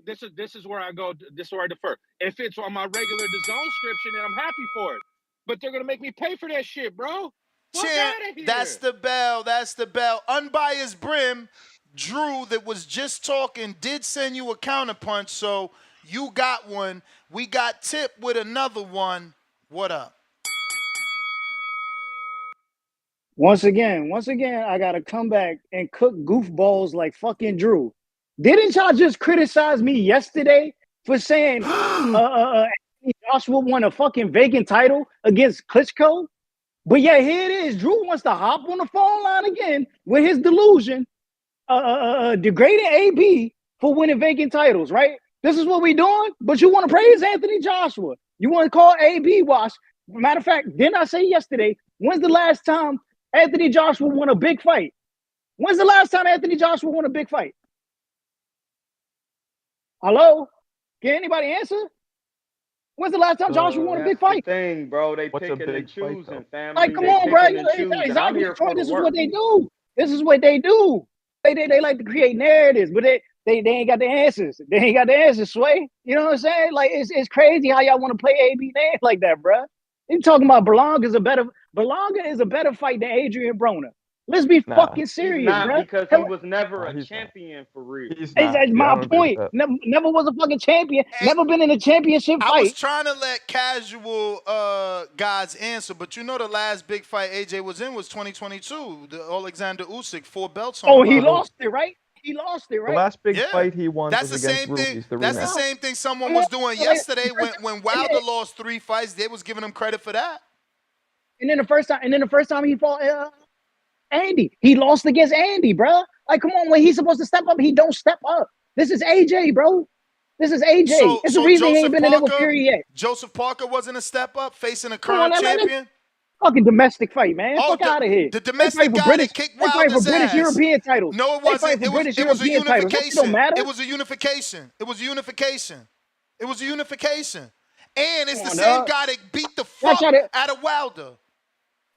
Speaker 3: this is where I go. This is where I defer. If it's on my regular DAZN subscription, then I'm happy for it. But they're gonna make me pay for that shit, bro.
Speaker 7: Champ, that's the bell. That's the bell. Unbiased Brim, Drew, that was just talking, did send you a counterpunch, so you got one. We got Tip with another one. What up?
Speaker 18: Once again, I gotta come back and cook goofballs like fucking Drew. Didn't y'all just criticize me yesterday for saying Anthony Joshua won a fucking vacant title against Klitschko? But yeah, here it is. Drew wants to hop on the phone line again with his delusion, degrading AB for winning vacant titles, right? This is what we doing, but you want to praise Anthony Joshua. You want to call AB wash. Matter of fact, didn't I say yesterday, when's the last time Anthony Joshua won a big fight? When's the last time Anthony Joshua won a big fight? Hello? Can anybody answer? When's the last time Joshua won a big fight?
Speaker 19: That's the thing, bro. They picking and choosing, family.
Speaker 18: Like, come
Speaker 19: They
Speaker 18: on, bro.
Speaker 19: picking and choosing. I'm
Speaker 18: Exactly,
Speaker 19: here
Speaker 18: Troy.
Speaker 19: for the
Speaker 18: This is
Speaker 19: work.
Speaker 18: what they do. This is what they do. They like to create narratives, but they ain't got the answers. They ain't got the answers, Sway. You know what I'm saying? Like, it's crazy how y'all want to play AB name like that, bro. You talking about Berlanga is a better fight than Adrien Broner. Let's be fucking serious,
Speaker 19: He's not,
Speaker 18: bro.
Speaker 19: because he was never a champion for real.
Speaker 18: That's my point. Never was a fucking champion. Never been in a championship fight.
Speaker 7: I was trying to let casual guys answer, but you know the last big fight AJ was in was 2022. The Alexander Usyk, 4 belts on.
Speaker 18: Oh, he lost it, right? He lost it, right?
Speaker 8: The last big fight he won
Speaker 7: That's
Speaker 8: was
Speaker 7: the
Speaker 8: against
Speaker 7: same
Speaker 8: Ruiz,
Speaker 7: thing.
Speaker 8: the
Speaker 7: That's the
Speaker 8: rematch.
Speaker 7: same thing someone was doing yesterday when Wilder lost 3 fights. They was giving him credit for that.
Speaker 18: And then the first time he fought Andy, he lost against Andy, bro. Like, come on, when he's supposed to step up, he don't step up. This is AJ, bro. This is AJ. It's the reason he ain't been in the period yet.
Speaker 7: Joseph Parker wasn't a step up facing a current champion.
Speaker 18: Fucking domestic fight, man. Fuck out of here.
Speaker 7: The domestic guy that kicked Wilder's
Speaker 18: British
Speaker 7: ass.
Speaker 18: European titles.
Speaker 7: No, it wasn't. It was a unification.
Speaker 18: Don't matter.
Speaker 7: It was a unification. It was a unification. It was a unification. And it's the same guy that beat the fuck out of Wilder.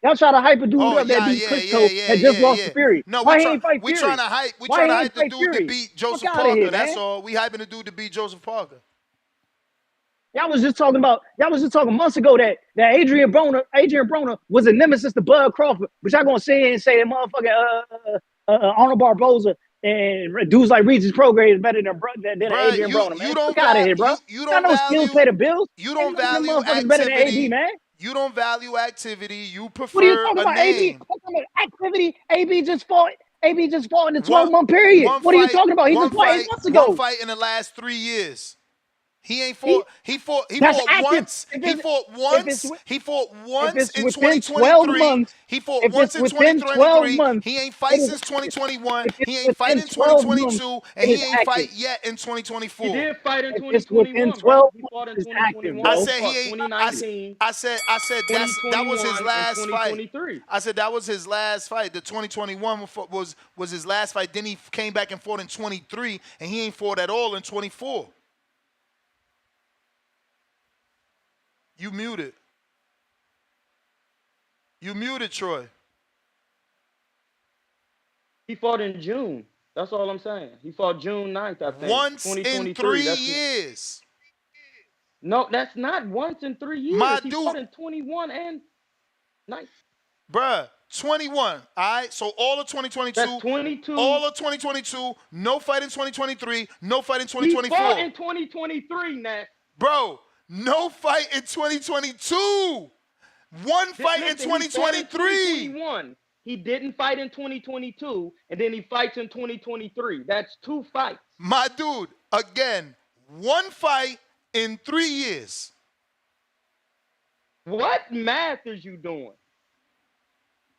Speaker 18: Y'all try to hype a dude up that beat Klitschko that just lost to Fury.
Speaker 7: No,
Speaker 18: Why
Speaker 7: we
Speaker 18: he ain't fight
Speaker 7: we
Speaker 18: Fury?
Speaker 7: trying to hype. We
Speaker 18: Why
Speaker 7: trying to
Speaker 18: he
Speaker 7: hype
Speaker 18: ain't
Speaker 7: the
Speaker 18: fight
Speaker 7: dude
Speaker 18: Fury?
Speaker 7: to beat Joseph
Speaker 18: Fuck outta
Speaker 7: Parker.
Speaker 18: here,
Speaker 7: That's
Speaker 18: man.
Speaker 7: all. We hyping the dude to beat Joseph Parker.
Speaker 18: Y'all was just talking months ago that Adrien Broner was a nemesis to Bud Crawford, but y'all gonna sit here and say that motherfucking Arnold Barboza and dudes like Regis Prograis is better than Adrien Broner, man. Fuck out of here, bro.
Speaker 7: You
Speaker 18: got no skills pay the bills.
Speaker 7: You don't
Speaker 18: Ain't
Speaker 7: value
Speaker 18: motherfuckers better than
Speaker 7: activity,
Speaker 18: AD, man.
Speaker 7: You don't value activity. You prefer
Speaker 18: What are you talking
Speaker 7: a
Speaker 18: about?
Speaker 7: name.
Speaker 18: Activity. AB just fought in the 12-month period. What are you talking about? He just fought 8 months ago.
Speaker 7: One fight in the last 3 years. He ain't fought. He fought once. He fought once in 2023. He fought once in 2023. He ain't fight since 2021. He ain't fight in 2022, and he ain't fight yet in 2024.
Speaker 19: He did fight in
Speaker 18: It's
Speaker 19: 2021,
Speaker 18: within
Speaker 19: bro.
Speaker 18: 12
Speaker 19: He fought in
Speaker 18: months.
Speaker 19: 2021.
Speaker 7: I said he ain't.
Speaker 19: 2019.
Speaker 7: I said that was his last fight. I said that was his last fight. The 2021 was his last fight. Then he came back and fought in 23, and he ain't fought at all in 24. You muted. You muted, Troy.
Speaker 19: He fought in June. That's all I'm saying. He fought June 9th, I think.
Speaker 7: Once in 3 years.
Speaker 19: No, that's not once in 3 years. He fought in 21 and 9.
Speaker 7: Bruh, 21. All right, so all of 2022.
Speaker 19: That's 22.
Speaker 7: All of 2022. No fight in 2023. No fight in 2024.
Speaker 19: He fought in 2023, Nat.
Speaker 7: Bro, no fight in 2022. One fight in 2023.
Speaker 19: He didn't fight in 2022, and then he fights in 2023. That's 2 fights.
Speaker 7: My dude, again, one fight in 3 years.
Speaker 19: What math is you doing?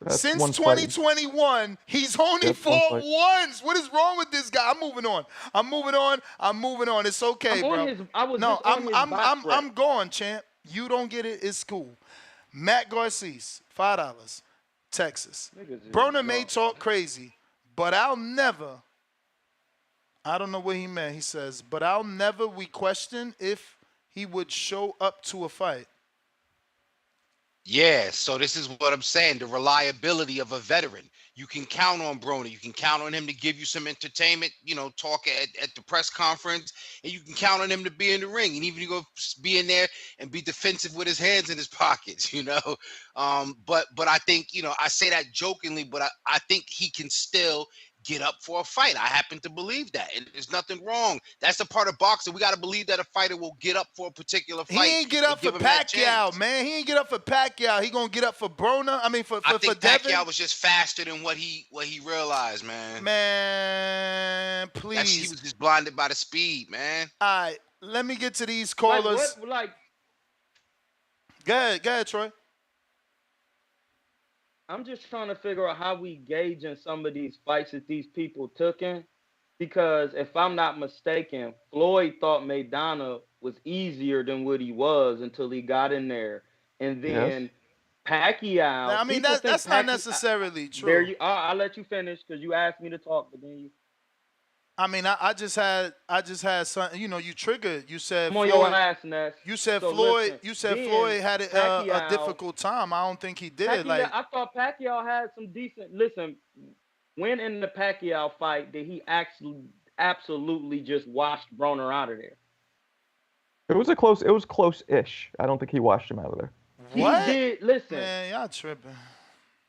Speaker 7: Since 2021, he's only fought once. What is wrong with this guy? I'm moving on. It's okay, bro. I'm going, champ. You don't get it. It's cool. Matt Garcia, $5, Texas. Broner may talk crazy, but I'll never. I don't know what he meant. He says, but I'll never. We question if he would show up to a fight.
Speaker 2: Yeah, so this is what I'm saying, the reliability of a veteran. You can count on Broner. You can count on him to give you some entertainment, talk at the press conference, and you can count on him to be in the ring. And even you go be in there and be defensive with his hands in his pockets, But I think, I say that jokingly, but I think he can still get up for a fight. I happen to believe that, and there's nothing wrong. That's a part of boxing. We got to believe that a fighter will get up for a particular fight.
Speaker 7: He ain't get up for Pacquiao, man. He ain't get up for Pacquiao. He gonna get up for Broner. I think
Speaker 2: Pacquiao
Speaker 7: Devin.
Speaker 2: was just faster than what he realized, man.
Speaker 7: Man, please.
Speaker 2: He was just blinded by the speed, man.
Speaker 7: All right, let me get to these callers. Go ahead, Troy.
Speaker 19: I'm just trying to figure out how we gauge in some of these fights that these people took in. Because if I'm not mistaken, Floyd thought Maidana was easier than what he was until he got in there
Speaker 20: and
Speaker 8: Yes.
Speaker 20: then Pacquiao.
Speaker 7: Now, I mean, that's not necessarily true.
Speaker 20: There you. I'll let you finish because you asked me to talk, but then you.
Speaker 7: I mean, I just had something. You know, you triggered. You said
Speaker 20: I'm on
Speaker 7: Floyd.
Speaker 20: your ass, Ness.
Speaker 7: You said
Speaker 20: So
Speaker 7: Floyd.
Speaker 20: listen,
Speaker 7: You said
Speaker 20: then
Speaker 7: Floyd had a
Speaker 20: Pacquiao-
Speaker 7: difficult time. I don't think he did.
Speaker 20: Pacquiao,
Speaker 7: Like,
Speaker 20: I thought Pacquiao had some decent. Listen, when in the Pacquiao fight did he actually absolutely just washed Broner out of there?
Speaker 8: It was close-ish. I don't think he washed him out of there.
Speaker 7: What?
Speaker 20: He did. Listen,
Speaker 7: man, y'all tripping.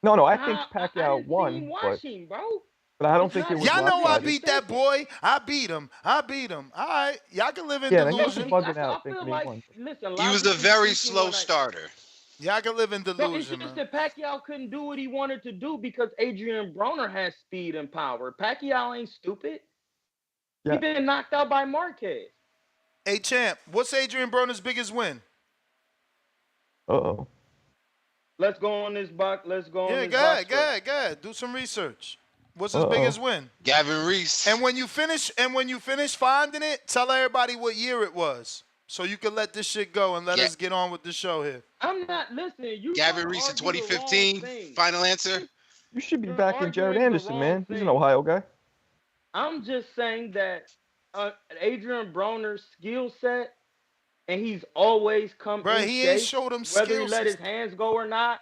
Speaker 8: No, I think Pacquiao
Speaker 20: didn't
Speaker 8: won,
Speaker 20: see him wash him, bro.
Speaker 8: but I don't think it was.
Speaker 7: Y'all know I
Speaker 8: lopsided.
Speaker 7: beat that boy. I beat him. All right, y'all can live in
Speaker 8: Yeah, then you're just
Speaker 7: delusion.
Speaker 8: bugging out
Speaker 20: I feel
Speaker 8: thinking he
Speaker 20: like,
Speaker 8: won.
Speaker 20: listen,
Speaker 2: He was a very slow starter.
Speaker 7: Y'all can live in
Speaker 20: No, it's
Speaker 7: delusion,
Speaker 20: just
Speaker 7: man.
Speaker 20: that Pacquiao couldn't do what he wanted to do because Adrien Broner has speed and power. Pacquiao ain't stupid.
Speaker 8: Yeah.
Speaker 20: He been knocked out by Marquez.
Speaker 7: Hey, champ, what's Adrien Broner's biggest win?
Speaker 8: Uh-oh.
Speaker 20: Let's go on this box. Let's go on this
Speaker 7: go
Speaker 20: box.
Speaker 7: ahead. Do some research. What's his biggest win?
Speaker 2: Gavin Reese.
Speaker 7: And when you finish finding it, tell everybody what year it was, so you can let this shit go and let us get on with the show here.
Speaker 20: I'm not listening. You
Speaker 2: Gavin Reese in 2015. Final answer.
Speaker 8: You should be backing Jared Anderson, man. He's an Ohio guy.
Speaker 20: I'm just saying that Adrien Broner's skill set, and he's always come in
Speaker 7: he
Speaker 20: shape,
Speaker 7: ain't showed him
Speaker 20: whether
Speaker 7: skills
Speaker 20: he let his hands go or not,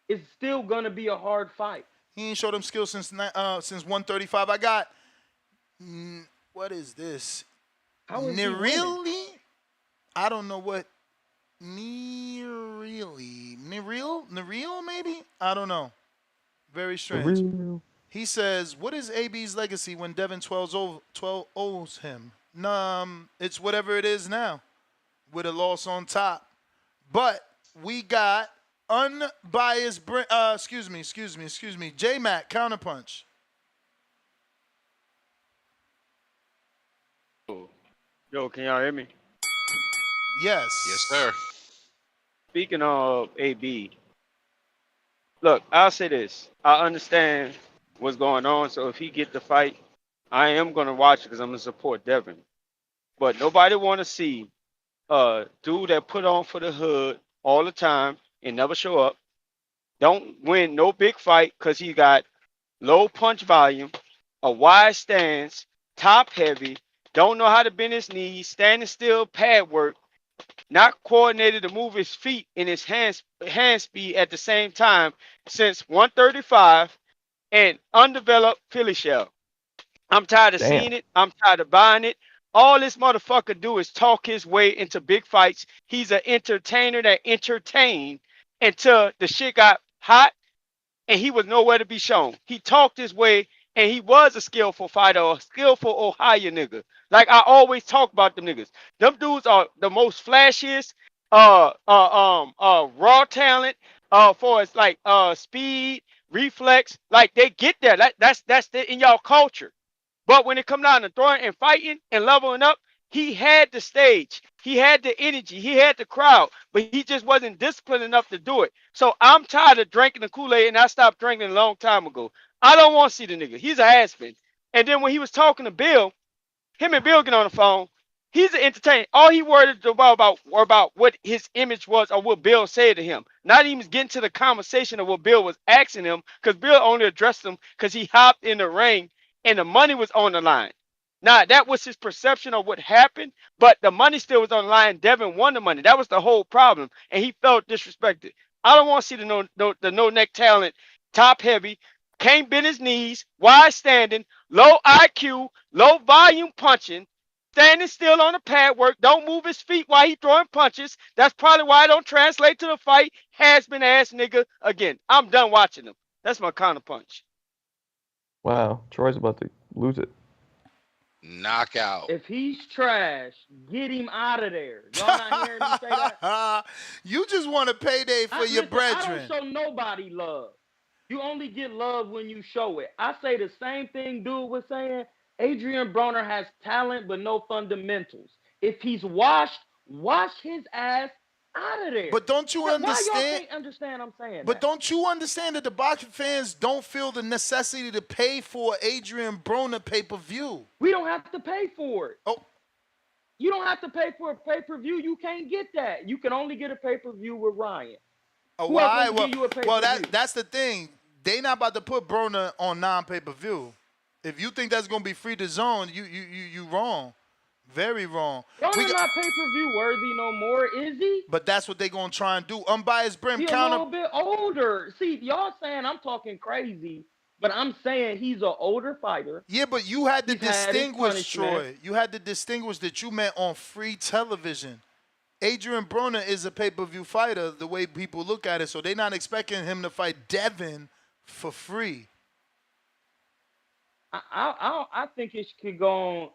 Speaker 20: it's still gonna be a hard fight.
Speaker 7: He ain't showed him skills since 135. I got what is this? Nerili? I don't know what Nerili maybe? I don't know. Very strange. He says, what is AB's legacy when Devin 12 owes him? It's whatever it is now, with a loss on top. But we got unbiased, excuse me, J-Mac, counterpunch.
Speaker 19: Yo, can y'all hear me?
Speaker 7: Yes.
Speaker 2: Yes, sir.
Speaker 19: Speaking of AB, look, I'll say this. I understand what's going on, so if he get the fight, I am going to watch it because I'm going to support Devin. But nobody want to see a dude that put on for the hood all the time and never show up. Don't win no big fight because he got low punch volume, a wide stance, top heavy, don't know how to bend his knees, standing still, pad work, not coordinated to move his feet and his hand speed at the same time since 135, and undeveloped Philly shell. I'm tired of seeing it. I'm tired of buying it. All this motherfucker do is talk his way into big fights. He's an entertainer that entertained until the shit got hot and he was nowhere to be shown. He talked his way and he was a skillful fighter, a skillful Ohio nigga. Like I always talk about them niggas. Them dudes are the most flashiest, raw talent, for its like speed, reflex. Like they get there. That's in y'all culture. But when it come down to throwing and fighting and leveling up, he had the stage, he had the energy, he had the crowd, but he just wasn't disciplined enough to do it. So I'm tired of drinking the Kool-Aid, and I stopped drinking a long time ago. I don't want to see the nigga. He's a has-been. And then when he was talking to Bill, him and Bill get on the phone. He's an entertainer. All he worried about what his image was or what Bill said to him. Not even getting to the conversation of what Bill was asking him, because Bill only addressed him because he hopped in the ring and the money was on the line. Now, that was his perception of what happened, but the money still was on the line. Devin won the money. That was the whole problem, and he felt disrespected. I don't want to see the no-neck talent, top heavy, can't bend his knees, wide standing, low IQ, low volume punching, standing still on the pad work, don't move his feet while he throwing punches. That's probably why I don't translate to the fight. Has been ass nigga again. I'm done watching him. That's my counter punch.
Speaker 8: Wow, Troy's about to lose it.
Speaker 2: Knockout.
Speaker 20: If he's trash, get him out of there. Y'all not hearing me say that?
Speaker 7: You just want a payday for your brethren.
Speaker 20: I don't show nobody love. You only get love when you show it. I say the same thing dude was saying. Adrien Broner has talent but no fundamentals. If he's washed, wash his ass out of there.
Speaker 7: But don't you understand?
Speaker 20: Why y'all can't understand I'm saying
Speaker 7: But
Speaker 20: that?
Speaker 7: don't you understand that the boxing fans don't feel the necessity to pay for Adrien Broner pay-per-view?
Speaker 20: We don't have to pay for it.
Speaker 7: Oh.
Speaker 20: You don't have to pay for a pay-per-view. You can't get that. You can only get a pay-per-view with Ryan.
Speaker 7: Who else wants to give you a pay-per-view? That's the thing. They not about to put Broner on non-pay-per-view. If you think that's gonna be free to zone, you wrong. Very wrong.
Speaker 20: Broner not pay-per-view worthy no more, is he?
Speaker 7: But that's what they gonna try and do. Unbiased Brim
Speaker 20: He a little bit older. See, y'all saying I'm talking crazy, but I'm saying he's an older fighter.
Speaker 7: Yeah, but you had to distinguish, Troy. You had to distinguish that you meant on free television. Adrien Broner is a pay-per-view fighter, the way people look at it, so they're not expecting him to fight Devin for free.
Speaker 20: I think it could go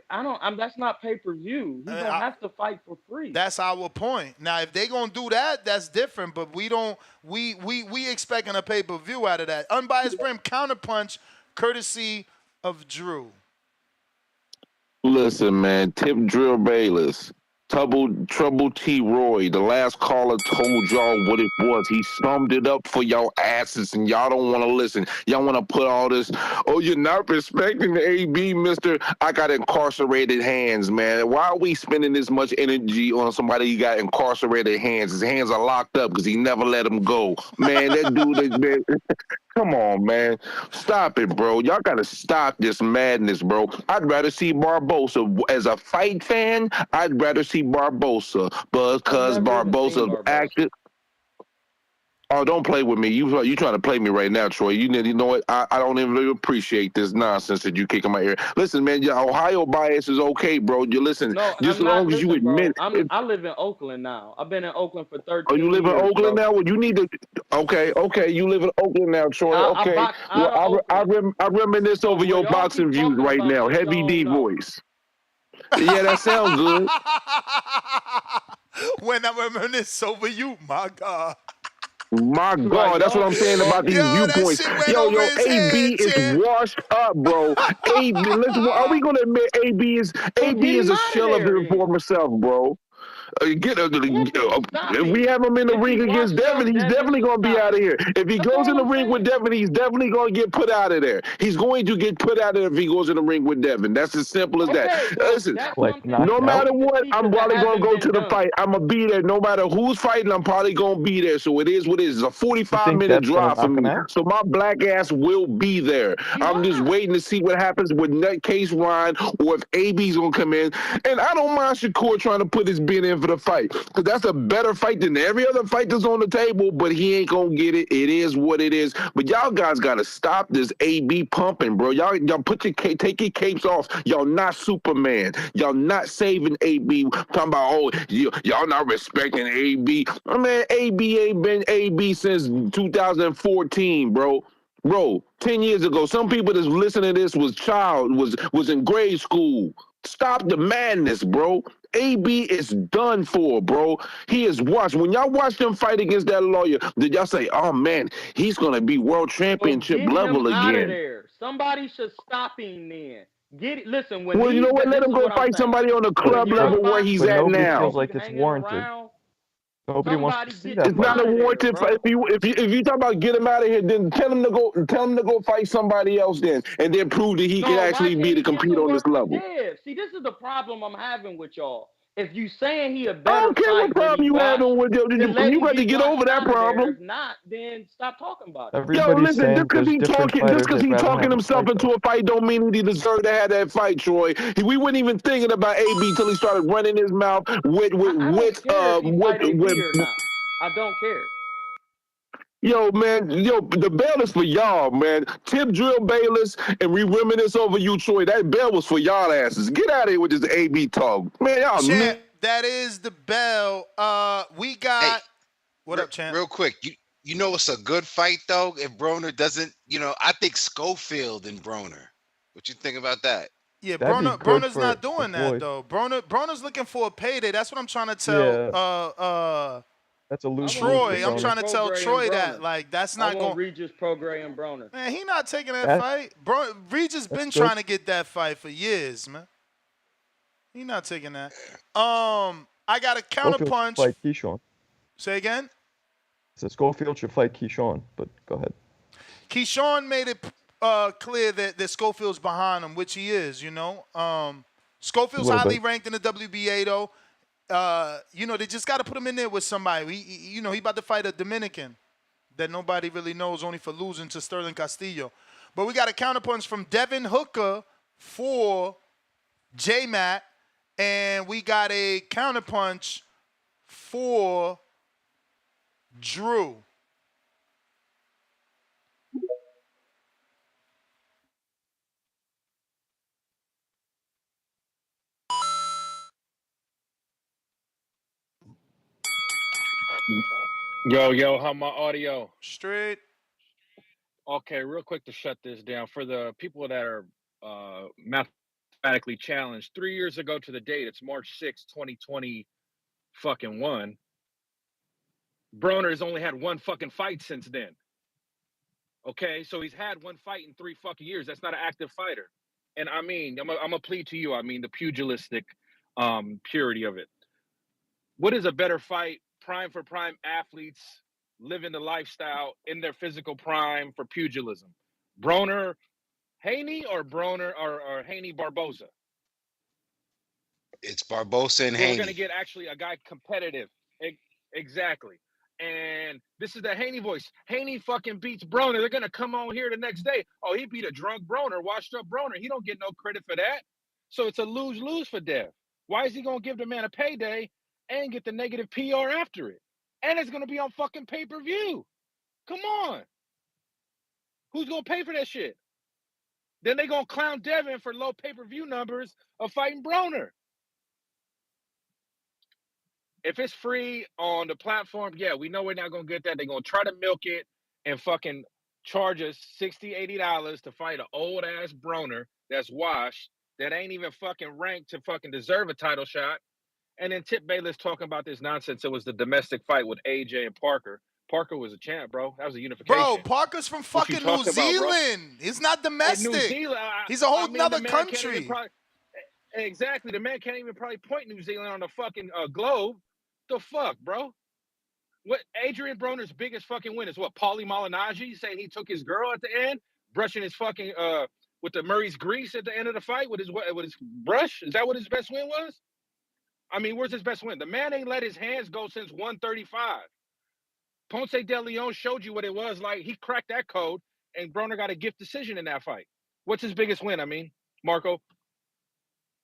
Speaker 20: on. That's not pay-per-view. He's gonna have to fight for free.
Speaker 7: That's our point. Now, if they gonna do that, that's different. But we don't. We expecting a pay-per-view out of that. Unbiased Brim counterpunch, courtesy of Drew.
Speaker 21: Listen, man, Tip Drill Bayless. Trouble T. Roy, the last caller told y'all what it was. He summed it up for y'all asses, and y'all don't want to listen. Y'all want to put all this, oh, you're not respecting the AB, mister. I got incarcerated hands, man. Why are we spending this much energy on somebody who got incarcerated hands? His hands are locked up because he never let them go. Man, that dude, man, come on, man. Stop it, bro. Y'all got to stop this madness, bro. I'd rather see Barbosa. As a fight fan, I'd rather see Barbosa because Barbosa acted. Oh, don't play with me. You trying to play me right now, Troy. You know what? I don't even really appreciate this nonsense that you kick in my ear. Listen, man, your Ohio bias is okay, bro. You listen.
Speaker 20: No,
Speaker 21: just as long as you admit.
Speaker 20: I live in Oakland now. I've been in Oakland for 13 years.
Speaker 21: Oh, you live in Oakland now? Well, you need to. Okay. You live in Oakland now, Troy. Okay. I reminisce over your boxing views right now. Heavy D voice. Yeah, that sounds good.
Speaker 7: When I reminisce over you, my God.
Speaker 21: My God, that's what I'm saying about these viewpoints. Yo, AB is washed up, bro. AB, listen, are we gonna admit AB is a shell of his former self, bro? If we have him in the ring against Devin, he's definitely going to be out of here. If he goes in the ring with Devin, he's definitely going to get put out of there. He's going to get put out of there if he goes in the ring with Devin. That's as simple as that. Listen, no matter what, I'm probably going to go to the fight. I'm going to be there. No matter who's fighting, I'm probably going to be there. So it is what it is. It's a 45-minute drive for me. So my black ass will be there. I'm just waiting to see what happens with Nutcase Ryan or if AB's going to come in. And I don't mind Shakur trying to put his bin in for the fight, because that's a better fight than every other fight that's on the table, but he ain't gonna get it. It is what it is. But y'all guys gotta stop this AB pumping, bro. Y'all take your capes off. Y'all not Superman. Y'all not saving AB. Talking about, y'all not respecting AB. Man, AB ain't been AB since 2014, bro. Bro, 10 years ago, some people that's listening to this was in grade school. Stop the madness, bro. AB is done for, bro. He is washed. When y'all watch them fight against that lawyer, did y'all say, oh, man, he's going to be world championship level again?
Speaker 20: Out of there. Somebody should stop him then. Listen,
Speaker 21: well, you know what? Let him go fight somebody on the club level where he's at now.
Speaker 8: Feels like it's warranted. Nobody wants to see that.
Speaker 21: It's not a warranted fight. If you talk about get him out of here, then tell him to go fight somebody else then, and then prove that he can actually be to compete on this level.
Speaker 20: See, this is the problem I'm having with y'all. If you saying he a better
Speaker 21: I don't care what problem you having with you. You got to get over that problem.
Speaker 20: If not, then stop talking about it.
Speaker 21: Yo, listen, just because he talking himself into a fight don't mean he deserved to have that fight, Troy. We weren't even thinking about AB till he started running his mouth with
Speaker 20: I don't care.
Speaker 21: Yo, man, the bell is for y'all, man. Tip Drill Bayless and we reminisce over you, Troy. That bell was for y'all asses. Get out of here with this AB talk. Man, y'all
Speaker 7: Champ, that is the bell. We got what up, Champ?
Speaker 2: Real quick, you know it's a good fight though if Broner doesn't, I think Schofield and Broner. What you think about that?
Speaker 7: Yeah, Broner's not doing that though. Broner's looking for a payday. That's what I'm trying to tell
Speaker 8: that's a loose
Speaker 7: Troy. I'm trying to tell Troy that that's not going.
Speaker 20: Regis Prograis and Broner.
Speaker 7: Man, he not taking that fight. Regis been trying to get that fight for years, man. He not taking that. I got a counterpunch.
Speaker 8: Fight Keyshawn.
Speaker 7: Say again.
Speaker 8: So Schofield should fight Keyshawn, but go ahead.
Speaker 7: Keyshawn made it clear that Schofield's behind him, which he is. Schofield's highly ranked in the WBA though. they just got to put him in there with somebody. He about to fight a Dominican that nobody really knows, only for losing to Sterling Castillo. But we got a counterpunch from Devin Hooker for J-Mac, and we got a counterpunch for Drew.
Speaker 3: Yo, how my audio?
Speaker 7: Straight.
Speaker 3: Okay, real quick to shut this down. For the people that are mathematically challenged, 3 years ago to the date, it's March 6, 2021. Broner has only had one fucking fight since then. Okay, so he's had one fight in 3 fucking years. That's not an active fighter. And I mean, I'm a plea to you. I mean, the pugilistic purity of it. What is a better fight? Prime for prime athletes living the lifestyle in their physical prime for pugilism. Broner, Haney, or Broner or Haney Barboza?
Speaker 2: It's Barboza and
Speaker 3: Well,
Speaker 2: Haney.
Speaker 3: we're gonna get actually a guy competitive. Exactly. And this is the Haney voice. Haney fucking beats Broner. They're gonna come on here the next day. Oh, he beat a drunk Broner, washed up Broner. He don't get no credit for that. So it's a lose-lose for Dev. Why is he gonna give the man a payday and get the negative PR after it? And it's gonna be on fucking pay-per-view. Come on. Who's gonna pay for that shit? Then they gonna clown Devin for low pay-per-view numbers of fighting Broner. If it's free on the platform, yeah, we know we're not going to get that. They're going to try to milk it and fucking charge us $60, $80 to fight an old-ass Broner that's washed, that ain't even fucking ranked to fucking deserve a title shot. And then Tip Bayless talking about this nonsense. It was the domestic fight with AJ and Parker. Parker was a champ, bro. That was a unification.
Speaker 7: Bro, Parker's from fucking New Zealand. He's not domestic.
Speaker 3: New Zealand,
Speaker 7: he's a whole nother country.
Speaker 3: Exactly. The man can't even probably point New Zealand on the fucking globe. The fuck, bro? What Adrien Broner's biggest fucking win is what? Paulie Malignaggi saying he took his girl at the end, brushing his fucking with the Murray's grease at the end of the fight with his brush. Is that what his best win was? I mean, where's his best win? The man ain't let his hands go since 135. Ponce de Leon showed you what it was like. He cracked that code, and Broner got a gift decision in that fight. What's his biggest win? I mean, Marco.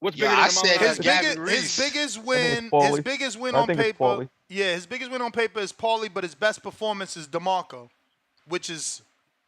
Speaker 3: What's bigger than
Speaker 7: his biggest win on paper? Yeah, his biggest win on paper is Paulie, but his best performance is DeMarco, which is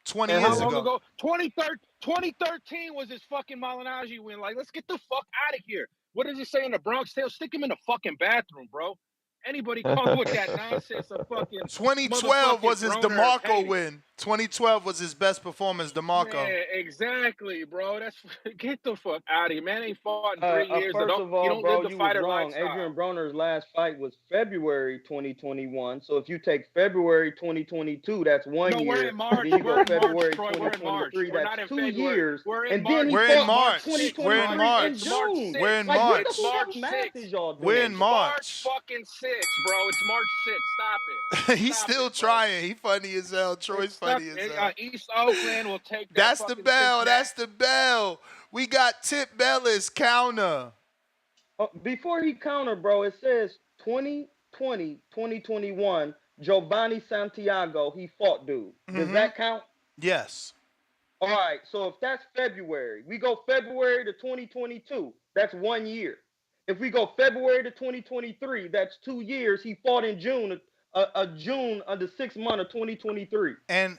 Speaker 7: 20 years ago.
Speaker 3: 2013 was his fucking Malignaggi win. Like, let's get the fuck out of here. What does it say in the Bronx Tale? Stick him in the fucking bathroom, bro. Anybody call with that nonsense of fucking
Speaker 7: 2012 was his DeMarco win. 2012 was his best performance, DeMarco.
Speaker 3: Yeah, exactly, bro. That's get the fuck out of here, man. Ain't fought in 3 years.
Speaker 20: First of all, bro, you was wrong.
Speaker 3: lifestyle.
Speaker 20: Adrien Broner's last fight was February 2021. So if you take February 2022, that's 1 year.
Speaker 3: We're in March.
Speaker 20: Then you go February
Speaker 3: March,
Speaker 20: 2023, that's 2 years.
Speaker 3: We're
Speaker 20: in
Speaker 3: March.
Speaker 7: We're in March. We're in March. We're in March.
Speaker 3: Fucking 6, bro. It's March 6th. Stop it.
Speaker 7: He's still trying. He funny as hell. Troy's funny as hell.
Speaker 3: East Oakland will take that.
Speaker 7: That's the bell. That's the bell. We got Tip Bayless counter.
Speaker 20: Before he counter, bro, it says 2020, 2021, Giovanni Santiago, he fought dude. Does that count?
Speaker 7: Yes.
Speaker 20: All right, so if that's February, we go February to 2022, that's 1 year. If we go February to 2023, that's 2 years. He fought in June, June of the 6th month of 2023.
Speaker 7: And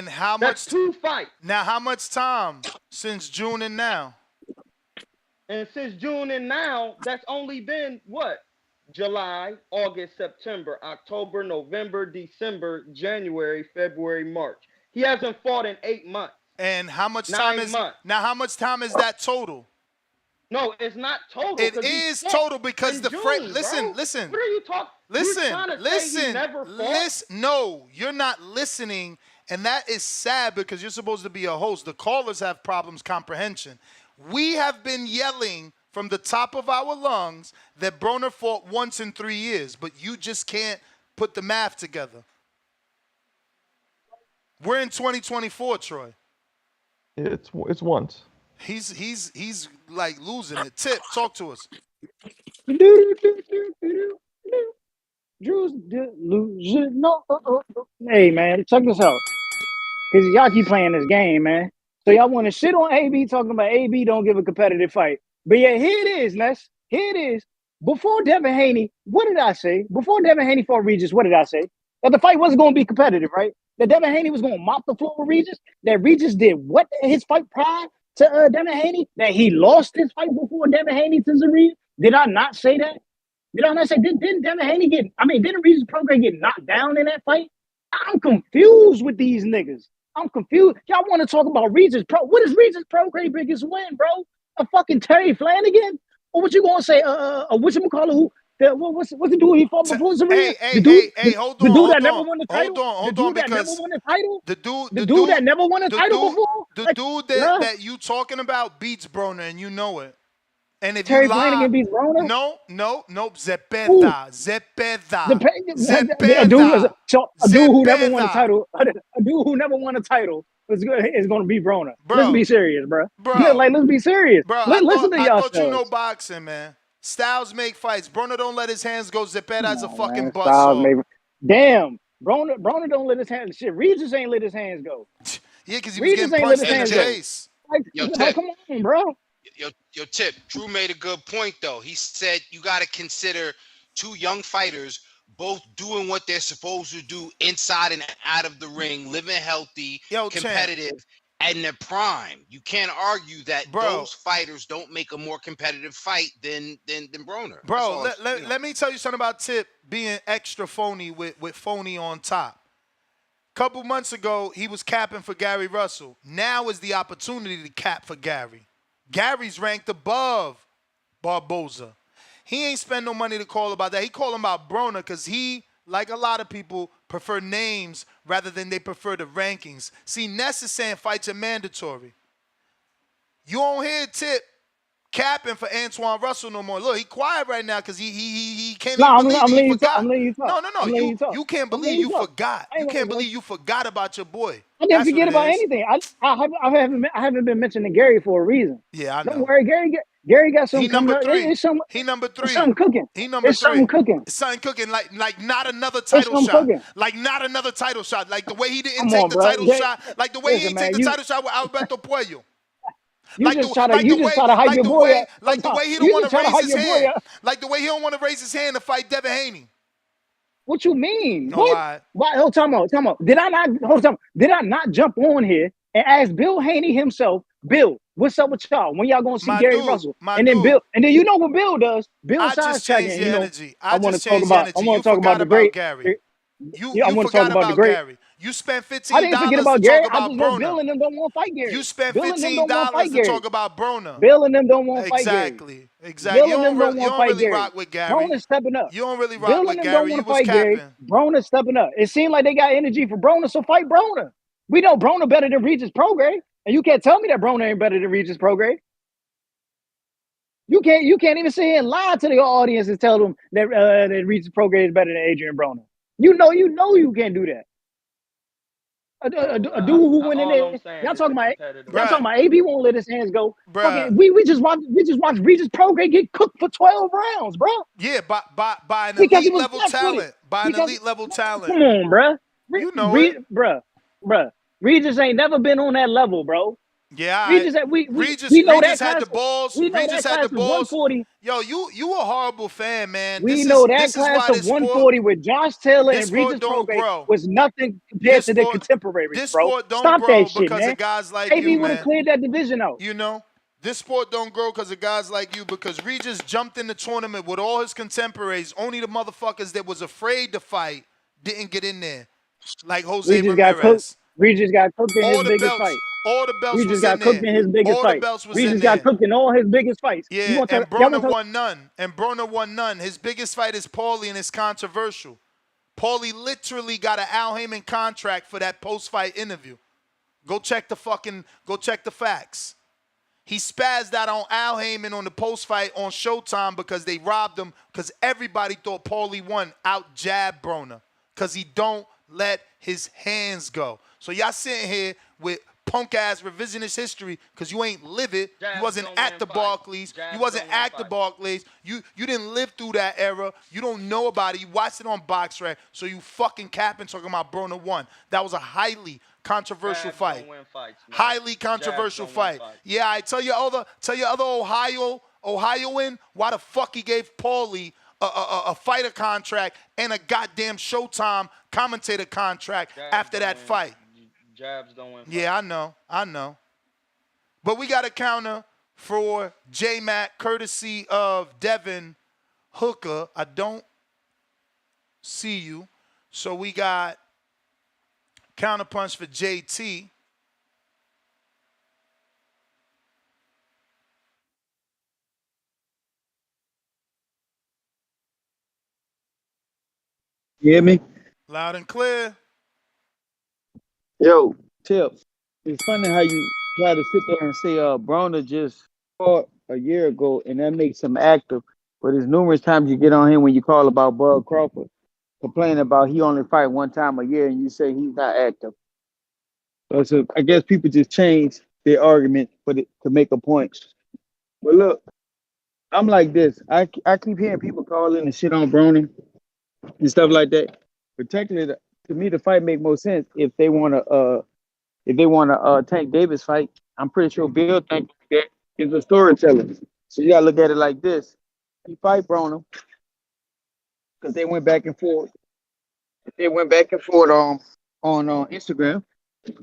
Speaker 7: how much?
Speaker 20: That's 2 fights.
Speaker 7: Now, how much time since June and now?
Speaker 20: And since June and now, that's only been what? July, August, September, October, November, December, January, February, March. He hasn't fought in 8 months.
Speaker 7: And how much time is now? How much time is that total?
Speaker 20: No, it's not total.
Speaker 7: It is total because the listen.
Speaker 20: What are you talking?
Speaker 7: Listen. No, you're not listening, and that is sad because you're supposed to be a host. The callers have problems comprehension. We have been yelling from the top of our lungs that Broner fought once in 3 years, but you just can't put the math together. We're in 2024, Troy.
Speaker 8: It's once.
Speaker 7: He's like losing it. Tip, talk to us.
Speaker 18: Drew's delusional. Hey man, check this out. Cause y'all keep playing this game, man. So y'all want to shit on AB talking about AB don't give a competitive fight. But yeah, here it is, Ness. Here it is. Before Devin Haney, what did I say? Before Devin Haney fought Regis, what did I say? That the fight wasn't going to be competitive, right? That Devin Haney was going to mop the floor with Regis. That Regis did what his fight prior to Devin Haney? That he lost his fight before Devin Haney to Zareen? Did I not say that? Did I not say, didn't Devin Haney didn't Regis Prograis get knocked down in that fight? I'm confused with these niggas. I'm confused. Y'all want to talk about Regis Pro? What is Regis Prograis' biggest win, bro? A fucking Terry Flanagan? Or what you gonna say? What you call it? Who? What's the dude he fought before Zareen?
Speaker 7: Hey, hold on.
Speaker 18: The dude that never won the title.
Speaker 7: Hold on, because
Speaker 18: the dude that never won a title before.
Speaker 7: The dude that you talking about beats Broner, and you know it. And if
Speaker 18: Terry
Speaker 7: you lie,
Speaker 18: Flanagan beats Broner?
Speaker 7: No, Zepeda.
Speaker 18: A dude who never won a title. A dude who never won a title is going to be Broner. Let's be serious, bro. Let's be serious. Listen to y'all.
Speaker 7: I thought you know boxing, man. Styles make fights. Broner don't let his hands go. Zepeda's a fucking buzzsaw.
Speaker 18: Damn. Broner don't let his hands. Shit, Regis ain't let his hands go.
Speaker 7: Yeah, because he was getting punched in the face.
Speaker 18: Come on, bro.
Speaker 2: Yo, Tip, Drew made a good point, though. He said you got to consider two young fighters both doing what they're supposed to do inside and out of the ring, living healthy, competitive, and their prime. You can't argue that those fighters don't make a more competitive fight than Broner.
Speaker 7: Bro, let me tell you something about Tip being extra phony with phony on top. Couple months ago, he was capping for Gary Russell. Now is the opportunity to cap for Gary. Gary's ranked above Barboza. He ain't spend no money to call about that. He called him about Broner because he, like a lot of people, prefer names rather than they prefer the rankings. See, Ness is saying fights are mandatory. You don't hear Tip capping for Antoine Russell no more. Look, he quiet right now because he can't even believe he forgot. No. You can't believe you forgot. You can't believe you forgot about your boy.
Speaker 18: I didn't forget about anything. I haven't been mentioning Gary for a reason.
Speaker 7: Yeah, I know.
Speaker 18: Don't worry, Gary got something coming up.
Speaker 7: He number 3.
Speaker 18: It's something cooking.
Speaker 7: He number 3.
Speaker 18: It's something cooking.
Speaker 7: It's something cooking like not another title shot. Like not another title shot. Like the way he didn't take the title shot. Like the way he didn't take the title shot with Alberto Puello.
Speaker 18: You just try to hype your boy up.
Speaker 7: Like the way he don't want to raise his hand. Like the way he don't want to raise his hand to fight Devin Haney.
Speaker 18: What you mean?
Speaker 7: No,
Speaker 18: what? Why? Hold on. Did I not jump on here and ask Bill Haney himself, Bill, what's up with y'all? When y'all gonna see Gary Russell? And then you know what Bill does? Bill sides checking. You know, I want to talk about the great
Speaker 7: Gary. You
Speaker 18: forgot about Gary.
Speaker 7: You spent $15
Speaker 18: I didn't forget about Gary.
Speaker 7: I
Speaker 18: just know Bill and them don't want to fight Gary.
Speaker 7: You spent $15 to talk about Broner.
Speaker 18: Bill and them don't want to fight Gary.
Speaker 7: Exactly.
Speaker 18: Bill and them don't want to fight Gary.
Speaker 7: Rock with Gary.
Speaker 18: Broner's stepping up.
Speaker 7: You don't really rock with Gary. You was
Speaker 18: capping. Broner's stepping up. It seemed like they got energy for Broner, so fight Broner. We know Broner better than Regis Prograis, and you can't tell me that Broner ain't better than Regis Prograis. You can't even sit here and lie to the audience and tell them that Regis Prograis is better than Adrien Broner. You know you can't do that. A dude who went in there. Y'all talking about AB won't let his hands go. Fucking, we just watched Regis Prograis get cooked for 12 rounds, bro.
Speaker 7: Yeah, by an elite level talent.
Speaker 18: Come on, bro.
Speaker 7: You know it,
Speaker 18: bro. Regis ain't never been on that level, bro.
Speaker 7: Yeah,
Speaker 18: Regis had
Speaker 7: the balls. Regis had the balls.
Speaker 18: 140.
Speaker 7: Yo, you a horrible fan, man.
Speaker 18: We know that class of 140 with Josh Taylor and Regis Prograis was nothing compared to the contemporaries,
Speaker 7: this
Speaker 18: bro.
Speaker 7: Sport don't
Speaker 18: Stop
Speaker 7: grow
Speaker 18: that shit,
Speaker 7: because
Speaker 18: man.
Speaker 7: of guys like
Speaker 18: AB
Speaker 7: you,
Speaker 18: would have cleared that division out.
Speaker 7: You know, this sport don't grow because of guys like you. Because Regis jumped in the tournament with all his contemporaries. Only the motherfuckers that was afraid to fight didn't get in there, like Jose Ramirez.
Speaker 18: Regis got cooked in his biggest fight.
Speaker 7: All the belts
Speaker 18: Regis got cooked in his biggest fight. Regis got cooked in all his biggest fights.
Speaker 7: Yeah, and Broner won none. And Broner won none. His biggest fight is Paulie, and it's controversial. Paulie literally got an Al Heyman contract for that post-fight interview. Go check the facts. He spazzed out on Al Heyman on the post-fight on Showtime because they robbed him because everybody thought Paulie won out jab Broner because he don't let his hands go. So y'all sitting here with punk ass revisionist history because you ain't live it. You wasn't at the Barclays. You wasn't at the Barclays. You didn't live through that era. You don't know about it. You watched it on BoxRec. So you fucking capping talking about Broner won. That was a highly controversial fight. Highly controversial fight. Yeah, I tell your other Ohioan why the fuck he gave Paulie a fighter contract and a goddamn Showtime commentator contract after that fight.
Speaker 20: Jabs don't win fights.
Speaker 7: Yeah, I know. But we got a counter for J-Mac, courtesy of Devin Hooker. I don't see you. So we got counterpunch for JT.
Speaker 4: You hear me?
Speaker 7: Loud and clear.
Speaker 4: Yo, Tip. It's funny how you try to sit there and say Broner just fought a year ago and that makes him active. But there's numerous times you get on him when you call about Bud Crawford, complaining about he only fight one time a year and you say he's not active. So I guess people just change their argument to make a point. But look, I'm like this. I keep hearing people calling and shit on Broner and stuff like that. But technically, to me, the fight make more sense if they want to Tank Davis fight. I'm pretty sure Bill thinks that is a storyteller. So you gotta look at it like this: he fight Broner because they went back and forth. They went back and forth on Instagram and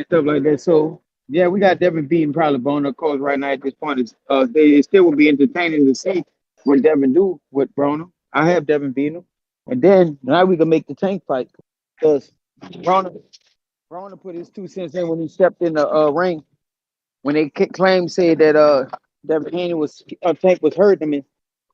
Speaker 4: stuff like that. So yeah, we got Devin beating probably Broner. Of course, right now at this point, it still would be entertaining to see what Devin do with Broner. I have Devin beating him. And then now we can make the Tank fight because Broner put his 2 cents in when he stepped in the ring when they said that Devin Haney Tank was hurting him and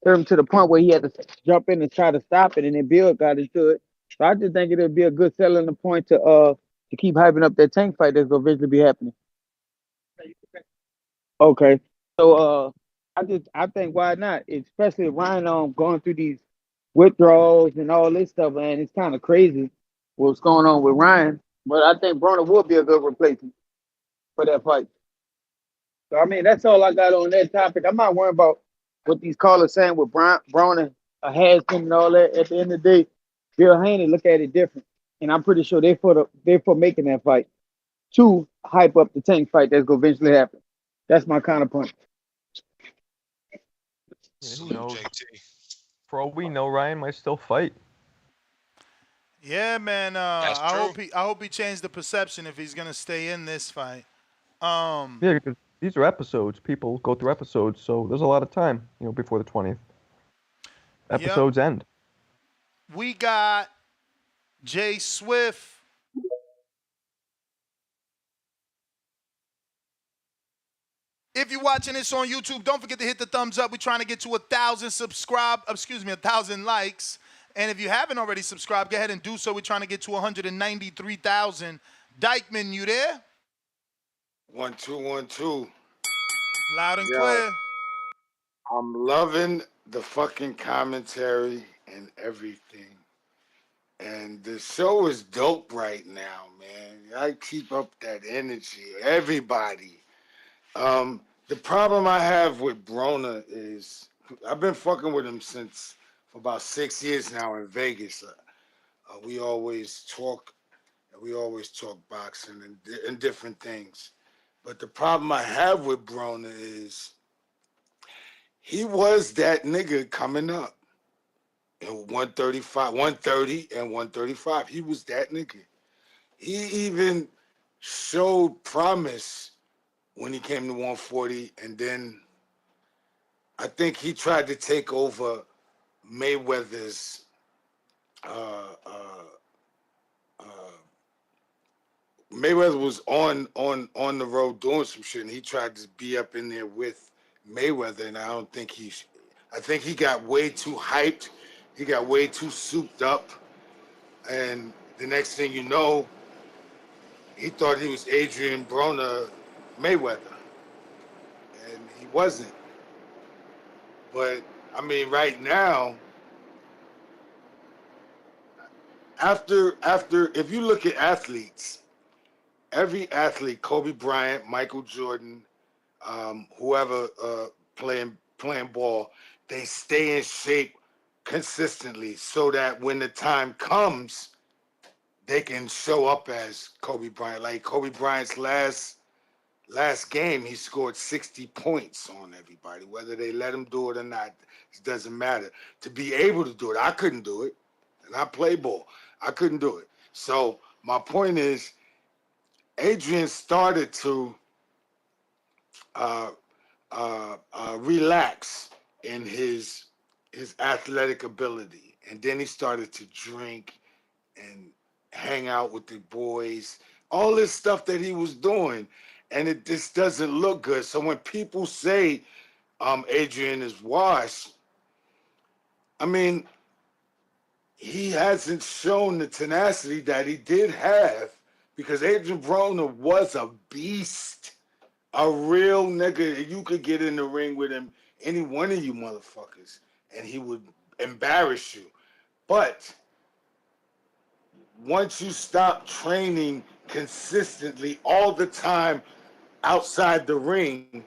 Speaker 4: hurt him to the point where he had to jump in and try to stop it, and then Bill got into it. So I just think it'll be a good selling point to keep hyping up that Tank fight that's gonna eventually be happening. Okay, so I think why not, especially Ryan going through these withdrawals and all this stuff, man. It's kind of crazy what's going on with Ryan, but I think Broner will be a good replacement for that fight. So I mean, that's all I got on that topic. I'm not worried about what these callers saying with Broner has him and all that. At the end of the day, Bill Haney look at it different, and I'm pretty sure they're for making that fight to hype up the Tank fight that's gonna eventually happen. That's my counterpoint.
Speaker 8: Who knows? For all we know, Ryan might still fight.
Speaker 7: Yeah, man. I hope he changed the perception if he's gonna stay in this fight.
Speaker 8: Yeah, because these are episodes. People go through episodes, so there's a lot of time, before the 20th. Episodes end.
Speaker 7: We got Jay Swift. If you're watching this on YouTube, don't forget to hit the thumbs up. We're trying to get to 1,000 likes. And if you haven't already subscribed, go ahead and do so. We're trying to get to 193,000. Dykeman, you there?
Speaker 10: 1 2 1 2.
Speaker 7: Loud and clear.
Speaker 10: I'm loving the fucking commentary and everything. And the show is dope right now, man. I keep up that energy. Everybody. The problem I have with Broner is I've been fucking with him for about 6 years now in Vegas. We always talk boxing and different things. But the problem I have with Broner is he was that nigga coming up in 135, 130 and 135. He was that nigga. He even showed promise when he came to 140, and then I think he tried to take over Mayweather's Mayweather was on the road doing some shit, and he tried to be up in there with Mayweather, and I think he got way too hyped. He got way too souped up, and the next thing you know, he thought he was Adrien Broner Mayweather, and he wasn't. But I mean, right now, after if you look at athletes every athlete, Kobe Bryant, Michael Jordan, whoever playing ball, they stay in shape consistently so that when the time comes, they can show up as Kobe Bryant. Like Kobe Bryant's last game, he scored 60 points on everybody. Whether they let him do it or not, it doesn't matter. To be able to do it, I couldn't do it, and I play ball. I couldn't do it. So my point is, Adrien started to relax in his athletic ability, and then he started to drink and hang out with the boys, all this stuff that he was doing, and it just doesn't look good. So when people say Adrien is washed, I mean, he hasn't shown the tenacity that he did have, because Adrien Broner was a beast, a real nigga. You could get in the ring with him, any one of you motherfuckers, and he would embarrass you. But once you stop training consistently all the time outside the ring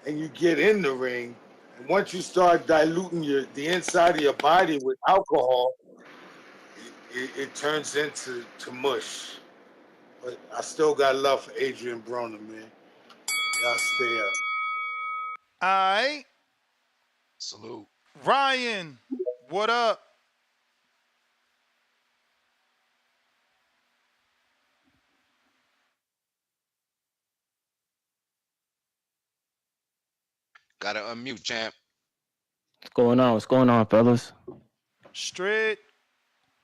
Speaker 10: and you get in the ring, and once you start diluting the inside of your body with alcohol, it turns into mush. But I still got love for Adrien Broner, man. Y'all stay up.
Speaker 7: All right.
Speaker 2: Salute.
Speaker 7: Ryan, what up?
Speaker 2: Gotta unmute, champ.
Speaker 12: What's going on? What's going on, fellas?
Speaker 7: Straight.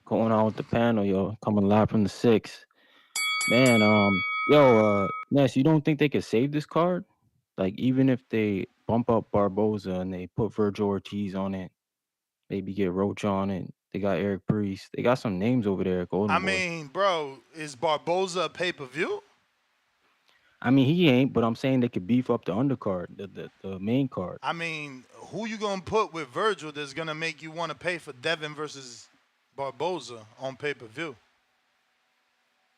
Speaker 12: Going on with the panel, yo. Coming live from the 6. Man, Ness, you don't think they could save this card? Like, even if they bump up Barboza and they put Virgil Ortiz on it, maybe get Roach on it. They got Eric Priest. They got some names over there at Golden
Speaker 7: I
Speaker 12: Boy.
Speaker 7: mean, bro, is Barboza a pay-per-view?
Speaker 12: I mean, he ain't, but I'm saying they could beef up the undercard, the main card.
Speaker 7: I mean, who you gonna put with Virgil that's gonna make you want to pay for Devin versus Barboza on pay-per-view?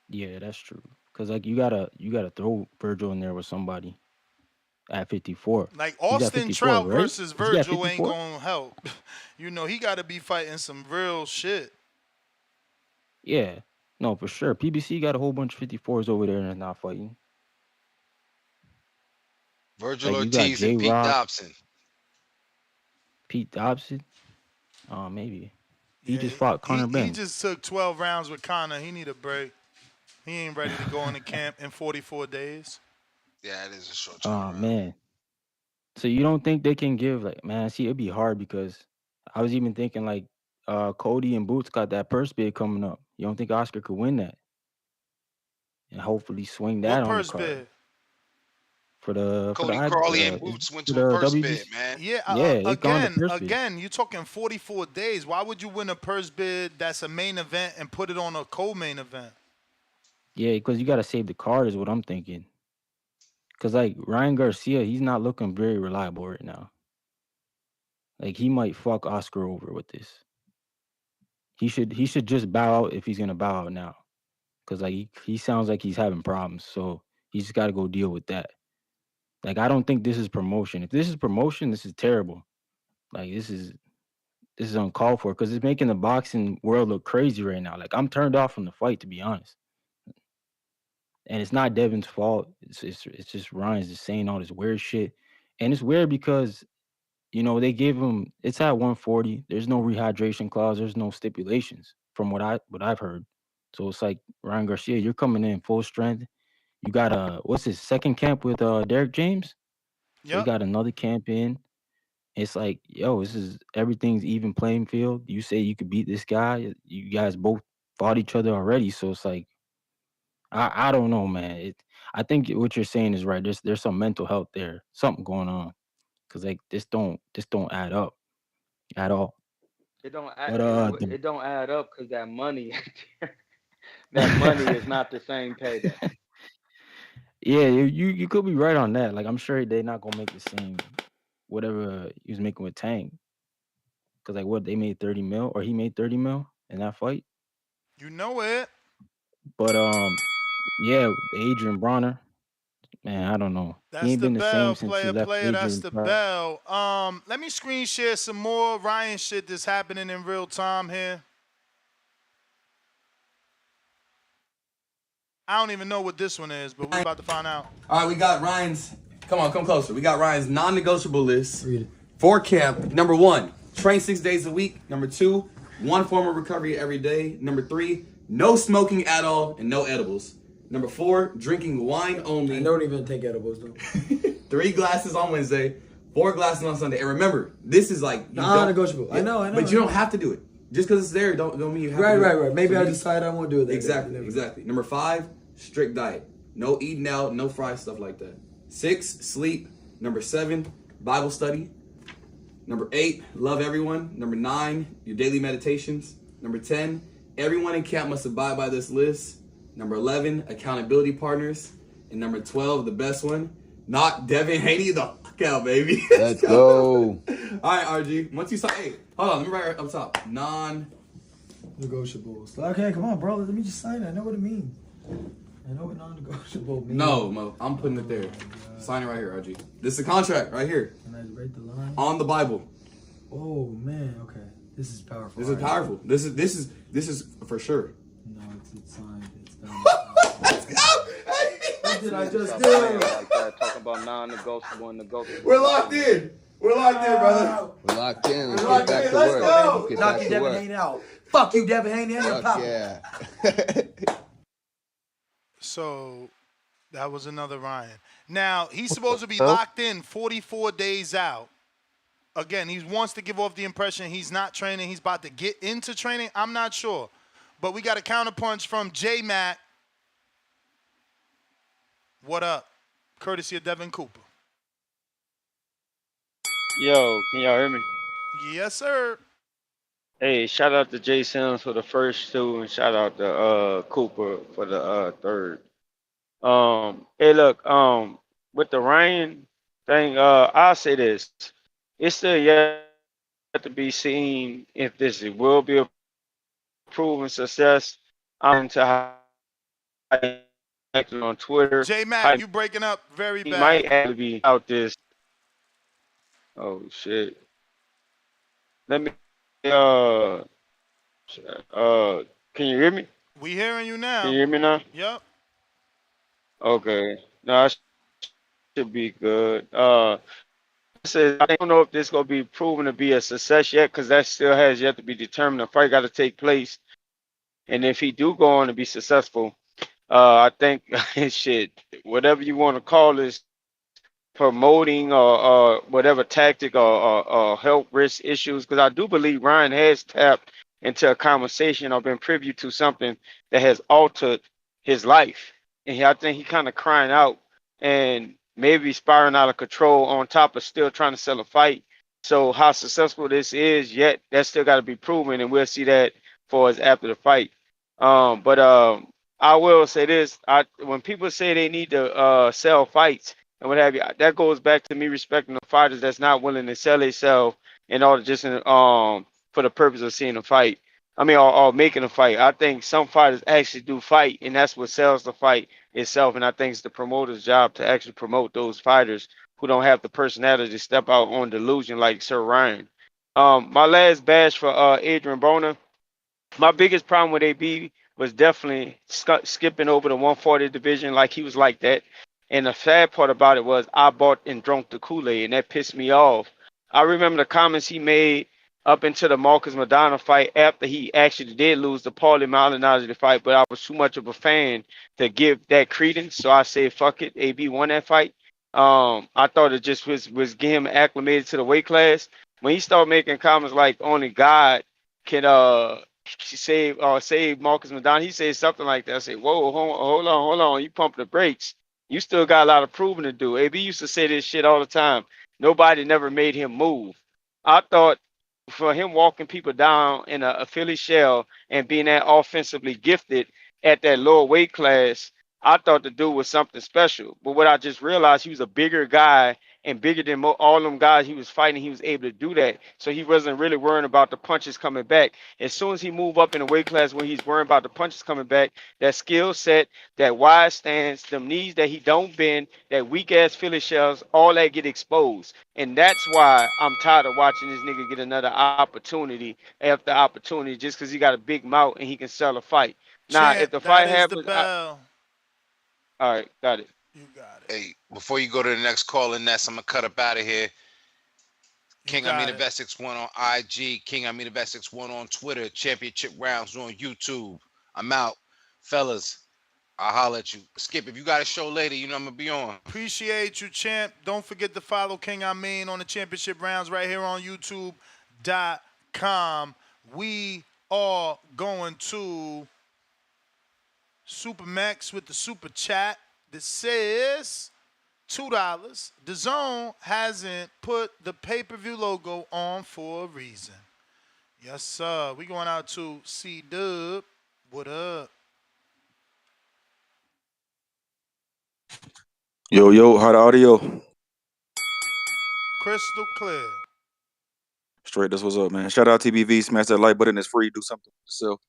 Speaker 12: Yeah, that's true. Cause like you gotta throw Virgil in there with somebody at 54.
Speaker 7: Like
Speaker 12: He's at
Speaker 7: Austin
Speaker 12: 54,
Speaker 7: Trout
Speaker 12: right?
Speaker 7: versus
Speaker 12: Is he at
Speaker 7: Virgil ain't
Speaker 12: 54?
Speaker 7: gonna help. You know, he got to be fighting some real shit.
Speaker 12: Yeah, no, for sure. PBC got a whole bunch of 54s over there and they're not fighting.
Speaker 2: Virgil
Speaker 12: Like you got
Speaker 2: Ortiz and
Speaker 12: J
Speaker 2: Pete
Speaker 12: Rock,
Speaker 2: Dobson.
Speaker 12: Pete Dobson. Maybe he
Speaker 7: Yeah,
Speaker 12: just fought Conor
Speaker 7: he
Speaker 12: Ben.
Speaker 7: just took 12 rounds with Conor. He need a break. He ain't ready to go into camp in 44 days.
Speaker 2: Yeah, it is a short
Speaker 12: Oh
Speaker 2: turnaround.
Speaker 12: man. So you don't think they can give see, it'd be hard because I was even thinking Cody and Boots got that purse bid coming up. You don't think Oscar could win that? And hopefully swing that
Speaker 7: What
Speaker 12: on the
Speaker 7: purse
Speaker 12: card
Speaker 7: bid?
Speaker 12: for the
Speaker 2: Cody Crawley and Boots went to a purse bid, man.
Speaker 7: Yeah,
Speaker 12: it gone to purse bid.
Speaker 7: again, you're talking 44 days. Why would you win a purse bid that's a main event and put it on a co-main event?
Speaker 12: Yeah, because you got to save the card is what I'm thinking. Because Ryan Garcia, he's not looking very reliable right now. Like he might fuck Oscar over with this. He should just bow out if he's gonna bow out now. Because he sounds like he's having problems. So he just got to go deal with that. Like I don't think this is promotion. If this is promotion, this is terrible. Like this is uncalled for because it's making the boxing world look crazy right now. Like I'm turned off from the fight, to be honest. And it's not Devin's fault. It's just Ryan's just saying all this weird shit. And it's weird because, they gave him, it's at 140. There's no rehydration clause. There's no stipulations from what I've heard. So it's like, Ryan Garcia, you're coming in full strength. You got what's his second camp with Derek James? So you got another camp in. It's like, yo, everything's even playing field. You say you could beat this guy. You guys both fought each other already. So it's like, I don't know, man. I think what you're saying is right. There's some mental health there, something going on, because this don't add up at all.
Speaker 20: It don't
Speaker 12: But
Speaker 20: it don't add up because that money, that money is not the same payday.
Speaker 12: Yeah, you could be right on that. Like I'm sure they're not gonna make the same whatever he was making with Tank, because what they made 30 mil or he made 30 mil in that fight.
Speaker 7: You know it.
Speaker 12: But Yeah, Adrien Broner. Man, I don't know. He
Speaker 7: That's
Speaker 12: ain't
Speaker 7: the
Speaker 12: been the same
Speaker 7: bell,
Speaker 12: since he
Speaker 7: player.
Speaker 12: left
Speaker 7: That's
Speaker 12: Adrian
Speaker 7: the
Speaker 12: Pride.
Speaker 7: bell. Let me screen share some more Ryan shit that's happening in real time here. I don't even know what this one is, but we're about to find out.
Speaker 13: All right, we got Ryan's. Come on, come closer. We got Ryan's non-negotiable list for camp. Number 1, train 6 days a week. Number 2, 1 form of recovery every day. Number 3, no smoking at all and no edibles. Number 4, drinking wine only.
Speaker 15: I don't even take edibles though.
Speaker 13: 3 glasses on Wednesday, 4 glasses on Sunday. And remember, this is like
Speaker 15: non-negotiable. I know.
Speaker 13: But you don't have to do it. Just because it's there, don't mean you have to.
Speaker 15: Right. Maybe I decide I won't do it.
Speaker 13: Exactly. Number 5, strict diet. No eating out, no fried stuff like that. 6, sleep. Number 7, Bible study. Number 8, love everyone. Number 9, your daily meditations. Number 10, everyone in camp must abide by this list. Number 11, accountability partners. And number 12, the best one, knock Devin Haney the fuck out, baby.
Speaker 14: Let's go.
Speaker 13: All right, RG. Once you sign, hey, hold on, let me write right up top.
Speaker 15: Non-negotiables. Okay, come on, bro. Let me just sign it. I know what it means. I know what non-negotiable means.
Speaker 13: No, Mo, I'm putting it there. Sign it right here, RG. This is the contract right here.
Speaker 15: Can I write the line?
Speaker 13: On the Bible.
Speaker 15: Oh man, okay. This is powerful.
Speaker 13: This is powerful. This is for sure.
Speaker 15: No, it's signed. It's done.
Speaker 13: Let's go.
Speaker 15: What did I just
Speaker 11: Like
Speaker 15: do?
Speaker 11: that, talking about non-negotiable and negotiable.
Speaker 13: We're locked in. We're locked in, brother.
Speaker 14: We're locked in. Let's
Speaker 13: We're
Speaker 14: get
Speaker 13: locked
Speaker 14: back
Speaker 13: in.
Speaker 14: to
Speaker 13: Let's
Speaker 14: work.
Speaker 13: go.
Speaker 14: Get
Speaker 15: Knock
Speaker 14: back
Speaker 15: you,
Speaker 14: to
Speaker 15: Devin
Speaker 14: work.
Speaker 15: Haney out. Fuck you, Devin Haney, and your
Speaker 14: Fuck
Speaker 15: papa.
Speaker 14: yeah.
Speaker 7: So that was another Ryan. Now, he's supposed to be locked in 44 days out. Again, he wants to give off the impression he's not training. He's about to get into training. I'm not sure. But we got a counterpunch from J-Mac. What up? Courtesy of Devin Cooper.
Speaker 19: Yo, can y'all hear me?
Speaker 7: Yes, sir.
Speaker 19: Hey, shout out to Jay Sims for the first 2, and shout out to Cooper for the 3rd. Hey, look, with the Ryan thing, I'll say this: it's still yet to be seen if this will be a proven success. I'm to how he acted on Twitter.
Speaker 7: J-Mac, you breaking up very
Speaker 19: He
Speaker 7: bad.
Speaker 19: might have to be out this. Oh shit! Let me. Can you hear me?
Speaker 7: We hearing you now.
Speaker 19: Can you hear me now?
Speaker 7: Yep.
Speaker 19: Okay. No, I should be good. I don't know if this is gonna be proven to be a success yet, because that still has yet to be determined. The fight got to take place, and if he do go on to be successful, I think shit, whatever you want to call this, promoting or whatever tactic or health risk issues, because I do believe Ryan has tapped into a conversation or been privy to something that has altered his life, and I think he kind of crying out and maybe spiraling out of control on top of still trying to sell a fight. So how successful this is yet, that's still got to be proven, and we'll see that for us after the fight. But I will say this: when people say they need to sell fights and what have you, that goes back to me respecting the fighters that's not willing to sell themselves in order just for the purpose of seeing a fight. I mean, or making a fight. I think some fighters actually do fight, and that's what sells the fight itself. And I think it's the promoter's job to actually promote those fighters who don't have the personality to step out on delusion like Sir Ryan. My last bash for Adrien Broner. My biggest problem with AB was definitely skipping over the 140 division like he was like that. And the sad part about it was I bought and drunk the Kool-Aid, and that pissed me off. I remember the comments he made up into the Marcus Madonna fight after he actually did lose the Paulie Malignaggi fight, but I was too much of a fan to give that credence. So I said, fuck it, AB won that fight. I thought it just was getting him acclimated to the weight class. When he started making comments like only God can save Marcus Madonna, he said something like that. I said, whoa, hold on, you pump the brakes. You still got a lot of proving to do. AB used to say this shit all the time. Nobody never made him move. I thought for him walking people down in a Philly shell and being that offensively gifted at that lower weight class, I thought the dude was something special. But what I just realized, he was a bigger guy and bigger than all them guys he was fighting. He was able to do that, so he wasn't really worrying about the punches coming back. As soon as he moved up in the weight class where he's worrying about the punches coming back, that skill set, that wide stance, them knees that he don't bend, that weak ass Philly shells, all that get exposed. And that's why I'm tired of watching this nigga get another opportunity after opportunity just because he got a big mouth and he can sell a fight. Now,
Speaker 7: Champ,
Speaker 19: if the
Speaker 7: that
Speaker 19: fight
Speaker 7: is the
Speaker 19: happens,
Speaker 7: bell.
Speaker 19: all right, got it.
Speaker 7: You got it.
Speaker 2: Hey, before you go to the next caller, Ness, I'm gonna cut up out of here. King I mean the best 61 on IG, King I mean the best 61 on Twitter, championship rounds on YouTube. I'm out. Fellas, I'll holler at you. Skip, if you got a show later, you know I'm gonna be on.
Speaker 7: Appreciate you, champ. Don't forget to follow King I mean on the championship rounds right here on YouTube.com. We are going to Supermax with the super chat that says $2. The Zone hasn't put the pay-per-view logo on for a reason. Yes, sir. We going out to C-Dub. What up?
Speaker 16: Yo, how the audio?
Speaker 7: Crystal clear.
Speaker 16: Straight, that's what's up, man. Shout out TBV, smash that like button. It's free. Do something for yourself.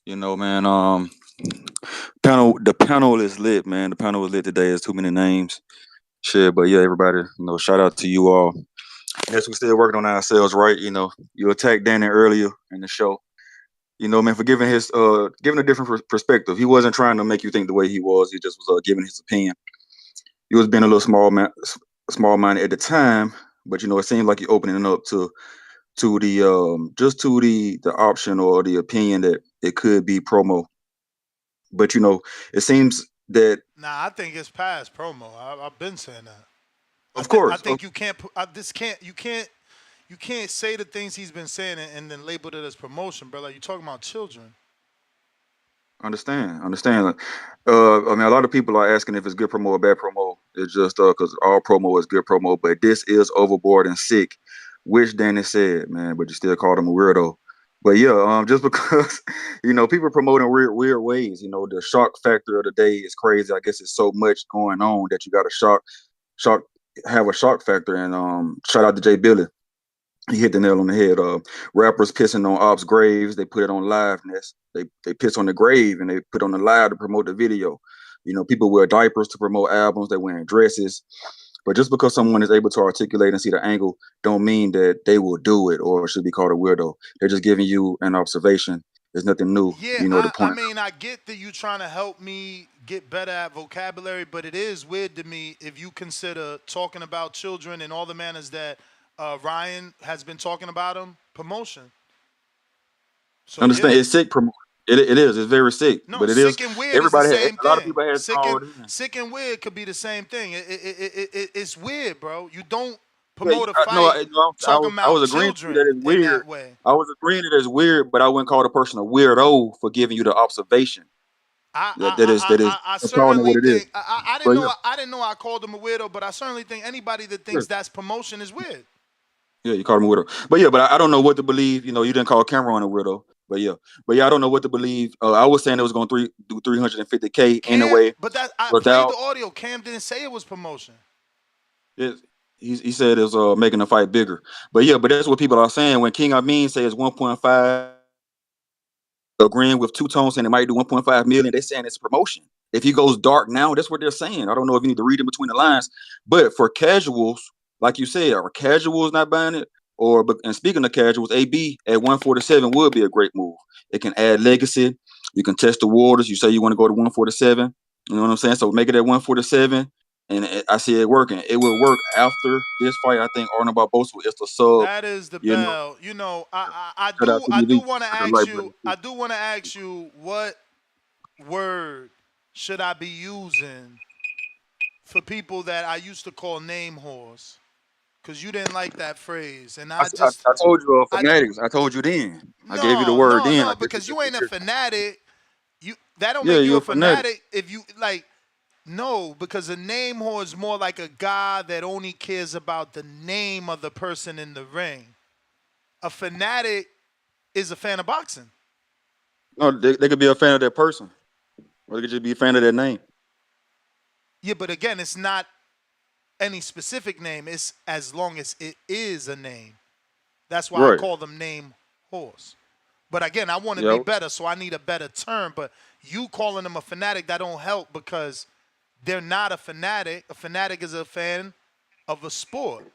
Speaker 16: You know, man. The panel is lit, man. The panel was lit today. There's too many names. Shit, but yeah, everybody. You know, shout out to you all. Yes, we're still working on ourselves, right? You know, you attacked Danny earlier in the show. You know, man, for giving a different perspective. He wasn't trying to make you think the way he was. He just was giving his opinion. He was being a little small-minded at the time, but you know, it seemed like you're opening up to the option or the opinion that it could be promo. But you know, it seems that
Speaker 7: Nah, I think it's past promo. I've been saying that.
Speaker 16: Of course.
Speaker 7: I think you can't. You can't say the things he's been saying and then label it as promotion, bro. Like, you're talking about children.
Speaker 16: Understand. I mean, a lot of people are asking if it's good promo or bad promo. It's just because all promo is good promo, but this is overboard and sick, which Danny said, man. But you still called him a weirdo. But yeah, just because you know people promoting weird ways. You know, the shock factor of the day is crazy. I guess it's so much going on that you got to have a shock factor. And shout out to Jay Billy. He hit the nail on the head. Rappers pissing on ops' graves. They put it on liveness. They piss on the grave and they put on the live to promote the video. You know, people wear diapers to promote albums. They're wearing dresses. But just because someone is able to articulate and see the angle, don't mean that they will do it or should be called a weirdo. They're just giving you an observation. There's nothing new.
Speaker 7: Yeah,
Speaker 16: you know the point.
Speaker 7: I mean, I get that you trying to help me get better at vocabulary, but it is weird to me if you consider talking about children and all the manners that Ryan has been talking about them promotion. So
Speaker 16: understand?
Speaker 7: yeah.
Speaker 16: It's sick promotion. It is. It's very sick.
Speaker 7: No,
Speaker 16: but it
Speaker 7: sick
Speaker 16: is.
Speaker 7: and weird
Speaker 16: Everybody
Speaker 7: is the same
Speaker 16: a lot of
Speaker 7: thing.
Speaker 16: people has called in.
Speaker 7: Sick and weird could be the same thing. It's weird, bro. You don't
Speaker 16: Yeah,
Speaker 7: promote a fight talking
Speaker 16: I
Speaker 7: about
Speaker 16: was agreeing to you that
Speaker 7: children
Speaker 16: it's
Speaker 7: in
Speaker 16: weird.
Speaker 7: that way.
Speaker 16: I was agreeing that it's weird, but I wouldn't call the person a weirdo for giving you the observation.
Speaker 7: I
Speaker 16: calling it
Speaker 7: certainly
Speaker 16: what it is.
Speaker 7: think I
Speaker 16: But
Speaker 7: didn't know I called him a weirdo, but I certainly think anybody that thinks that's promotion is weird.
Speaker 16: yeah, you called him a weirdo. But I don't know what to believe. You know, you didn't call Cameron a weirdo. But I don't know what to believe. I was saying it was going to do 350K anyway.
Speaker 7: But I played the audio. Cam didn't say it was promotion.
Speaker 16: He said it was making the fight bigger. But that's what people are saying. When King Amin says 1.5, agreeing with Two Tone saying it might do 1.5 million, they're saying it's promotion. If he goes dark now, that's what they're saying. I don't know if you need to read in between the lines. But for casuals, like you said, are casuals not buying it? And speaking of casuals, AB at 147 would be a great move. It can add legacy. You can test the waters. You say you want to go to 147. You know what I'm saying? So make it at 147. And I see it working. It will work after this fight. I think Arnold Barbosa is the sub.
Speaker 7: That is the bell. You know, I
Speaker 16: Shout out to
Speaker 7: do
Speaker 16: DB.
Speaker 7: want to ask you. I do want to ask you, what word should I be using for people that I used to call name whores? Because you didn't like that phrase, and I
Speaker 16: told you fanatics. I told you then. I gave you the word then.
Speaker 7: No, because you ain't a fanatic. That don't
Speaker 16: Yeah,
Speaker 7: make you
Speaker 16: you're
Speaker 7: a
Speaker 16: a fanatic.
Speaker 7: fanatic if you like. No, because a name whore is more like a guy that only cares about the name of the person in the ring. A fanatic is a fan of boxing.
Speaker 16: No, they could be a fan of that person, or they could just be a fan of their name.
Speaker 7: Yeah, but again, it's not any specific name. It's as long as it is a name. That's why I
Speaker 16: Right.
Speaker 7: call them name horse. But again, I want to
Speaker 16: Yeah.
Speaker 7: be better, so I need a better term. But you calling them a fanatic, that don't help because they're not a fanatic. A fanatic is a fan of a sport.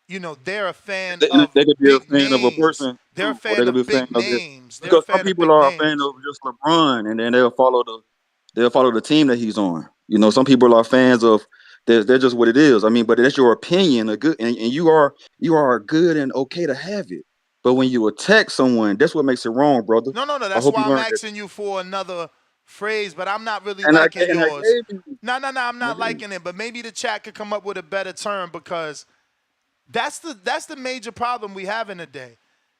Speaker 7: They're a fan of
Speaker 16: They could be a
Speaker 7: big
Speaker 16: fan of a
Speaker 7: names.
Speaker 16: person
Speaker 7: They're a
Speaker 16: too, or they
Speaker 7: fan
Speaker 16: could be a
Speaker 7: of
Speaker 16: fan
Speaker 7: big
Speaker 16: of it.
Speaker 7: names. They're a
Speaker 16: Because some
Speaker 7: fan of
Speaker 16: people
Speaker 7: big
Speaker 16: are a fan
Speaker 7: names.
Speaker 16: of just LeBron, and then they'll follow the team that he's on. Some people are fans of. They're just what it is. I mean, but that's your opinion. A good and you are good and okay to have it. But when you attack someone, that's what makes it wrong, brother.
Speaker 7: No.
Speaker 16: I
Speaker 7: That's
Speaker 16: hope
Speaker 7: why
Speaker 16: you
Speaker 7: I'm
Speaker 16: learned that.
Speaker 7: asking you for another phrase, but I'm not really
Speaker 16: And I
Speaker 7: liking yours.
Speaker 16: gave you.
Speaker 7: No. I'm not liking it. But maybe the chat could come up with a better term because that's the major problem we have in the day.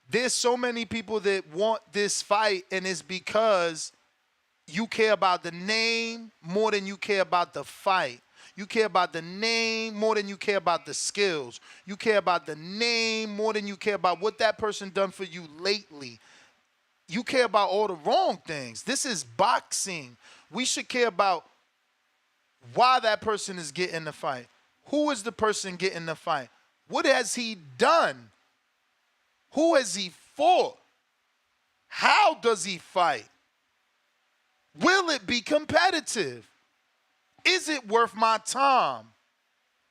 Speaker 7: There's so many people that want this fight, and it's because you care about the name more than you care about the fight. You care about the name more than you care about the skills. You care about the name more than you care about what that person done for you lately. You care about all the wrong things. This is boxing. We should care about why that person is getting the fight. Who is the person getting the fight? What has he done? Who has he fought? How does he fight? Will it be competitive? Is it worth my time?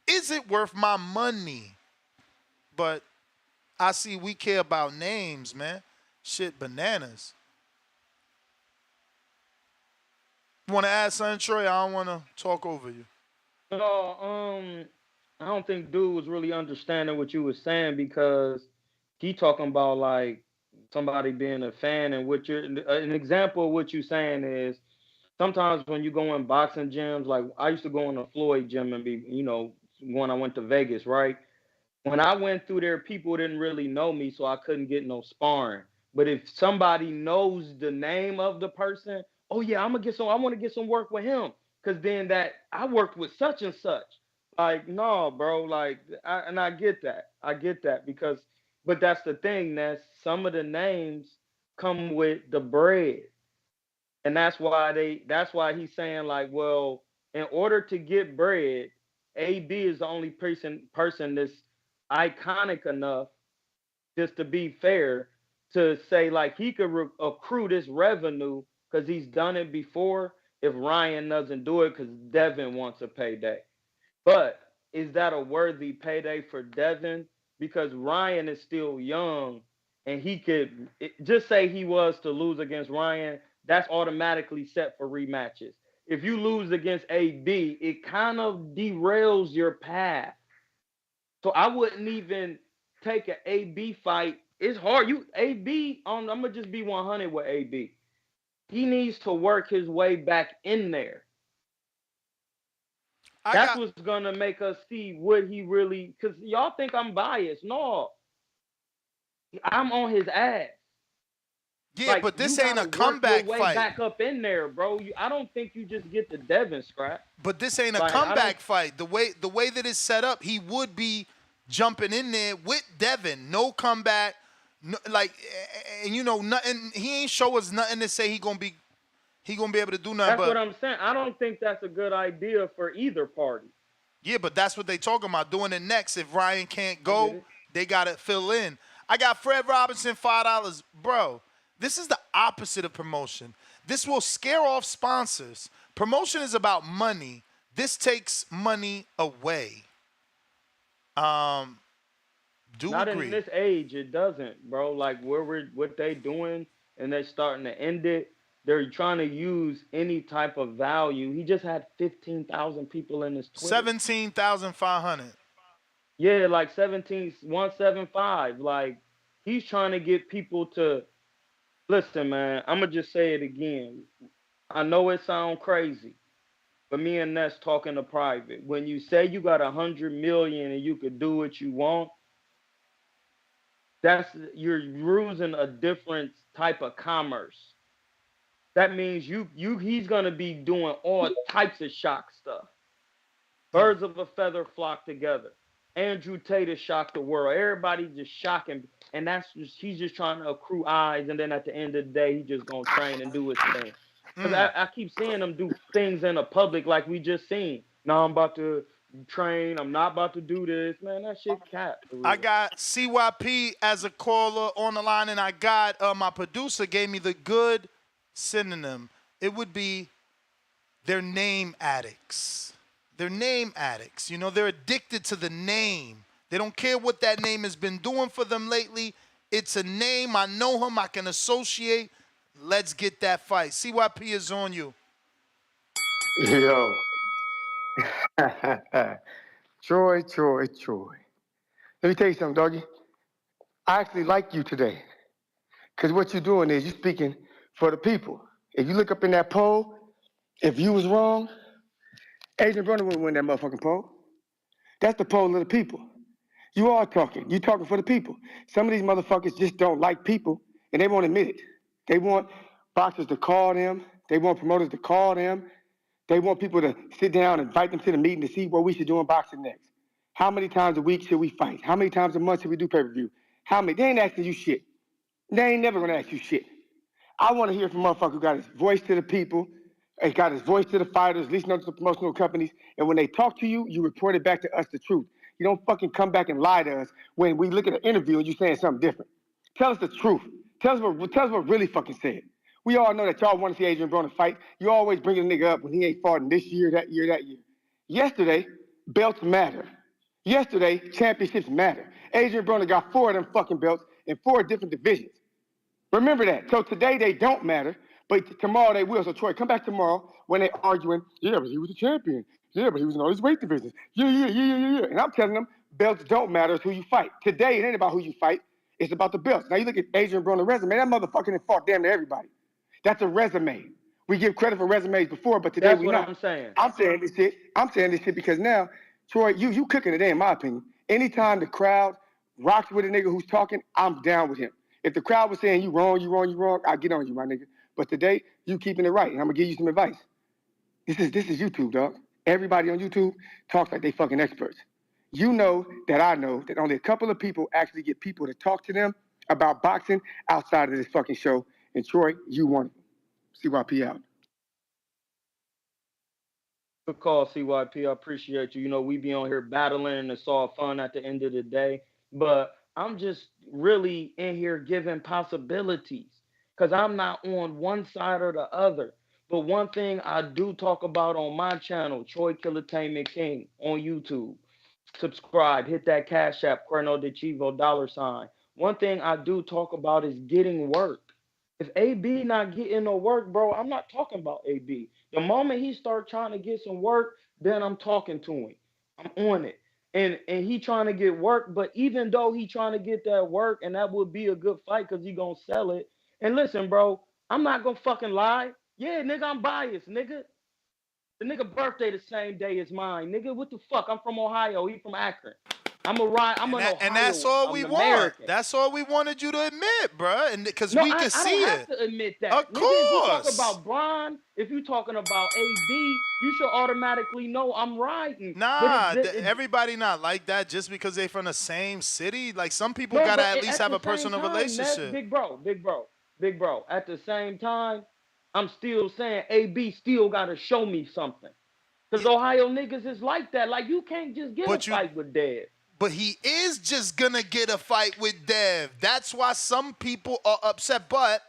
Speaker 7: Is it worth my money? But I see we care about names, man. Shit, bananas. You want to add something, Troy? I don't want to talk over you.
Speaker 20: No, I don't think dude was really understanding what you were saying because he talking about like somebody being a fan and what you're an example of what you're saying is sometimes when you go in boxing gyms, like I used to go in a Floyd gym and be, when I went to Vegas, right? When I went through there, people didn't really know me, so I couldn't get no sparring. But if somebody knows the name of the person, oh yeah, I want to get some work with him. Cause then that I worked with such and such. Like, no, bro, like I get that. I get that but that's the thing, that some of the names come with the bread. And that's why he's saying like, well, in order to get bread, AB is the only person that's iconic enough, just to be fair, to say like he could accrue this revenue because he's done it before if Ryan doesn't do it because Devin wants a payday. But is that a worthy payday for Devin? Because Ryan is still young and he could just say he was to lose against Ryan, that's automatically set for rematches. If you lose against AB, it kind of derails your path. So I wouldn't even take an AB fight. It's hard. I'm gonna just be 100 with AB. He needs to work his way back in there. That's what's gonna make us see what he really. Cause y'all think I'm biased. No, I'm on his ass.
Speaker 7: Yeah,
Speaker 20: like,
Speaker 7: but this
Speaker 20: you
Speaker 7: ain't a
Speaker 20: gotta work
Speaker 7: comeback
Speaker 20: your way
Speaker 7: fight.
Speaker 20: back up in there, bro. I don't think you just get the Devin scrap.
Speaker 7: But this ain't a
Speaker 20: Like,
Speaker 7: comeback fight. The way that it's set up, he would be jumping in there with Devin. No comeback. No, and nothing. He ain't show us nothing to say he gonna be able to do nothing.
Speaker 20: That's what I'm saying. I don't think that's a good idea for either party.
Speaker 7: Yeah, but that's what they talking about, doing it next. If Ryan can't go, they got to fill in. I got Fred Robinson, $5. Bro, this is the opposite of promotion. This will scare off sponsors. Promotion is about money. This takes money away.
Speaker 20: Not
Speaker 7: agree.
Speaker 20: in this age, it doesn't, bro. Like what they doing and they're starting to end it. They're trying to use any type of value. He just had 15,000 people in his Twitter.
Speaker 7: 17,500.
Speaker 20: Yeah, like 175. Like, he's trying to get people to listen, man. I'm gonna just say it again. I know it sounds crazy, but me and Ness talking to private. When you say you got 100 million and you could do what you want, you're using a different type of commerce. That means he's gonna be doing all types of shock stuff. Birds of a feather flock together. Andrew Tate has shocked the world. Everybody just shocking, and he's just trying to accrue eyes, and then at the end of the day, he's just gonna train and do his thing. Because I keep seeing him do things in the public like we just seen. Now I'm about to train. I'm not about to do this, man. That shit cap.
Speaker 7: I got CYP as a caller on the line, and I got my producer gave me the good synonym. It would be they're name addicts. They're name addicts. You know, they're addicted to the name. They don't care what that name has been doing for them lately. It's a name. I know him. I can associate. Let's get that fight. CYP is on you.
Speaker 1: Yo. Troy. Let me tell you something, doggy. I actually like you today. Because what you're doing is you're speaking for the people. If you look up in that poll, if you was wrong, Adrien Broner wouldn't win that motherfucking poll. That's the poll of the people. You are talking. You're talking for the people. Some of these motherfuckers just don't like people, and they won't admit it. They want boxers to call them. They want promoters to call them. They want people to sit down and invite them to the meeting to see what we should do in boxing next. How many times a week should we fight? How many times a month should we do pay-per-view? How many? They ain't asking you shit. They ain't never gonna ask you shit. I want to hear from a motherfucker who got his voice to the people, and got his voice to the fighters, at least not to the promotional companies. And when they talk to you, you report it back to us the truth. You don't fucking come back and lie to us when we look at an interview and you saying something different. Tell us the truth. Tell us what really fucking said. We all know that y'all want to see Adrien Broner fight. You always bring a nigga up when he ain't fought in this year, that year, that year. Yesterday, belts matter. Yesterday, championships matter. Adrien Broner got 4 of them fucking belts in 4 different divisions. Remember that. So today they don't matter, but tomorrow they will. So Troy, come back tomorrow when they arguing, yeah, but he was a champion. Yeah, but he was in all these weight divisions. Yeah. And I'm telling them, belts don't matter. It's who you fight. Today, it ain't about who you fight. It's about the belts. Now you look at Adrien Broner's resume. That motherfucker done fought damn near everybody. That's a resume. We give credit for resumes before, but today we not.
Speaker 20: That's what I'm saying.
Speaker 1: I'm saying this shit because now, Troy, you cooking today, in my opinion. Anytime the crowd rocks with a nigga who's talking, I'm down with him. If the crowd was saying you wrong, I'll get on you, my nigga. But today, you keeping it right, and I'm gonna give you some advice. This is YouTube, dog. Everybody on YouTube talks like they fucking experts. You know that I know that only a couple of people actually get people to talk to them about boxing outside of this fucking show. And Troy, you one of them. CYP out.
Speaker 20: Good call, CYP. I appreciate you. You know, we be on here battling and it's all fun at the end of the day. But I'm just really in here giving possibilities because I'm not on one side or the other. But one thing I do talk about on my channel, Troy Killertainment King on YouTube. Subscribe, hit that Cash App, Cuerno de Chivo $. One thing I do talk about is getting work. If AB not getting no work, bro, I'm not talking about AB. The moment he start trying to get some work, then I'm talking to him. I'm on it. And he trying to get work, but even though he trying to get that work, and that would be a good fight because he gonna sell it. And listen, bro, I'm not gonna fucking lie. Yeah, nigga, I'm biased, nigga. The nigga birthday the same day as mine, nigga. What the fuck? I'm from Ohio. He from Akron. I'm an Ohio.
Speaker 7: And that's all we want. That's all we wanted you to admit, bro. And because we can see it.
Speaker 20: I don't have to admit that.
Speaker 7: Of
Speaker 20: nigga,
Speaker 7: course.
Speaker 20: If you talk about Bron, if you talking about AB, you should automatically know I'm riding.
Speaker 7: Nah, everybody not like that just because they from the same city. Like some people gotta at least have a personal relationship.
Speaker 20: Big bro. At the same time, I'm still saying AB still gotta show me something. Because Ohio niggas is like that. Like you can't just get a fight with Dev.
Speaker 7: But he is just gonna get a fight with Dev. That's why some people are upset. But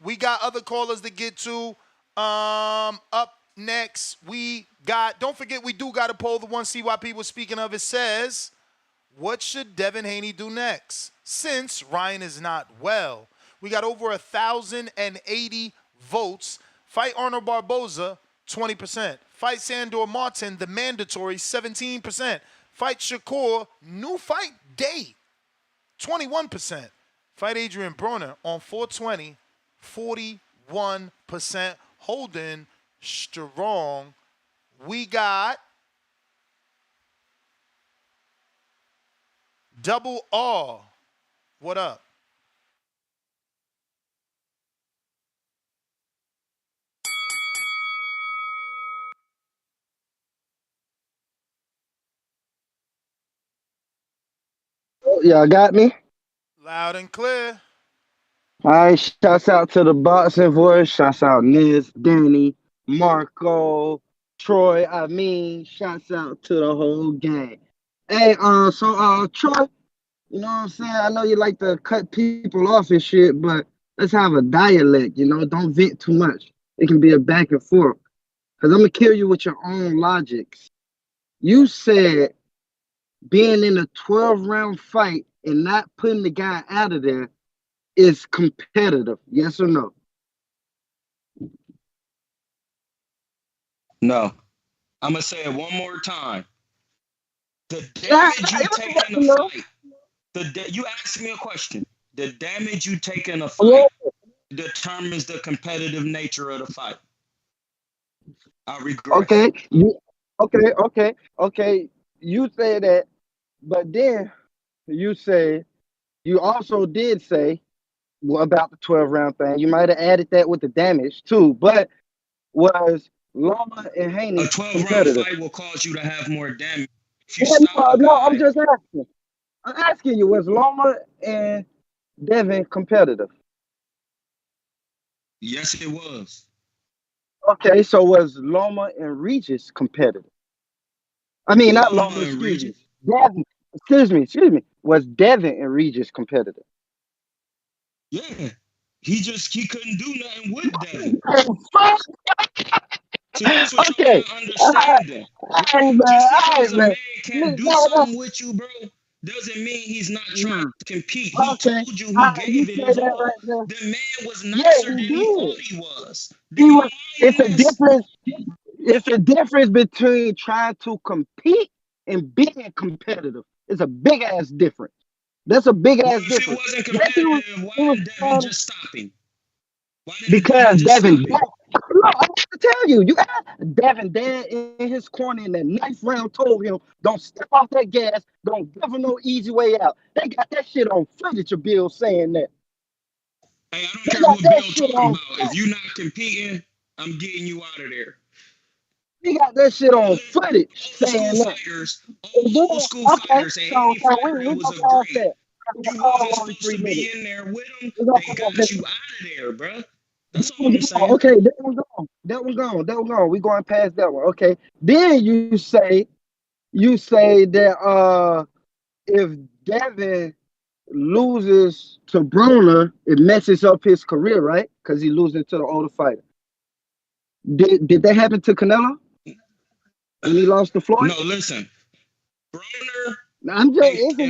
Speaker 7: we got other callers to get to. Up next, we got, don't forget, we do got a poll. The one CYP was speaking of, it says, what should Devin Haney do next? Since Ryan is not well. We got over 1,080 votes. Fight Arnold Barboza, 20%. Fight Sandor Martin, the mandatory, 17%. Fight Shakur, new fight date, 21%. Fight Adrien Broner on 420, 41%. Holding strong. We got Double R. What up?
Speaker 17: Y'all got me?
Speaker 7: Loud and clear.
Speaker 17: All right, shouts out to the boxing voice. Shouts out Niz, Danny, Marco, Troy. I mean, shouts out to the whole gang. Hey, Troy, you know what I'm saying? I know you like to cut people off and shit, but let's have a dialect, you know? Don't vent too much. It can be a back and forth. Because I'm going to kill you with your own logics. You said being in a 12-round fight and not putting the guy out of there is competitive. Yes or no?
Speaker 5: No. I'm going to say it one more time. The damage you take in a fight, you asked me a question. The damage you take in a fight determines the competitive nature of the fight. I regress.
Speaker 17: Okay. You say that, but then you also did say about the 12-round thing. You might have added that with the damage too, but was Loma and Haney
Speaker 5: a 12-round fight will cause you to have more damage. If you stop a guy,
Speaker 17: I'm just asking. I'm asking you, was Loma and Devin competitive?
Speaker 5: Yes, it was.
Speaker 17: Okay, so was Loma and Regis competitive? I mean, not Loma, excuse me. Devin, excuse me. Was Devin and Regis competitive?
Speaker 5: Yeah. He couldn't do nothing with Devin. See, that's what y'all not understanding. Just because a man can't do something with you, bro, doesn't mean he's not trying to compete. He told you he gave it his all. The man was nicer than he thought he was.
Speaker 17: It's a difference between trying to compete and being competitive. It's a big ass difference. That's a big ass difference.
Speaker 5: If it wasn't competitive, why didn't Devin just stop him?
Speaker 17: Because Devin, look, I'm going to tell you, Devin Dan in his corner in that ninth round told him, don't step off that gas, don't give him no easy way out. They got that shit on footage of Bill saying that.
Speaker 5: Hey, I don't care what Bill talking about. If you're not competing, I'm getting you out of there.
Speaker 17: He got that shit on footage saying that.
Speaker 5: Old school fighters, and any fighter that was a great. You wasn't supposed to be in there with them. They got you out of there, bro. That's all I'm saying.
Speaker 17: Okay, that one gone. We going past that one. Okay. Then you say that if Devin loses to Broner, it messes up his career, right? Because he loses to the older fighter. Did that happen to Canelo when he lost to Floyd?
Speaker 5: No, listen. Broner
Speaker 17: and
Speaker 5: Floyd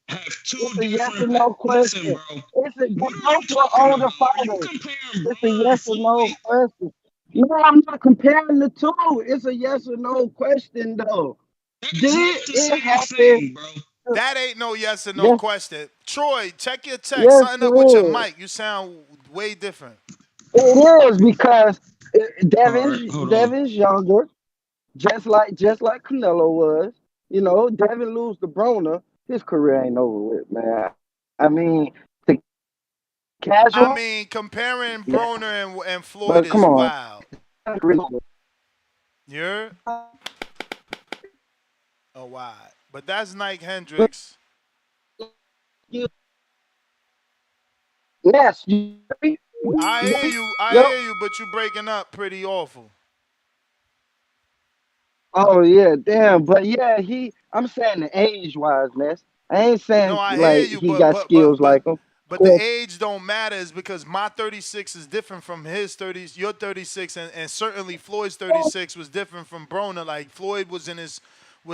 Speaker 5: have two different. Listen, bro.
Speaker 17: What are you talking about? Are you comparing Broner and Floyd? Question. No, I'm not comparing the two. It's a yes or no question, though. Did it happen?
Speaker 7: That ain't no yes or no question. Troy, check your text. Something up with your mic. You sound way different.
Speaker 17: It is because Devin's younger, just like Canelo was. You know, Devin lose to Broner, his career ain't over with, man. I mean,
Speaker 7: comparing Broner and Floyd is wild. You're wild. But that's Nike Hendricks.
Speaker 17: Yes.
Speaker 7: I hear you, but you breaking up pretty awful.
Speaker 17: Oh yeah, damn. But yeah, I'm saying the age-wise, man. I ain't saying he got skills like him.
Speaker 7: But the age don't matter is because my 36 is different from his 30. Your 36 and certainly Floyd's 36 was different from Broner. Like Floyd was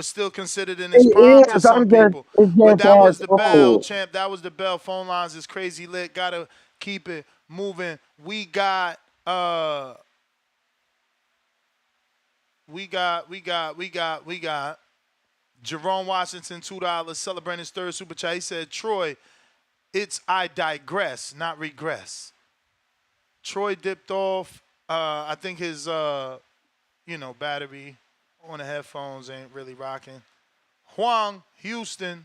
Speaker 7: still considered in his prime to some people. But that was the bell, champ. That was the bell. Phone lines is crazy lit. Gotta keep it moving. We got Jerome Washington, $2 celebrating his third super chat. He said, Troy, it's I digress, not regress. Troy dipped off. I think his battery on the headphones ain't really rocking. Huang, Houston.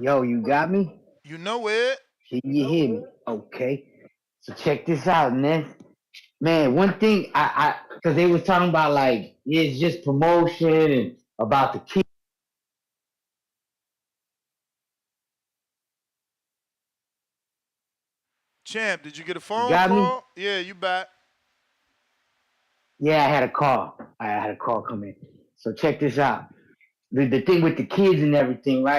Speaker 6: Yo, you got me?
Speaker 7: You know it.
Speaker 6: You hear me? Okay. So check this out, man. Man, one thing because they was talking about like it's just promotion and about the key.
Speaker 7: Champ, did you get a
Speaker 6: You
Speaker 7: phone
Speaker 6: got me?
Speaker 7: call? Yeah, you back.
Speaker 6: Yeah, I had a call. I had a call come in. So check this out. The thing with the kids and everything, right?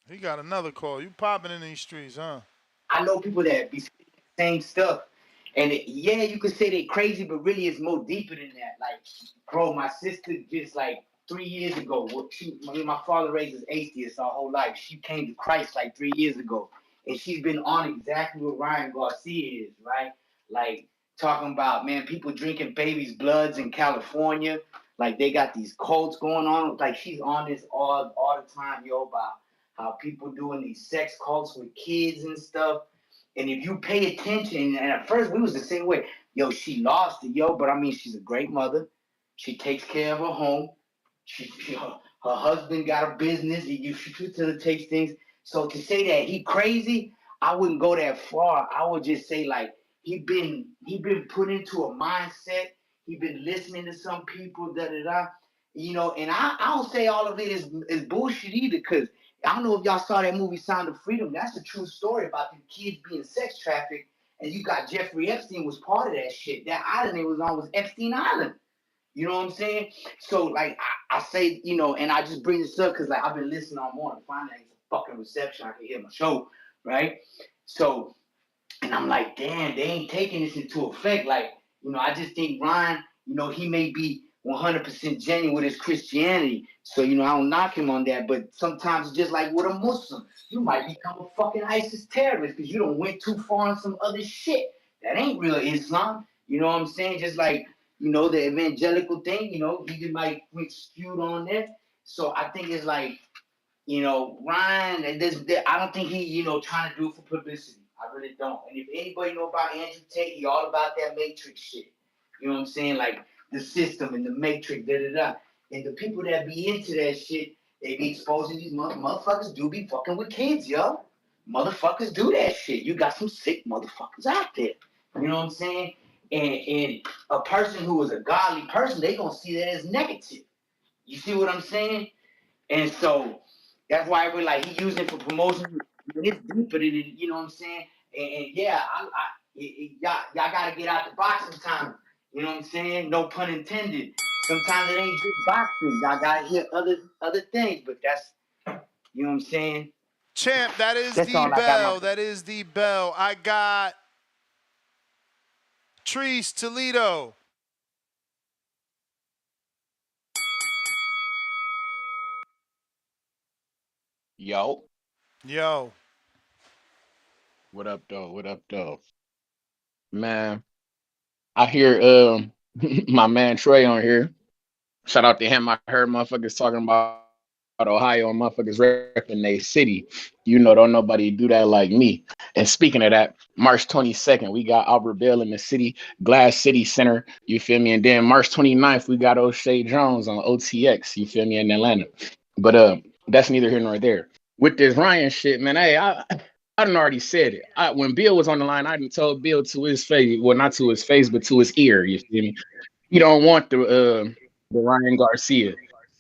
Speaker 7: He got another call. You popping in these streets, huh?
Speaker 6: I know people that be saying the same stuff. And yeah, you could say they crazy, but really it's more deeper than that. Like, bro, my sister just like 3 years ago, my father raised as atheist our whole life. She came to Christ like 3 years ago. And she's been on exactly what Ryan Garcia is, right? Like, talking about, man, people drinking babies' bloods in California. Like, they got these cults going on. Like, she's on this all the time, yo, about how people doing these sex cults with kids and stuff. And if you pay attention, and at first we was the same way, yo, she lost it, yo, but I mean, she's a great mother. She takes care of her home. Her husband got a business. She facilitates things. So to say that he crazy, I wouldn't go that far. I would just say like he been put into a mindset. He been listening to some people, you know. And I don't say all of it is bullshit either, because I don't know if y'all saw that movie Sound of Freedom. That's a true story about the kids being sex trafficked, and you got Jeffrey Epstein was part of that shit. That island it was on was Epstein Island. You know what I'm saying? So, like, I say, you know, and I just bring this up because, like, I've been listening all morning. Finally, it's a fucking reception. I can hear my show, right? So, and I'm like, damn, they ain't taking this into effect. Like, you know, I just think Ryan, you know, he may be 100% genuine with his Christianity. So, you know, I don't knock him on that. But sometimes it's just like with a Muslim. You might become a fucking ISIS terrorist because you done went too far on some other shit. That ain't real Islam. You know what I'm saying? Just like, you know, the evangelical thing, you know, he just might get skewed on that. So I think it's like, you know, Ryan, I don't think he, you know, trying to do it for publicity. I really don't. And if anybody know about Andrew Tate, he all about that matrix shit. You know what I'm saying? Like the system and the matrix, da-da-da. And the people that be into that shit, they be exposing these motherfuckers do be fucking with kids, yo. Motherfuckers do that shit. You got some sick motherfuckers out there. You know what I'm saying? And a person who is a godly person, they gonna see that as negative. You see what I'm saying? And so that's why we're like, he using it for promotion. It's deeper than it, you know what I'm saying? And yeah, y'all gotta get out the box sometimes. You know what I'm saying? No pun intended. Sometimes it ain't just boxing. Y'all gotta hear other things, but that's, you know what I'm saying?
Speaker 7: Champ, that is
Speaker 6: That's
Speaker 7: the
Speaker 6: all I
Speaker 7: bell.
Speaker 6: got.
Speaker 7: That is the bell. I got Trees Toledo.
Speaker 9: Yo.
Speaker 7: Yo.
Speaker 9: What up, though? What up, though? Man, I hear my man Trey on here. Shout out to him. I heard motherfuckers talking about Ohio and motherfuckers repping their city. You know, don't nobody do that like me. And speaking of that, March 22nd, we got Albert Bell in the city, Glass City Center, you feel me? And then March 29th, we got O'Shea Jones on OTX, you feel me, in Atlanta. But that's neither here nor there. With this Ryan shit, man, hey, I done already said it. When Bill was on the line, I done told Bill to his face, well, not to his face, but to his ear, you feel me? You don't want the Ryan Garcia.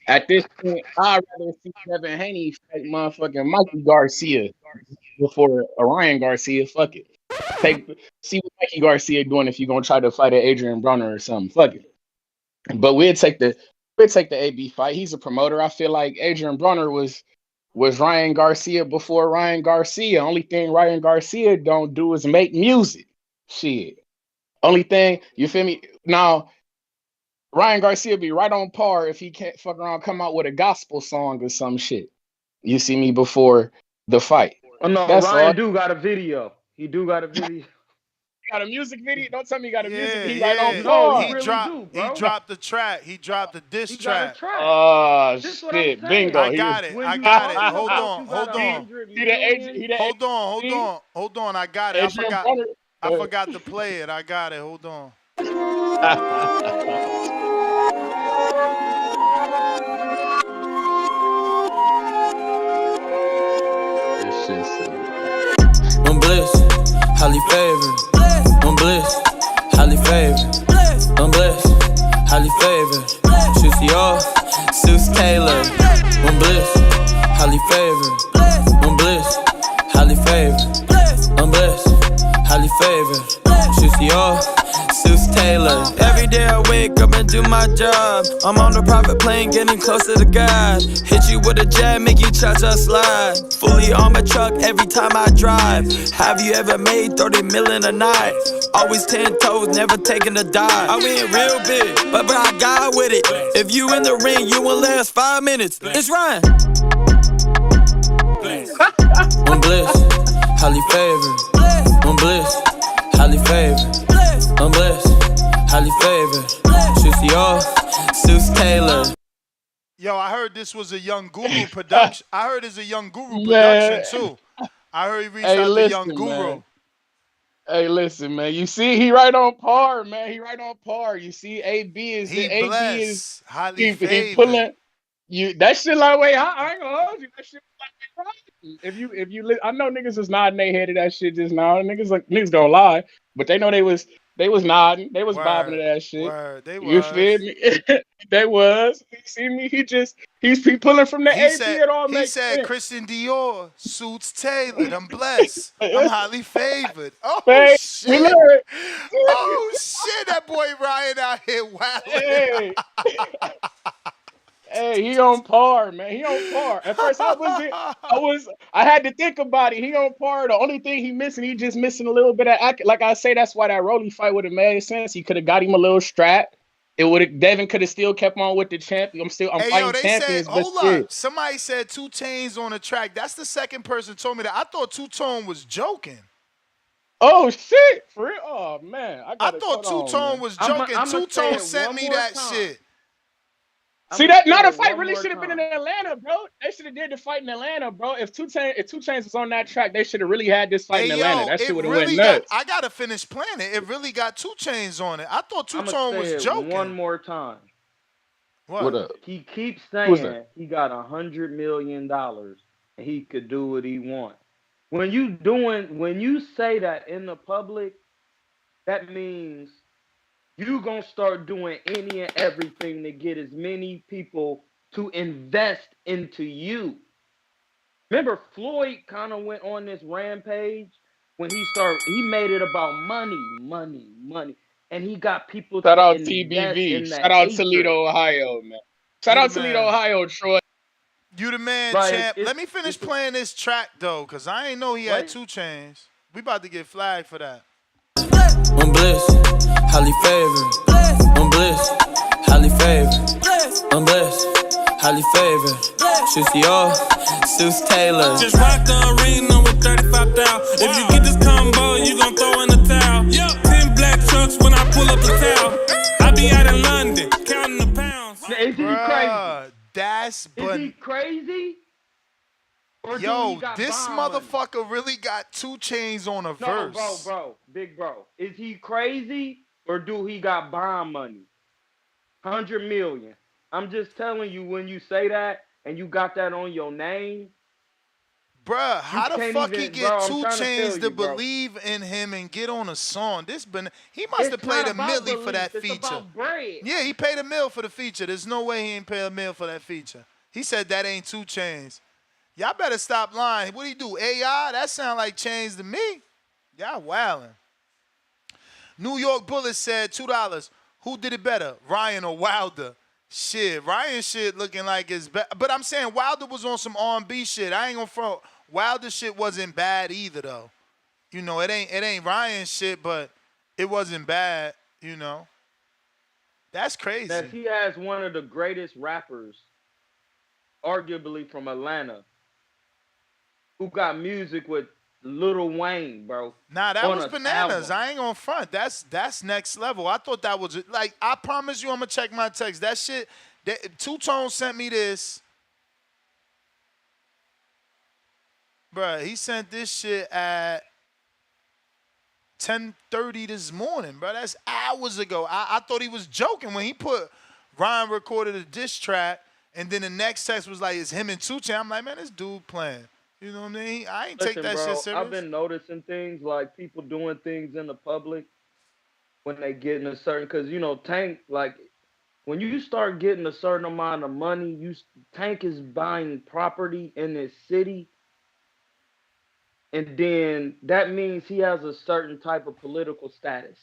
Speaker 9: At this point, I'd rather see Devin Haney fight motherfucking Mikey Garcia before Ryan Garcia. Fuck it. See what Mikey Garcia doing if you're gonna try to fight an Adrien Broner or something. Fuck it. But we'd take the AB fight. He's a promoter. I feel like Adrien Broner was Ryan Garcia before Ryan Garcia. Only thing Ryan Garcia don't do is make music. Shit. Only thing, you feel me? Now, Ryan Garcia be right on par if he can't fuck around, come out with a gospel song or some shit. You see me before the fight.
Speaker 11: Oh no,
Speaker 9: that's
Speaker 11: Ryan
Speaker 9: all.
Speaker 11: do got a video. He do got a video.
Speaker 9: Got a music video? Don't tell me he got a music video. He
Speaker 7: Yeah.
Speaker 9: right on
Speaker 11: No,
Speaker 9: par.
Speaker 11: he really do, bro.
Speaker 7: He dropped the track. He dropped the diss track.
Speaker 9: Oh
Speaker 11: This
Speaker 9: shit! Bingo.
Speaker 7: I got it. I got it. Hold on.
Speaker 9: Hold
Speaker 7: on. I got it. I forgot to play it. I got it. Hold on.
Speaker 9: This shit's
Speaker 15: I'm blessed, highly favored. I'm blessed, highly favored. I'm blessed, highly favored. Juicy off, Seuss Taylor. I'm blessed, highly favored. I'm blessed, highly favored.
Speaker 21: Taylor. Every day I wake up and do my job. I'm on the private plane, getting closer to God. Hit you with a jab, make you cha-cha slide. Fully on my truck every time I drive. Have you ever made 30 million a night? Always 10 toes, never taking a dive. I win real big, but I got with it. If you in the ring, you won't last 5 minutes. It's Ryan. I'm blessed, highly favored. I'm blessed, highly favored. I'm blessed, highly favored. Juicy off, Seuss Taylor.
Speaker 7: Yo, I heard this was a Young Guru production. I heard it's a Young Guru production too. I heard he reached out to Young Guru.
Speaker 9: Man. Hey, listen, man. You see, he right on par, man. He right on par. You see, AB is
Speaker 7: highly favored.
Speaker 9: He pulling you. That shit like wait. I ain't gonna hold you. That shit like right. If you I know niggas was nodding their head to that shit just now. Niggas gonna lie, but they know they was nodding. They was bobbing to that shit. You feel me? They was. You see me? He's pulling from the AP. It all makes sense.
Speaker 7: He said Christian Dior suits tailored. I'm blessed. I'm highly favored. Oh shit! Oh shit! That boy Ryan out here wilding.
Speaker 9: Hey, he on par, man. He on par. At first, I had to think about it. He on par. The only thing he missing, he just missing a little bit of like I say. That's why that Rolly fight would have made sense. He could have got him a little strap. It would have. Devin could have still kept on with the champ. I'm fighting champions.
Speaker 7: Said, hold up. Somebody said 2 Chainz on the track. That's the second person told me that. I thought 2 Tone was joking.
Speaker 9: Oh shit! For real? Oh man,
Speaker 7: I thought 2 Tone was joking. 2 Tone sent me that shit.
Speaker 9: See that? Not a fight really should have been in Atlanta, bro. They should have did the fight in Atlanta, bro. If 2 Chainz was on that track, they should have really had this fight in Atlanta. That shit would have went nuts.
Speaker 7: I gotta finish playing it. It really got 2 Chainz on it. I thought 2 Tone was joking.
Speaker 20: One more time.
Speaker 9: What up?
Speaker 20: He keeps saying he got $100 million and he could do what he wants. When you say that in the public, that means you gonna start doing any and everything to get as many people to invest into you. Remember, Floyd kind of went on this rampage when he made it about money, and he got people
Speaker 9: Shout
Speaker 20: to
Speaker 9: out
Speaker 20: invest in
Speaker 9: TBV.
Speaker 20: that.
Speaker 9: Shout out Toledo, Ohio, man. Shout out Toledo, Ohio, Troy.
Speaker 7: You the man, champ. Let me finish playing this track though, cause I ain't know he had 2 Chainz. We about to get flagged for that.
Speaker 21: I'm blessed, highly favored. I'm blessed, highly favored. I'm blessed, highly favored. Juicy off, Seuss Taylor.
Speaker 22: Just rock the arena with 35,000. If you get this combo, you gon' throw in the towel. 10 black trucks when I pull up the towel. I be out in London, counting the pounds.
Speaker 20: Is he crazy?
Speaker 7: Is
Speaker 20: he crazy? Or
Speaker 7: yo, this motherfucker really got 2 Chainz on a verse.
Speaker 20: Big bro. Is he crazy or do he got bond money? 100 million. I'm just telling you, when you say that and you got that on your name.
Speaker 7: Bruh, how the fuck he get 2 Chainz to believe in him and get on a song? He must have paid a milli for that feature.
Speaker 20: About bread.
Speaker 7: Yeah, he paid a mill for the feature. There's no way he ain't pay a mill for that feature. He said that ain't 2 Chainz. Y'all better stop lying. What do he do? AI? That sound like Chainz to me. Y'all wildin'. New York Bullet said $2. Who did it better, Ryan or Wilder? Shit, Ryan shit looking like it's bad. But I'm saying Wilder was on some R&B shit. I ain't gonna front. Wilder shit wasn't bad either though. You know, it ain't Ryan shit, but it wasn't bad, you know. That's crazy.
Speaker 20: That he has one of the greatest rappers, arguably from Atlanta, who got music with Lil Wayne, bro.
Speaker 7: Nah, that was bananas. Album. I ain't gonna front. That's next level. I thought that was like, I promise you I'm gonna check my text. That shit, 2 Tone sent me this. Bruh, he sent this shit at 10:30 this morning, bro. That's hours ago. I thought he was joking when he put Ryan recorded a diss track, and then the next text was like, it's him and 2 Chainz. I'm like, man, this dude playing. You know what I mean? I ain't take that shit serious.
Speaker 20: I've been noticing things like people doing things in the public when they get in a certain, because, you know, Tank, like, when you start getting a certain amount of money, Tank is buying property in this city, and then that means he has a certain type of political status.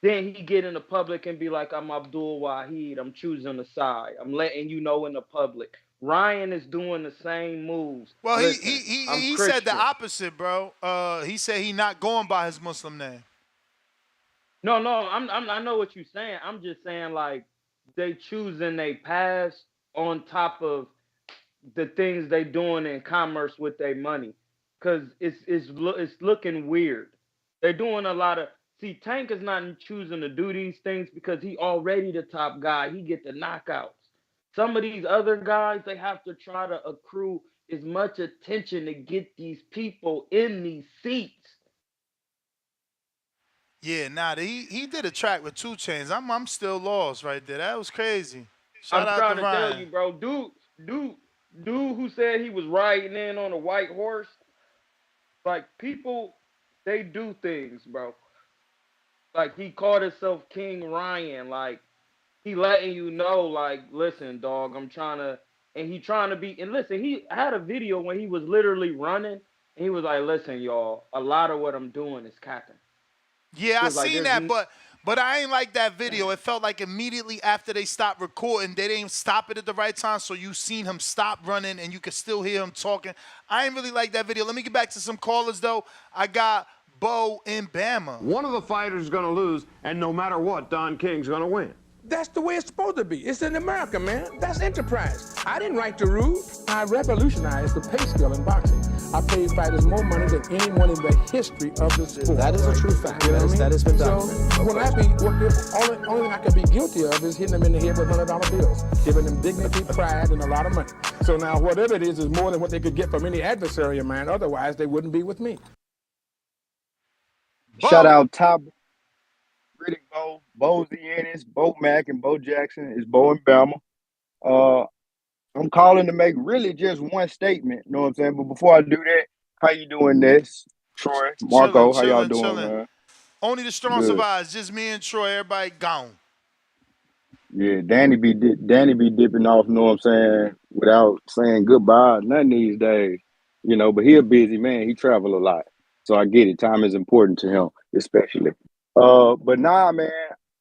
Speaker 20: then he get in the public and be like, I'm Abdul Wahid, I'm choosing a side. I'm letting you know in the public. Ryan is doing the same moves.
Speaker 7: Well,
Speaker 20: Listen, I'm
Speaker 7: he said the
Speaker 20: Christian.
Speaker 7: opposite, bro. He said he not going by his Muslim name.
Speaker 20: No, I know what you're saying. I'm just saying like they choosing their paths on top of the things they doing in commerce with their money, cause it's looking weird. They're doing a lot of Tank is not choosing to do these things because he already the top guy. He get the knockouts. Some of these other guys, they have to try to accrue as much attention to get these people in these seats.
Speaker 7: Yeah, he did a track with 2 Chainz. I'm still lost right there. That was crazy. Shout
Speaker 20: I'm
Speaker 7: out to
Speaker 20: trying to tell
Speaker 7: Ryan.
Speaker 20: you, bro. Dude who said he was riding in on a white horse. Like people, they do things, bro. Like he called himself King Ryan. Like he letting you know, like, listen, dog, I'm trying to, and he trying to be, and listen, he had a video when he was literally running, and he was like, listen, y'all, a lot of what I'm doing is capping.
Speaker 7: Yeah, I
Speaker 20: Like,
Speaker 7: seen that, but I ain't like that video. It felt like immediately after they stopped recording, they didn't stop it at the right time, so you seen him stop running and you could still hear him talking. I ain't really like that video. Let me get back to some callers, though. I got Bo in Bama.
Speaker 3: One of the fighters is going to lose, and no matter what, Don King's going to win.
Speaker 18: That's the way it's supposed to be. It's in America, man. That's enterprise. I didn't write the rules. I revolutionized the pay scale in boxing. I paid fighters more money than anyone in the history of the sport. That is a true fact. You know what I mean? That has been done. So, only thing I could be guilty of is hitting them in the head with $100 bills, giving them dignity, pride, and a lot of money. So now whatever it is more than what they could get from any adversary of mine. Otherwise, they wouldn't be with me.
Speaker 7: Bo.
Speaker 23: Shout out Top. Riddick Bo Ennis, Bo Mack, and Bo Jackson. Is Bo in Bama. I'm calling to make really just one statement. You know what I'm saying? But before I do that, how you doing, this? Troy, Marco, how y'all doing, man?
Speaker 7: Only the strong survives. Just me and Troy. Everybody gone.
Speaker 23: Yeah, Danny be dipping off. You know what I'm saying? Without saying goodbye, none these days. You know, but he a busy man. He travel a lot, so I get it. Time is important to him, especially. But nah, man,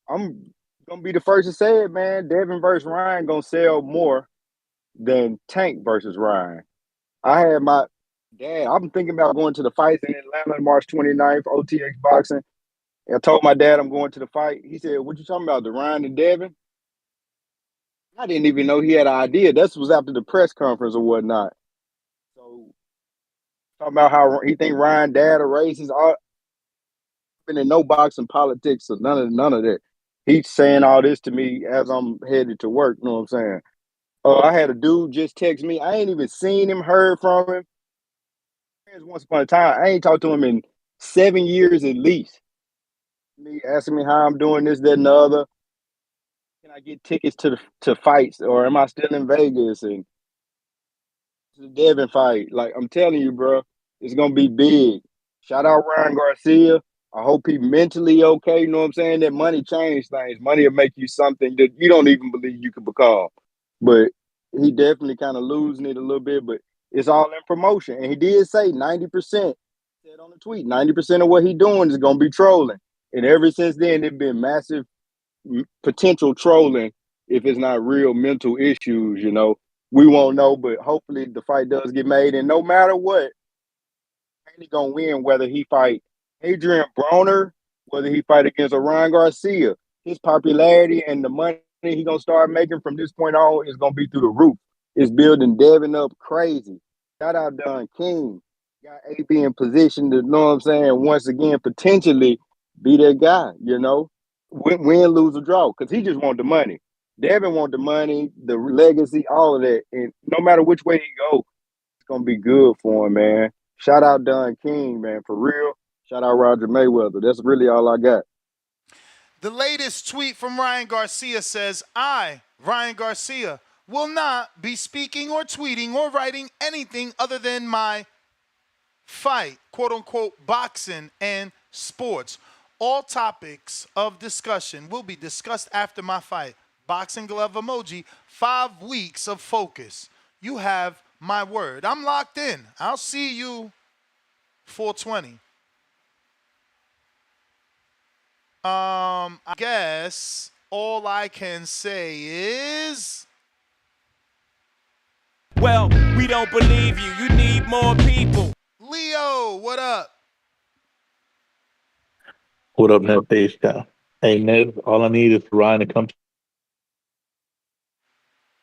Speaker 23: I'm gonna be the first to say it, man. Devin versus Ryan gonna sell more than Tank versus Ryan. I had my dad. I'm thinking about going to the fight in Atlanta March 29th, OTX Boxing. And I told my dad I'm going to the fight. He said, "What you talking about, the Ryan and Devin?" I didn't even know he had an idea. This was after the press conference or whatnot. So talking about how he think Ryan dad or racist. Been in no boxing politics or none of that. He's saying all this to me as I'm headed to work. You know what I'm saying? I had a dude just text me. I ain't even seen him, heard from him. Once upon a time, I ain't talked to him in 7 years at least. Me asking me how I'm doing, this, that, and the other. Can I get tickets to fights, or am I still in Vegas? And the Devin fight, like I'm telling you, bro, it's gonna be big. Shout out Ryan Garcia. I hope he mentally okay. You know what I'm saying? That money changed things. Money will make you something that you don't even believe you could become. But he definitely kind of losing it a little bit. But it's all in promotion. And he did say 90%. Said on the tweet, 90% of what he doing is gonna be trolling. And ever since then, it's been massive potential trolling if it's not real mental issues. You know, we won't know. But hopefully the fight does get made. And no matter what, Haney gonna win whether he fight Adrien Broner, whether he fight against a Ryan Garcia. His popularity and the money he gonna start making from this point on is gonna be through the roof. It's building Devin up crazy. Shout out Don King. Got AP in position to, know what I'm saying, once again, potentially be that guy, you know. Win, lose, or draw, because he just want the money. Devin want the money, the legacy, all of that. And no matter which way he go, it's gonna be good for him, man. Shout out Don King, man, for real. Shout out Roger Mayweather. That's really all I got.
Speaker 7: The latest tweet from Ryan Garcia says, I, Ryan Garcia, will not be speaking or tweeting or writing anything other than my fight, quote unquote, boxing and sports. All topics of discussion will be discussed after my fight. Boxing glove emoji, 5 weeks of focus. You have my word. I'm locked in. I'll see you 420. I guess all I can say is.
Speaker 22: Well, we don't believe you. You need more people.
Speaker 7: Leo, what up?
Speaker 4: What up, Ned Page Down? Hey, Ned, all I need is for Ryan to come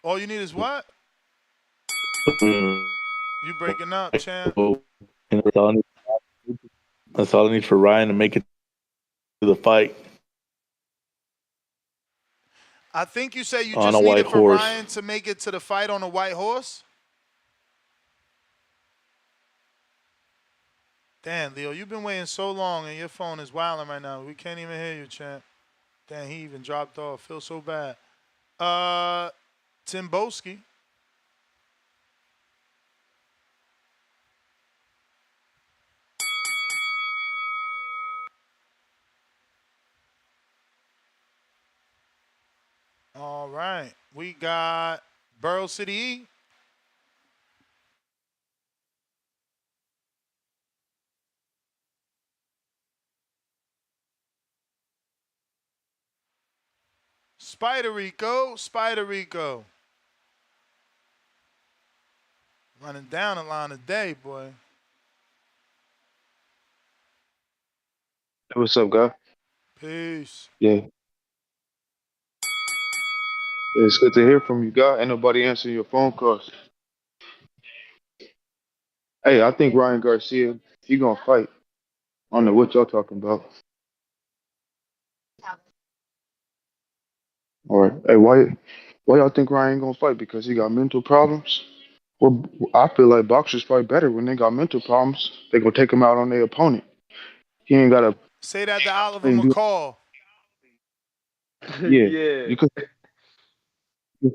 Speaker 7: All you need is what?
Speaker 4: to
Speaker 7: You breaking up, champ.
Speaker 4: that's all I need. That's all I need for Ryan to make it to the fight
Speaker 7: I think you say you
Speaker 4: on a
Speaker 7: just
Speaker 4: white
Speaker 7: needed for
Speaker 4: horse.
Speaker 7: Ryan to make it to the fight on a white horse? Damn, Leo, you've been waiting so long and your phone is wilding right now. We can't even hear you, champ. Damn, he even dropped off. Feel so bad. Tim Boski. All right. We got Burrow City E. Spider Rico. Running down the line today, boy.
Speaker 8: What's up, guy?
Speaker 7: Peace.
Speaker 8: Yeah. It's good to hear from you, guy. Ain't nobody answering your phone calls. Hey, I think Ryan Garcia, he gonna fight. I don't know what y'all talking about. All right. Hey, why y'all think Ryan gonna fight? Because he got mental problems? Well, I feel like boxers fight better when they got mental problems. They gonna take him out on their opponent. He ain't gotta
Speaker 7: Say that to Oliver
Speaker 8: play and do.
Speaker 7: McCall.
Speaker 8: Yeah,
Speaker 11: Yeah.
Speaker 8: you can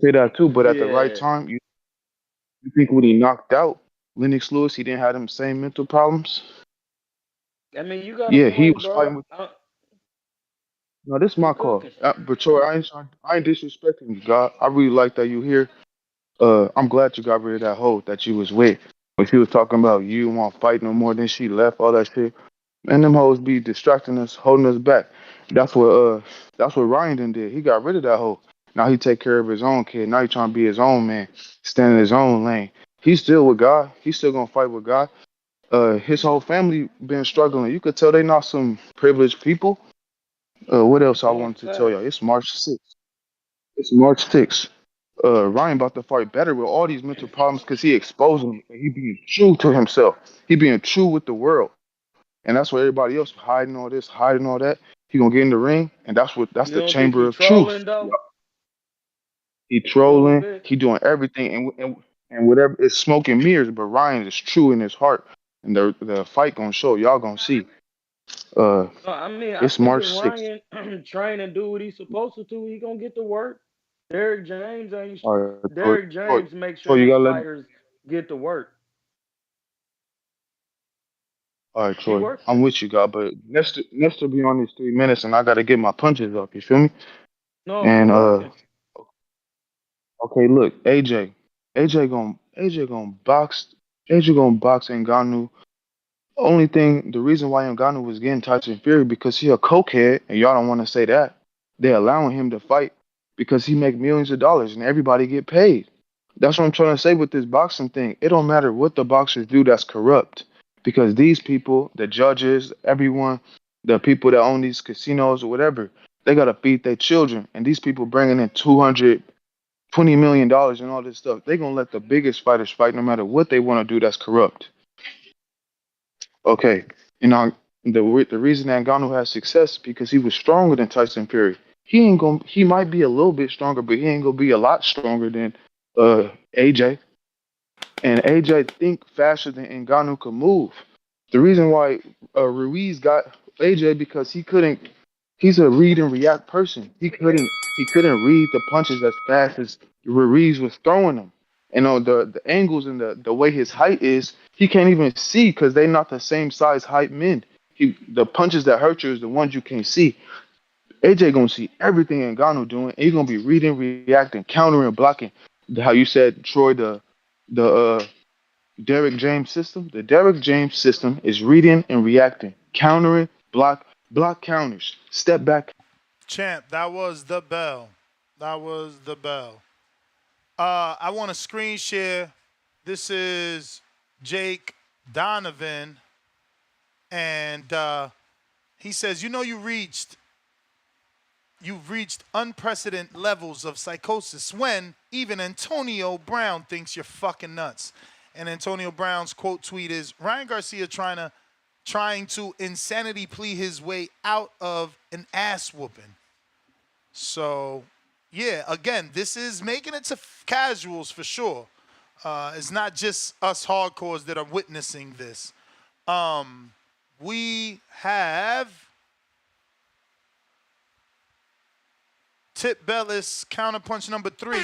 Speaker 8: say that too. But at the right
Speaker 11: Yeah.
Speaker 8: time, you think when he knocked out Lennox Lewis, he didn't have them same mental problems?
Speaker 11: I mean, you got a
Speaker 8: Yeah, he
Speaker 11: point,
Speaker 8: was
Speaker 11: bro.
Speaker 8: fighting with. No, this is my
Speaker 11: You
Speaker 8: call.
Speaker 11: cooking.
Speaker 8: But Troy, I ain't disrespecting you, God. I really like that you here. I'm glad you got rid of that hoe that you was with. When she was talking about you don't want to fight no more, then she left, all that shit. And them hoes be distracting us, holding us back. That's what Ryan done did. He got rid of that hoe. Now he take care of his own kid. Now he trying to be his own man, stand in his own lane. He's still with God. He's still gonna fight with God. His whole family been struggling. You could tell they not some privileged people. What else I
Speaker 11: No
Speaker 8: wanted to tell
Speaker 11: facts.
Speaker 8: y'all? It's March 6th. It's March 6th. Ryan about to fight better with all these mental problems because he exposed them and he being true to himself. He being true with the world. And that's where everybody else hiding all this, hiding all that. He gonna get in the ring, and that's
Speaker 11: You
Speaker 8: the
Speaker 11: don't think
Speaker 8: chamber
Speaker 11: he
Speaker 8: of truth.
Speaker 11: trolling though?
Speaker 8: He
Speaker 11: A little
Speaker 8: trolling,
Speaker 11: bit.
Speaker 8: he doing everything, and whatever it's smoke and mirrors. But Ryan is true in his heart, and the fight gonna show. Y'all gonna see.
Speaker 11: No, I mean, I
Speaker 8: It's
Speaker 11: think if
Speaker 8: March 6th.
Speaker 11: Ryan train and do what he's supposed to, he gonna get to work. Derrick James ain't.
Speaker 8: All right,
Speaker 11: Derrick
Speaker 8: Troy,
Speaker 11: James make
Speaker 8: Troy,
Speaker 11: sure
Speaker 8: you
Speaker 11: his
Speaker 8: gotta let me.
Speaker 11: fighters get to work.
Speaker 8: All right,
Speaker 11: He
Speaker 8: Troy,
Speaker 11: works
Speaker 8: I'm
Speaker 11: it.
Speaker 8: with you, God, but Nestor be on these 3 minutes, and I gotta get my punches up. You feel me?
Speaker 11: No, he
Speaker 8: And
Speaker 11: working.
Speaker 8: okay, look, AJ gonna box. AJ gonna box Ngannou. The reason why Ngannou was getting Tyson Fury because he a cokehead, and y'all don't want to say that. They allowing him to fight because he make millions of dollars and everybody get paid. That's what I'm trying to say with this boxing thing. It don't matter what the boxers do that's corrupt because these people, the judges, everyone, the people that own these casinos or whatever, they gotta feed their children, and these people bringing in $220 million and all this stuff. They gonna let the biggest fighters fight no matter what they want to do that's corrupt. Okay, you know the reason that Ngannou has success is because he was stronger than Tyson Fury. He ain't gonna. He might be a little bit stronger, but he ain't gonna be a lot stronger than AJ. And AJ think faster than Ngannou could move. The reason why Ruiz got AJ because he couldn't. He's a read and react person. He couldn't read the punches as fast as Ruiz was throwing them. And on the angles and the way his height is, he can't even see because they're not the same size height men. The punches that hurt you is the ones you can't see. AJ gonna see everything Ngannou doing, and he's gonna be reading, reacting, countering, blocking. How you said, Troy, the Derrick James system. The Derrick James system is reading and reacting, countering, block, block counters, step back.
Speaker 7: Champ, that was the bell. That was the bell. I want to screen share. This is Jake Donovan, and he says, "You know, you've reached unprecedented levels of psychosis when even Antonio Brown thinks you're fucking nuts." And Antonio Brown's quote tweet is, "Ryan Garcia trying to insanity plea his way out of an ass whooping." So, yeah, again, this is making it to casuals for sure. It's not just us hardcores that are witnessing this. We have Tip Bellis, counterpunch number 3.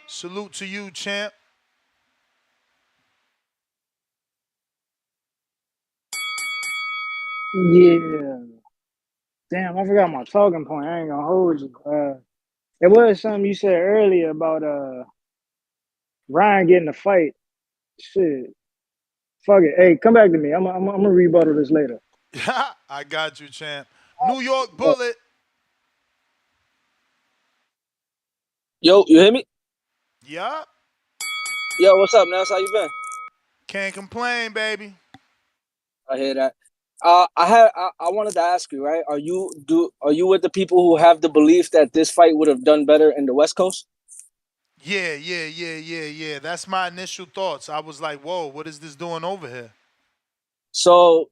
Speaker 7: Salute to you, champ.
Speaker 10: Yeah. Damn, I forgot my talking point. I ain't gonna hold you. It was something you said earlier about Ryan getting a fight. Shit. Fuck it. Hey, come back to me. I'm gonna rebuttal this later.
Speaker 7: I got you, champ. New York Bullet.
Speaker 12: Yo, you hear me?
Speaker 7: Yeah.
Speaker 12: Yo, what's up, Ness? How you been?
Speaker 7: Can't complain, baby.
Speaker 12: I hear that. I wanted to ask you, right? Are you with the people who have the belief that this fight would have done better in the West Coast?
Speaker 7: Yeah. That's my initial thoughts. I was like, whoa, what is this doing over here?
Speaker 12: So,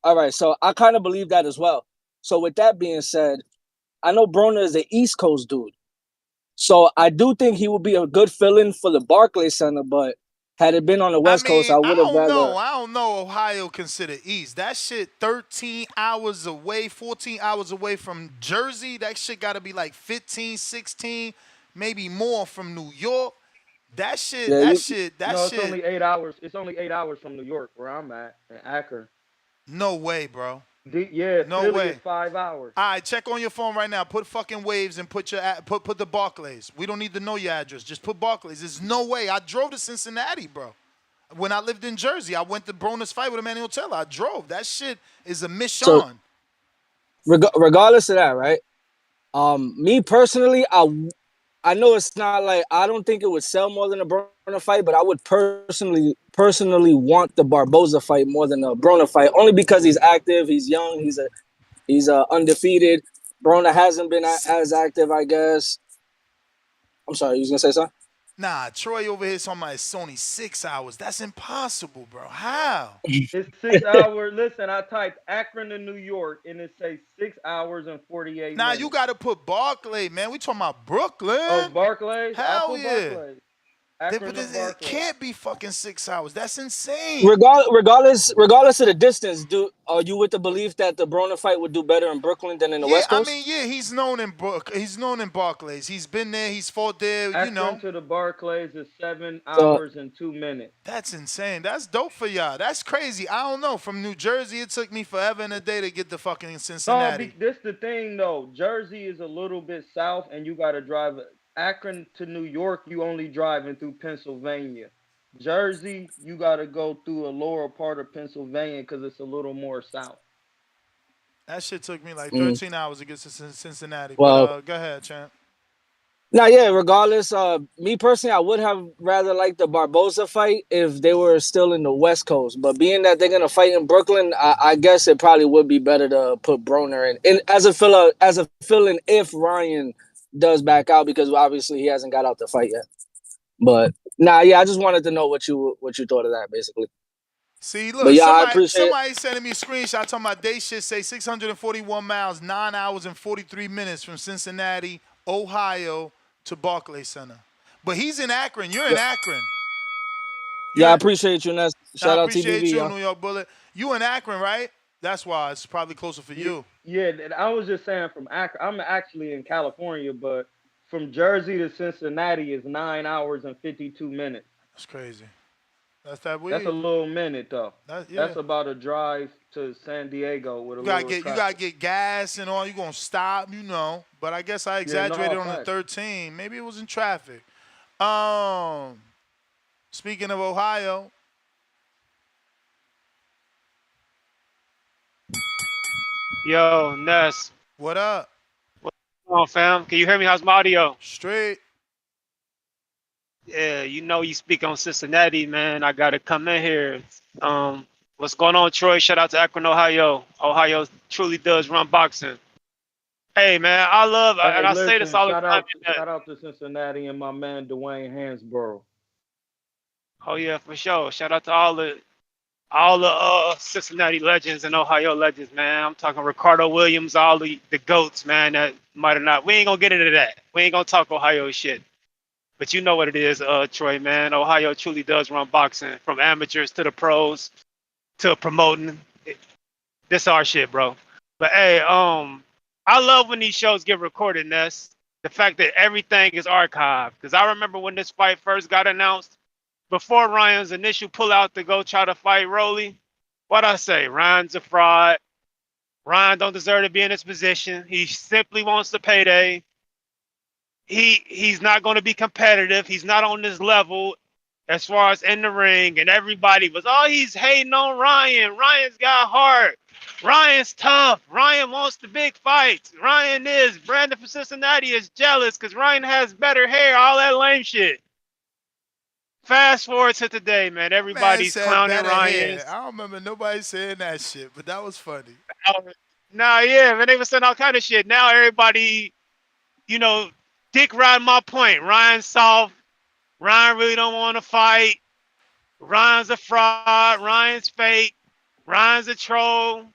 Speaker 12: all right. So I kind of believe that as well. So with that being said, I know Broner is an East Coast dude. So I do think he would be a good fill-in for the Barclays Center, but had it been on the West Coast, I would have rather.
Speaker 7: I don't know Ohio considered East. That shit 13 hours away, 14 hours away from Jersey. That shit got to be like 15, 16, maybe more from New York. That shit.
Speaker 11: It's only 8 hours. It's only 8 hours from New York, where I'm at, in Akron.
Speaker 7: No way, bro.
Speaker 11: No
Speaker 7: way.
Speaker 11: Philly is 5 hours.
Speaker 7: All right, check on your phone right now. Put fucking Waves and put the Barclays. We don't need to know your address. Just put Barclays. There's no way. I drove to Cincinnati, bro. When I lived in Jersey, I went to Broner's fight with Emmanuel Taylor. I drove. That shit is a mission.
Speaker 12: So, regardless of that, right? Me personally, I know it's not like, I don't think it would sell more than a Broner fight, but I would personally want the Barboza fight more than a Broner fight, only because he's active, he's young, he's undefeated. Broner hasn't been as active, I guess. I'm sorry, you was gonna say something?
Speaker 7: Nah, Troy over here talking about it's only 6 hours. That's impossible, bro. How?
Speaker 11: It's 6 hours. Listen, I typed Akron to New York, and it says 6 hours and 48 minutes.
Speaker 7: Nah, you got to put Barclay, man. We talking about Brooklyn.
Speaker 11: Oh, Barclays?
Speaker 7: Hell yeah.
Speaker 11: Barclays.
Speaker 7: It can't be fucking 6 hours. That's insane.
Speaker 12: Regardless of the distance, are you with the belief that the Broner fight would do better in Brooklyn than in the West Coast?
Speaker 7: I mean, yeah, he's known in Barclays. He's been there. He's fought there.
Speaker 11: Akron to the Barclays is 7 hours and 2 minutes.
Speaker 7: That's insane. That's dope for y'all. That's crazy. I don't know. From New Jersey, it took me forever and a day to get to fucking Cincinnati.
Speaker 11: No, this the thing though. Jersey is a little bit south, and you got to drive. Akron to New York, you only driving through Pennsylvania. Jersey, you got to go through a lower part of Pennsylvania because it's a little more south.
Speaker 7: That shit took me like 13 hours to get to Cincinnati.
Speaker 12: Well,
Speaker 7: but go ahead, champ.
Speaker 12: Yeah, regardless, me personally, I would have rather liked the Barboza fight if they were still in the West Coast. But being that they're gonna fight in Brooklyn, I guess it probably would be better to put Broner in as a fill-in if Ryan does back out, because obviously he hasn't got out the fight yet. But I just wanted to know what you thought of that, basically.
Speaker 7: See, look, somebody sending me a screenshot talking about they should say 641 miles, 9 hours and 43 minutes from Cincinnati, Ohio to Barclays Center. But he's in Akron. You're in Akron.
Speaker 12: I appreciate you, Ness. Shout out TBV.
Speaker 7: I appreciate you, New York Bullet. You in Akron, right? That's why it's probably closer for you.
Speaker 11: Yeah, I was just saying from Akron. I'm actually in California, but from Jersey to Cincinnati is 9 hours and 52 minutes.
Speaker 7: That's crazy. That's that weird.
Speaker 11: That's a little minute though.
Speaker 7: That's about
Speaker 11: a drive to San Diego with a
Speaker 7: you gotta get gas and all. You gonna stop, But I guess I exaggerated on the 13. Maybe it was in traffic. Speaking of Ohio,
Speaker 13: Yo, Ness.
Speaker 7: What up?
Speaker 13: What's going on, fam? Can you hear me? How's my audio?
Speaker 7: Straight.
Speaker 13: Yeah, you know you speak on Cincinnati, man. I gotta come in here. What's going on, Troy? Shout out to Akron, Ohio. Ohio truly does run boxing. Hey, man, I love, and
Speaker 11: Hey,
Speaker 13: I say this
Speaker 11: listen,
Speaker 13: all the time.
Speaker 11: shout out to Cincinnati and my man Dwayne Hansborough.
Speaker 13: Oh yeah, for sure. Shout out to all the Cincinnati legends and Ohio legends, man. I'm talking Ricardo Williams, all the goats, man. That might have not. We ain't gonna get into that. We ain't gonna talk Ohio shit. But you know what it is, Troy, man. Ohio truly does run boxing from amateurs to the pros to promoting. This our shit, bro. But hey, I love when these shows get recorded, Ness. The fact that everything is archived. Because I remember when this fight first got announced, before Ryan's initial pullout to go try to fight Rolly, what I say? Ryan's a fraud. Ryan don't deserve to be in this position. He simply wants the payday. He's not going to be competitive. He's not on this level as far as in the ring. And everybody was, oh, he's hating on Ryan. Ryan's got heart. Ryan's tough. Ryan wants the big fights. Ryan is. Brandon from Cincinnati is jealous because Ryan has better hair. All that lame shit. Fast forward to today, man. Everybody's clowning Ryan.
Speaker 7: I don't remember nobody saying that shit, but that was funny.
Speaker 13: Nah, yeah, man. They were saying all kind of shit. Now everybody, you know, dick riding my point. Ryan's soft. Ryan really don't want to fight. Ryan's a fraud. Ryan's fake. Ryan's a troll.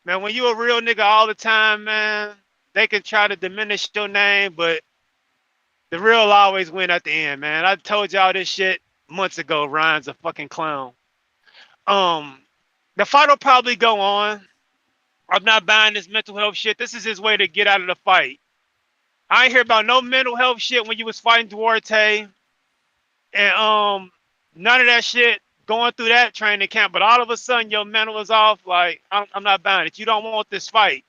Speaker 13: Man, when you a real nigga all the time, man, they can try to diminish your name, but the real always win at the end, man. I told y'all this shit months ago. Ryan's a fucking clown. The fight will probably go on. I'm not buying this mental health shit. This is his way to get out of the fight. I ain't hear about no mental health shit when you was fighting Duarte. And none of that shit going through that training camp. But all of a sudden your mental is off. Like, I'm not buying it. You don't want this fight.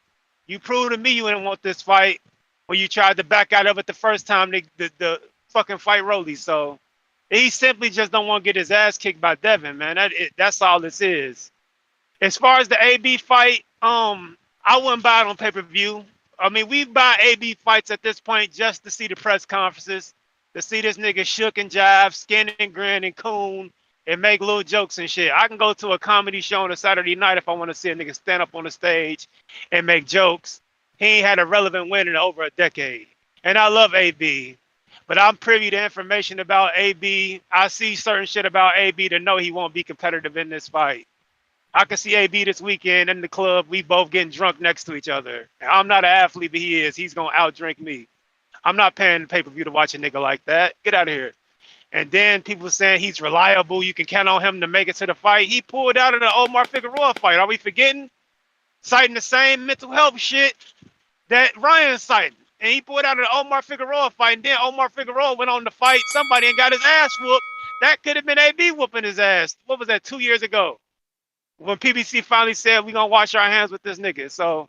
Speaker 13: You proved to me you didn't want this fight when you tried to back out of it the first time the fucking fight Rolly. So he simply just don't want to get his ass kicked by Devin, man. That's all this is. As far as the AB fight, I wouldn't buy it on pay-per-view. I mean, we buy AB fights at this point just to see the press conferences, to see this nigga shook and jive, skin and grin and coon, and make little jokes and shit. I can go to a comedy show on a Saturday night if I want to see a nigga stand up on the stage and make jokes. He ain't had a relevant win in over a decade. And I love AB. But I'm privy to information about AB. I see certain shit about AB to know he won't be competitive in this fight. I can see AB this weekend in the club. We both getting drunk next to each other. I'm not an athlete, but he is. He's going to outdrink me. I'm not paying the pay-per-view to watch a nigga like that. Get out of here. And then people saying he's reliable. You can count on him to make it to the fight. He pulled out of the Omar Figueroa fight. Are we forgetting? Citing the same mental health shit that Ryan's citing. And he pulled out of the Omar Figueroa fight. And then Omar Figueroa went on to fight somebody and got his ass whooped. That could have been AB whooping his ass. What was that, 2 years ago? When PBC finally said we gonna wash our hands with this nigga. So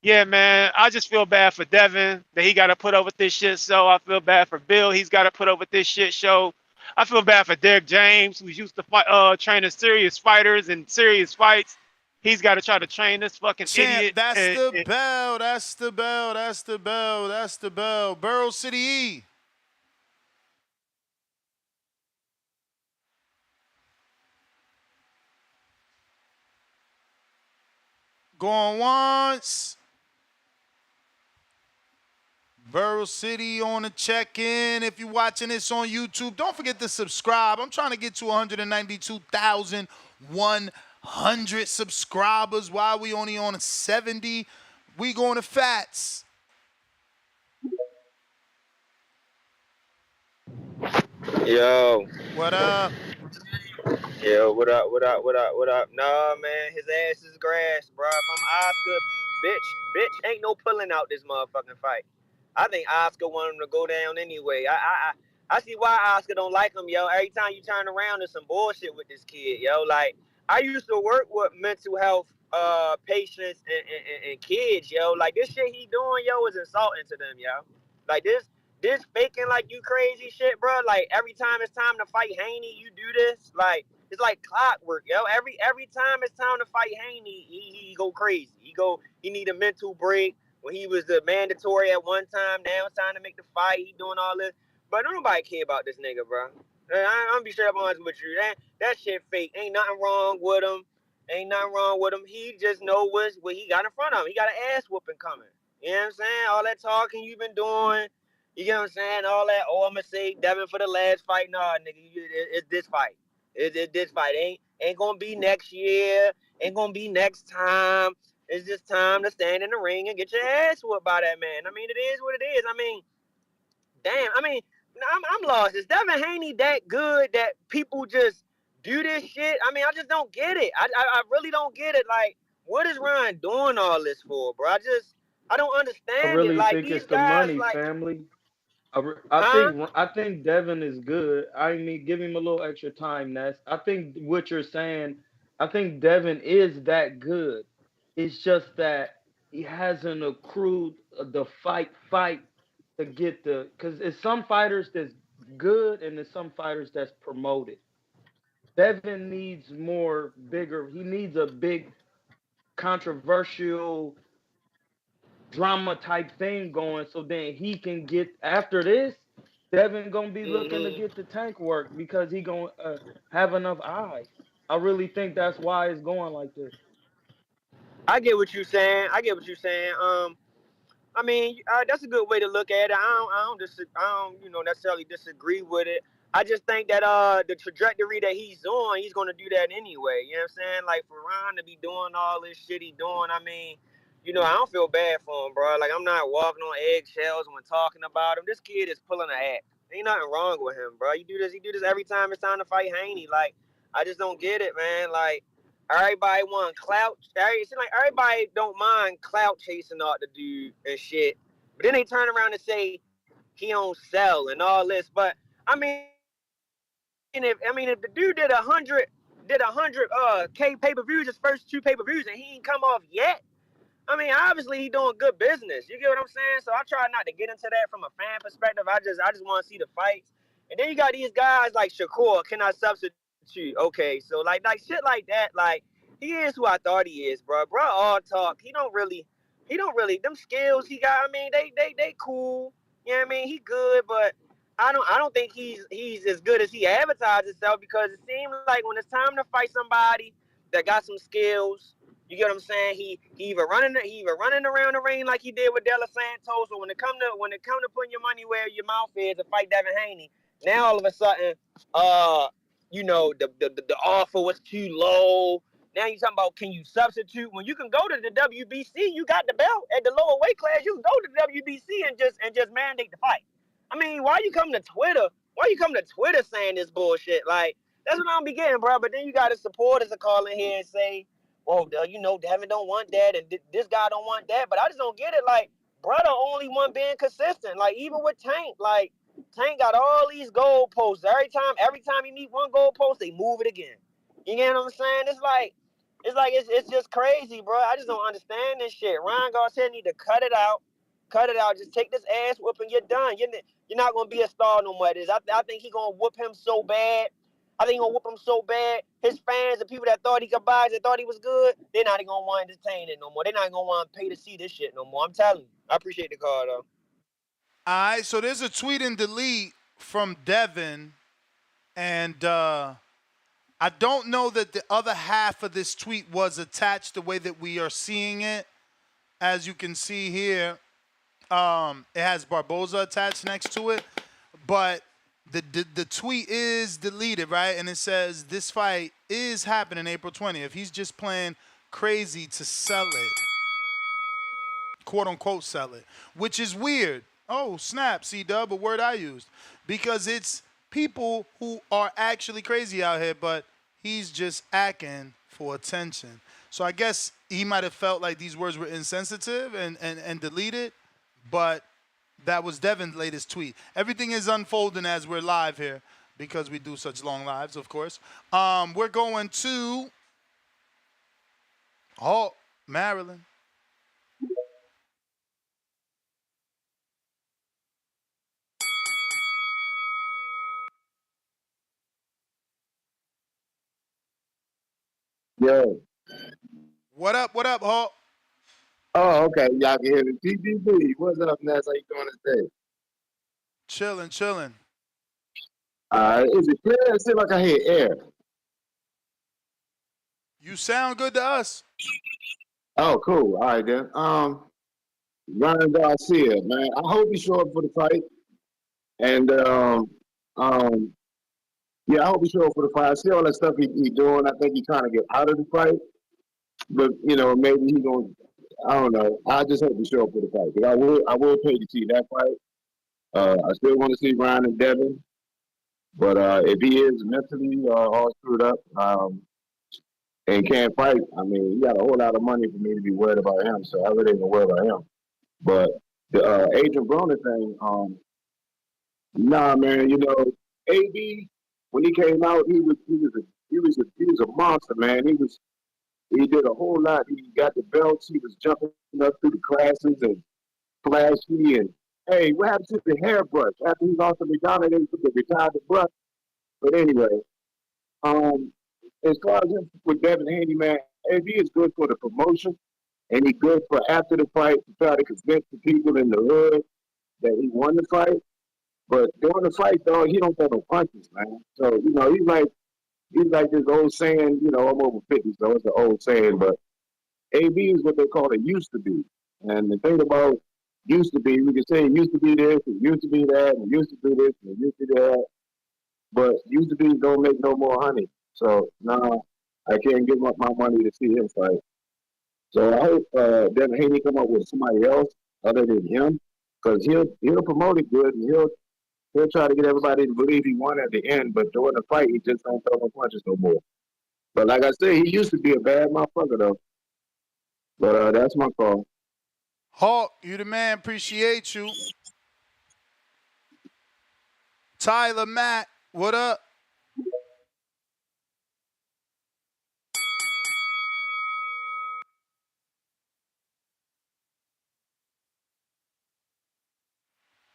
Speaker 13: yeah, man, I just feel bad for Devin that he gotta put up with this shit show. I feel bad for Bill, he's gotta put up with this shit show. I feel bad for Derek James, who's used to fight training serious fighters and serious fights. He's gotta try to train this fucking idiot.
Speaker 7: That's the bell, that's the bell, that's the bell, that's the bell. Burrow City E. Going once. Burrow City on the check-in. If you're watching this on YouTube, don't forget to subscribe. I'm trying to get to 192,100 subscribers. Why we only on 70? We going to Fats.
Speaker 14: Yo.
Speaker 7: What up?
Speaker 14: Yo, what up, what up, what up, what up? Nah, man, his ass is grass, bro. If I'm Oscar, bitch, ain't no pulling out this motherfucking fight. I think Oscar want him to go down anyway. I see why Oscar don't like him, yo. Every time you turn around, there's some bullshit with this kid, yo. Like, I used to work with mental health patients and kids, yo. Like, this shit he doing, yo, is insulting to them, yo. Like, this faking like you crazy shit, bro. Like, every time it's time to fight Haney, you do this. Like, It's like clockwork, yo. Every time it's time to fight Haney, he go crazy. He need a mental break. When he was the mandatory at one time, now it's time to make the fight. He doing all this, but don't nobody care about this nigga, bro. I'm gonna be straight up honest with you. That shit fake. Ain't nothing wrong with him. Ain't nothing wrong with him. He just know what he got in front of him. He got an ass whooping coming. You know what I'm saying? All that talking you've been doing. You get what I'm saying? All that. Oh, I'm gonna say Devin for the last fight. Nah, nigga, it's this fight. It's this fight. Ain't gonna be next year. Ain't gonna be next time. It's just time to stand in the ring and get your ass whooped by that man. I mean, it is what it is. I mean, damn. I mean, I'm lost. Is Devin Haney that good that people just do this shit? I mean, I just don't get it. I really don't get it. Like, what is Ryan doing all this for, bro? I don't
Speaker 11: I
Speaker 14: understand it.
Speaker 11: really
Speaker 14: Like,
Speaker 11: think
Speaker 14: these
Speaker 11: it's the
Speaker 14: guys,
Speaker 11: money,
Speaker 14: like,
Speaker 11: family.
Speaker 14: huh?
Speaker 11: I think Devin is good. I mean, give him a little extra time, Ness. I think what you're saying, I think Devin is that good. It's just that he hasn't accrued the fight to get the, because it's some fighters that's good and there's some fighters that's promoted. Devin needs more bigger. He needs a big controversial drama type thing going, so then he can get after this. Devin gonna be looking to
Speaker 14: Mm-hmm.
Speaker 11: get the tank work because he gonna have enough eyes. I really think that's why it's going like this.
Speaker 14: I get what you're saying. I get what you're saying. I mean, that's a good way to look at it. I don't, necessarily disagree with it. I just think that the trajectory that he's on, he's gonna do that anyway. You know what I'm saying? Like for Ron to be doing all this shit he doing, I mean, I don't feel bad for him, bro. Like I'm not walking on eggshells when talking about him. This kid is pulling an act. Ain't nothing wrong with him, bro. He do this every time it's time to fight Haney. Like I just don't get it, man. Like everybody want clout. It seems like everybody don't mind clout chasing out the dude and shit. But then they turn around and say he don't sell and all this. But if the dude did a hundred K pay-per-views, his first two pay-per-views, and he ain't come off yet, I mean, obviously he doing good business. You get what I'm saying? So I try not to get into that from a fan perspective. I just want to see the fights. And then you got these guys like Shakur, can I substitute? Okay, so like shit like that, like he is who I thought he is, bro. Bro, all talk. He don't really them skills he got. I mean, they cool. You know what I mean? He good, but I don't think he's as good as he advertised himself because it seems like when it's time to fight somebody that got some skills, you get what I'm saying? He either running around the ring like he did with De La Santos, or when it come to putting your money where your mouth is to fight Devin Haney, now all of a sudden, the offer was too low. Now you talking about can you substitute when you can go to the WBC? You got the belt at the lower weight class. You can go to the WBC and just mandate the fight. I mean, why you come to Twitter? Why you come to Twitter saying this bullshit? Like that's what I'm be getting, bro. But then you got his supporters to call in here and say, "Whoa, Devin don't want that, and this guy don't want that." But I just don't get it. Like, brother, only one being consistent. Like even with Tank, like Tank got all these goalposts. Every time he meet one goalpost, they move it again. You get what I'm saying? It's just crazy, bro. I just don't understand this shit. Ryan Garcia need to cut it out. Cut it out. Just take this ass whooping. You're done. You're not gonna be a star no more. I think he gonna whoop him so bad. I think he gonna whoop him so bad. His fans, the people that thought he could buy, that thought he was good, they're not even gonna want to entertain it no more. They're not gonna want to pay to see this shit no more. I'm telling you. I appreciate the call though.
Speaker 7: All right, so there's a tweet and delete from Devin, and I don't know that the other half of this tweet was attached the way that we are seeing it. As you can see here, it has Barboza attached next to it, but the tweet is deleted, right? And it says this fight is happening April 20th. He's just playing crazy to sell it, quote unquote sell it, which is weird. Oh, snap, C-Dub, a word I used. Because it's people who are actually crazy out here, but he's just acting for attention. So I guess he might have felt like these words were insensitive and deleted, but that was Devin's latest tweet. Everything is unfolding as we're live here because we do such long lives, of course. We're going to Maryland.
Speaker 2: Yo.
Speaker 7: What up, Hawk?
Speaker 2: Oh, okay. Y'all can hear me. TDB, what's up, Ness? How you doing today?
Speaker 7: Chilling.
Speaker 2: Is it clear? It seems like I hear air.
Speaker 7: You sound good to us.
Speaker 2: Oh, cool. All right, then. Ryan Garcia, man. I hope he show up for the fight. And, yeah, I hope he show up for the fight. I see all that stuff he doing. I think he trying to get out of the fight. But, you know, maybe he going to, I don't know. I just hope he show up for the fight. Because I will pay to see that fight. I still want to see Ryan and Devin. But if he is mentally all screwed up and can't fight, I mean, he got a whole lot of money for me to be worried about him. So I really ain't gonna worry about him. But the Adrien Broner thing, nah, man. You know, AB when he came out, he was a monster, man. He did a whole lot. He got the belts. He was jumping up through the classes and flashy and. Hey, what happened to the hairbrush? After he lost to McDonald, they retired the brush. But anyway, as far as him with Devin Haney, man, AB is good for the promotion, and he's good for after the fight to try to convince the people in the hood that he won the fight. But during the fight, though, he don't throw no punches, man. So you know, he's like this old saying. You know, I'm over 50, so it's an old saying. But AB is what they call it used to be. And the thing about used to be, we can say it used to be this, it used to be that, and it used to do this, and it used to do that. But used to be don't make no more honey. So now I can't give up my money to see him fight. So I hope Devin Haney come up with somebody else other than him, because he'll promote it good and he'll try to get everybody to believe he won at the end. But during the fight, he just don't throw no punches no more. But like I said, he used to be a bad motherfucker though. But that's my call.
Speaker 7: Hawk, you the man. Appreciate you. Tyler, Matt, what up?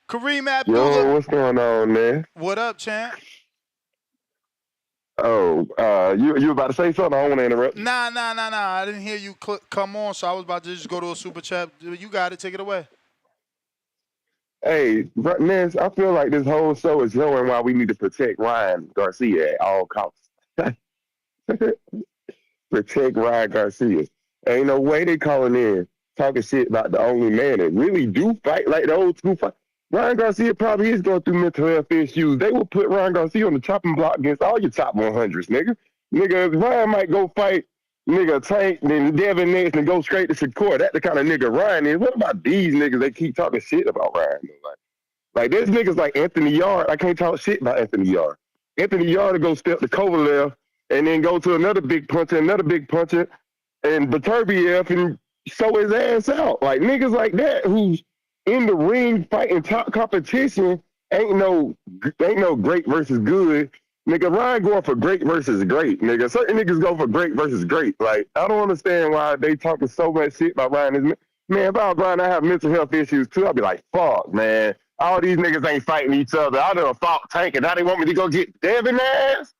Speaker 7: Kareem Abdullah.
Speaker 16: Yo, what's going on, man?
Speaker 7: What up, champ?
Speaker 16: Oh, you about to say something? I don't want to interrupt.
Speaker 7: Nah. I didn't hear you come on, so I was about to just go to a super chat. You got it. Take it away.
Speaker 16: Hey, man, I feel like this whole show is showing why we need to protect Ryan Garcia at all costs. Protect Ryan Garcia. Ain't no way they calling in talking shit about the only man that really do fight like the old school fight. Ryan Garcia probably is going through mental health issues. They will put Ryan Garcia on the chopping block against all your top 100s, nigga. Nigga, Ryan might go fight nigga Tank, then Devin next, and go straight to Shakur. That's the kind of nigga Ryan is. What about these niggas? They keep talking shit about Ryan. Like there's niggas like Anthony Yard. I can't talk shit about Anthony Yard. Anthony Yard to go step to Kovalev and then go to another big puncher, and Beterbiev and show his ass out. Like niggas like that who's in the ring fighting top competition ain't no great versus good. Nigga, Ryan going for great versus great, nigga. Certain niggas go for great versus great. Like, I don't understand why they talking so much shit about Ryan. Man, if I was Ryan, I have mental health issues too. I'd be like, fuck, man. All these niggas ain't fighting each other. I done fought Tank, and now they want me to go get Devin ass?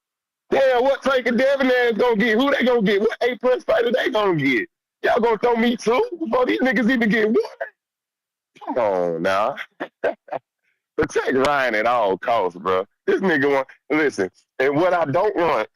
Speaker 16: Damn, what Tank and Devin ass gonna get? Who they gonna get? What A+ fighter they gonna get? Y'all gonna throw me too before these niggas even get one? Come on now. Protect Ryan at all costs, bro. This nigga want listen. And what I don't want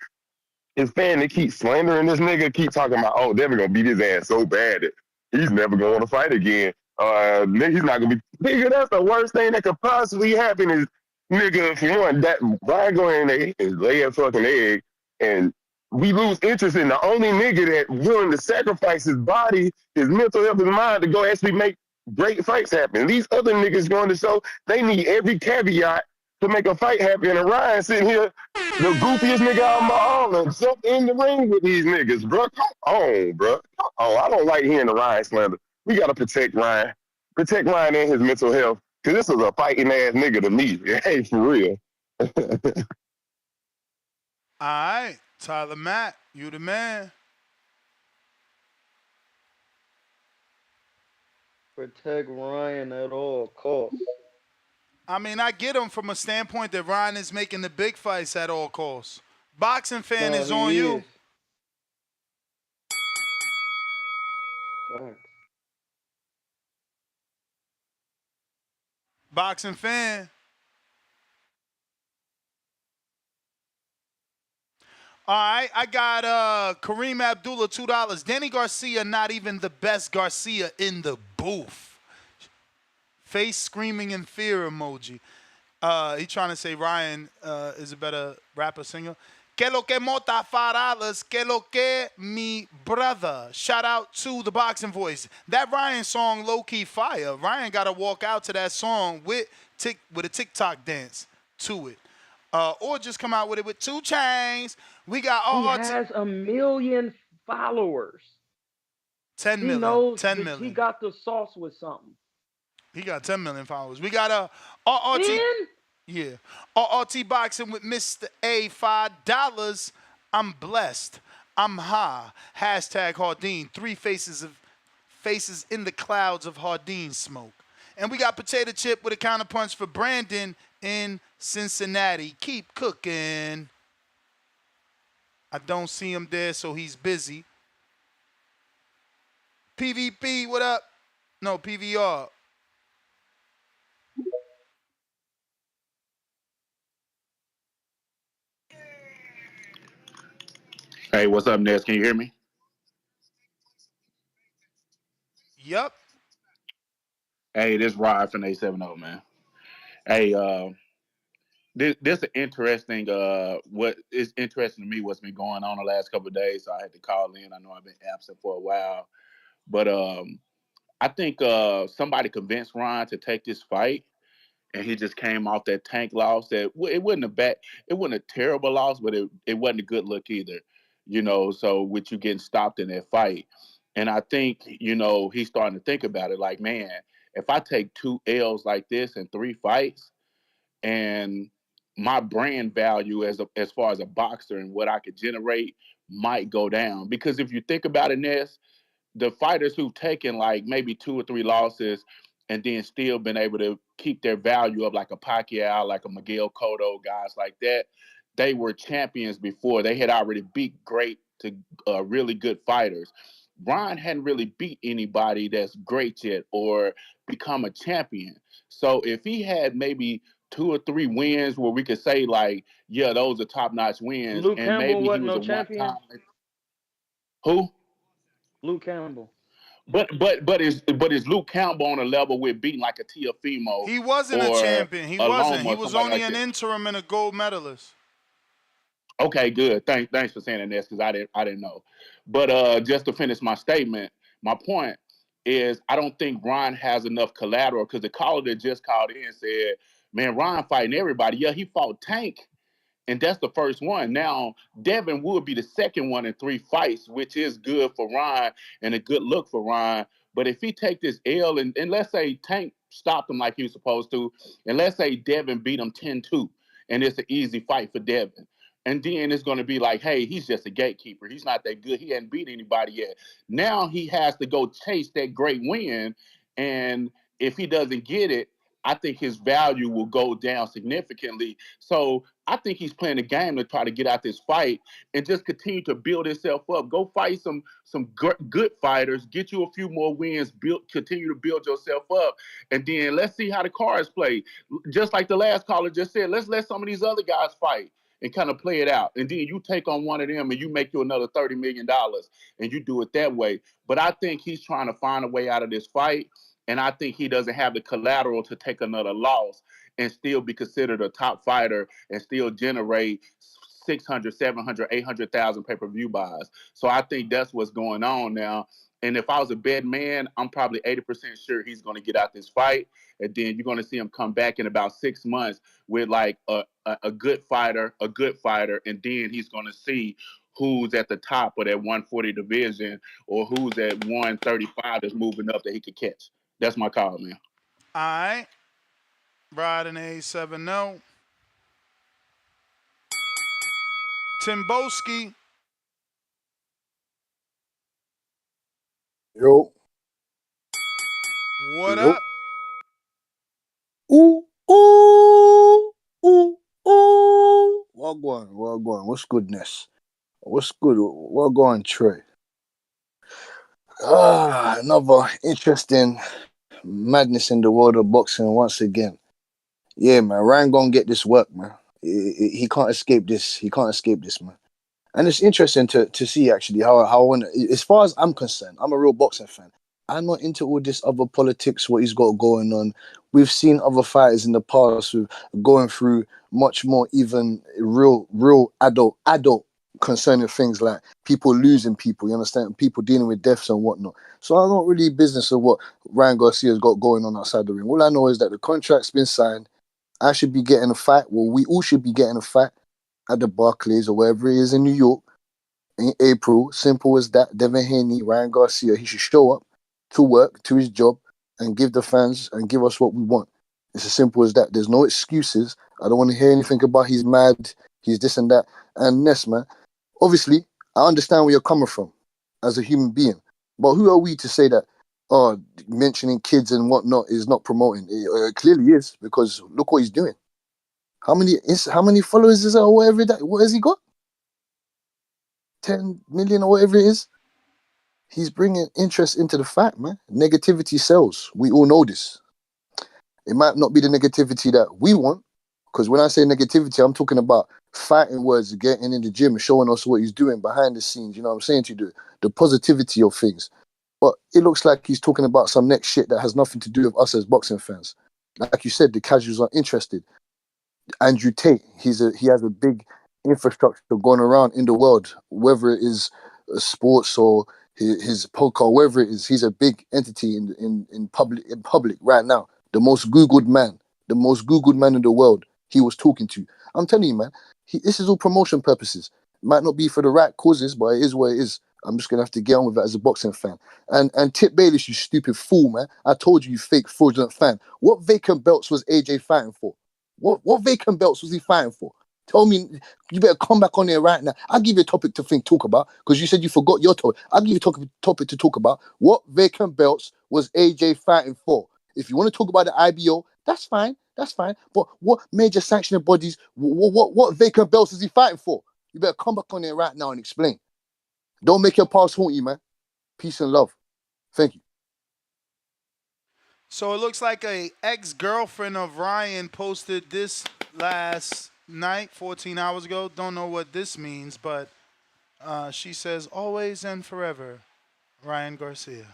Speaker 16: is fan to keep slandering this nigga, keep talking about, oh, Devin gonna beat his ass so bad that he's never gonna want to fight again. Nigga, he's not gonna be. Nigga, that's the worst thing that could possibly happen is, nigga, if you want that, Ryan go in there and lay a fucking egg, and we lose interest in the only nigga that willing to sacrifice his body, his mental health, his mind to go actually make great fights happen. These other niggas going to show they need every caveat to make a fight happen. And Ryan sitting here, the goofiest nigga out of my all, and jump in the ring with these niggas, bro. Come on, bro. Oh, I don't like hearing the Ryan slander. We got to protect Ryan. Protect Ryan and his mental health. Because this is a fighting ass nigga to me. Hey, for real.
Speaker 7: All right. Tyler Matt, you the man.
Speaker 11: Protect Ryan at all costs.
Speaker 7: I mean, I get him from a standpoint that Ryan is making the big fights at all costs. Boxing fan is on you.
Speaker 11: Facts.
Speaker 7: Boxing fan. All right, I got Kareem Abdullah, $2. Danny Garcia, not even the best Garcia in the booth. Face screaming in fear emoji. He trying to say Ryan is a better rapper singer. Que lo que mota $5. Que lo que mi brother. Shout out to the boxing voice. That Ryan song, low key fire. Ryan got to walk out to that song with a TikTok dance to it. Or just come out with it with 2 chains. We got
Speaker 11: He
Speaker 7: all
Speaker 11: has 1 million followers.
Speaker 7: 10
Speaker 11: He
Speaker 7: million.
Speaker 11: knows
Speaker 7: 10
Speaker 11: that
Speaker 7: million.
Speaker 11: he got the sauce with something.
Speaker 7: He got 10 million followers. We got RRT.
Speaker 11: 10?
Speaker 7: Yeah. RRT Boxing with Mr. A, $5. I'm blessed. I'm high. Hashtag Hardin. 3 faces in the clouds of Hardin smoke. And we got Potato Chip with a counterpunch for Brandon in Cincinnati. Keep cooking. I don't see him there, so he's busy. PVP, what up? No, PVR.
Speaker 1: Hey, what's up, Ness? Can you hear me?
Speaker 7: Yep.
Speaker 1: Hey, this Rod from A70, man. Hey, this is interesting. What is interesting to me, what's been going on the last couple of days. So I had to call in. I know I've been absent for a while, but I think somebody convinced Ron to take this fight, and he just came off that Tank loss. That it wasn't a terrible loss, but it wasn't a good look either. So with you getting stopped in that fight, and I think he's starting to think about it. Like, man, if I take 2 L's like this in 3 fights, and my brand value as far as a boxer and what I could generate might go down. Because if you think about it, Ness, the fighters who've taken like maybe 2 or 3 losses and then still been able to keep their value up, like a Pacquiao, like a Miguel Cotto, guys like that, they were champions before. They had already beat great to really good fighters. Ron hadn't really beat anybody that's great yet or become a champion. So if he had maybe 2 or 3 wins where we could say like, yeah, those are top-notch wins,
Speaker 11: Luke
Speaker 1: and
Speaker 11: Campbell
Speaker 1: maybe he
Speaker 11: wasn't
Speaker 1: was
Speaker 11: no
Speaker 1: a
Speaker 11: champion.
Speaker 1: one-time. Who?
Speaker 11: Luke Campbell.
Speaker 1: But is Luke Campbell on a level with beating like a Tiafimo
Speaker 7: He wasn't a
Speaker 1: or
Speaker 7: champion. He
Speaker 1: a
Speaker 7: wasn't.
Speaker 1: Loma
Speaker 7: He
Speaker 1: or
Speaker 7: was
Speaker 1: somebody
Speaker 7: only
Speaker 1: like
Speaker 7: an
Speaker 1: that?
Speaker 7: interim and a gold medalist.
Speaker 1: Okay, good. Thanks for saying that, because I didn't know. But just to finish my statement, my point is I don't think Ron has enough collateral, because the caller that just called in said, man, Ron fighting everybody. Yeah, he fought Tank, and that's the first one. Now, Devin would be the second one in 3 fights, which is good for Ron and a good look for Ron. But if he take this L, and let's say Tank stopped him like he was supposed to, and let's say Devin beat him 10-2, and it's an easy fight for Devin. And then it's going to be like, hey, he's just a gatekeeper. He's not that good. He hadn't beat anybody yet. Now he has to go chase that great win. And if he doesn't get it, I think his value will go down significantly. So I think he's playing a game to try to get out this fight and just continue to build himself up. Go fight some good fighters, get you a few more wins, continue to build yourself up, and then let's see how the cards play. Just like the last caller just said, let's let some of these other guys fight and kind of play it out. And then you take on one of them and you make you another $30 million and you do it that way. But I think he's trying to find a way out of this fight. And I think he doesn't have the collateral to take another loss and still be considered a top fighter and still generate 600, 700, 800,000 pay-per-view buys. So I think that's what's going on now. And if I was a bad man, I'm probably 80% sure he's going to get out this fight. And then you're going to see him come back in about 6 months with like a good fighter, and then he's going to see who's at the top of that 140 division or who's at 135 that's moving up that he could catch. That's my call, man.
Speaker 7: All right. Riding A70. Timboski.
Speaker 5: Yo.
Speaker 7: What
Speaker 5: Yo.
Speaker 7: up?
Speaker 5: Ooh, ooh, ooh, ooh. What going? What going? What's goodness? What's good? What going, Trey? Another interesting madness in the world of boxing once again. Yeah, man, Ryan gonna get this work, man. He can't escape this. He can't escape this, man. And it's interesting to see actually how when, as far as I'm concerned, I'm a real boxing fan. I'm not into all this other politics, what he's got going on. We've seen other fighters in the past who going through much more even real adult concerning things like people losing people, you understand? People dealing with deaths and whatnot. So I don't really business of what Ryan Garcia's got going on outside the ring. All I know is that the contract's been signed. I should be getting a fight. Well, we all should be getting a fight at the Barclays or wherever it is in New York in April. Simple as that. Devin Haney, Ryan Garcia, he should show up to work, to his job, and give the fans and give us what we want. It's as simple as that. There's no excuses. I don't want to hear anything about he's mad, he's this and that. And Ness, man, obviously, I understand where you're coming from as a human being. But who are we to say that, mentioning kids and whatnot is not promoting? It clearly is, because look what he's doing. How many followers is that or whatever that? What has he got? 10 million or whatever it is. He's bringing interest into the fight, man. Negativity sells. We all know this. It might not be the negativity that we want, because when I say negativity, I'm talking about fighting words, getting in the gym and showing us what he's doing behind the scenes. You know what I'm saying to you? The positivity of things. But it looks like he's talking about some next shit that has nothing to do with us as boxing fans. Like you said, the casuals are interested. Andrew Tate, he has a big infrastructure going around in the world, whether it is sports or his podcast, wherever it is. He's a big entity in public right now. The most Googled man in the world he was talking to. I'm telling you, man, this is all promotion purposes. It might not be for the right causes, but it is what it is. I'm just gonna have to get on with it as a boxing fan. And Tip Bayless, you stupid fool, man. I told you, you fake fraudulent fan. What vacant belts was AJ fighting for? What vacant belts was he fighting for? Tell me, you better come back on there right now. I'll give you a topic to talk about, because you said you forgot your topic. I'll give you a topic to talk about. What vacant belts was AJ fighting for? If you want to talk about the IBO, that's fine. But what major sanctioning bodies, what vacant belts is he fighting for? You better come back on there right now and explain. Don't make your past haunt you, man. Peace and love. Thank you.
Speaker 7: So it looks like a ex-girlfriend of Ryan posted this last night, 14 hours ago. Don't know what this means, but she says, always and forever, Ryan Garcia.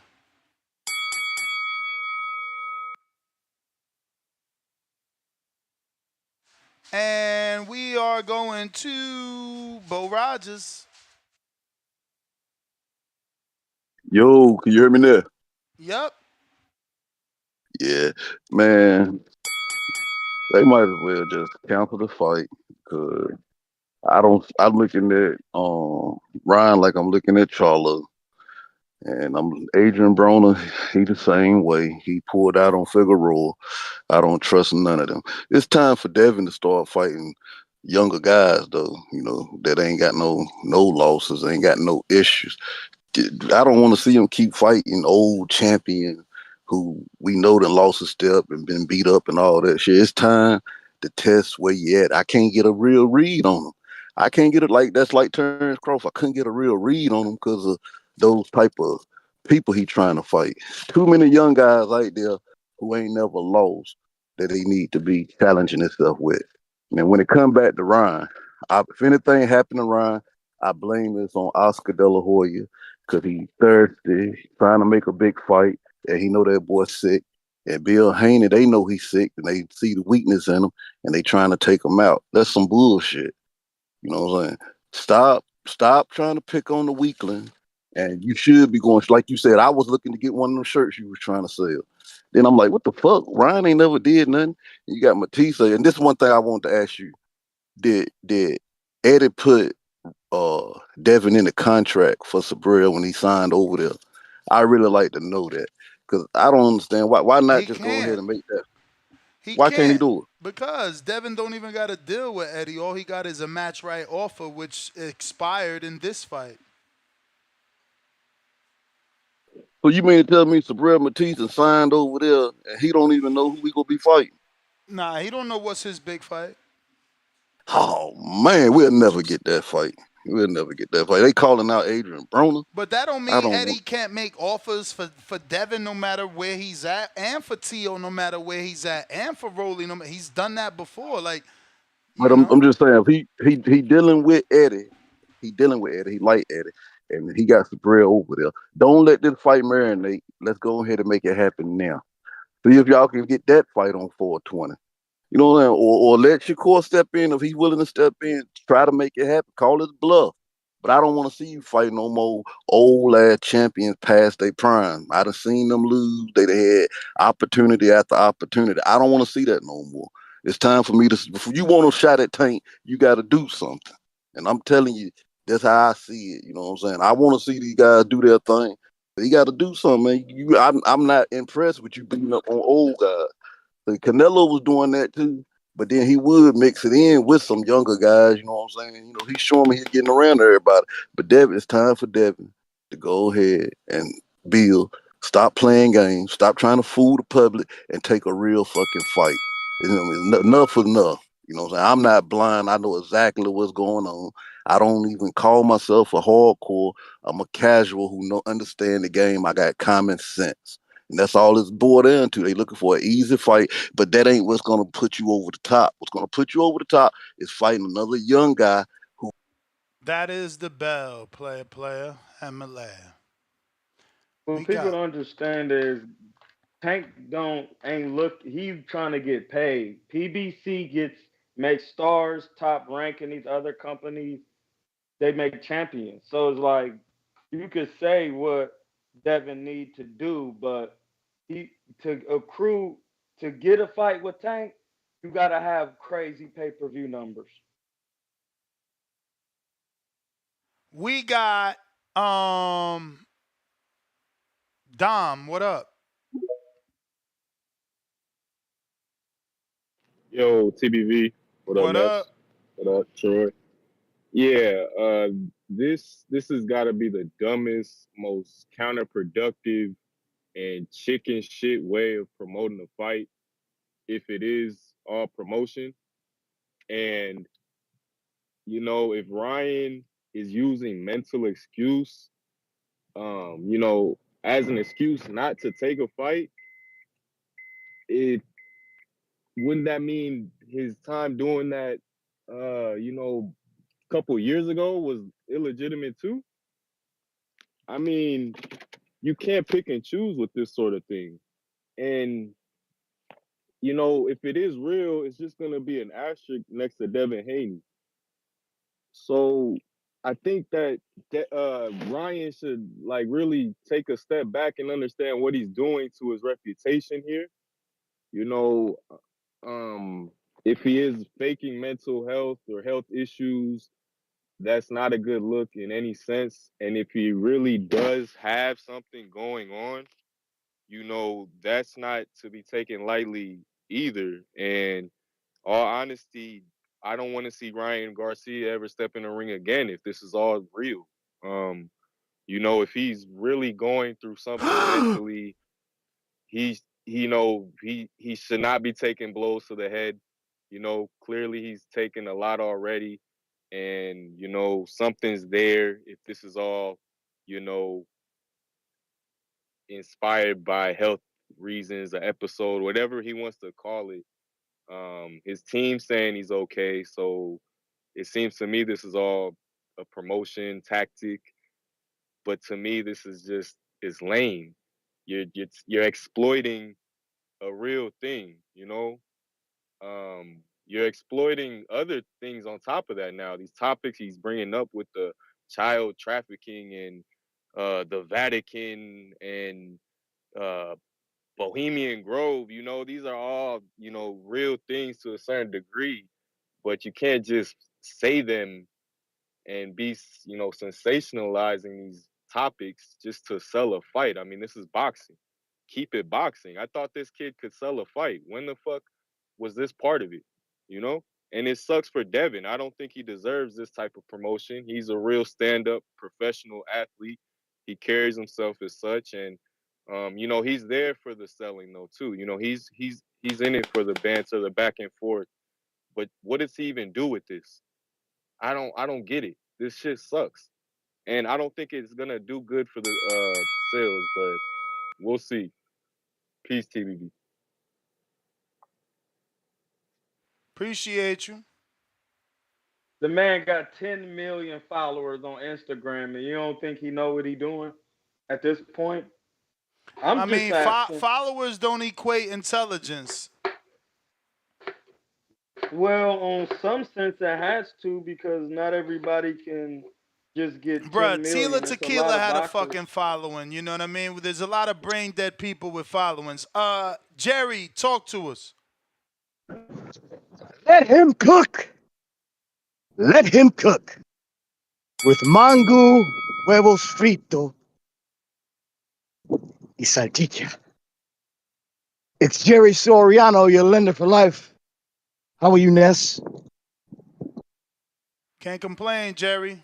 Speaker 7: And we are going to Bo Rogers.
Speaker 6: Yo, can you hear me there?
Speaker 7: Yep.
Speaker 6: Yeah, man. They might as well just cancel the fight, because I'm looking at Ryan like I'm looking at Charlo. And I'm Adrien Broner, he the same way. He pulled out on Figueroa. I don't trust none of them. It's time for Devin to start fighting younger guys though, that ain't got no losses, ain't got no issues. I don't want to see him keep fighting old champion who we know that lost a step and been beat up and all that shit. It's time to test where you at. I can't get a real read on him. I can't get it that's like Terrence Crawford. I couldn't get a real read on him because of those type of people he trying to fight. Too many young guys out there who ain't never lost that he need to be challenging himself with. And when it come back to Ryan, if anything happened to Ryan, I blame this on Oscar De La Hoya, because he thirsty, trying to make a big fight, and he know that boy's sick. And Bill Haney, they know he's sick, and they see the weakness in him, and they trying to take him out. That's some bullshit. You know what I'm saying? Stop trying to pick on the weakling, and you should be going, like you said, I was looking to get one of them shirts you was trying to sell. Then I'm like, what the fuck? Ryan ain't never did nothing. You got Matisse, and this is one thing I wanted to ask you. Did Eddie put Devin in the contract for Sabril when he signed over there? I really like to know that, because I don't understand why not just go ahead and make that. Why can't he do it?
Speaker 7: Because Devin don't even got a deal with Eddie. All he got is a match right offer, which expired in this fight.
Speaker 6: So you mean to tell me Sabril Matisse signed over there and he don't even know who we gonna be fighting?
Speaker 7: Nah, he don't know what's his big fight.
Speaker 6: Oh man, we'll never get that fight. We'll never get that fight. They calling out Adrien Broner.
Speaker 7: But that don't
Speaker 6: I
Speaker 7: mean
Speaker 6: don't
Speaker 7: Eddie
Speaker 6: want.
Speaker 7: can't make offers for Devin no matter where he's at, and for Tio no matter where he's at, and for Rolly. He's done that before. Like,
Speaker 6: But I'm just saying, if he dealing with Eddie, he dealing with Eddie. He like Eddie, and he got some bread over there. Don't let this fight marinate. Let's go ahead and make it happen now. See if y'all can get that fight on 420. You know what I'm saying? Or let Shakur step in if he's willing to step in. Try to make it happen. Call his bluff. But I don't want to see you fight no more old ass champions past their prime. I done seen them lose. They had opportunity after opportunity. I don't want to see that no more. It's time for me to. If you want to shot at Tank, you got to do something. And I'm telling you, that's how I see it. You know what I'm saying? I want to see these guys do their thing. But you got to do something, man. I'm not impressed with you beating up on old guys. Canelo was doing that too, but then he would mix it in with some younger guys. You know what I'm saying? You know, he's showing me he's getting around everybody. But Devin, it's time for Devin to go ahead and build. Stop playing games. Stop trying to fool the public and take a real fucking fight. You know what I mean? Enough is enough. You know what I'm saying? I'm not blind. I know exactly what's going on. I don't even call myself a hardcore. I'm a casual who understand the game. I got common sense. And that's all it's boiled down to. They looking for an easy fight, but that ain't what's going to put you over the top. What's going to put you over the top is fighting another young guy who.
Speaker 7: that is the bell, player, and Malaya.
Speaker 11: What people don't understand is Tank ain't look. He's trying to get paid. PBC makes stars, top rank in these other companies. They make champions. So it's like you could say what Devin need to do, but to get a fight with Tank, you gotta have crazy pay-per-view numbers.
Speaker 7: We got Dom. What up?
Speaker 15: Yo, TBV. What up,
Speaker 7: What up?
Speaker 15: Ness? What up, Troy? Yeah, this has got to be the dumbest, most counterproductive, and chicken shit way of promoting a fight, if it is all promotion. And if Ryan is using mental excuse, as an excuse not to take a fight, it wouldn't that mean his time doing that, couple years ago was illegitimate too? I mean, you can't pick and choose with this sort of thing. And, if it is real, it's just going to be an asterisk next to Devin Haney. So I think that Ryan should really take a step back and understand what he's doing to his reputation here. You know, if he is faking mental health or health issues, that's not a good look in any sense. And if he really does have something going on, that's not to be taken lightly either. And all honesty, I don't want to see Ryan Garcia ever step in the ring again if this is all real. If he's really going through something mentally, he should not be taking blows to the head. Clearly he's taken a lot already. And, something's there if this is all, inspired by health reasons, an episode, whatever he wants to call it. His team saying he's okay. So it seems to me this is all a promotion tactic. But to me, this is it's lame. You're exploiting a real thing, you're exploiting other things on top of that now. These topics he's bringing up with the child trafficking and the Vatican and Bohemian Grove, these are all, real things to a certain degree, but you can't just say them and be, sensationalizing these topics just to sell a fight. I mean, this is boxing. Keep it boxing. I thought this kid could sell a fight. When the fuck was this part of it? And it sucks for Devin. I don't think he deserves this type of promotion. He's a real stand-up professional athlete. He carries himself as such, and he's there for the selling though too. He's in it for the banter, the back and forth. But what does he even do with this? I don't get it. This shit sucks. And I don't think it's gonna do good for the sales, but we'll see. Peace, TBB.
Speaker 13: Appreciate you.
Speaker 20: The man got 10 million followers on Instagram, and you don't think he know what he doing at this point?
Speaker 13: I
Speaker 20: I'm just
Speaker 13: mean,
Speaker 20: asking.
Speaker 13: followers don't equate intelligence.
Speaker 20: Well, on some sense, it has to because not everybody can just get
Speaker 13: Bruh,
Speaker 20: 10
Speaker 13: Tila
Speaker 20: million. It's a lot
Speaker 13: Tequila
Speaker 20: of
Speaker 13: had a
Speaker 20: boxers.
Speaker 13: fucking following. You know what I mean? There's a lot of brain dead people with followings. Jerry, talk to us.
Speaker 9: Let him cook. Let him cook. With mango, huevos frito, y salchicha. It's Jerry Soriano, your lender for life. How are you, Ness?
Speaker 13: Can't complain, Jerry.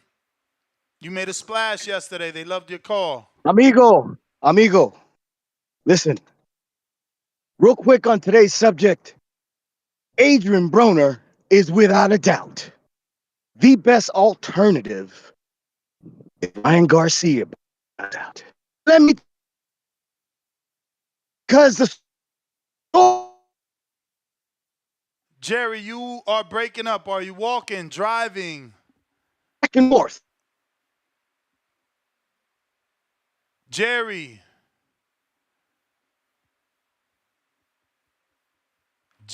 Speaker 13: You made a splash yesterday. They loved your call.
Speaker 9: Amigo. Listen, real quick on today's subject. Adrien Broner is without a doubt the best alternative. Ryan Garcia, without a doubt. Let me, because the
Speaker 13: Jerry, you are breaking up. Are you walking, driving?
Speaker 9: back and forth.
Speaker 13: Jerry.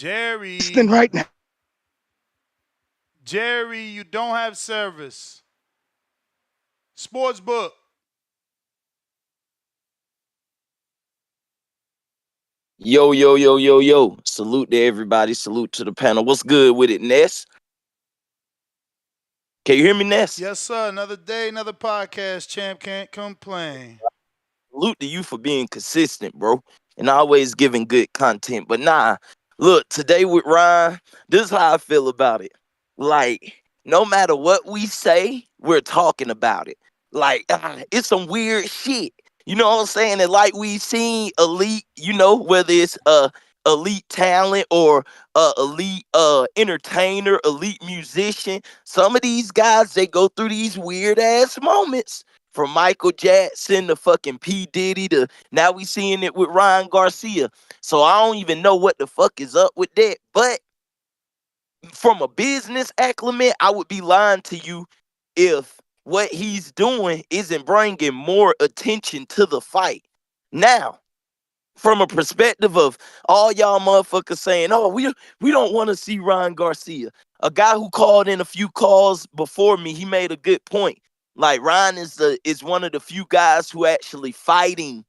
Speaker 9: Listening right now.
Speaker 13: Jerry, you don't have service. Sportsbook.
Speaker 17: Yo, yo, yo, yo, yo. Salute to everybody. Salute to the panel. What's good with it, Ness? Can you hear me, Ness?
Speaker 13: Yes, sir. Another day, another podcast. Champ can't complain.
Speaker 17: Salute to you for being consistent, bro, and always giving good content. But nah, look, today with Ryan, this is how I feel about it. Like, no matter what we say, we're talking about it. Like, it's some weird shit. You know what I'm saying? And like we seen elite, whether it's elite talent or elite entertainer, elite musician, some of these guys, they go through these weird ass moments. From Michael Jackson to fucking P. Diddy to now we seeing it with Ryan Garcia. So I don't even know what the fuck is up with that. But from a business acclimate, I would be lying to you if what he's doing isn't bringing more attention to the fight. Now, from a perspective of all y'all motherfuckers saying, oh, we don't want to see Ryan Garcia. A guy who called in a few calls before me, he made a good point. Like Ryan is one of the few guys who actually fighting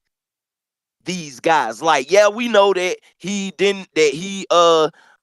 Speaker 17: these guys. Like, yeah, we know that he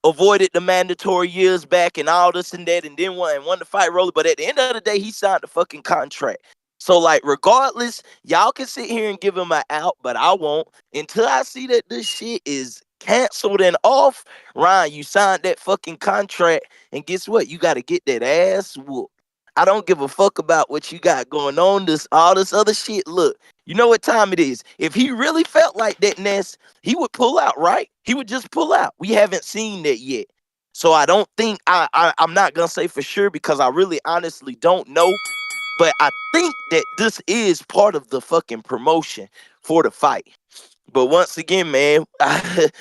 Speaker 17: avoided the mandatory years back and all this and that and then won the fight roller. But at the end of the day, he signed the fucking contract. So, like, regardless, y'all can sit here and give him an out, but I won't. Until I see that this shit is canceled and off, Ryan, you signed that fucking contract, and guess what? You got to get that ass whooped. I don't give a fuck about what you got going on, all this other shit. Look, you know what time it is. If he really felt like that, Ness, he would pull out, right? He would just pull out. We haven't seen that yet. So I don't think, I'm not going to say for sure because I really honestly don't know. But I think that this is part of the fucking promotion for the fight. But once again, man, at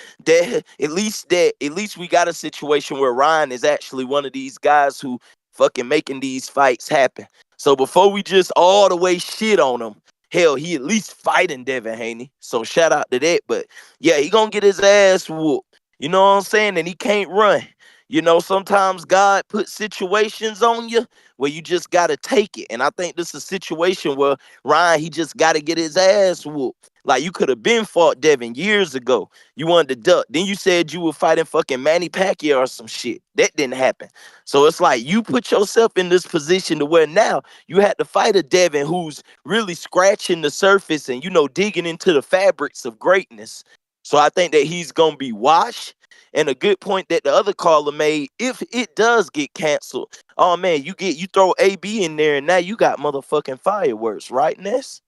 Speaker 17: least we got a situation where Ryan is actually one of these guys who fucking making these fights happen. So before we just all the way shit on him, hell, he at least fighting Devin Haney. So shout out to that. But yeah, he gonna get his ass whooped. You know what I'm saying? And he can't run. You know, sometimes God puts situations on you where you just gotta take it. And I think this is a situation where Ryan, he just gotta get his ass whooped. Like, you could have been fought Devin years ago. You wanted to duck. Then you said you were fighting fucking Manny Pacquiao or some shit. That didn't happen. So it's like you put yourself in this position to where now you had to fight a Devin who's really scratching the surface and, digging into the fabrics of greatness. So I think that he's going to be washed. And a good point that the other caller made, if it does get canceled, oh man, you throw AB in there and now you got motherfucking fireworks, right, Ness?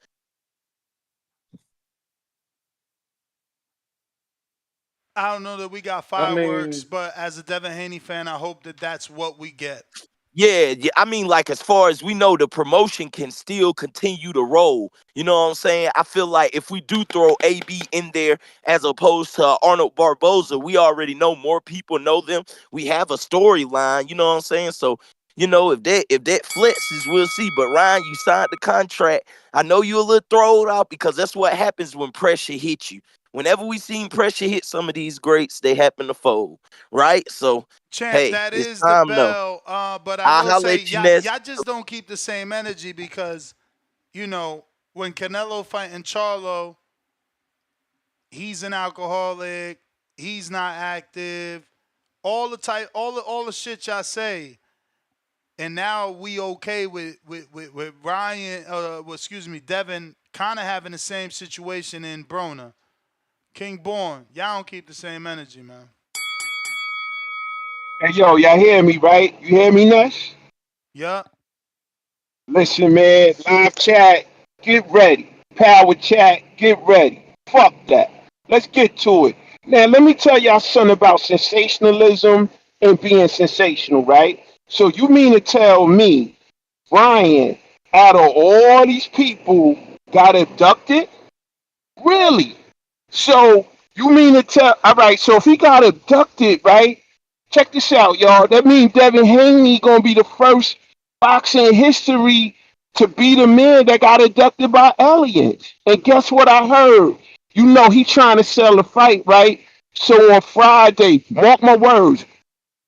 Speaker 13: I don't know that we got fireworks, but as a Devin Haney fan, I hope that that's what we get.
Speaker 17: Yeah, yeah. I mean, like as far as we know, the promotion can still continue to roll. You know what I'm saying? I feel like if we do throw AB in there as opposed to Arnold Barboza, we already know more people know them. We have a storyline. You know what I'm saying? So if that flexes, we'll see. But Ryan, you signed the contract. I know you a little thrown out because that's what happens when pressure hits you. Whenever we seen pressure hit some of these greats, they happen to fold, right? So
Speaker 7: Champ,
Speaker 17: hey,
Speaker 7: that
Speaker 17: it's
Speaker 7: is the
Speaker 17: time though.
Speaker 7: bell. But I
Speaker 17: I'll
Speaker 7: will
Speaker 17: holler
Speaker 7: say,
Speaker 17: at you, Ness.
Speaker 7: y'all just don't keep the same energy because, when Canelo fighting Charlo, he's an alcoholic. He's not active. All the shit y'all say, and now we okay with Ryan. Devin kind of having the same situation in Broner. King Born, y'all don't keep the same energy, man.
Speaker 16: Hey, yo, y'all hear me, right? You hear me, Nush?
Speaker 7: Yup.
Speaker 16: Listen, man, live chat, get ready. Power chat, get ready. Fuck that. Let's get to it. Now, let me tell y'all something about sensationalism and being sensational, right? So, you mean to tell me, Ryan, out of all these people, got abducted? Really? So you mean to tell? All right. So if he got abducted, right? Check this out, y'all. That means Devin Haney gonna be the first boxer in history to be the man that got abducted by aliens. And guess what I heard? You know he trying to sell a fight, right? So on Friday, mark my words,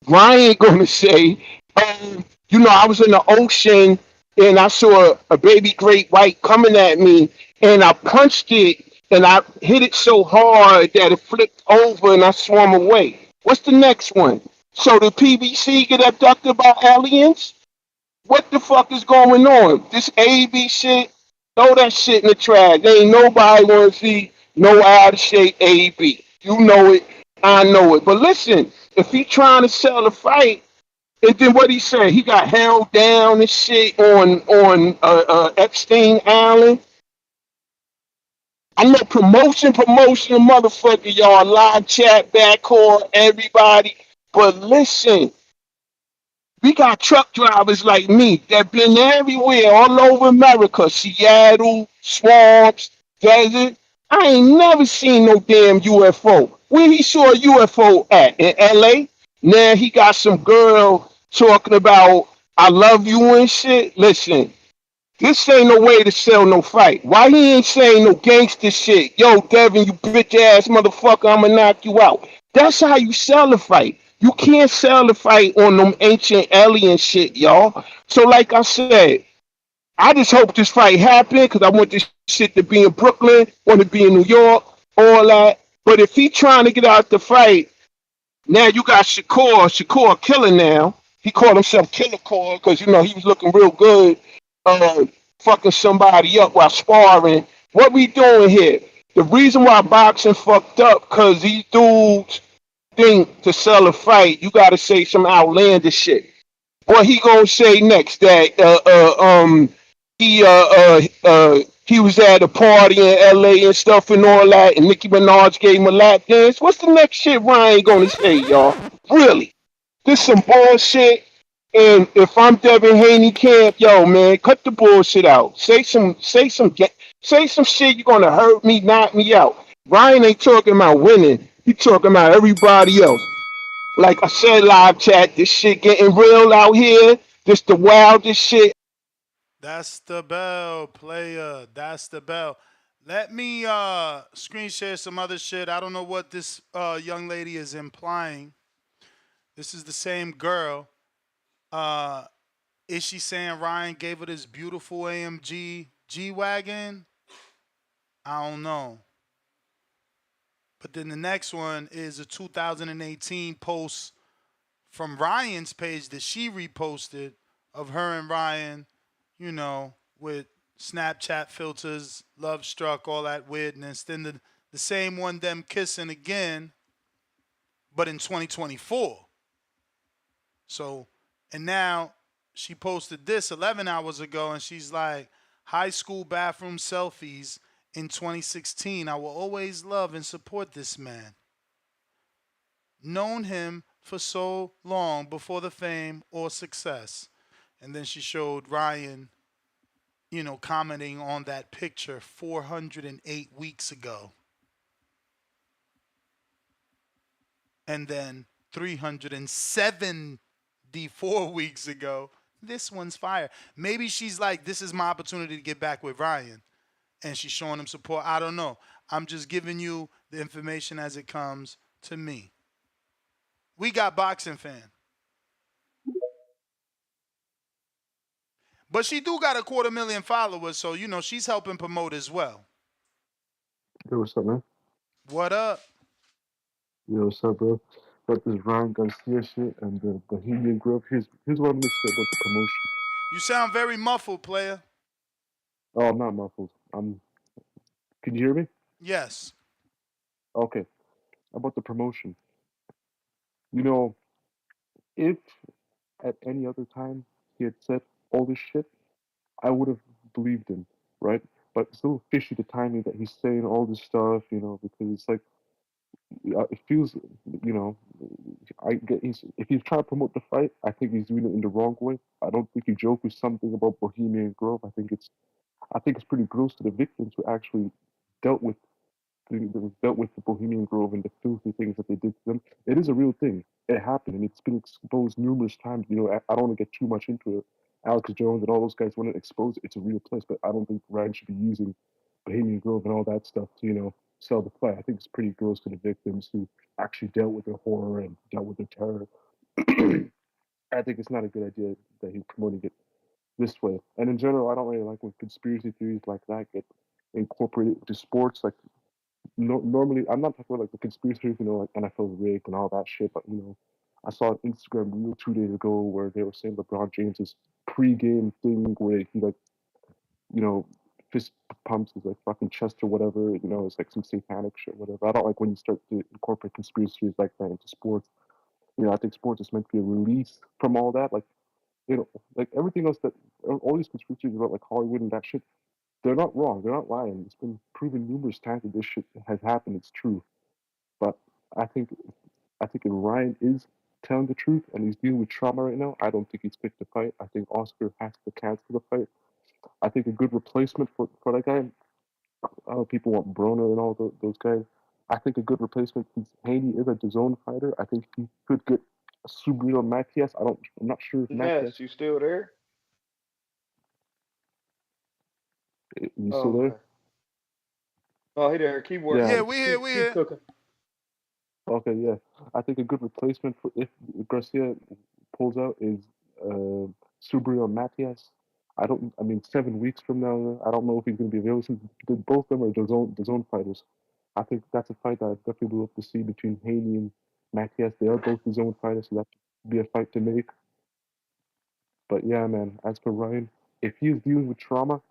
Speaker 16: Ryan gonna say, I was in the ocean and I saw a baby great white coming at me, and I punched it and I hit it so hard that it flipped over and I swam away. What's the next one? So the PVC get abducted by aliens? What the fuck is going on? This AB shit, throw that shit in the trash. There ain't nobody want to see no out of shape AB. You know it, I know it. But listen, if he trying to sell a fight, and then what he said, he got held down and shit on Epstein Island. I know promotion, motherfucker, y'all. Live chat, backcourt, everybody. But listen, we got truck drivers like me that been everywhere, all over America, Seattle, swamps, desert. I ain't never seen no damn UFO. Where he saw a UFO at? In LA? Now he got some girl talking about I love you and shit. Listen, this ain't no way to sell no fight. Why he ain't saying no gangster shit? Yo, Devin, you bitch ass motherfucker, I'ma knock you out. That's how you sell a fight. You can't sell a fight on them ancient alien shit, y'all. So like I said, I just hope this fight happen because I want this shit to be in Brooklyn, want to be in New York, all that. But if he trying to get out the fight, now you got Shakur Killer now. He called himself Killer Core because he was looking real good, uh, fucking somebody up while sparring. What we doing here? The reason why boxing fucked up because these dudes think to sell a fight, you got to say some outlandish shit. What he gonna say next? That he was at a party in L.A. and stuff and all that, and Nicki Minaj gave him a lap dance. What's the next shit Ryan gonna say, y'all? Really? This some bullshit. And if I'm Devin Haney camp, yo man, cut the bullshit out. Say some shit. You're gonna hurt me, knock me out. Ryan ain't talking about winning. He talking about everybody else. Like I said, live chat, this shit getting real out here. This the wildest shit.
Speaker 7: That's the bell, player. That's the bell. Let me screen share some other shit. I don't know what this young lady is implying. This is the same girl. Uh, is she saying Ryan gave her this beautiful AMG G Wagon? I don't know. But then the next one is a 2018 post from Ryan's page that she reposted of her and Ryan, with Snapchat filters, love struck, all that weirdness. Then the same one, them kissing again, but in 2024. So, and now she posted this 11 hours ago and she's like, high school bathroom selfies in 2016. I will always love and support this man. Known him for so long before the fame or success. And then she showed Ryan, commenting on that picture 408 weeks ago. And then 374 weeks ago. This one's fire. Maybe she's like, this is my opportunity to get back with Ryan. And she's showing him support. I don't know. I'm just giving you the information as it comes to me. We got boxing fan. But she do got 250,000 followers, so she's helping promote as well.
Speaker 3: Yo, what's up, man?
Speaker 7: What up?
Speaker 3: Yo, what's up, bro? About this Ryan Garcia shit and the Bohemian Grove. Here's what I'm gonna say about the promotion.
Speaker 7: You sound very muffled, player.
Speaker 3: Oh, I'm not muffled. Can you hear me?
Speaker 7: Yes.
Speaker 3: Okay. About the promotion. If at any other time he had said all this shit, I would have believed him, right? But it's a little fishy the timing that he's saying all this stuff, because it's like it feels, I get if he's trying to promote the fight, I think he's doing it in the wrong way. I don't think he joked with something about Bohemian Grove. I think it's pretty gross to the victims who actually dealt with the Bohemian Grove and the filthy things that they did to them. It is a real thing. It happened, and it's been exposed numerous times. I don't want to get too much into it. Alex Jones and all those guys want to expose it. It's a real place, but I don't think Ryan should be using Bohemian Grove and all that stuff to, sell the fight. I think it's pretty gross to the victims who actually dealt with the horror and dealt with the terror. I think it's not a good idea that he's promoting it this way. And in general, I don't really like when conspiracy theories like that get incorporated into sports. Like, normally, I'm not talking about like the conspiracy theories, like NFL rigged and all that shit, but I saw an Instagram reel 2 days ago where they were saying LeBron James's pre-game thing where he fist pumps his like fucking chest or whatever. It's like some satanic shit, whatever. I don't like when you start to incorporate conspiracy theories like that into sports. I think sports is meant to be a release from all that. Like, like everything else that all these conspiracy theories about like Hollywood and that shit, they're not wrong. They're not lying. It's been proven numerous times that this shit has happened. It's true. But I think if Ryan is telling the truth and he's dealing with trauma right now, I don't think he's picked the fight. I think Oscar has to cancel the fight. I think a good replacement for that guy. People want Broner and all those guys. I think a good replacement, since Haney is a DAZN fighter, I think he could get Subriel Matias. I'm not sure if Matias.
Speaker 11: Ness, you still there?
Speaker 3: You still there?
Speaker 11: Oh, he there. Keep working.
Speaker 7: Yeah, we here.
Speaker 11: Keep cooking.
Speaker 3: Okay, yeah. I think a good replacement for if Garcia pulls out is Subriel Matias. 7 weeks from now, I don't know if he's going to be available. Since both of them are DAZN fighters. I think that's a fight that I definitely would love to see between Haney and Matias. They are both DAZN fighters, so that would be a fight to make. But yeah, man, as for Ryan, if he's dealing with trauma,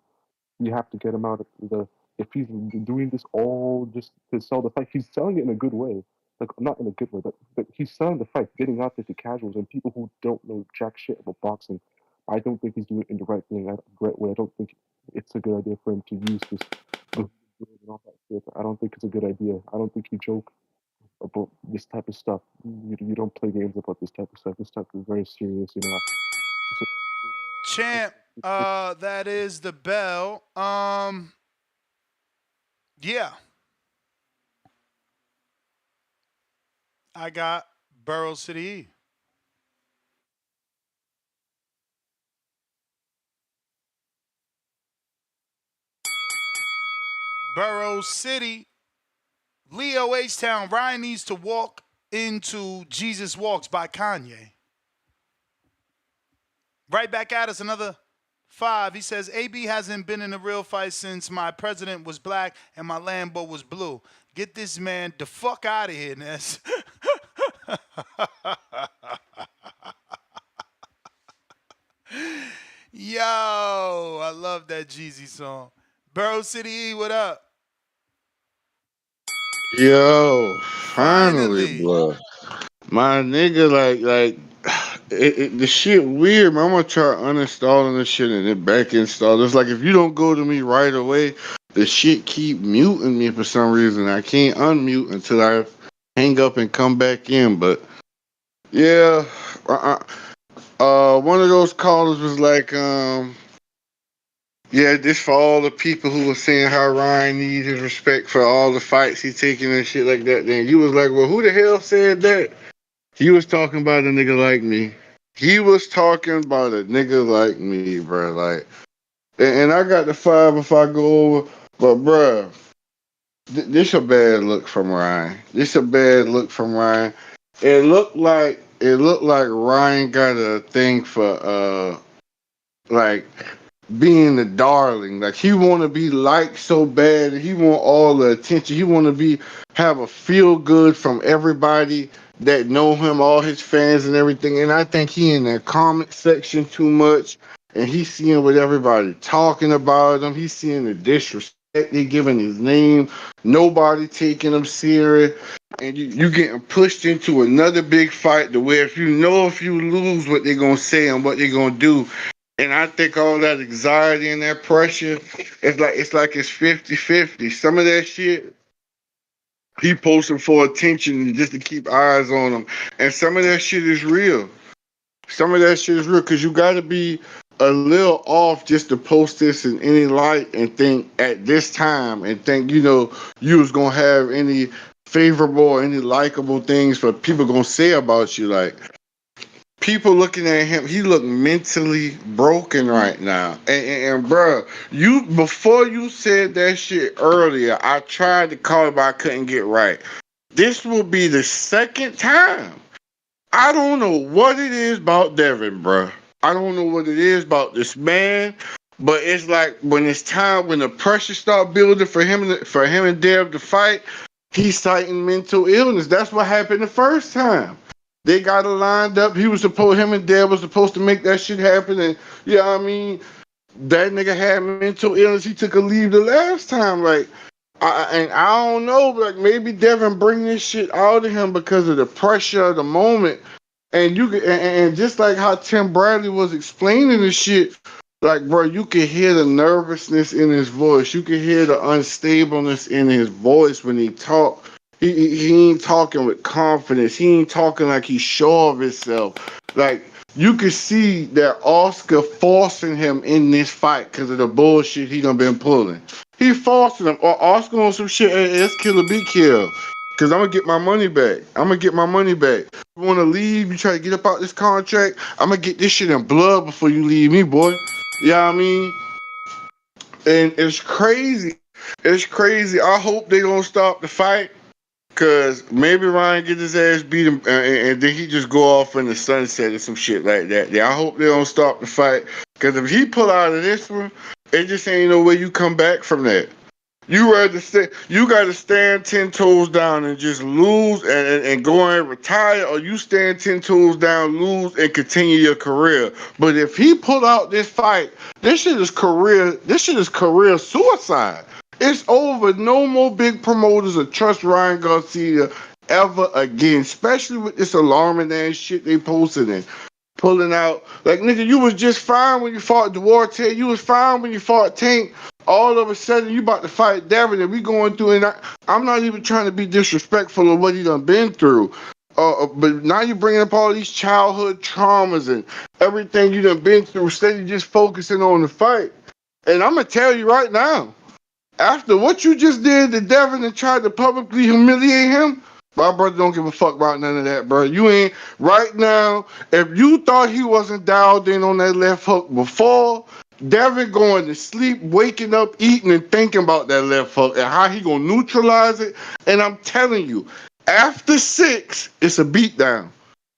Speaker 3: you have to get him out of if he's doing this all just to sell the fight, he's selling it in a good way. Like, not in a good way, but he's selling the fight, getting out there to casuals and people who don't know jack shit about boxing. I don't think he's doing it in the right way. I don't think it's a good idea for him to use this and all that shit. I don't think it's a good idea. I don't think you joke about this type of stuff. You don't play games about this type of stuff. This stuff is very serious,
Speaker 7: Champ, that is the bell. Yeah. I got Burrow City. Burrow City. Leo H-Town. Ryan needs to walk into Jesus Walks by Kanye. Right back at us, another 5. He says, AB hasn't been in a real fight since my president was black and my Lambo was blue. Get this man the fuck out of here, Ness. Yo, I love that Jeezy song. Burrow City, what up?
Speaker 19: Yo, finally, bro. My nigga, the shit weird, man. I'm gonna try uninstalling this shit and then back install. It's like if you don't go to me right away, the shit keep muting me for some reason. I can't unmute until I hang up and come back in. But yeah, One of those callers was like, yeah, this for all the people who were saying how Ryan needs his respect for all the fights he's taking and shit like that. Then you was like, well, who the hell said that? He was talking about a nigga like me. He was talking about a nigga like me, bro. Like, and I got the 5 if I go over, but bro, this a bad look from Ryan. This a bad look from Ryan. It looked like Ryan got a thing for like being the darling. Like he want to be liked so bad. He want all the attention. He want to have a feel good from everybody that know him, all his fans and everything. And I think he in that comment section too much. And he's seeing what everybody talking about him. He's seeing the disrespect they giving his name. Nobody taking him serious. And you getting pushed into another big fight to where if you lose what they gonna say and what they gonna do. And I think all that anxiety and that pressure, it's 50-50. Some of that shit, he posting for attention just to keep eyes on him. And some of that shit is real. Some of that shit is real because you got to be a little off just to post this in any light and think at this time and think, you was going to have any favorable or any likable things for people going to say about you. Like, people looking at him, he look mentally broken right now. And bruh, before you said that shit earlier, I tried to call it, but I couldn't get right. This will be the second time. I don't know what it is about Devin, bruh. I don't know what it is about this man, but it's like when it's time, when the pressure start building for him and Dev to fight, he's citing mental illness. That's what happened the first time. They got it lined up. Him and Dad was supposed to make that shit happen. And that nigga had mental illness. He took a leave the last time. Like, I don't know. Like, maybe Devin bring this shit out of him because of the pressure of the moment. And just like how Tim Bradley was explaining this shit, like, bro, you can hear the nervousness in his voice. You can hear the unstableness in his voice when he talk. He ain't talking with confidence. He ain't talking like he's sure of himself. Like, you can see that Oscar forcing him in this fight because of the bullshit he done been pulling. He forcing him. Or Oscar on some shit, hey, let's kill or be killed. Because I'm going to get my money back. You want to leave? You try to get up out this contract? I'm going to get this shit in blood before you leave me, boy. You know what I mean? And it's crazy. It's crazy. I hope they don't stop the fight. Cause maybe Ryan get his ass beat him, and then he just go off in the sunset or some shit like that. Yeah, I hope they don't stop the fight. Cause if he pull out of this one, it just ain't no way you come back from that. You got to stand 10 toes down and just lose and go and retire, or you stand 10 toes down, lose and continue your career. But if he pull out this fight, this shit is career suicide. It's over. No more big promoters will trust Ryan Garcia ever again, especially with this alarming ass shit they posted and pulling out. Like, nigga, you was just fine when you fought Duarte. You was fine when you fought Tank. All of a sudden, you about to fight Devin, and we going through, and I'm not even trying to be disrespectful of what he done been through. But now you're bringing up all these childhood traumas and everything you done been through, instead of just focusing on the fight. And I'm going to tell you right now, after what you just did to Devin and tried to publicly humiliate him, my brother don't give a fuck about none of that, bro. You ain't right now. If you thought he wasn't dialed in on that left hook before, Devin going to sleep, waking up, eating, and thinking about that left hook and how he gonna neutralize it. And I'm telling you, after 6, it's a beatdown.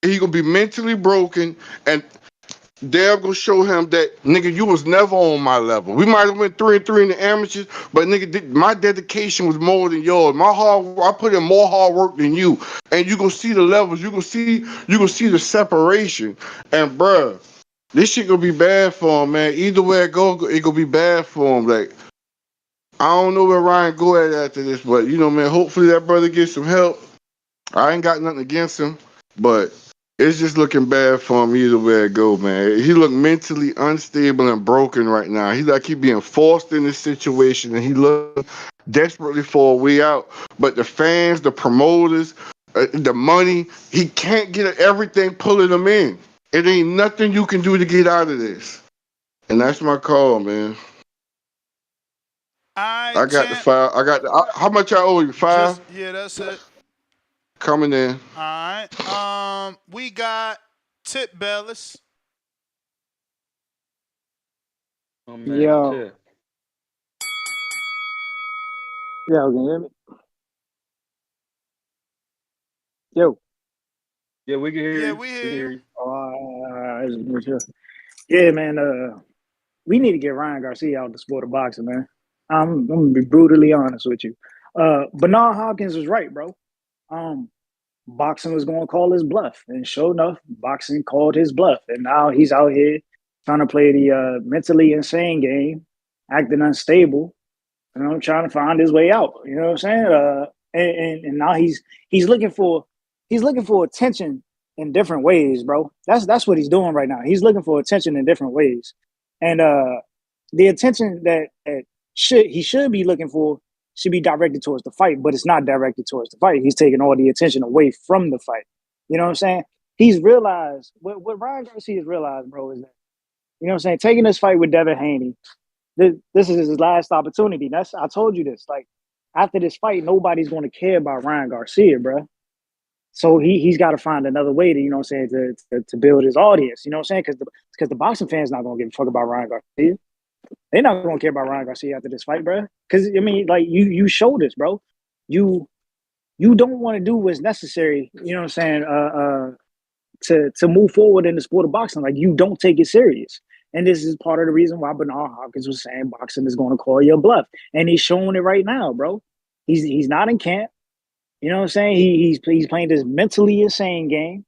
Speaker 19: He gonna be mentally broken, and Dev gonna show him that, nigga, you was never on my level. We might have went 3-3 in the amateurs, but nigga, my dedication was more than yours. I put in more hard work than you, and you gonna see the levels. You gonna see the separation. And bruh, this shit gonna be bad for him, man. Either way it gonna be bad for him. Like, I don't know where Ryan go at after this, but man, hopefully that brother gets some help. I ain't got nothing against him, but it's just looking bad for him either way it go, man. He look mentally unstable and broken right now. He like he being forced in this situation, and he look desperately for a way out. But the fans, the promoters, the money, he can't get everything pulling him in. It ain't nothing you can do to get out of this. And that's my call, man. I got the 5. How much I owe you? 5?
Speaker 7: Yeah, that's it.
Speaker 19: Coming in.
Speaker 7: All right. We got Tip Bellis.
Speaker 11: Oh man,
Speaker 10: Yo.
Speaker 11: Tip.
Speaker 10: Yo, can you hear me? Yo.
Speaker 11: Yeah, we can hear
Speaker 7: Yeah,
Speaker 11: you.
Speaker 7: we
Speaker 11: We
Speaker 7: hear
Speaker 11: can
Speaker 7: you.
Speaker 11: hear you.
Speaker 10: Yeah, man. We need to get Ryan Garcia out the sport of boxing, man. I'm gonna be brutally honest with you. Bernard Hopkins was right, bro. Boxing was gonna call his bluff, and sure enough, boxing called his bluff, and now he's out here trying to play the mentally insane game, acting unstable, trying to find his way out. You know what I'm saying? And now he's looking for attention in different ways, bro. That's what he's doing right now. He's looking for attention in different ways, and the attention that he should be looking for should be directed towards the fight, but it's not directed towards the fight. He's taking all the attention away from the fight. You know what I'm saying? He's realized what Ryan Garcia has realized, bro, is that, you know what I'm saying, taking this fight with Devin Haney, this is his last opportunity. I told you this. Like, after this fight, nobody's going to care about Ryan Garcia, bro. So he's got to find another way to, you know what I'm saying, to build his audience. You know what I'm saying? Because the boxing fans not going to give a fuck about Ryan Garcia. They're not going to care about Ryan Garcia after this fight, bro. Because, I mean, like, you showed us, bro. You don't want to do what's necessary, you know what I'm saying, to move forward in the sport of boxing. Like, you don't take it serious. And this is part of the reason why Bernard Hopkins was saying boxing is going to call you a bluff. And he's showing it right now, bro. He's not in camp. You know what I'm saying? He's playing this mentally insane game.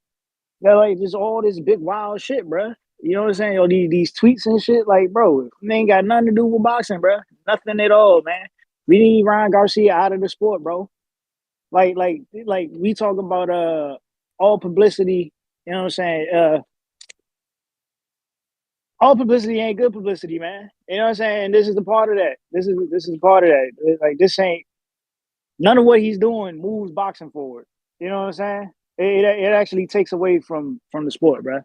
Speaker 10: They're like, just all this big wild shit, bro. You know what I'm saying? Yo, these tweets and shit, like, bro, they ain't got nothing to do with boxing, bro. Nothing at all, man. We need Ryan Garcia out of the sport, bro. Like we talk about all publicity. You know what I'm saying? All publicity ain't good publicity, man. You know what I'm saying? This is the part of that. This is part of that. Like, this ain't none of what he's doing moves boxing forward. You know what I'm saying? It actually takes away from the sport, bro.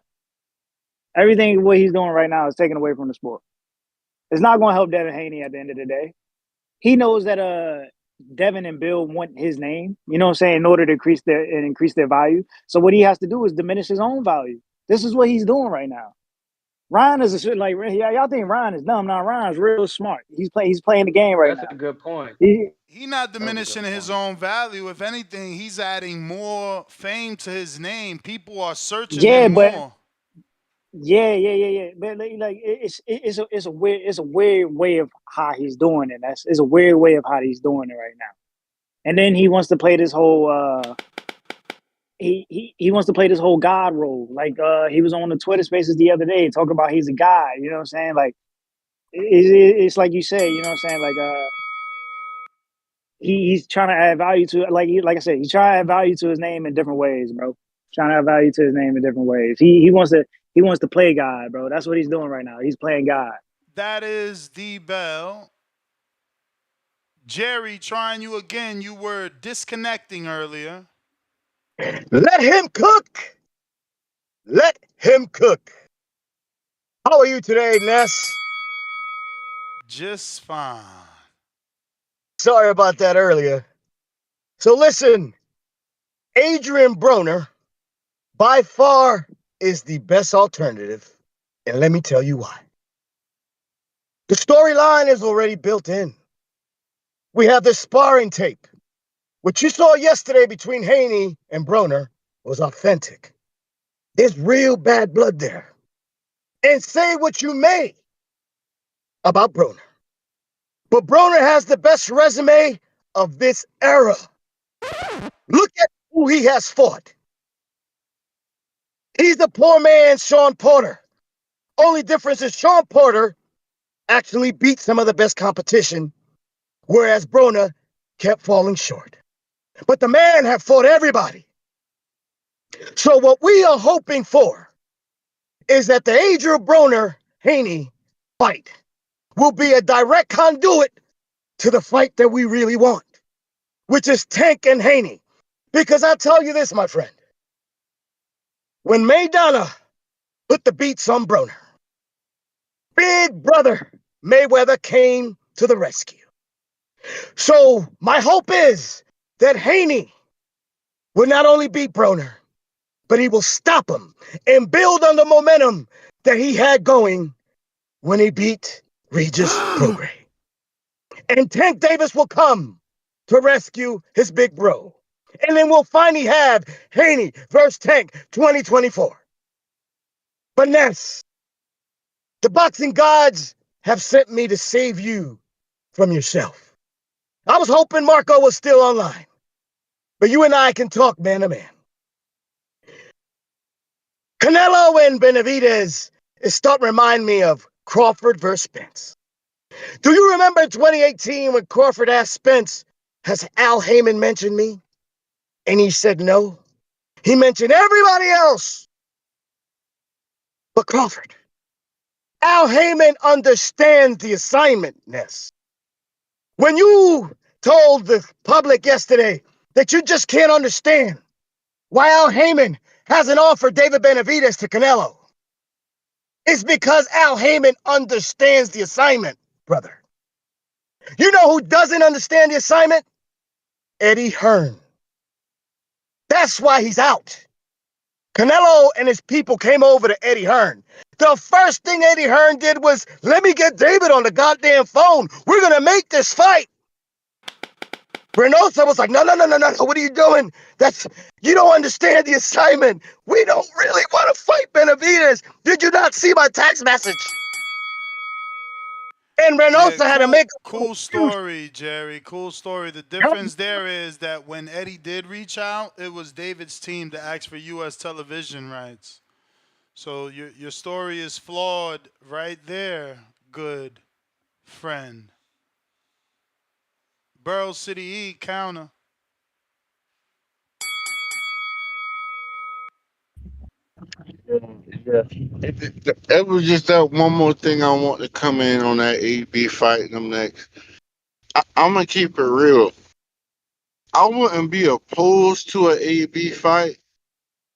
Speaker 10: Everything what he's doing right now is taken away from the sport. It's not going to help Devin Haney at the end of the day. He knows that Devin and Bill want his name, you know what I'm saying, in order to increase their value. So what he has to do is diminish his own value. This is what he's doing right now. Ryan is like, y'all think Ryan is dumb. Now Ryan's real smart. He's playing the game right now.
Speaker 11: That's a good point.
Speaker 7: He's not diminishing his own value. If anything, he's adding more fame to his name. People are searching him more.
Speaker 10: Yeah. But like it's a weird way of how he's doing it. It's a weird way of how he's doing it right now. And then he wants to play this whole he wants to play this whole God role. Like he was on the Twitter Spaces the other day talking about he's a guy. You know what I'm saying? Like it's like you say. You know what I'm saying? Like he's trying to add value to, like I said, he's trying to add value to his name in different ways, bro. Trying to add value to his name in different ways. He wants to play God, bro. That's what he's doing right now. He's playing God.
Speaker 7: That is the bell. Jerry, trying you again. You were disconnecting earlier.
Speaker 9: Let him cook. Let him cook. How are you today, Ness?
Speaker 7: Just fine.
Speaker 9: Sorry about that earlier. So listen, Adrien Broner by far is the best alternative, and let me tell you why. The storyline is already built in. We have the sparring tape. What you saw yesterday between Haney and Broner was authentic. There's real bad blood there. And say what you may about Broner, but Broner has the best resume of this era. Look at who he has fought. He's the poor man's Sean Porter. Only difference is Sean Porter actually beat some of the best competition, whereas Broner kept falling short. But the man have fought everybody. So what we are hoping for is that the Adrien Broner Haney fight will be a direct conduit to the fight that we really want, which is Tank and Haney. Because I tell you this, my friend, when Maidana put the beats on Broner. Big brother Mayweather came to the rescue. So my hope is that Haney will not only beat Broner, but he will stop him and build on the momentum that he had going when he beat Regis Prograis. And Tank Davis will come to rescue his big bro. And then we'll finally have Haney versus Tank 2024. But Ness, the boxing gods have sent me to save you from yourself. I was hoping Marco was still online, but you and I can talk man to man. Canelo and Benavidez is starting to remind me of Crawford versus Spence. Do you remember 2018 when Crawford asked Spence, has Al Heyman mentioned me? And he said no. He mentioned everybody else but Crawford. Al Heyman understands the assignment, Ness. When you told the public yesterday that you just can't understand why Al Heyman hasn't offered David Benavidez to Canelo, it's because Al Heyman understands the assignment, brother. You know who doesn't understand the assignment? Eddie Hearn. That's why he's out. Canelo and his people came over to Eddie Hearn. The first thing Eddie Hearn did was, let me get David on the goddamn phone. We're going to make this fight. Reynoso was like, no, what are you doing? You don't understand the assignment. We don't really want to fight Benavidez. Did you not see my text message? And Reynoso had to make
Speaker 7: cool story, Jerry. Cool story. The difference there is that when Eddie did reach out, it was David's team to ask for U.S. television rights. So your story is flawed right there, good friend. Burrow City E, counter.
Speaker 19: Yeah. It was just that one more thing I want to come in on that AB fight and them next. I'm gonna keep it real. I wouldn't be opposed to an AB fight,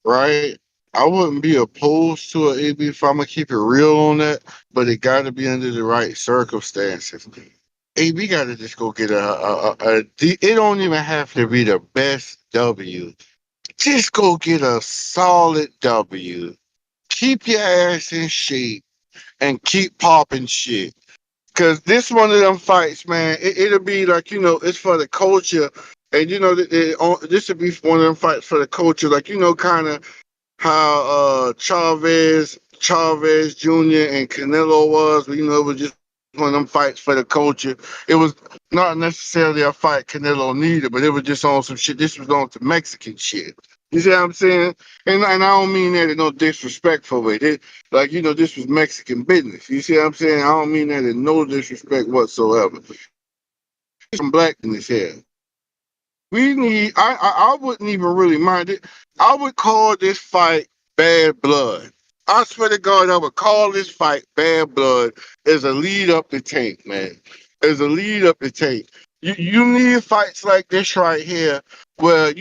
Speaker 19: right? I wouldn't be opposed to an AB fight. I'm gonna keep it real on that, but it got to be under the right circumstances. AB got to just go get it don't even have to be the best W. Just go get a solid W. Keep your ass in shape and keep popping shit. Cause this one of them fights, man, it'll be like, it's for the culture. And this would be one of them fights for the culture, like, kind of how Chavez Jr. and Canelo was, but, it was just one of them fights for the culture. It was not necessarily a fight Canelo needed, but it was just on some shit. This was on some Mexican shit. You see what I'm saying? And I don't mean that in no disrespectful way. This was Mexican business. You see what I'm saying? I don't mean that in no disrespect whatsoever. Some black in this here. I wouldn't even really mind it. I would call this fight bad blood. I swear to God, I would call this fight bad blood as a lead up to Tank, man. As a lead up to Tank. You need fights like this right here where,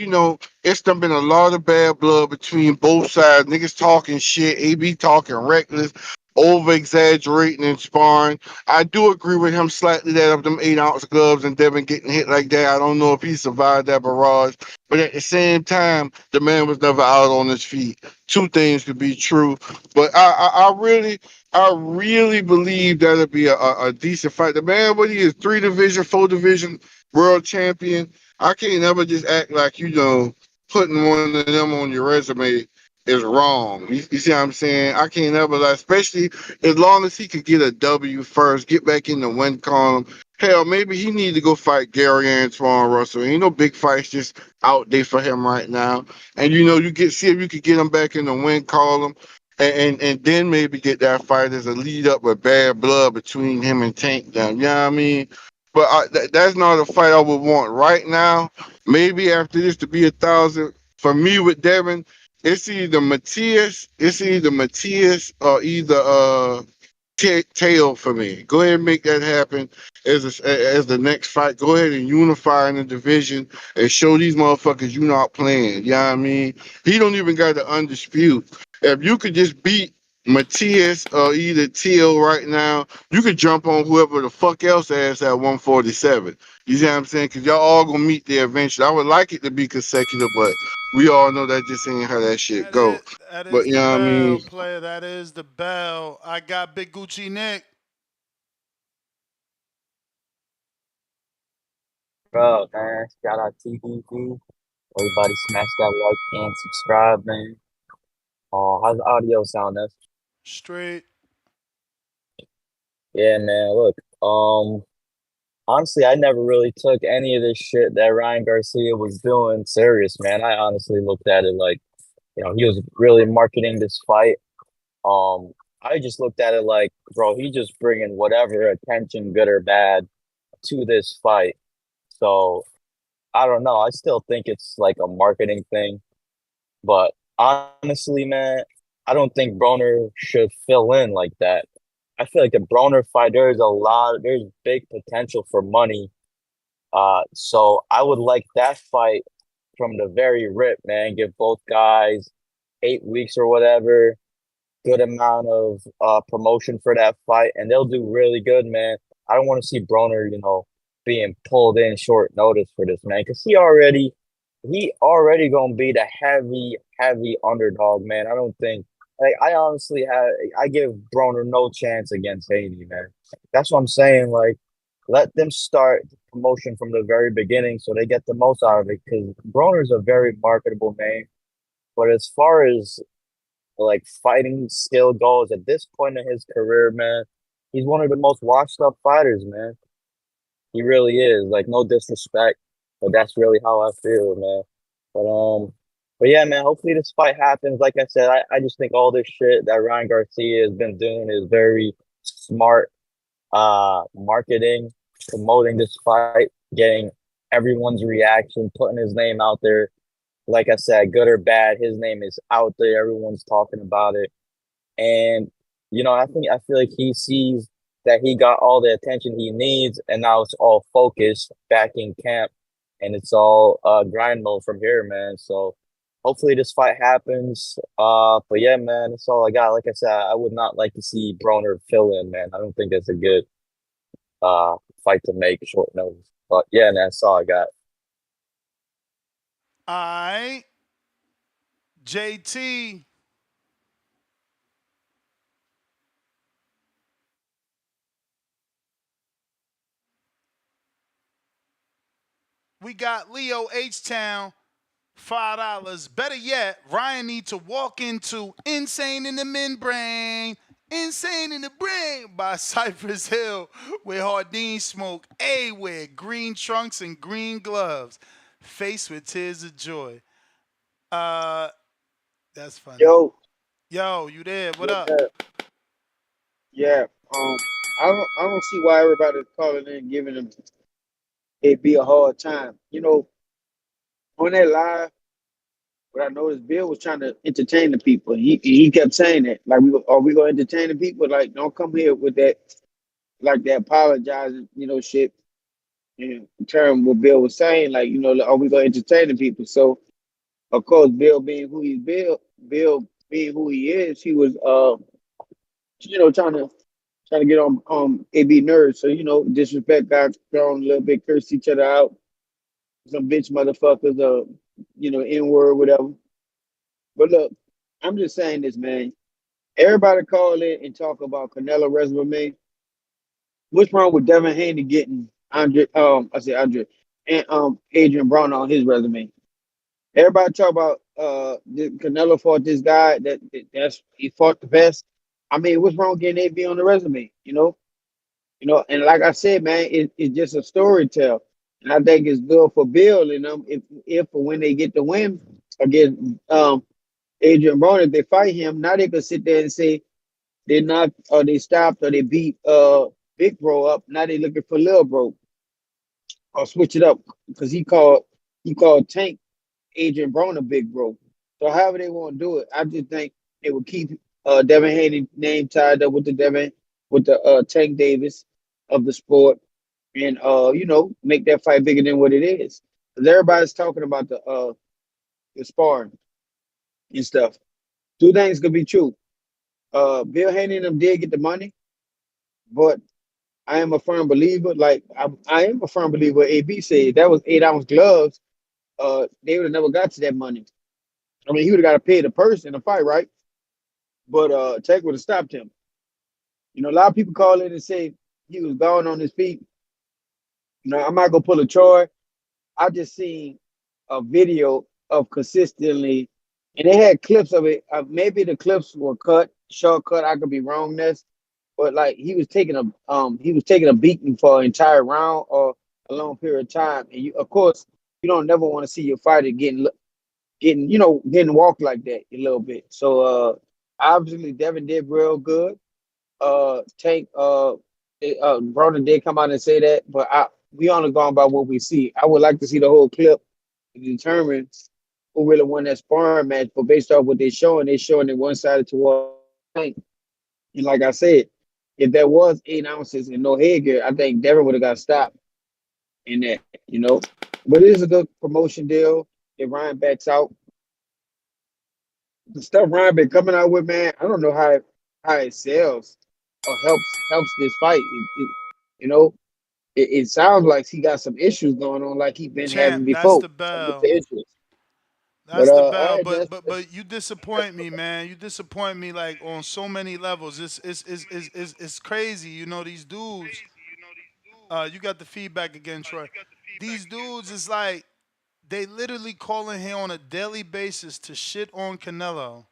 Speaker 19: it's done been a lot of bad blood between both sides. Niggas talking shit, AB talking reckless, over exaggerating and sparring. I do agree with him slightly that of them 8-ounce gloves and Devin getting hit like that. I don't know if he survived that barrage, but at the same time, the man was never out on his feet. Two things could be true, but I really believe that'll be a decent fight. The man, what he is, 3 division, 4 division world champion. I can't ever just act like, putting one of them on your resume is wrong. You see what I'm saying? I can't ever, especially as long as he could get a W first, get back in the win column. Hell, maybe he need to go fight Gary Antoine Russell. Ain't no big fights just out there for him right now. And see if you could get him back in the win column, and then maybe get that fight as a lead up with bad blood between him and Tank down. You know what I mean? But that's not a fight I would want right now. Maybe after this to be 1,000. For me with Devin, it's either Matias or either Tail for me. Go ahead and make that happen as the next fight. Go ahead and unify in the division and show these motherfuckers you not playing. You know what I mean? He don't even got to undispute. If you could just beat Matias or either Teal right now, you could jump on whoever the fuck else ass at 147. You see what I'm saying? Because y'all all gonna meet there eventually. I would like it to be consecutive, but we all know that just ain't how that shit go.
Speaker 7: That
Speaker 19: But
Speaker 7: is
Speaker 19: you
Speaker 7: the
Speaker 19: know what I
Speaker 7: bell,
Speaker 19: mean?
Speaker 7: player. That is the bell. I got Big Gucci Nick.
Speaker 18: Bro, man, shout out TBV. Everybody smash that like and subscribe, man. How's the audio sound? That's
Speaker 7: Straight.
Speaker 18: yeah, man. Look, honestly, I never really took any of this shit that Ryan Garcia was doing serious, man. I honestly looked at it like, he was really marketing this fight. Um, I just looked at it like, bro, he just bringing whatever attention, good or bad, to this fight. So I don't know. I still think it's like a marketing thing. But honestly, man, I don't think Broner should fill in like that. I feel like the Broner fight, there's big potential for money. So I would like that fight from the very rip, man. Give both guys 8 weeks or whatever, good amount of promotion for that fight, and they'll do really good, man. I don't want to see Broner, being pulled in short notice for this, man, because he already gonna be the heavy underdog, man. I don't think like I give Broner no chance against Haney, man. That's what I'm saying. Like, let them start the promotion from the very beginning so they get the most out of it. Because Broner's a very marketable name, but as far as like fighting skill goes at this point in his career, man, he's one of the most washed up fighters, man. He really is. Like, no disrespect, but that's really how I feel, man. But yeah, man. Hopefully this fight happens. Like I said, I just think all this shit that Ryan Garcia has been doing is very smart. Marketing, promoting this fight, getting everyone's reaction, putting his name out there. Like I said, good or bad, his name is out there. Everyone's talking about it. And, I feel like he sees that he got all the attention he needs, and now it's all focused back in camp, and it's all grind mode from here, man. So hopefully this fight happens. But yeah, man, that's all I got. Like I said, I would not like to see Broner fill in, man. I don't think that's a good fight to make short notice. But yeah, man, that's all I got.
Speaker 7: All right. JT. We got Leo H Town, $5. Better yet, Ryan need to walk into Insane in the Membrane. Insane in the Brain by Cypress Hill with Hardin Smoke. A with green trunks and green gloves. Face with tears of joy. That's funny. Yo, you there? What up?
Speaker 21: Yeah. I don't see why everybody's calling in and giving them it be a hard time. On that live, what I noticed, Bill was trying to entertain the people. He kept saying that, like, are we gonna entertain the people? Like, don't come here with that, like, that apologizing, shit. In term what Bill was saying, like, are we gonna entertain the people? So of course, Bill being who he's Bill being who he is, he was trying to get on AB nerves. So disrespect got thrown a little bit, cursed each other out, some bitch motherfuckers, N word, whatever. But look, I'm just saying this, man. Everybody call in and talk about Canelo resume. What's wrong with Devin Haney getting Andre? I said Andre and Adrien Broner on his resume. Everybody talk about Canelo fought this guy that's he fought the best. I mean, what's wrong getting AB on the resume? And like I said, man, it's just a story tell. And I think it's good for Bill and them if or when they get the win against Adrien Broner, if they fight him, now they can sit there and say they knocked or they stopped or they beat Big Bro up. Now they looking for Lil Bro. Or switch it up because he called Tank Adrien Broner Big Bro. So however they want to do it, I just think they will keep Devin Haney name tied up with the Tank Davis of the sport, and make that fight bigger than what it is. Because everybody's talking about the sparring and stuff. Two things could be true. Bill Haney and them did get the money, but I am a firm believer. Like I am a firm believer. AB said that was 8 ounce gloves. They would have never got to that money. I mean, he would have got to pay the person in the fight, right? But Tech would have stopped him. You know, a lot of people call in and say he was gone on his feet. You know, I'm not gonna pull a Troy. I just seen a video of consistently, and they had clips of it. Maybe the clips were cut, shortcut. I could be wrong, Ness, but like he was taking a beating for an entire round or a long period of time. And of course, you don't never want to see your fighter getting walked like that a little bit. So obviously Devin did real good. Tank Broner did come out and say that, but we only gone by what we see. I would like to see the whole clip to determine who really won that sparring match. But based off what they're showing it one sided toward Tank. And like I said, if there was 8 ounces and no headgear, I think Devin would have got stopped in that, you know. But it is a good promotion deal. If Ryan backs out, the stuff Ryan been coming out with, man, I don't know how it sells or helps this fight. You know, it sounds like he got some issues going on, like he been having
Speaker 7: Champ, that's
Speaker 21: before.
Speaker 7: the
Speaker 21: So with
Speaker 7: bell.
Speaker 21: the issues. But
Speaker 7: That's the
Speaker 21: all
Speaker 7: bell.
Speaker 21: right,
Speaker 7: But you disappoint me, man. You disappoint me like on so many levels. It's crazy. You know, these dudes. You got the feedback again, Troy. These dudes is like they literally calling here on a daily basis to shit on Canelo.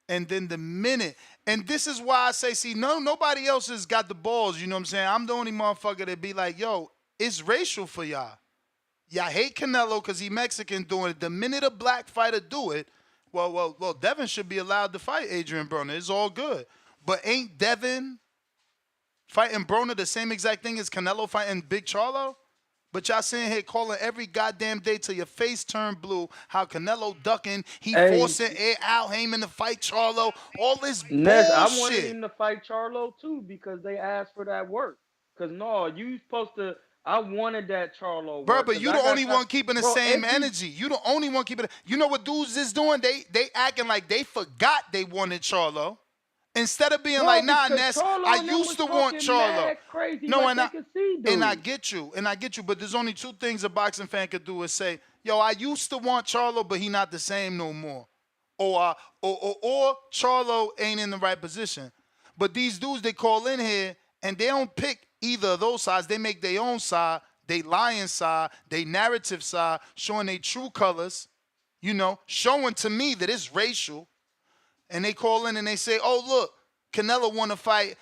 Speaker 7: And then the minute, and this is why I say, see, nobody else has got the balls, you know what I'm saying? I'm the only motherfucker that be like, yo, it's racial for y'all. Y'all hate Canelo because he Mexican doing it. The minute a black fighter do it, well, Devin should be allowed to fight Adrien Broner. It's all good. But ain't Devin fighting Broner the same exact thing as Canelo fighting Big Charlo? But y'all sitting here calling every goddamn day till your face turn blue how Canelo ducking, he
Speaker 20: Hey,
Speaker 7: forcing Al Heyman to fight Charlo, all this
Speaker 20: Ness, I wanted
Speaker 7: bullshit.
Speaker 20: him to fight Charlo too because they asked for that work. Cause no, you supposed to. I wanted that Charlo
Speaker 7: Bro,
Speaker 20: work
Speaker 7: but
Speaker 20: because
Speaker 7: you the
Speaker 20: I got
Speaker 7: only
Speaker 20: time.
Speaker 7: one keeping the
Speaker 20: Bro,
Speaker 7: same
Speaker 20: AB,
Speaker 7: energy. You the only one keeping it. You know what dudes is doing? They acting like they forgot they wanted Charlo. Instead of being
Speaker 20: bro,
Speaker 7: like, nah,
Speaker 20: because
Speaker 7: Ness, I
Speaker 20: Charlo and them
Speaker 7: used
Speaker 20: was
Speaker 7: to want
Speaker 20: talking
Speaker 7: Charlo.
Speaker 20: mad crazy
Speaker 7: No,
Speaker 20: like
Speaker 7: and
Speaker 20: they
Speaker 7: I
Speaker 20: could see
Speaker 7: and I
Speaker 20: dude.
Speaker 7: get you, but there's only two things a boxing fan could do is say, yo, I used to want Charlo, but he not the same no more. Or Charlo ain't in the right position. But these dudes they call in here and they don't pick either of those sides. They make their own side, they lying side, they narrative side, showing their true colors, showing to me that it's racial. And they call in and they say, oh, look, Canelo want to fight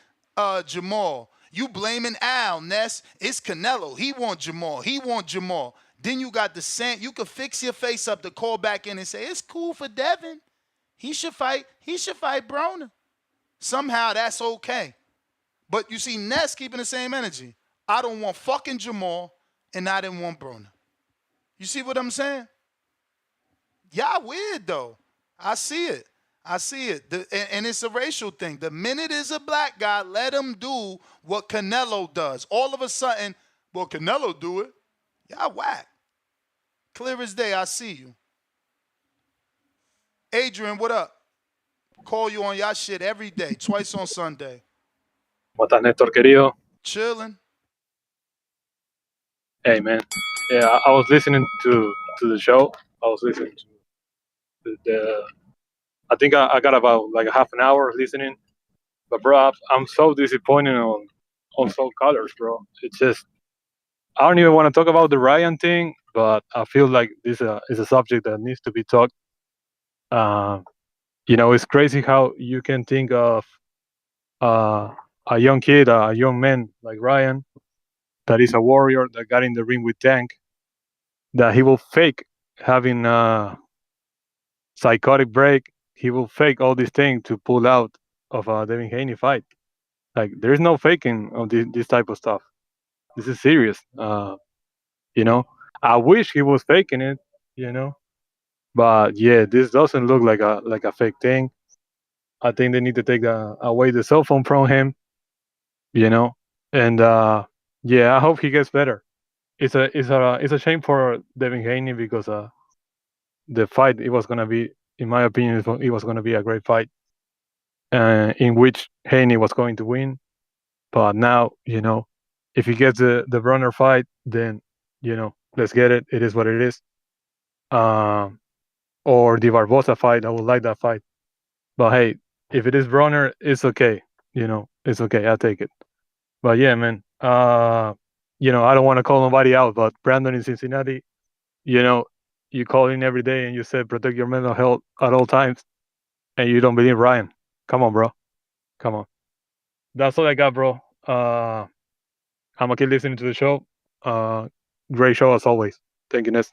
Speaker 7: Jamal. You blaming Al, Ness. It's Canelo. He want Jamal. He want Jamal. Then you got the same. You could fix your face up to call back in and say, it's cool for Devin. He should fight Broner. Somehow that's okay. But you see, Ness keeping the same energy. I don't want fucking Jamal, and I didn't want Broner. You see what I'm saying? Y'all weird, though. I see it. And it's a racial thing. The minute is a black guy, let him do what Canelo does. All of a sudden, well, Canelo do it. Y'all whack. Clear as day, I see you. Adrien, what up? Call you on y'all shit every day, twice on Sunday.
Speaker 4: ¿Cómo estás, Néstor, querido?
Speaker 7: Chilling.
Speaker 4: Hey, man. Yeah, I was listening to the show. I was listening to the I think I got about like a half an hour listening. But, bro, I'm so disappointed on Soul Colors, bro. It's just, I don't even want to talk about the Ryan thing, but I feel like this is a subject that needs to be talked. It's crazy how you can think of a young kid, a young man like Ryan, that is a warrior that got in the ring with Tank, that he will fake having a psychotic break. He will fake all these things to pull out of a Devin Haney fight. Like, there's no faking of this type of stuff. This is serious. I wish he was faking it, but yeah, this doesn't look like a fake thing. I think they need to take away the cell phone from him, and yeah, I hope he gets better. It's a shame for Devin Haney because the fight, it was gonna be, in my opinion, it was gonna be a great fight. in which Haney was going to win. But now, if he gets the Broner fight, then let's get it. It is what it is. Or the Barbosa fight, I would like that fight. But hey, if it is Broner, it's okay. It's okay. I'll take it. But yeah, man. I don't want to call nobody out, but Brandon in Cincinnati, you call in every day and you said protect your mental health at all times, and you don't believe Ryan. Come on, bro. Come on. That's all I got, bro. I'm gonna keep listening to the show. Great show as always. Thank you, Ness.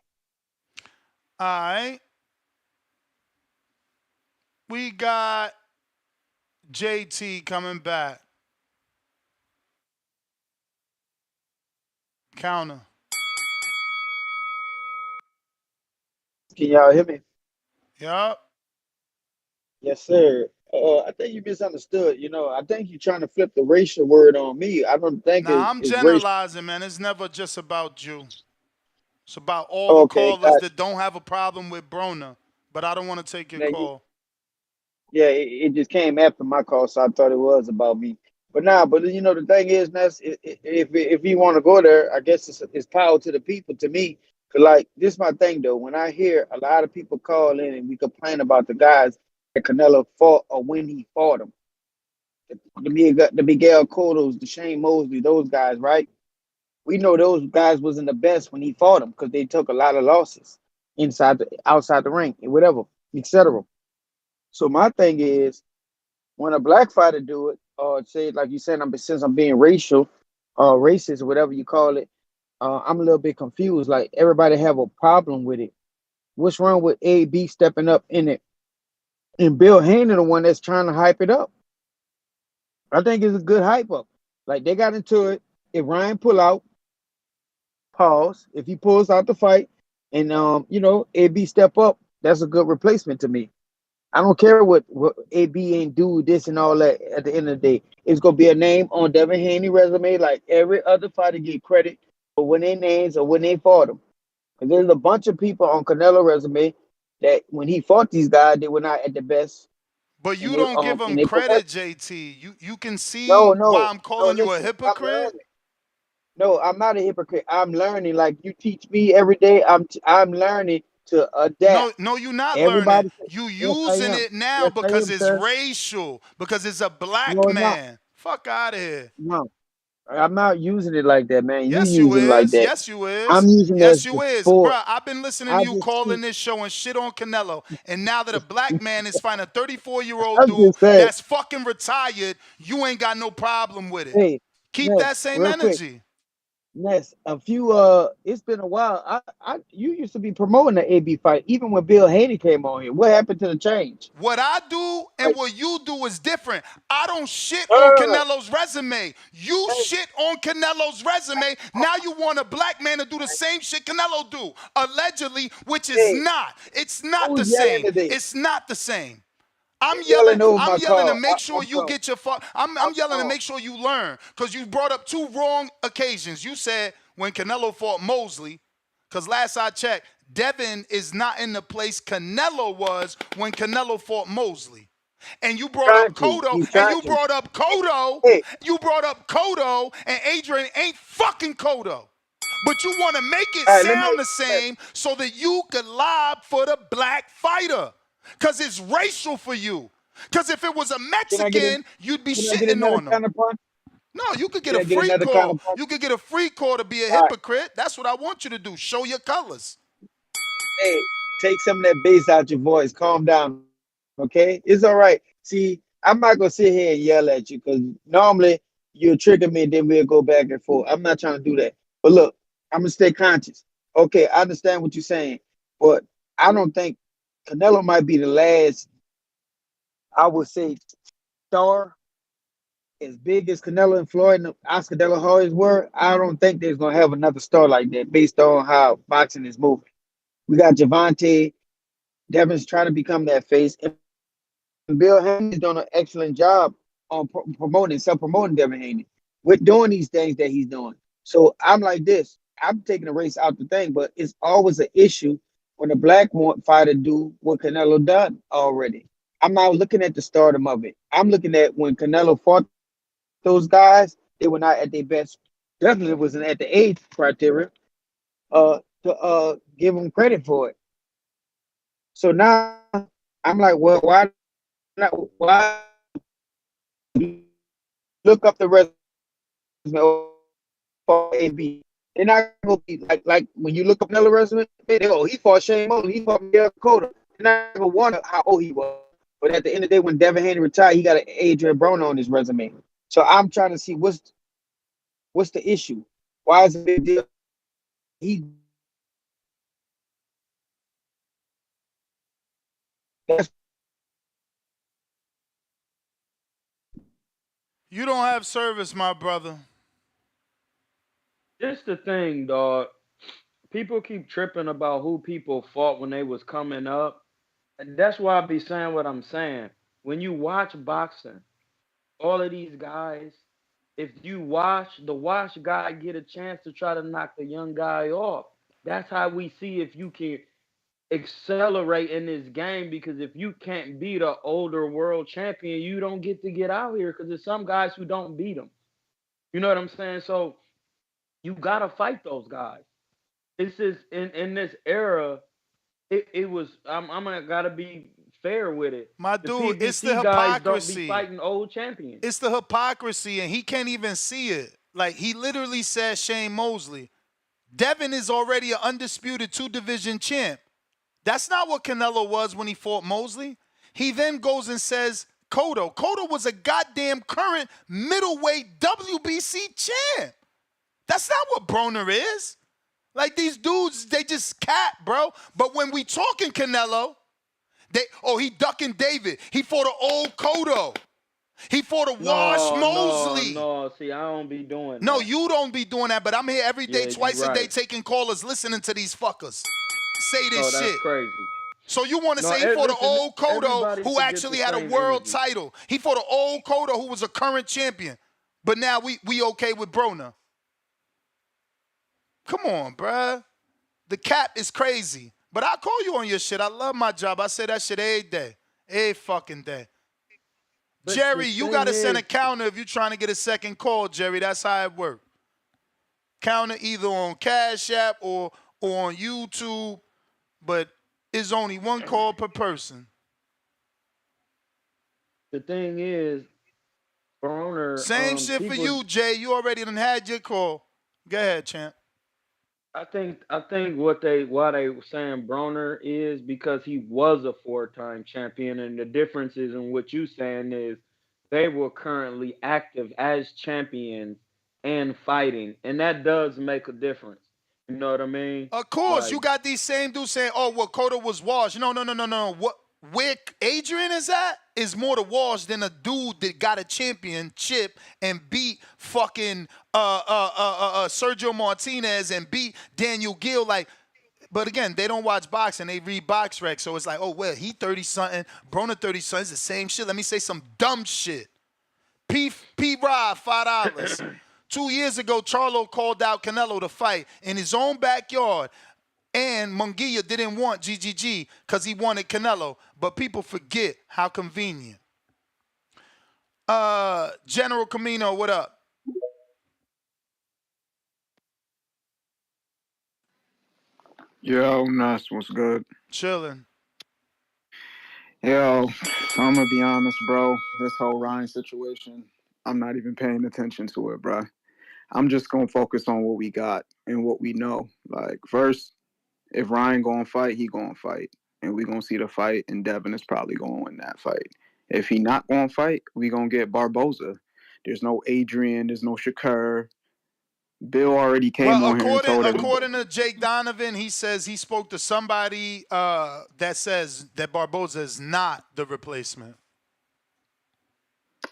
Speaker 7: All right. We got JT coming back. Counter.
Speaker 21: Can y'all hear me?
Speaker 7: Yup.
Speaker 21: Yes, sir. I think you misunderstood. I think you're trying to flip the racial word on me. I don't think
Speaker 7: Nah, I'm
Speaker 21: it's racial.
Speaker 7: generalizing, man. It's never just about you. It's about all the
Speaker 21: Okay,
Speaker 7: callers
Speaker 21: got
Speaker 7: that don't have a problem with Broner. But I don't want to take your
Speaker 21: you.
Speaker 7: call.
Speaker 21: Yeah, it just came after my call, so I thought it was about me. But nah, but the thing is, Ness, if you want to go there, I guess it's power to the people. To me, 'cause like this is my thing though. When I hear a lot of people call in and we complain about the guys that Canelo fought or when he fought them, the Miguel Cottos, the Shane Mosley, those guys, right? We know those guys wasn't the best when he fought them because they took a lot of losses outside the ring, and whatever, etc. So my thing is, when a black fighter do it, or say like you said, since I'm being racial, racist or whatever you call it, I'm a little bit confused. Like everybody have a problem with it. What's wrong with AB stepping up in it, and Bill Haney the one that's trying to hype it up? I think it's a good hype up. Like they got into it. If Ryan pull out, pause. If he pulls out the fight, and AB step up, that's a good replacement to me. I don't care what AB ain't do this and all that. At the end of the day, it's gonna be a name on Devin Haney resume, like every other fighter get credit for when they names or when they fought them. And there's a bunch of people on Canelo resume that when he fought these guys, they were not at the best,
Speaker 7: But
Speaker 21: and
Speaker 7: you
Speaker 21: they
Speaker 7: don't give
Speaker 21: and
Speaker 7: him
Speaker 21: they progressed.
Speaker 7: credit, JT. You can see
Speaker 21: No,
Speaker 7: why
Speaker 21: no,
Speaker 7: I'm
Speaker 21: no.
Speaker 7: calling you a
Speaker 21: Listen, I'm
Speaker 7: hypocrite.
Speaker 21: learning. No, I'm not a hypocrite. I'm learning. Like you teach me every day. I'm learning to adapt.
Speaker 7: No, you're not learning.
Speaker 21: Everybody,
Speaker 7: You
Speaker 21: yes, I
Speaker 7: using
Speaker 21: am.
Speaker 7: it now
Speaker 21: Yes, I
Speaker 7: because
Speaker 21: am,
Speaker 7: it's
Speaker 21: sir.
Speaker 7: racial, because it's a
Speaker 21: No,
Speaker 7: black
Speaker 21: it's not.
Speaker 7: man. Fuck out of here.
Speaker 21: No. I'm not using it like that, man. You
Speaker 7: Yes, you
Speaker 21: using it like
Speaker 7: is.
Speaker 21: that.
Speaker 7: Yes, you is.
Speaker 21: I'm using it as
Speaker 7: Yes,
Speaker 21: the
Speaker 7: you is.
Speaker 21: sport.
Speaker 7: Bruh, I've been listening
Speaker 21: I
Speaker 7: to you
Speaker 21: just
Speaker 7: calling
Speaker 21: teach.
Speaker 7: this show and shit on Canelo. And now that a black man is fighting a 34-year-old
Speaker 21: I'm
Speaker 7: dude
Speaker 21: just saying.
Speaker 7: that's fucking retired, you ain't got no problem with it.
Speaker 21: Hey,
Speaker 7: Keep that
Speaker 21: Ness,
Speaker 7: same
Speaker 21: real quick.
Speaker 7: energy.
Speaker 21: Ness, it's been a while. You used to be promoting the AB fight, even when Bill Haney came on here. What happened to the change?
Speaker 7: What I do and
Speaker 21: Like,
Speaker 7: what you do is different. I don't shit
Speaker 21: no,
Speaker 7: on
Speaker 21: no, no,
Speaker 7: Canelo's resume. You
Speaker 21: no.
Speaker 7: shit on Canelo's resume. Now you want a black man to do the same shit Canelo do, allegedly, which is
Speaker 21: Hey,
Speaker 7: not. It's not
Speaker 21: who's
Speaker 7: the
Speaker 21: yelling
Speaker 7: same.
Speaker 21: today?
Speaker 7: It's not the same. I'm
Speaker 21: Who's
Speaker 7: yelling.
Speaker 21: yelling over
Speaker 7: I'm
Speaker 21: my
Speaker 7: yelling to
Speaker 21: call?
Speaker 7: make sure
Speaker 21: I'm
Speaker 7: you
Speaker 21: sorry.
Speaker 7: get your fuck. I'm
Speaker 21: I'm
Speaker 7: yelling to
Speaker 21: sorry.
Speaker 7: make sure you learn because you brought up two wrong occasions. You said when Canelo fought Mosley, because last I checked, Devin is not in the place Canelo was when Canelo fought Mosley. And you brought
Speaker 21: Trying
Speaker 7: up
Speaker 21: to.
Speaker 7: Cotto,
Speaker 21: He's
Speaker 7: and
Speaker 21: trying
Speaker 7: you
Speaker 21: to.
Speaker 7: brought up Cotto.
Speaker 21: Hey,
Speaker 7: You brought up Cotto, and Adrian ain't fucking Cotto. But you want to make it
Speaker 21: all right. Let me.
Speaker 7: sound the same so that you could lob for the black fighter. Because it's racial for you. Because if it was a
Speaker 21: Can I get a?
Speaker 7: Mexican, you'd be
Speaker 21: Can I get
Speaker 7: shitting
Speaker 21: another
Speaker 7: on them.
Speaker 21: counter punch?
Speaker 7: No, you could get
Speaker 21: Can
Speaker 7: a
Speaker 21: I get
Speaker 7: free
Speaker 21: another counter
Speaker 7: call.
Speaker 21: punch?
Speaker 7: You could get a free call to be a
Speaker 21: All right.
Speaker 7: hypocrite. That's what I want you to do. Show your colors.
Speaker 21: Hey, take some of that bass out your voice. Calm down, okay? It's all right. See, I'm not gonna sit here and yell at you because normally you'll trigger me and then we'll go back and forth. I'm not trying to do that. But look, I'm gonna stay conscious. Okay, I understand what you're saying, but I don't think Canelo might be the last, I would say, star as big as Canelo and Floyd and Oscar De La Hoya's were. I don't think there's gonna have another star like that based on how boxing is moving. We got Javante. Devin's trying to become that face, and Bill Haney's doing an excellent job on promoting, self-promoting Devin Haney with doing these things that he's doing. So I'm like this. I'm taking the race out the thing, but it's always an issue when a black fighter do what Canelo done already. I'm not looking at the stardom of it. I'm looking at when Canelo fought those guys, they were not at their best. Definitely wasn't at the age criteria. To give them credit for it. So now I'm like, well, why not? Why look up the resume for AB? They're not gonna be like when you look up another resume, they go, he fought Shane Mosley, he fought Miguel Cotto. They're not gonna wonder how old he was. But at the end of the day, when Devin Haney retired, he got an Adrien Broner on his resume. So I'm trying to see what's the issue. Why is it a big deal? He that's
Speaker 7: You don't have service, my brother.
Speaker 20: This the thing, dog. People keep tripping about who people fought when they was coming up. And that's why I be saying what I'm saying. When you watch boxing, all of these guys, if you watch the watch guy get a chance to try to knock the young guy off, that's how we see if you can accelerate in this game. Because if you can't beat an older world champion, you don't get out here. Because there's some guys who don't beat them. You know what I'm saying? So you gotta fight those guys. It's just in this era, it was I'm gonna gotta be fair with it.
Speaker 7: My
Speaker 20: The
Speaker 7: dude, it's the
Speaker 20: PBC guys don't be
Speaker 7: hypocrisy.
Speaker 20: fighting old champions.
Speaker 7: It's the hypocrisy, and he can't even see it. Like, he literally says Shane Mosley. Devin is already an undisputed 2-division champ. That's not what Canelo was when he fought Mosley. He then goes and says Cotto. Cotto was a goddamn current middleweight WBC champ. That's not what Broner is. Like, these dudes, they just cat, bro. But when we talking Canelo, he ducking David. He fought an old Cotto. He fought a Wash Mosley.
Speaker 20: No, see, I don't be doing
Speaker 7: No,
Speaker 20: that.
Speaker 7: you don't be doing that, but I'm here every day,
Speaker 20: Yeah,
Speaker 7: twice
Speaker 20: you
Speaker 7: a day,
Speaker 20: right.
Speaker 7: taking callers, listening to these fuckers say this
Speaker 20: No, that's
Speaker 7: shit.
Speaker 20: crazy.
Speaker 7: So you want to
Speaker 20: No,
Speaker 7: say he fought an
Speaker 20: listen,
Speaker 7: old Cotto
Speaker 20: everybody
Speaker 7: who
Speaker 20: should get
Speaker 7: actually
Speaker 20: the
Speaker 7: had a
Speaker 20: same
Speaker 7: world
Speaker 20: energy.
Speaker 7: title. He fought an old Cotto who was a current champion. But now we okay with Broner. Come on, bruh. The cap is crazy. But I call you on your shit. I love my job. I say that shit every day. Every fucking day.
Speaker 20: But
Speaker 7: Jerry,
Speaker 20: the
Speaker 7: you
Speaker 20: thing
Speaker 7: got to send a
Speaker 20: is,
Speaker 7: counter if you're trying to get a second call, Jerry. That's how it works. Counter either on Cash App or on YouTube, but it's only one call per person.
Speaker 20: the thing is,
Speaker 7: Same
Speaker 20: Broner,
Speaker 7: shit for
Speaker 20: people.
Speaker 7: you, Jay. You already done had your call. Go ahead, champ.
Speaker 20: I think why they were saying Broner is because he was a 4-time champion, and the difference is in what you saying is they were currently active as champions and fighting, and that does make a difference. You know what I mean?
Speaker 7: Of course,
Speaker 20: Like,
Speaker 7: you got these same dudes saying, "Oh, well, Cotto was washed." No. Where Adrien is at is more to wash than a dude that got a championship and beat fucking Sergio Martinez and beat Daniel Gill. Like, but again, they don't watch boxing; they read box rec. So it's like, oh well, he 30 something, Broner 30 something. It's the same shit. Let me say some dumb shit. P Rod, $5. 2 years ago, Charlo called out Canelo to fight in his own backyard. And Munguia didn't want GGG because he wanted Canelo. But people forget how convenient. General Camino, what up?
Speaker 8: Yo, Nas, what's good?
Speaker 7: Chilling.
Speaker 8: Yo, I'm gonna be honest, bro. This whole Ryan situation, I'm not even paying attention to it, bro. I'm just gonna focus on what we got and what we know. Like, first, if Ryan gonna fight, he gonna fight, and we gonna see the fight, and Devin is probably gonna win that fight. If he not gonna fight, we gonna get Barboza. There's no Adrien, there's no Shakur. Bill already came
Speaker 7: Well,
Speaker 8: on here and told everybody.
Speaker 7: according to Jake Donovan, he says he spoke to somebody that says that Barboza is not the replacement.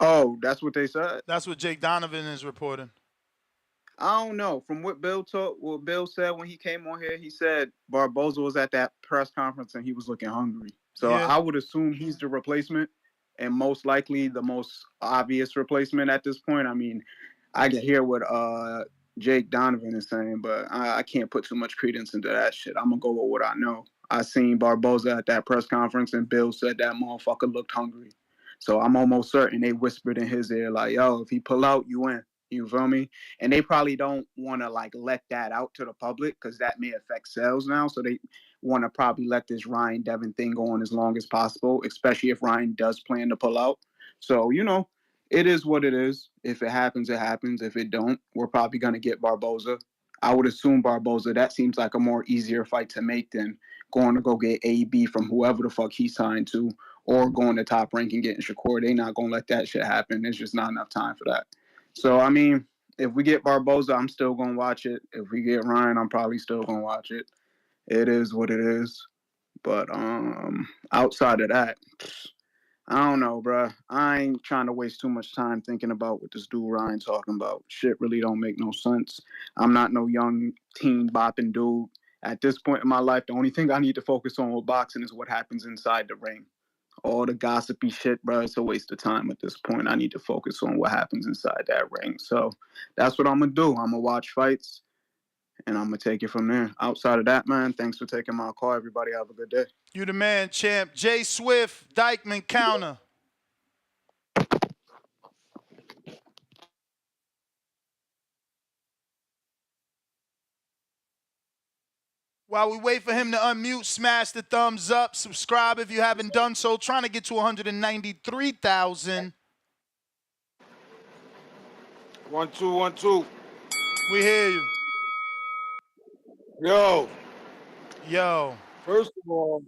Speaker 8: Oh, that's what they said?
Speaker 7: That's what Jake Donovan is reporting.
Speaker 8: I don't know. From what Bill said when he came on here, he said Barboza was at that press conference and he was looking hungry. So
Speaker 7: Yeah.
Speaker 8: I would assume he's the replacement, and most likely the most obvious replacement at this point. I mean, I can hear what Jake Donovan is saying, but I can't put too much credence into that shit. I'm gonna go with what I know. I seen Barboza at that press conference, and Bill said that motherfucker looked hungry. So I'm almost certain they whispered in his ear, like, yo, if he pull out, you win. You feel me? And they probably don't want to, like, let that out to the public because that may affect sales now. So they want to probably let this Ryan Devin thing go on as long as possible, especially if Ryan does plan to pull out. So, you know, it is what it is. If it happens, it happens. If it don't, we're probably going to get Barboza. I would assume Barboza, that seems like a more easier fight to make than going to go get AB from whoever the fuck he signed to, or going to Top Rank and getting Shakur. They not going to let that shit happen. There's just not enough time for that. So, I mean, if we get Barboza, I'm still going to watch it. If we get Ryan, I'm probably still going to watch it. It is what it is. But outside of that, I don't know, bruh. I ain't trying to waste too much time thinking about what this dude Ryan talking about. Shit really don't make no sense. I'm not no young teen bopping dude. At this point in my life, the only thing I need to focus on with boxing is what happens inside the ring. All the gossipy shit, bro, it's a waste of time at this point. I need to focus on what happens inside that ring. So that's what I'm going to do. I'm going to watch fights, and I'm going to take it from there. Outside of that, man, thanks for taking my call. Everybody have a good day.
Speaker 7: You the man, champ. Jay Swift, Dykeman counter. While we wait for him to unmute, smash the thumbs up. Subscribe if you haven't done so. Trying to get to 193,000.
Speaker 12: 1 2 1 2.
Speaker 7: We hear you.
Speaker 12: Yo. First of all,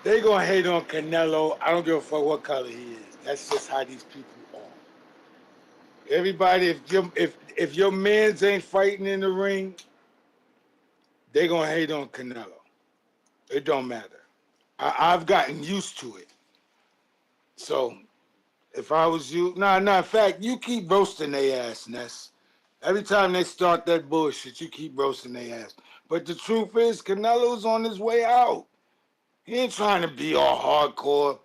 Speaker 12: they gonna hate on Canelo. I don't give a fuck what color he is. That's just how these people are. Everybody, if your mans ain't fighting in the ring, they gonna hate on Canelo. It don't matter. I've gotten used to it. So if I was you, in fact, you keep roasting their ass, Ness. Every time they start that bullshit, you keep roasting their ass. But the truth is, Canelo's on his way out. He ain't trying to be all hardcore.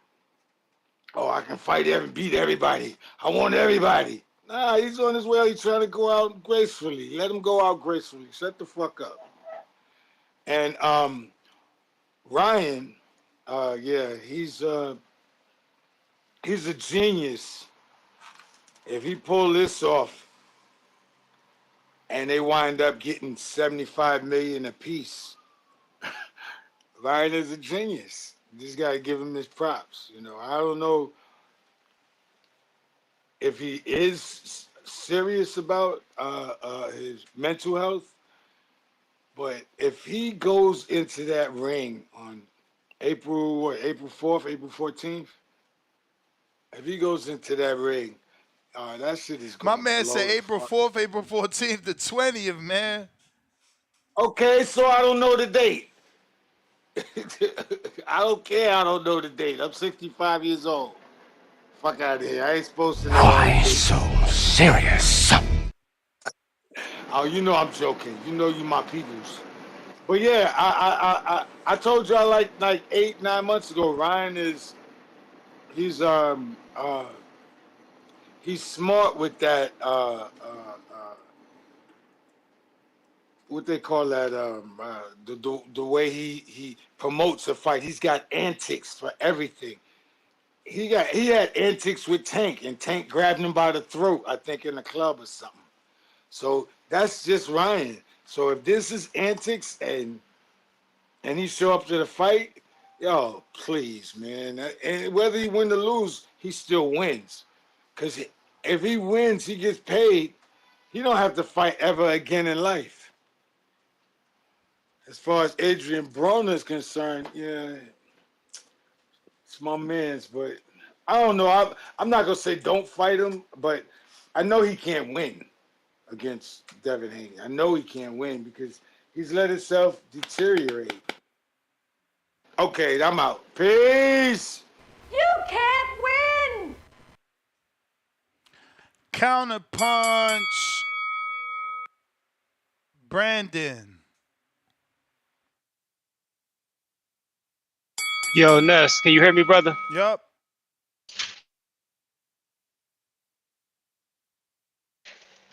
Speaker 12: Oh, I can fight beat everybody. I want everybody. Nah, he's on his way out. He's trying to go out gracefully. Let him go out gracefully. Shut the fuck up. And Ryan, yeah, he's a genius. If he pull this off, and they wind up getting $75 million apiece, Ryan is a genius. You just gotta give him his props. You know, I don't know if he is serious about his mental health, but if he goes into that ring on April 4th, April 14th, if he goes into that ring, that shit is
Speaker 7: My
Speaker 12: going to
Speaker 7: man
Speaker 12: blow
Speaker 7: said
Speaker 12: the
Speaker 7: April
Speaker 12: fuck.
Speaker 7: 4th, April 14th, the 20th, man.
Speaker 12: Okay, so I don't know the date. I don't care. I don't know the date. I'm 65 years old. Fuck out of here. I ain't supposed to know all the dates.
Speaker 22: Why so serious?
Speaker 12: Oh, you know I'm joking. You know you my peoples. But yeah, I told y'all like 8-9 months ago. Ryan is he's smart with that what they call that the way he promotes a fight. He's got antics for everything. He had antics with Tank, and Tank grabbed him by the throat, I think, in the club or something. So that's just Ryan. So if this is antics and he show up to the fight, yo, please, man. And whether he win or lose, he still wins. Because if he wins, he gets paid. He don't have to fight ever again in life. As far as Adrien Broner is concerned, yeah, it's my man's, but I don't know. I'm not going to say don't fight him, but I know he can't win against Devin Haney. I know he can't win because he's let himself deteriorate. Okay, I'm out. Peace.
Speaker 23: You can't win!
Speaker 7: Counterpunch. Brandon.
Speaker 13: Yo, Ness, can you hear me, brother?
Speaker 7: Yup.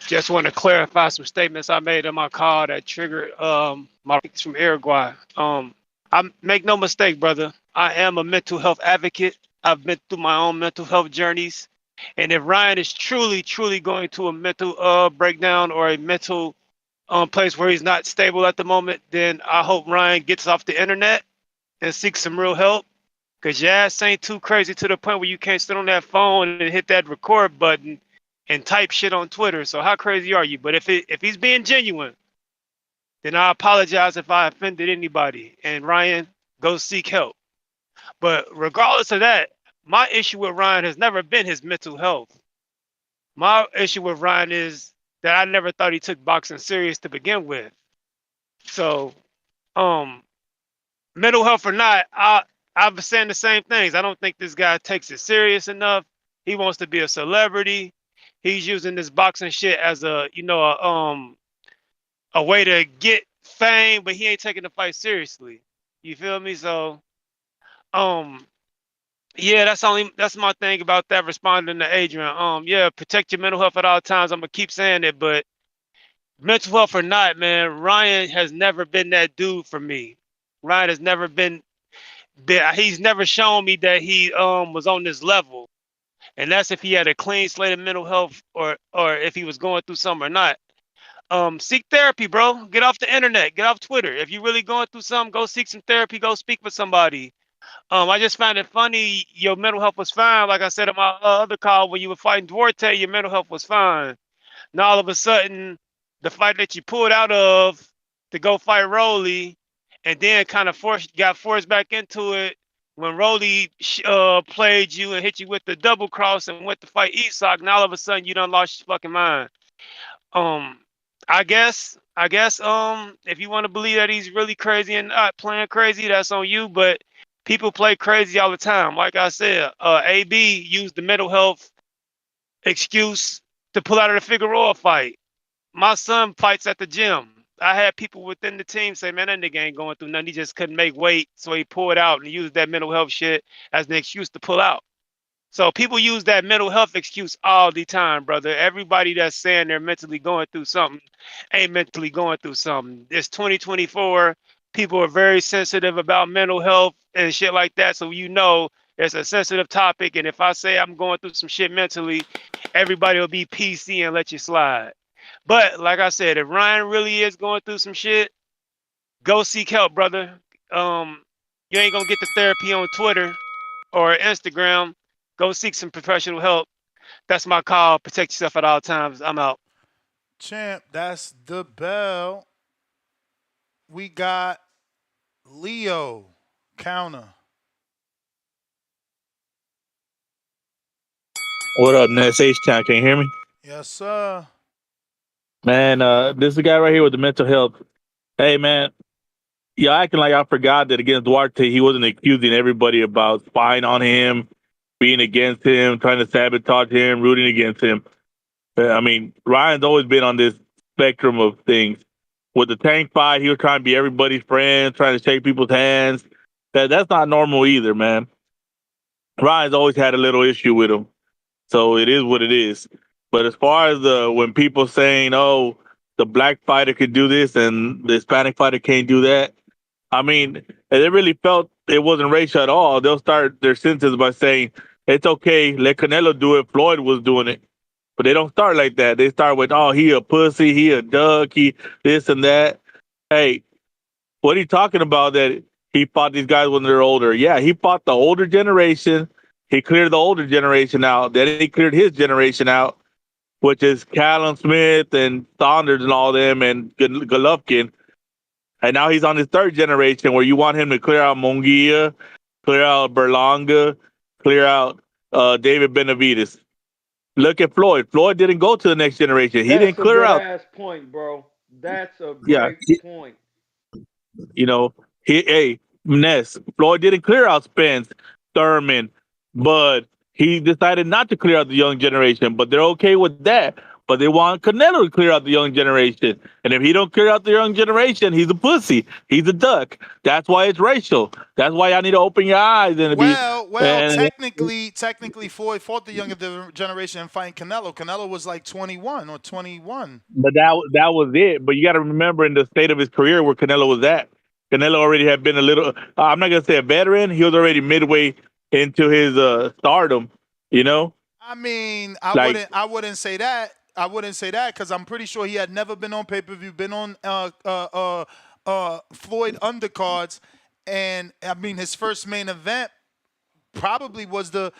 Speaker 13: Just want to clarify some statements I made in my call that triggered my speaks from Uruguay. I make no mistake, brother. I am a mental health advocate. I've been through my own mental health journeys. And if Ryan is truly, truly going to a mental breakdown or a mental place where he's not stable at the moment, then I hope Ryan gets off the internet and seeks some real help. Cause your ass ain't too crazy to the point where you can't sit on that phone and hit that record button and type shit on Twitter. So how crazy are you? But if he's being genuine, then I apologize if I offended anybody. And Ryan, go seek help. But regardless of that, my issue with Ryan has never been his mental health. My issue with Ryan is that I never thought he took boxing serious to begin with. So, mental health or not, I've been saying the same things. I don't think this guy takes it serious enough. He wants to be a celebrity. He's using this boxing shit as a way to get fame, but he ain't taking the fight seriously. You feel me? So, yeah, that's my thing about that. Responding to Adrien, yeah, protect your mental health at all times. I'm gonna keep saying it, but mental health or not, man, Ryan has never been that dude for me. Ryan has never been. He's never shown me that he was on this level, and that's if he had a clean slate of mental health or if he was going through something or not. Seek therapy, bro. Get off the internet. Get off Twitter. If you're really going through something, go seek some therapy. Go speak with somebody. I just found it funny. Your mental health was fine. Like I said in my other call, when you were fighting Duarte, your mental health was fine. Now all of a sudden, the fight that you pulled out of to go fight Rolly, and then kind of got forced back into it when Rolly played you and hit you with the double cross and went to fight Isak. Now all of a sudden, you done lost your fucking mind. I guess, if you want to believe that he's really crazy and not playing crazy, that's on you. But people play crazy all the time. Like I said, AB used the mental health excuse to pull out of the Figueroa fight. My son fights at the gym. I had people within the team say, man, that nigga ain't going through nothing. He just couldn't make weight. So he pulled out and used that mental health shit as an excuse to pull out. So people use that mental health excuse all the time, brother. Everybody that's saying they're mentally going through something ain't mentally going through something. It's 2024. People are very sensitive about mental health and shit like that. So it's a sensitive topic. And if I say I'm going through some shit mentally, everybody will be PC and let you slide. But like I said, if Ryan really is going through some shit, go seek help, brother. You ain't gonna get the therapy on Twitter or Instagram. Go seek some professional help. That's my call. Protect yourself at all times. I'm out.
Speaker 7: Champ, that's the bell. We got Leo counter.
Speaker 1: What up, Ness H-Town? Can you hear me?
Speaker 7: Yes, sir.
Speaker 1: Man, this is the guy right here with the mental health. Hey, man, y'all acting like I forgot that against Duarte, he wasn't accusing everybody about spying on him, being against him, trying to sabotage him, rooting against him. I mean, Ryan's always been on this spectrum of things. With the Tank fight, he was trying to be everybody's friend, trying to shake people's hands. That's not normal either, man. Ryan's always had a little issue with him. So it is what it is. But as far as when people saying, oh, the black fighter could do this and the Hispanic fighter can't do that, I mean, if they really felt it wasn't racial at all, they'll start their sentence by saying, it's okay, let Canelo do it, Floyd was doing it. But they don't start like that. They start with, oh, he a pussy, he a duck, he this and that. Hey, what are you talking about that he fought these guys when they're older? Yeah, he fought the older generation. He cleared the older generation out. Then he cleared his generation out, which is Callum Smith and Saunders and all them and Golovkin. And now he's on his third generation where you want him to clear out Munguia, clear out Berlanga, clear out David Benavides. Look at Floyd. Floyd didn't go to the next generation. He didn't clear out.
Speaker 11: That's a good ass point, bro. That's a
Speaker 1: Yeah.
Speaker 11: great point.
Speaker 1: You know, Ness, Floyd didn't clear out Spence, Thurman, but he decided not to clear out the young generation. But they're okay with that. but they want Canelo to clear out the young generation. And if he don't clear out the young generation, he's a pussy. He's a duck. That's why it's racial. That's why y'all need to open your eyes and be.
Speaker 7: Well,
Speaker 1: And
Speaker 7: technically, Floyd fought the younger generation and fighting Canelo. Canelo was like 21 or 21.
Speaker 1: but that was it. But you got to remember in the state of his career where Canelo was at. Canelo already had been a little. I'm not gonna say a veteran. He was already midway into his stardom. You know,
Speaker 7: I mean,
Speaker 1: like
Speaker 7: I wouldn't say that. I wouldn't say that because I'm pretty sure he had never been on pay per view, been on Floyd undercards, and I mean his first main event probably was the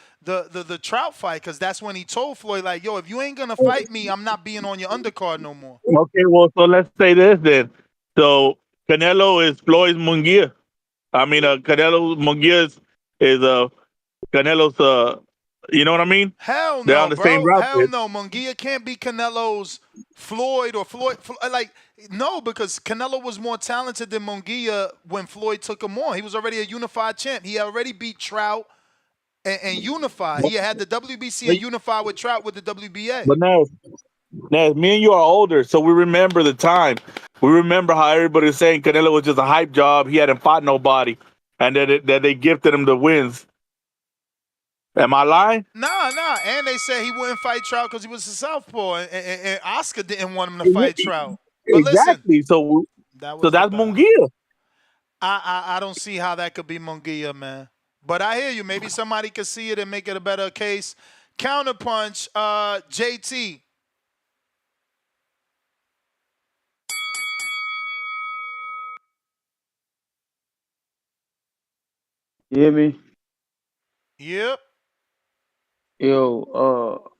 Speaker 7: Trout fight because that's when he told Floyd like, "Yo, if you ain't gonna fight me, I'm not being on your undercard no more."
Speaker 1: okay. Well, so let's say this then. So Canelo is Floyd's Munguia. I mean, Canelo Munguia is Canelo's. You know what I mean?
Speaker 7: Hell
Speaker 1: They're on
Speaker 7: no,
Speaker 1: the same
Speaker 7: bro.
Speaker 1: route.
Speaker 7: Hell no. Munguia can't be Canelo's Floyd or like, no, because Canelo was more talented than Munguia when Floyd took him on. He was already a unified champ. He already beat Trout and unified. He had the WBC and unified with Trout with the WBA.
Speaker 1: But now, me and you are older, so we remember the time. We remember how everybody was saying Canelo was just a hype job. He hadn't fought nobody, and that they gifted him the wins. Am I lying?
Speaker 7: Nah. And they said he wouldn't fight Trout because he was a southpaw, and Oscar didn't want him to fight Trout. But listen,
Speaker 1: Exactly. So
Speaker 7: that was
Speaker 1: that's Munguia.
Speaker 7: I don't see how that could be Munguia, man. But I hear you. Maybe somebody could see it and make it a better case. Counterpunch, JT.
Speaker 21: You hear me?
Speaker 7: Yep.
Speaker 21: Yo,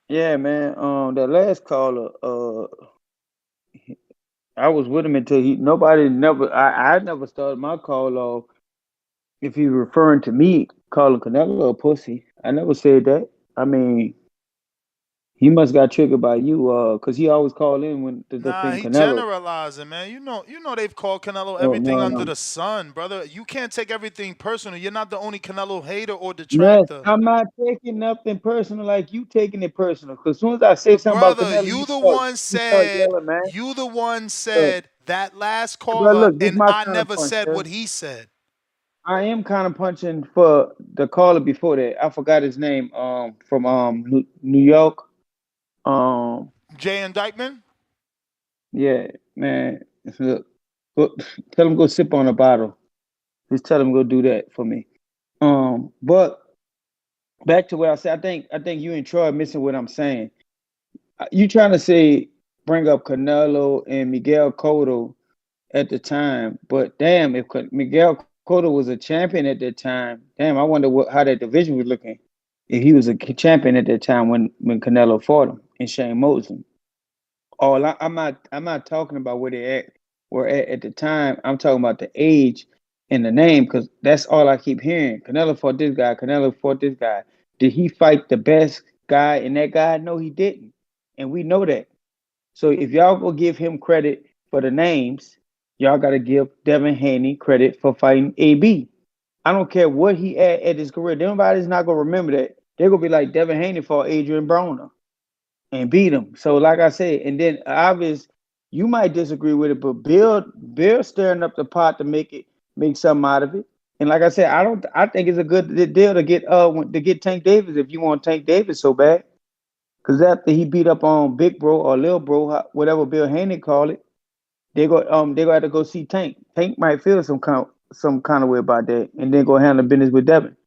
Speaker 21: yeah, man. That last caller, I was with him until I never started my call off if he referring to me calling Canelo a pussy. I never said that. I mean, he must got triggered by you, cause he always call in when to
Speaker 7: Nah,
Speaker 21: defend
Speaker 7: he
Speaker 21: Canelo.
Speaker 7: generalizing, man. You know they've called Canelo
Speaker 21: Oh
Speaker 7: everything
Speaker 21: no,
Speaker 7: under
Speaker 21: no.
Speaker 7: the sun, brother. You can't take everything personal. You're not the only Canelo hater or
Speaker 21: Yes,
Speaker 7: detractor.
Speaker 21: I'm not taking nothing personal like you taking it personal. Cause as soon as I say
Speaker 7: But
Speaker 21: something about
Speaker 7: brother,
Speaker 21: Canelo, you start yelling, man.
Speaker 7: you the one
Speaker 21: Look,
Speaker 7: said that last
Speaker 21: bro,
Speaker 7: caller,
Speaker 21: look, this is
Speaker 7: and
Speaker 21: my
Speaker 7: I
Speaker 21: kind of
Speaker 7: never
Speaker 21: punch,
Speaker 7: said
Speaker 21: sir.
Speaker 7: what he said.
Speaker 21: I am kind of punching for the caller before that. I forgot his name. From New York. Um,
Speaker 7: Jay Indictment?
Speaker 21: yeah, man. Look, go, tell him go sip on a bottle. Just tell him go do that for me. But back to what I said. I think you and Troy are missing what I'm saying. You trying to say bring up Canelo and Miguel Cotto at the time, but damn, if Miguel Cotto was a champion at that time, damn, I wonder how that division was looking. If he was a champion at that time when Canelo fought him and Shane Mosley. I'm not talking about where they were at the time. I'm talking about the age and the name because that's all I keep hearing. Canelo fought this guy. Canelo fought this guy. Did he fight the best guy and that guy? No, he didn't, and we know that. So if y'all go give him credit for the names, y'all got to give Devin Haney credit for fighting AB. I don't care what he at his career. Nobody's not gonna remember that. They're gonna be like Devin Haney fought Adrien Broner and beat him. So like I said, and then obvious, you might disagree with it, but Bill stirring up the pot to make something out of it. And like I said, I think it's a good deal to get Tank Davis if you want Tank Davis so bad. Because after he beat up on Big Bro or Lil Bro, whatever Bill Haney called it, they go have to go see Tank. Tank might feel some kind of way about that, and then go handle business with Devin.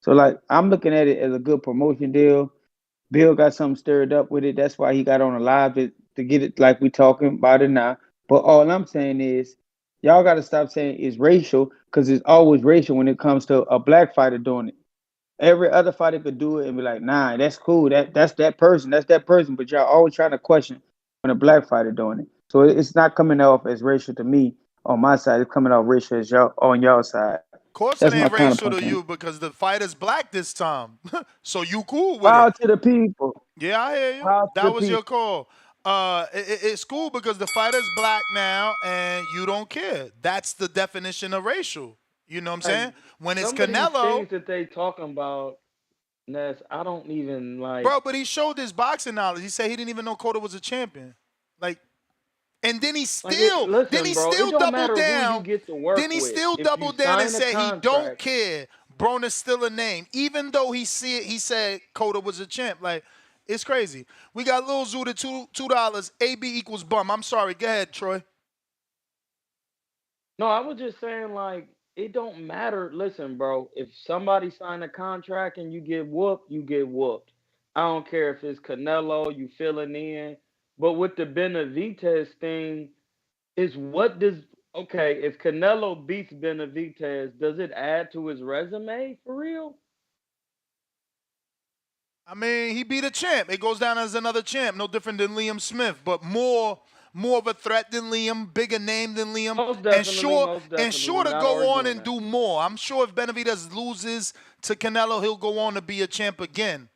Speaker 21: So like I'm looking at it as a good promotion deal. Bill got something stirred up with it. That's why he got on a live to get it like we talking about it now. But all I'm saying is, y'all got to stop saying it's racial because it's always racial when it comes to a black fighter doing it. Every other fighter could do it and be like, nah, that's cool. That's that person. That's that person. But y'all always trying to question when a black fighter doing it. So it's not coming off as racial to me on my side. It's coming off racial as y'all on y'all side.
Speaker 7: Of course it
Speaker 21: That's my
Speaker 7: ain't
Speaker 21: kind of
Speaker 7: racial to
Speaker 21: punch.
Speaker 7: you because the fighter's black this time. So you cool with it.
Speaker 21: Power to the people.
Speaker 7: Yeah, I hear you.
Speaker 21: Power to the
Speaker 7: That was your
Speaker 21: people.
Speaker 7: call. It's cool because the fighter's black now and you don't care. That's the definition of racial. You know what I'm
Speaker 11: Like
Speaker 7: saying? When it's
Speaker 11: some of these
Speaker 7: Canelo,
Speaker 11: things that they talking about, Ness, I don't even like.
Speaker 7: Bro, but he showed his boxing knowledge. He said he didn't even know Cotto was a champion. Like, and then he still
Speaker 11: Listen, bro, it don't
Speaker 7: doubled
Speaker 11: matter who you
Speaker 7: down.
Speaker 11: get to work
Speaker 7: Then he
Speaker 11: with.
Speaker 7: still
Speaker 11: If you
Speaker 7: doubled down and
Speaker 11: sign a
Speaker 7: said he don't
Speaker 11: contract,
Speaker 7: care. Broner's still a name, even though he said Cotto was a champ. Like, it's crazy. We got Lil Zoo to $2. AB equals bum. I'm sorry. Go ahead, Troy.
Speaker 11: no, I was just saying like it don't matter. Listen, bro, if somebody sign a contract and you get whooped, you get whooped. I don't care if it's Canelo, you filling in. But with the Benavidez thing, is what does okay, if Canelo beats Benavidez, does it add to his resume for real?
Speaker 7: I mean, he beat a champ. It goes down as another champ, no different than Liam Smith, but more of a threat than Liam, bigger name than Liam,
Speaker 11: Most
Speaker 7: and
Speaker 11: definitely, most
Speaker 7: sure
Speaker 11: definitely.
Speaker 7: to
Speaker 11: Not
Speaker 7: go on
Speaker 11: arguing
Speaker 7: and
Speaker 11: that.
Speaker 7: do more. I'm sure if Benavidez loses to Canelo, he'll go on to be a champ again.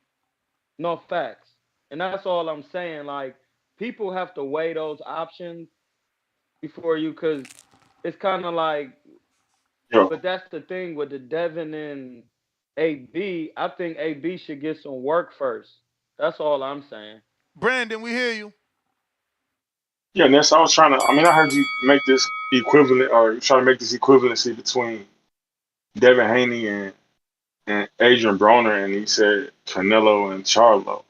Speaker 11: No facts. And that's all I'm saying. Like, people have to weigh those options before you, because it's kind of like,
Speaker 2: Yo,
Speaker 11: but that's the thing with the Devin and AB. I think AB should get some work first. That's all I'm saying.
Speaker 7: Brandon, we hear you.
Speaker 2: yeah, Ness, I was trying to. I mean, I heard you make this equivalent, or try to make this equivalency between Devin Haney and Adrien Broner, and he said Canelo and Charlo.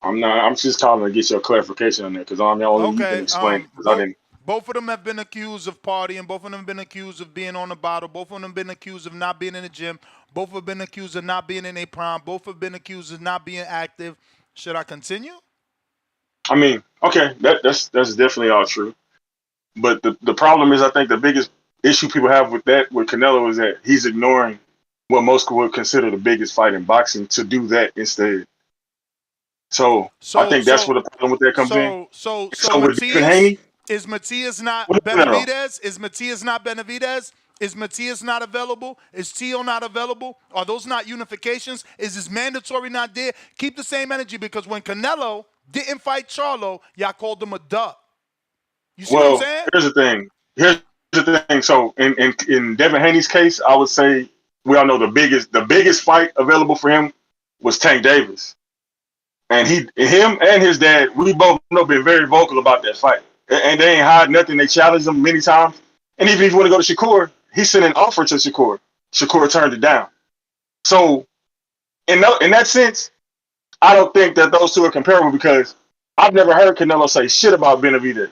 Speaker 2: I'm not. I'm just calling to get your clarification on that because I mean, only you can
Speaker 7: Okay.
Speaker 2: explain it because I didn't.
Speaker 7: Both of them have been accused of partying. Both of them have been accused of being on the bottle. Both of them have been accused of not being in the gym. Both have been accused of not being in a prime. Both have been accused of not being active. Should I continue?
Speaker 2: I mean, okay, that's definitely all true. But the problem is, I think the biggest issue people have with Canelo is that he's ignoring what most would consider the biggest fight in boxing to do that instead. So I think that's where the problem with that comes in.
Speaker 7: So
Speaker 2: So with Devin
Speaker 7: Matias,
Speaker 2: Haney,
Speaker 7: is Matias not
Speaker 2: no,
Speaker 7: Benavidez? Is Matias not Benavidez? Is Matias not available? Is Tio not available? Are those not unifications? Is this mandatory not there? Keep the same energy, because when Canelo didn't fight Charlo, y'all called him a duck. You see what I'm
Speaker 2: well,
Speaker 7: saying?
Speaker 2: here's the thing. Here's the thing. So in Devin Haney's case, I would say we all know the biggest fight available for him was Tank Davis. And him and his dad, we both know, been very vocal about that fight. And they ain't hide nothing. They challenged him many times. And even if you want to go to Shakur, he sent an offer to Shakur. Shakur turned it down. So in that sense, I don't think that those two are comparable because I've never heard Canelo say shit about Benavidez.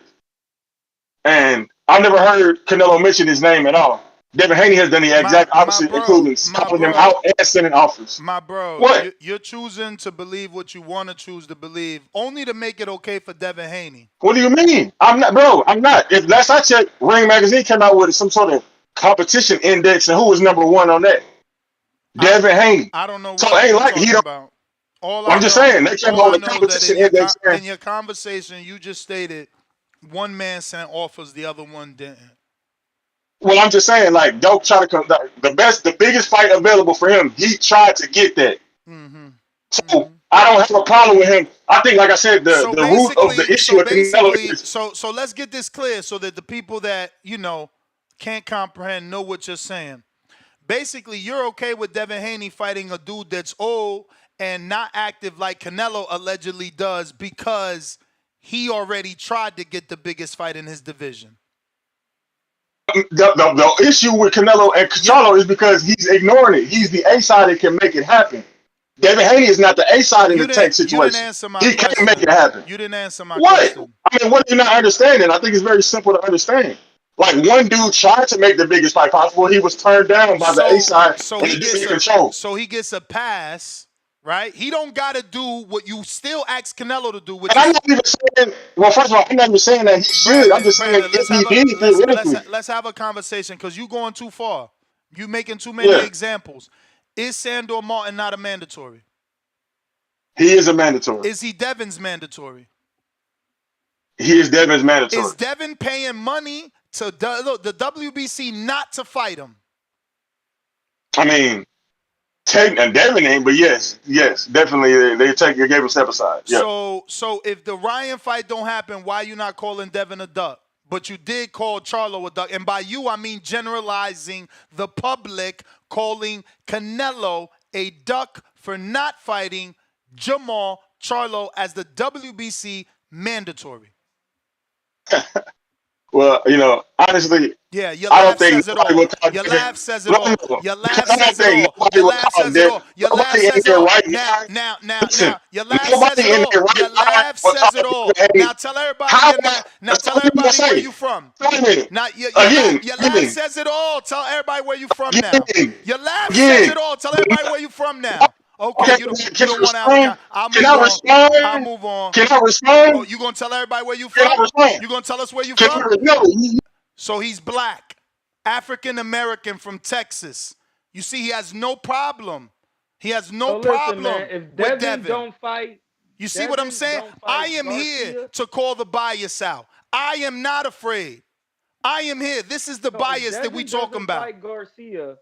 Speaker 2: And I've never heard Canelo mention his name at all. Devin Haney has done the exact opposite, including calling them out and sending offers.
Speaker 7: My bro,
Speaker 2: What?
Speaker 7: you're choosing to believe what you want to choose to believe, only to make it okay for Devin Haney.
Speaker 2: What do you mean? I'm not, bro. I'm not. If last I checked, Ring Magazine came out with some sort of competition index, and who was number one on that? Devin Haney.
Speaker 7: I don't know
Speaker 2: So
Speaker 7: what
Speaker 2: it ain't
Speaker 7: you're
Speaker 2: like he
Speaker 7: talking
Speaker 2: don't.
Speaker 7: about.
Speaker 2: I'm just saying they came out with a competition index.
Speaker 7: In your conversation, you just stated one man sent offers, the other one didn't.
Speaker 2: Well, I'm just saying, like, Dope tried to come. The biggest fight available for him, he tried to get that. So I don't have a problem with him. I think, like I said, the root of the issue with Canelo is.
Speaker 7: So let's get this clear so that the people that can't comprehend know what you're saying. Basically, you're okay with Devin Haney fighting a dude that's old and not active like Canelo allegedly does because he already tried to get the biggest fight in his division.
Speaker 2: The issue with Canelo and Charlo is because he's ignoring it. He's the A side that can make it happen. Devin Haney is not the A side in the Tank situation.
Speaker 7: You didn't answer my
Speaker 2: question. He can't make it happen.
Speaker 7: You didn't answer my question.
Speaker 2: I mean, what are you not understanding? I think it's very simple to understand. Like, one dude tried to make the biggest fight possible. He was turned down by the A side.
Speaker 7: So he gets a pass, right? He don't got to do what you still ask Canelo to do. Which
Speaker 2: I'm not even saying. Well, first of all, I'm not even saying that he should. I'm just saying if he did get rid of me.
Speaker 7: Let's have a conversation because you going too far. You making too many examples. Is Sandor Martin not a mandatory?
Speaker 2: He is a mandatory.
Speaker 7: Is he Devin's mandatory?
Speaker 2: He is Devin's mandatory.
Speaker 7: Is Devin paying money to the WBC not to fight him?
Speaker 2: I mean, and Devin ain't, but yes, definitely they gave him step aside. Yep.
Speaker 7: So if the Ryan fight don't happen, why you not calling Devin a duck? But you did call Charlo a duck, and by you I mean generalizing the public, calling Canelo a duck for not fighting Jamal Charlo as the WBC mandatory?
Speaker 2: Well, honestly,
Speaker 7: Yeah, your
Speaker 2: I don't
Speaker 7: laugh
Speaker 2: think
Speaker 7: says it
Speaker 2: nobody
Speaker 7: all.
Speaker 2: would call
Speaker 7: Your
Speaker 2: Devin.
Speaker 7: laugh says it
Speaker 2: No,
Speaker 7: all.
Speaker 2: no,
Speaker 7: Your
Speaker 2: because
Speaker 7: laugh
Speaker 2: I don't
Speaker 7: says it
Speaker 2: think
Speaker 7: all.
Speaker 2: nobody
Speaker 7: Your
Speaker 2: would
Speaker 7: laugh
Speaker 2: call
Speaker 7: says it
Speaker 2: Devin.
Speaker 7: all. Your laugh
Speaker 2: Nobody in
Speaker 7: says it
Speaker 2: here
Speaker 7: all.
Speaker 2: right
Speaker 7: Now,
Speaker 2: now.
Speaker 7: now, now,
Speaker 2: Listen,
Speaker 7: now. Your laugh says
Speaker 2: nobody
Speaker 7: it
Speaker 2: in
Speaker 7: all.
Speaker 2: here
Speaker 7: Your
Speaker 2: right now
Speaker 7: laugh
Speaker 2: would
Speaker 7: says
Speaker 2: call
Speaker 7: it all.
Speaker 2: Devin
Speaker 7: Now
Speaker 2: Haney.
Speaker 7: tell everybody
Speaker 2: How
Speaker 7: your
Speaker 2: about?
Speaker 7: now
Speaker 2: That's
Speaker 7: tell
Speaker 2: all I'm gonna
Speaker 7: everybody where
Speaker 2: say.
Speaker 7: you from.
Speaker 2: Wait a minute.
Speaker 7: Now
Speaker 2: Again,
Speaker 7: your laugh
Speaker 2: again,
Speaker 7: says it all. Tell everybody where you from now.
Speaker 2: again,
Speaker 7: Your laugh says
Speaker 2: again.
Speaker 7: it all. Tell everybody where you from now. Okay,
Speaker 2: Okay,
Speaker 7: you
Speaker 2: can I
Speaker 7: don't want to have a
Speaker 2: respond?
Speaker 7: I'll
Speaker 2: Can
Speaker 7: move
Speaker 2: I
Speaker 7: on. I'll
Speaker 2: respond?
Speaker 7: move on.
Speaker 2: Can I
Speaker 7: Oh,
Speaker 2: respond?
Speaker 7: you gonna tell everybody where you
Speaker 2: Can I
Speaker 7: from?
Speaker 2: respond?
Speaker 7: You gonna tell us where you
Speaker 2: Can
Speaker 7: from?
Speaker 2: I? No,
Speaker 7: So he's black, African American from Texas. You see, he has no problem. He has no
Speaker 11: So listen,
Speaker 7: problem
Speaker 11: man. If
Speaker 7: with
Speaker 11: Devin
Speaker 7: Devin.
Speaker 11: don't fight,
Speaker 7: You see what I'm saying? I am here
Speaker 11: Garcia.
Speaker 7: to call the bias out. I am not afraid. I am here. This is the
Speaker 11: So if
Speaker 7: bias that we
Speaker 11: Devin
Speaker 7: talking
Speaker 11: doesn't
Speaker 7: about.
Speaker 11: fight Garcia,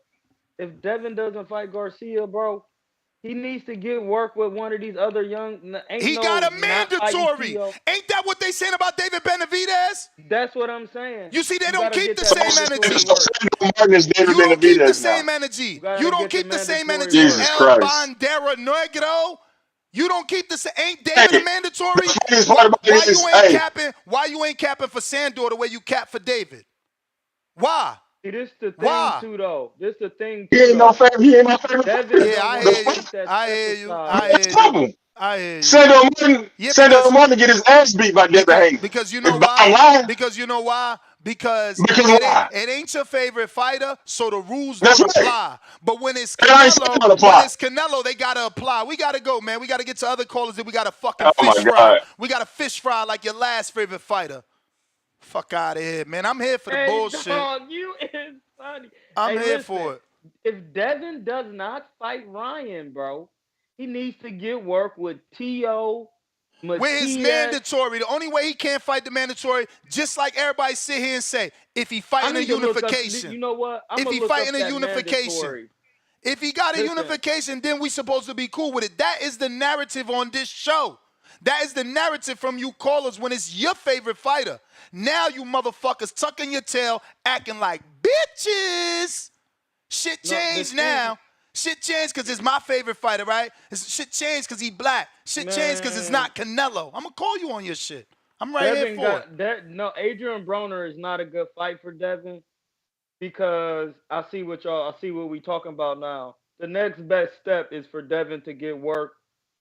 Speaker 11: if Devin doesn't fight Garcia, bro, he needs to get work with one of these other young.
Speaker 7: He got a
Speaker 11: Not fighting
Speaker 7: mandatory.
Speaker 11: T.O.
Speaker 7: Ain't that what they saying about David Benavidez?
Speaker 11: That's what I'm saying.
Speaker 7: You see, they
Speaker 11: You
Speaker 7: don't
Speaker 11: gotta
Speaker 7: keep
Speaker 11: get
Speaker 7: the
Speaker 11: that
Speaker 7: same
Speaker 11: mandatory
Speaker 7: energy.
Speaker 2: so
Speaker 11: work.
Speaker 2: Sandor Martin is David
Speaker 7: You don't keep the
Speaker 2: Benavidez now.
Speaker 7: same energy.
Speaker 11: You gotta
Speaker 7: You don't
Speaker 11: get the
Speaker 7: keep the same
Speaker 11: mandatory
Speaker 7: energy.
Speaker 11: work.
Speaker 2: Jesus
Speaker 7: El
Speaker 2: Christ.
Speaker 7: Bandera Negro. You don't keep the same. Ain't
Speaker 2: Hey,
Speaker 7: David a mandatory?
Speaker 2: the funniest part about
Speaker 7: Why
Speaker 2: this
Speaker 7: you
Speaker 2: is,
Speaker 7: ain't
Speaker 2: hey,
Speaker 7: capping? Why you ain't capping for Sandor the way you cap for David? Why?
Speaker 11: See, this the thing
Speaker 7: Why?
Speaker 11: too, though. This the thing
Speaker 2: he
Speaker 11: too,
Speaker 2: ain't no
Speaker 11: though.
Speaker 2: favorite. He ain't my favorite
Speaker 11: Devin
Speaker 2: fighter.
Speaker 7: Yeah,
Speaker 11: don't
Speaker 7: I
Speaker 11: want
Speaker 2: The
Speaker 11: to
Speaker 7: hear
Speaker 2: fuck?
Speaker 7: you.
Speaker 11: take that
Speaker 7: I
Speaker 11: step
Speaker 7: hear you.
Speaker 11: aside.
Speaker 7: I
Speaker 2: What's
Speaker 7: hear
Speaker 2: the
Speaker 7: you.
Speaker 2: problem?
Speaker 7: I hear you. Yeah,
Speaker 2: Sandor Martin get his ass beat by Devin Haney.
Speaker 7: because you know
Speaker 2: Bottom
Speaker 7: why?
Speaker 2: line,
Speaker 7: Because you know why? Because
Speaker 2: because why?
Speaker 7: it ain't your favorite fighter, so the rules
Speaker 2: That's
Speaker 7: don't
Speaker 2: right.
Speaker 7: apply. But when it's
Speaker 2: And I ain't saying on the
Speaker 7: When
Speaker 2: plot.
Speaker 7: it's Canelo, they gotta apply. We gotta go, man. We gotta get to other callers that we gotta fucking
Speaker 2: Oh my
Speaker 7: fish fry.
Speaker 2: God.
Speaker 7: We gotta fish fry like your last favorite fighter. Fuck out of here, man. I'm here for the
Speaker 11: Hey,
Speaker 7: bullshit.
Speaker 11: dog, you is funny.
Speaker 7: I'm
Speaker 11: Hey,
Speaker 7: here
Speaker 11: listen.
Speaker 7: for it.
Speaker 11: If Devin does not fight Ryan, bro, he needs to get work with T.O.,
Speaker 7: With his
Speaker 11: Matias.
Speaker 7: mandatory, the only way he can't fight the mandatory, just like everybody sit here and say, if he
Speaker 11: I
Speaker 7: fighting a
Speaker 11: need to look up.
Speaker 7: unification,
Speaker 11: You know what? I'm
Speaker 7: if
Speaker 11: gonna
Speaker 7: he
Speaker 11: look up
Speaker 7: fighting a
Speaker 11: that
Speaker 7: unification,
Speaker 11: mandatory.
Speaker 7: if he got a
Speaker 11: Listen,
Speaker 7: unification, then we supposed to be cool with it. That is the narrative on this show. That is the narrative from you callers when it's your favorite fighter. Now you motherfuckers tucking your tail, acting like bitches. Shit
Speaker 11: no, the
Speaker 7: changed
Speaker 11: thing,
Speaker 7: now. Shit changed because it's my favorite fighter, right? Shit changed because he black. Shit changed because it's
Speaker 11: man.
Speaker 7: not Canelo. I'm going to call you on your shit. I'm right here
Speaker 11: Devin
Speaker 7: for it.
Speaker 11: got that. No, Adrien Broner is not a good fight for Devin because I see what we talking about now. The next best step is for Devin to get work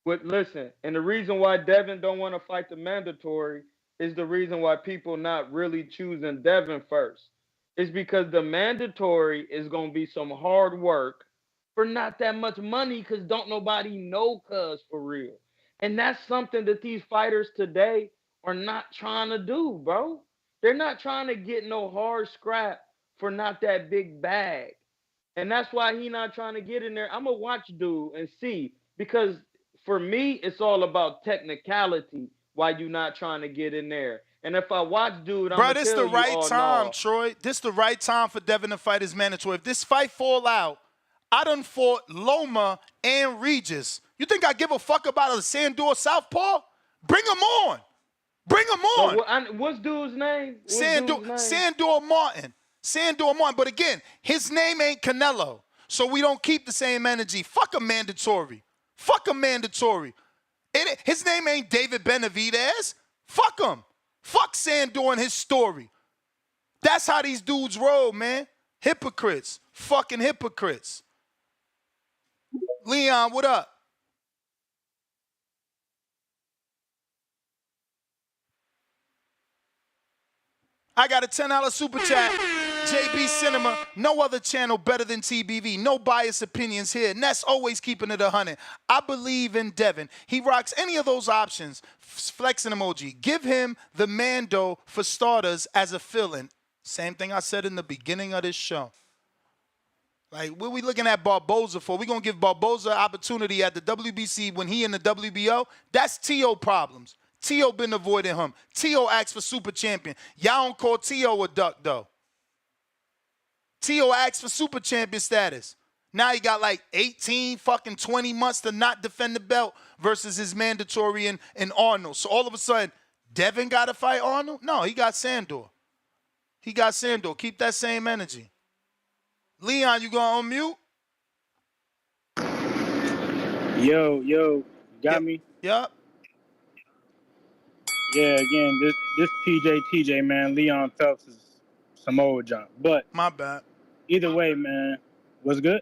Speaker 11: with. Listen, and the reason why Devin don't want to fight the mandatory is the reason why people not really choosing Devin first. It's because the mandatory is gonna be some hard work for not that much money because don't nobody know cuz for real. And that's something that these fighters today are not trying to do, bro. They're not trying to get no hard scrap for not that big bag. And that's why he not trying to get in there. I'm going to watch dude and see. Because for me, it's all about technicality why you not trying to get in there. And if I watch dude, I'm
Speaker 7: Bro,
Speaker 11: going to
Speaker 7: this
Speaker 11: tell
Speaker 7: the
Speaker 11: you,
Speaker 7: right
Speaker 11: oh,
Speaker 7: time,
Speaker 11: no.
Speaker 7: Troy. This the right time for Devin to fight his mandatory. If this fight fall out, I done fought Loma and Regis. You think I give a fuck about a Sandor Southpaw? Bring him on. Bring him on.
Speaker 11: No, what's dude's name?
Speaker 7: Sandor Martin. Sandor Martin. But again, his name ain't Canelo. So we don't keep the same energy. Fuck a mandatory. Fuck a mandatory. His name ain't David Benavidez. Fuck him. Fuck Sandor and his story. That's how these dudes roll, man. Hypocrites. Fucking hypocrites. Leon, what up? I got a $10 super chat. JB Cinema, no other channel better than TBV. No biased opinions here. Ness always keeping it 100. I believe in Devin. He rocks any of those options. Flexing emoji. Give him the Mando for starters as a fill-in. Same thing I said in the beginning of this show. Like, what we looking at Barboza for? We going to give Barboza opportunity at the WBC when he in the WBO? That's T.O. problems. T.O. been avoiding him. T.O. asked for super champion. Y'all don't call T.O. a duck, though. T.O. asked for super champion status. Now he got like 18 fucking 20 months to not defend the belt versus his mandatory and Arnold. So all of a sudden, Devin got to fight Arnold? No, he got Sandor. He got Sandor. Keep that same energy. Leon, you going on mute?
Speaker 5: Yo, got
Speaker 7: Yep.
Speaker 5: me?
Speaker 7: Yep.
Speaker 5: Yeah, again, this TJ, man, Leon Phelps is some old junk. But
Speaker 7: My bad.
Speaker 5: either way, man, what's good?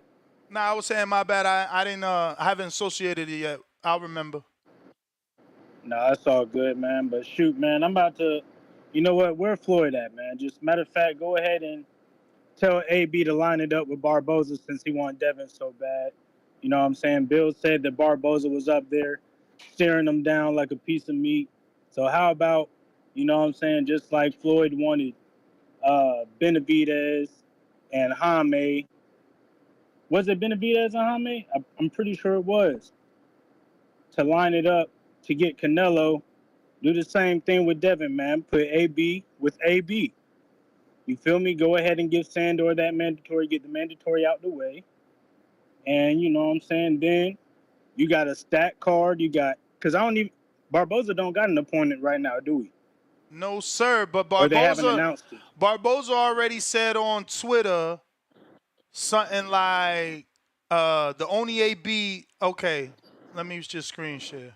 Speaker 7: Nah, I was saying my bad. I didn't I haven't associated it yet. I'll remember.
Speaker 5: Nah, that's all good, man. But shoot, man, I'm about to, you know what? Where Floyd at, man? Just matter of fact, go ahead and tell AB to line it up with Barboza since he want Devin so bad. You know what I'm saying? Bill said that Barboza was up there staring him down like a piece of meat. So how about, you know what I'm saying, just like Floyd wanted Benavidez and Jaime. Was it Benavidez and Jaime? I'm pretty sure it was. To line it up to get Canelo. Do the same thing with Devin, man. Put AB with AB. You feel me? Go ahead and give Sandor that mandatory, get the mandatory out the way. And you know what I'm saying? Then you got a stat card. You got, because I don't even, Barboza don't got an opponent right now, do we?
Speaker 7: No, sir. But
Speaker 5: Or they haven't announced it.
Speaker 7: Barboza already said on Twitter something like the only AB. Okay, let me just screen share.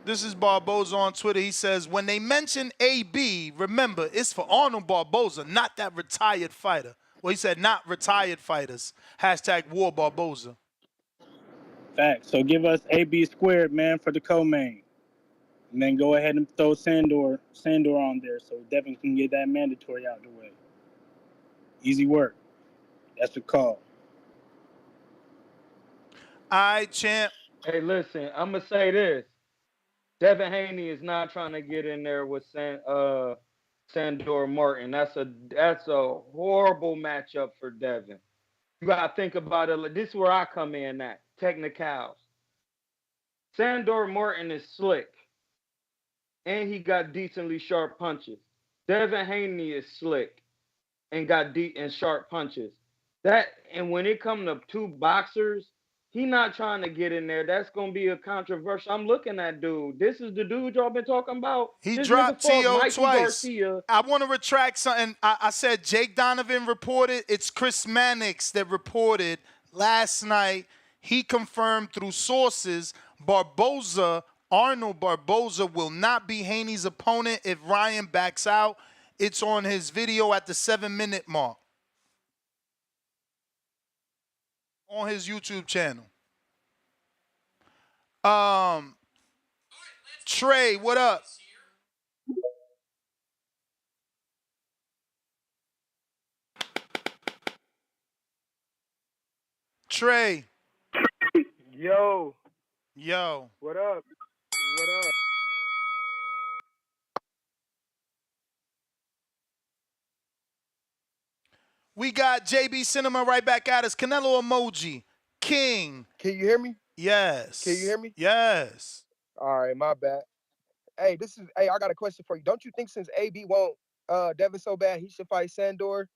Speaker 7: This is Barboza on Twitter. He says, when they mention AB, remember, it's for Arnold Barboza, not that retired fighter. Well, he said not retired fighters. Hashtag War Barboza.
Speaker 5: Facts. So give us AB squared, man, for the co-main. And then go ahead and throw Sandor on there so Devin can get that mandatory out the way. Easy work. That's the call.
Speaker 7: All right, champ.
Speaker 11: Hey, listen, I'm gonna say this. Devin Haney is not trying to get in there with Sandor Martin. That's a horrible matchup for Devin. You gotta think about it. This is where I come in at technicals. Sandor Martin is slick, and he got decently sharp punches. Devin Haney is slick and got deep and sharp punches. And when it comes to two boxers, he not trying to get in there. That's gonna be a controversial. I'm looking at dude. This is the dude y'all been talking about.
Speaker 7: He
Speaker 11: This
Speaker 7: dropped
Speaker 11: nigga fought
Speaker 7: T.O.
Speaker 11: Mikey
Speaker 7: twice.
Speaker 11: Garcia.
Speaker 7: I want to retract something. I said Jake Donovan reported. It's Chris Mannix that reported last night. He confirmed through sources Arnold Barboza will not be Haney's opponent if Ryan backs out. It's on his video at the 7-minute mark on his YouTube channel. Trey, what up? Trey.
Speaker 6: Yo.
Speaker 7: Yo.
Speaker 6: What up? What up?
Speaker 7: We got JB Cinema right back at us. Canelo emoji. King.
Speaker 14: Can you hear me?
Speaker 7: Yes.
Speaker 14: Can you hear me?
Speaker 7: Yes.
Speaker 14: All right, my bad. Hey, I got a question for you. Don't you think since AB won't Devin so bad, he should fight Sandor?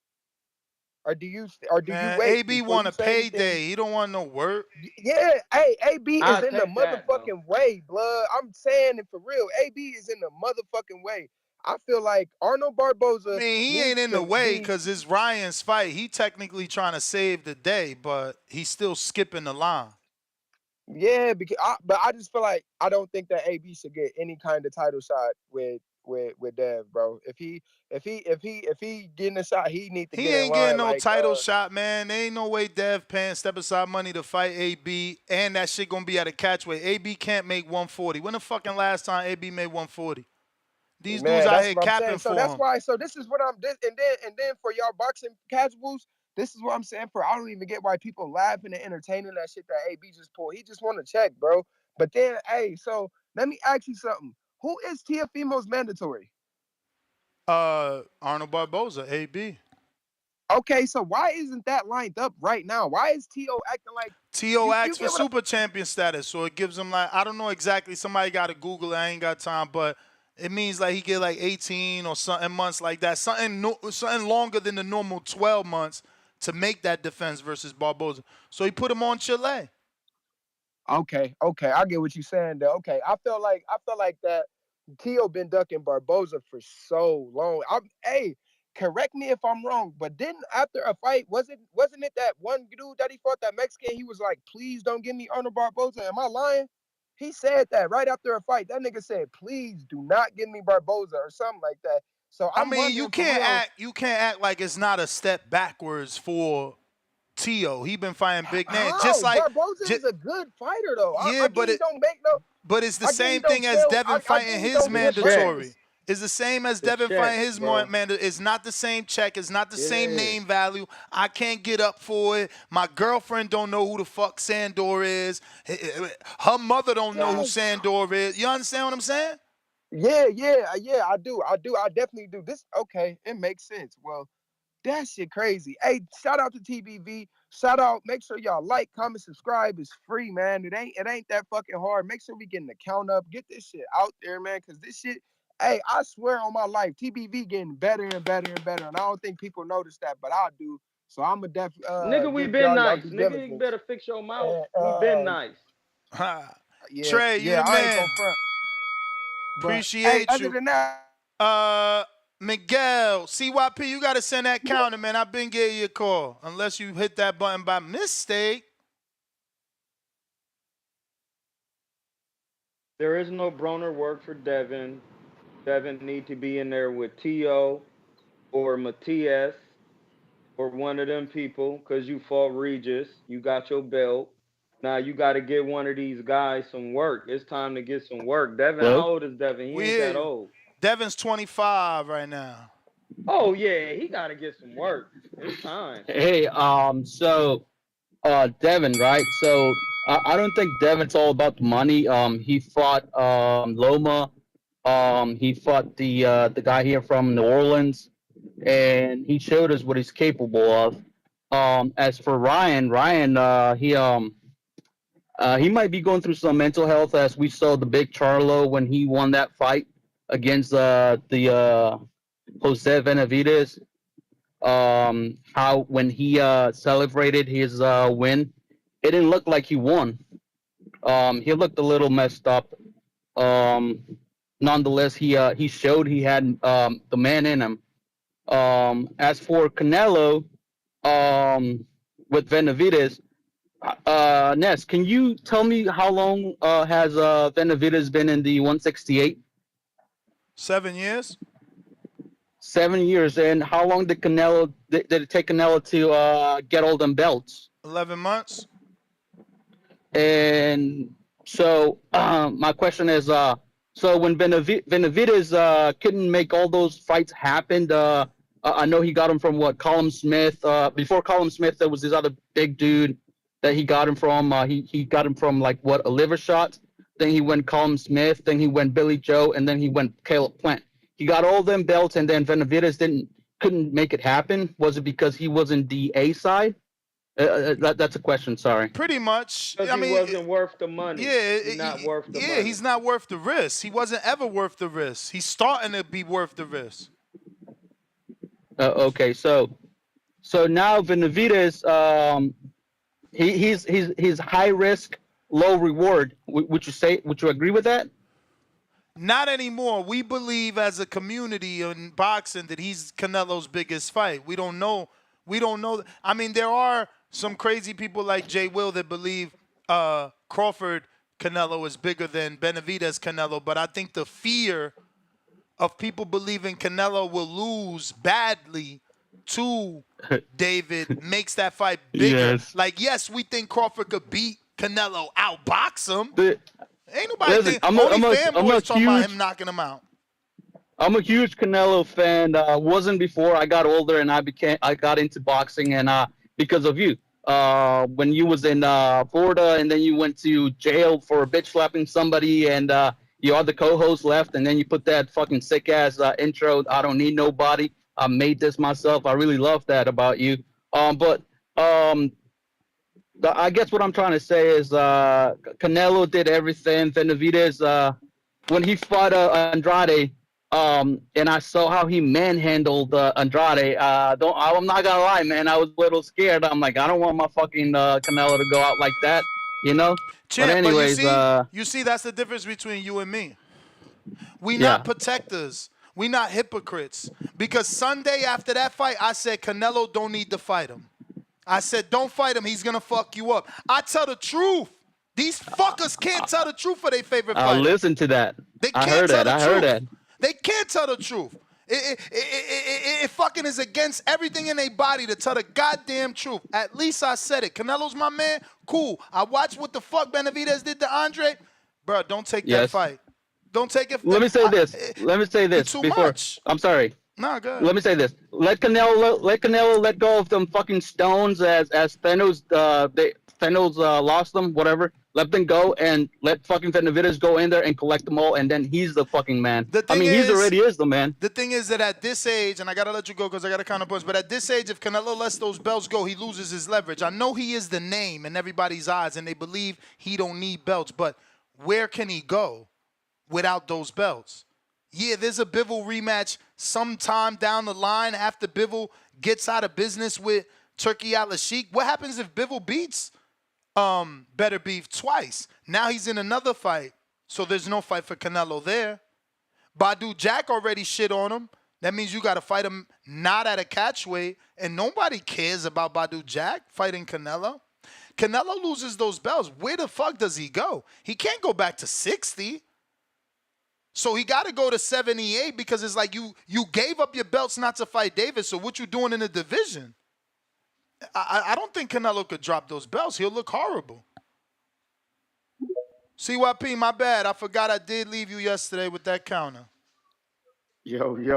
Speaker 14: Or do you
Speaker 7: Man,
Speaker 14: wait
Speaker 7: AB
Speaker 14: before
Speaker 7: want
Speaker 14: you
Speaker 7: a
Speaker 14: say anything?
Speaker 7: payday. He don't want no work.
Speaker 14: Yeah, hey, AB is
Speaker 11: I'll
Speaker 14: in the
Speaker 11: take that, though.
Speaker 14: motherfucking way, blood. I'm saying it for real. AB is in the motherfucking way. I feel like Arnold Barboza.
Speaker 7: I mean, he ain't in the way because it's Ryan's fight. He technically trying to save the day, but he's still skipping the line.
Speaker 14: Yeah, but I just feel like I don't think that AB should get any kind of title shot with Dev, bro. If he getting a shot, he need to
Speaker 7: He
Speaker 14: get
Speaker 7: ain't
Speaker 14: in line.
Speaker 7: getting no title shot, man. There ain't no way Dev paying step aside money to fight AB, and that shit gonna be at a catchweight. AB can't make 140. When the fucking last time AB made 140? These dudes out here capping for him.
Speaker 14: So that's why. So this is what I'm. And then for y'all boxing casuals, this is what I'm saying. I don't even get why people laughing and entertaining that shit that AB just pulled. He just want to check, bro. But then, hey, so let me ask you something. Who is Teofimo's mandatory?
Speaker 7: Arnold Barboza, AB.
Speaker 14: Okay, so why isn't that lined up right now? Why is T.O. acting like
Speaker 7: T.O. asked for super champion status, so it gives him like, I don't know exactly. Somebody got to Google it. I ain't got time, but it means like he get like 18 or something months like that. Something longer than the normal 12 months to make that defense versus Barboza. So he put him on Chile.
Speaker 14: Okay, I get what you're saying though. Okay, I feel like that T.O. been ducking Barboza for so long. correct me if I'm wrong, but didn't after a fight, wasn't it that one dude that he fought, that Mexican, he was like, please don't give me Honor Barboza? Am I lying? He said that right after a fight. That nigga said, please do not give me Barboza or something like that. So
Speaker 7: I
Speaker 14: I'm
Speaker 7: mean, you
Speaker 14: wondering for
Speaker 7: can't
Speaker 14: real.
Speaker 7: act like it's not a step backwards for Tio. He been fighting big names, just
Speaker 14: How?
Speaker 7: like,
Speaker 14: Barboza is a good fighter though.
Speaker 7: yeah,
Speaker 14: I get he don't make no.
Speaker 7: but it's the
Speaker 14: I get he
Speaker 7: same thing
Speaker 14: don't
Speaker 7: as
Speaker 14: sell.
Speaker 7: Devin
Speaker 14: I get
Speaker 7: fighting
Speaker 14: he
Speaker 7: his
Speaker 14: don't get
Speaker 7: mandatory.
Speaker 14: ratings.
Speaker 7: It's the same as
Speaker 11: The
Speaker 7: Devin fighting
Speaker 11: checks,
Speaker 7: his
Speaker 11: bro.
Speaker 7: mandatory. It's not the same check. It's not the same
Speaker 11: Yeah.
Speaker 7: name value. I can't get up for it. My girlfriend don't know who the fuck Sandor is. Her mother don't know who
Speaker 14: Yes.
Speaker 7: Sandor is. You understand what I'm saying?
Speaker 14: Yeah. I do. I definitely do. This okay. It makes sense. Well, that shit crazy. Hey, shout out to TBV. Shout out. Make sure y'all like, comment, subscribe. It's free, man. It ain't that fucking hard. Make sure we getting the count up. Get this shit out there, man. Cause this shit, hey, I swear on my life, TBV getting better and better and better. And I don't think people notice that, but I do. So I'ma definitely
Speaker 11: Nigga, we
Speaker 14: give
Speaker 11: been
Speaker 14: y'all
Speaker 11: nice.
Speaker 14: due
Speaker 11: Nigga, you
Speaker 14: diligence.
Speaker 11: better fix your mouth.
Speaker 14: And,
Speaker 11: We been nice.
Speaker 7: Trey, you the
Speaker 14: I ain't
Speaker 7: man.
Speaker 14: gonna front. But hey,
Speaker 7: Appreciate
Speaker 14: other
Speaker 7: you.
Speaker 14: than that,
Speaker 7: Miguel, CYP, you got to send that counter, man. I've been getting you a call. Unless you hit that button by mistake.
Speaker 11: There is no Broner work for Devin. Devin need to be in there with T.O. or Matias or one of them people, because you fought Regis. You got your belt. Now you got to get one of these guys some work. It's time to get some work. Devin,
Speaker 18: Hello?
Speaker 11: how old is Devin? He
Speaker 7: We
Speaker 11: ain't
Speaker 7: hear
Speaker 11: that
Speaker 7: you.
Speaker 11: old.
Speaker 7: Devin's 25 right now.
Speaker 11: Oh, yeah, he got to get some work. It's time.
Speaker 18: Hey, Devin, right? So I don't think Devin's all about the money. He fought Loma. He fought the guy here from New Orleans, and he showed us what he's capable of. As for Ryan, he might be going through some mental health, as we saw the big Charlo when he won that fight against the Jose Benavidez. How when he celebrated his win, it didn't look like he won. He looked a little messed up. Nonetheless, he showed he had the man in him. As for Canelo, with Benavidez, Ness, can you tell me how long has Benavidez been in the 168?
Speaker 7: 7 years.
Speaker 18: 7 years. And how long did it take Canelo to get all them belts?
Speaker 7: 11 months.
Speaker 18: And so my question is, so when Benavidez couldn't make all those fights happen, I know he got him from what, Colin Smith. Before Colin Smith, there was this other big dude that he got him from. He got him from like what, a liver shot. Then he went Colin Smith. Then he went Billy Joe, and then he went Caleb Plant. He got all them belts, and then Benavidez couldn't make it happen. Was it because he wasn't the A side? That's a question. Sorry.
Speaker 7: Pretty much.
Speaker 11: Because he wasn't worth the money.
Speaker 7: Yeah,
Speaker 11: he's not worth the money.
Speaker 7: He's not worth the risk. He wasn't ever worth the risk. He's starting to be worth the risk.
Speaker 18: Okay, so now Benavidez, he's high risk, low reward. Would you agree with that?
Speaker 7: Not anymore. We believe as a community in boxing that he's Canelo's biggest fight. We don't know. I mean, there are some crazy people like Jay Will that believe Crawford Canelo is bigger than Benavidez Canelo, but I think the fear of people believing Canelo will lose badly to David makes that fight bigger.
Speaker 18: Yes.
Speaker 7: Like, yes, we think Crawford could beat Canelo, outbox him. Ain't nobody
Speaker 18: Listen,
Speaker 7: think.
Speaker 18: I'm
Speaker 7: Only
Speaker 18: a
Speaker 7: fanboys talking
Speaker 18: huge,
Speaker 7: about him knocking him out.
Speaker 18: I'm a huge Canelo fan. Wasn't before I got older and I got into boxing, and because of you. When you was in Florida and then you went to jail for bitch slapping somebody, and your other co-host left, and then you put that fucking sick ass intro. I don't need nobody. I made this myself. I really love that about you. But I guess what I'm trying to say is Canelo did everything. Benavidez, when he fought Andrade, and I saw how he manhandled Andrade. I'm not gonna lie, man. I was a little scared. I'm like, I don't want my fucking Canelo to go out like that, you know.
Speaker 7: Champ,
Speaker 18: but anyways,
Speaker 7: you see, that's the difference between you and me. We
Speaker 18: Yeah.
Speaker 7: not protectors. We not hypocrites. Because Sunday after that fight, I said Canelo don't need to fight him. I said don't fight him. He's going to fuck you up. I tell the truth. These fuckers can't tell the truth for their favorite fighter.
Speaker 15: I'll listen to that.
Speaker 7: They
Speaker 15: I
Speaker 7: can't
Speaker 15: heard
Speaker 7: tell
Speaker 15: that.
Speaker 7: the
Speaker 15: I heard
Speaker 7: truth.
Speaker 15: that.
Speaker 7: They can't tell the truth. It fucking is against everything in their body to tell the goddamn truth. At least I said it. Canelo's my man. Cool. I watched what the fuck Benavidez did to Andre. Bro, don't take that
Speaker 15: Yes.
Speaker 7: fight. Don't take it.
Speaker 15: Let me say this. Let me say this
Speaker 7: too
Speaker 15: before.
Speaker 7: much.
Speaker 15: I'm sorry.
Speaker 7: No, go ahead.
Speaker 15: Let me say this. Let Canelo let go of them fucking stones as Thanos Thanos lost them, whatever. Let them go and let fucking Benavidez go in there and collect them all, and then he's the fucking man. I mean, he already is the man.
Speaker 7: The thing is that at this age, and I gotta let you go because I got a counterpunch, but at this age, if Canelo lets those belts go, he loses his leverage. I know he is the name in everybody's eyes, and they believe he don't need belts, but where can he go without those belts? Yeah, there's a Bivol rematch sometime down the line after Bivol gets out of business with Turki Al-Sheikh. What happens if Bivol beats Better Beef twice? Now he's in another fight, so there's no fight for Canelo there. Badu Jack already shit on him. That means you got to fight him not at a catch weight, and nobody cares about Badu Jack fighting Canelo. Canelo loses those belts. Where the fuck does he go? He can't go back to 60. So he got to go to 78 because it's like you gave up your belts not to fight Davis, so what you doing in the division? I don't think Canelo could drop those belts. He'll look horrible. CYP, my bad. I forgot I did leave you yesterday with that counter.
Speaker 16: Yo, ain't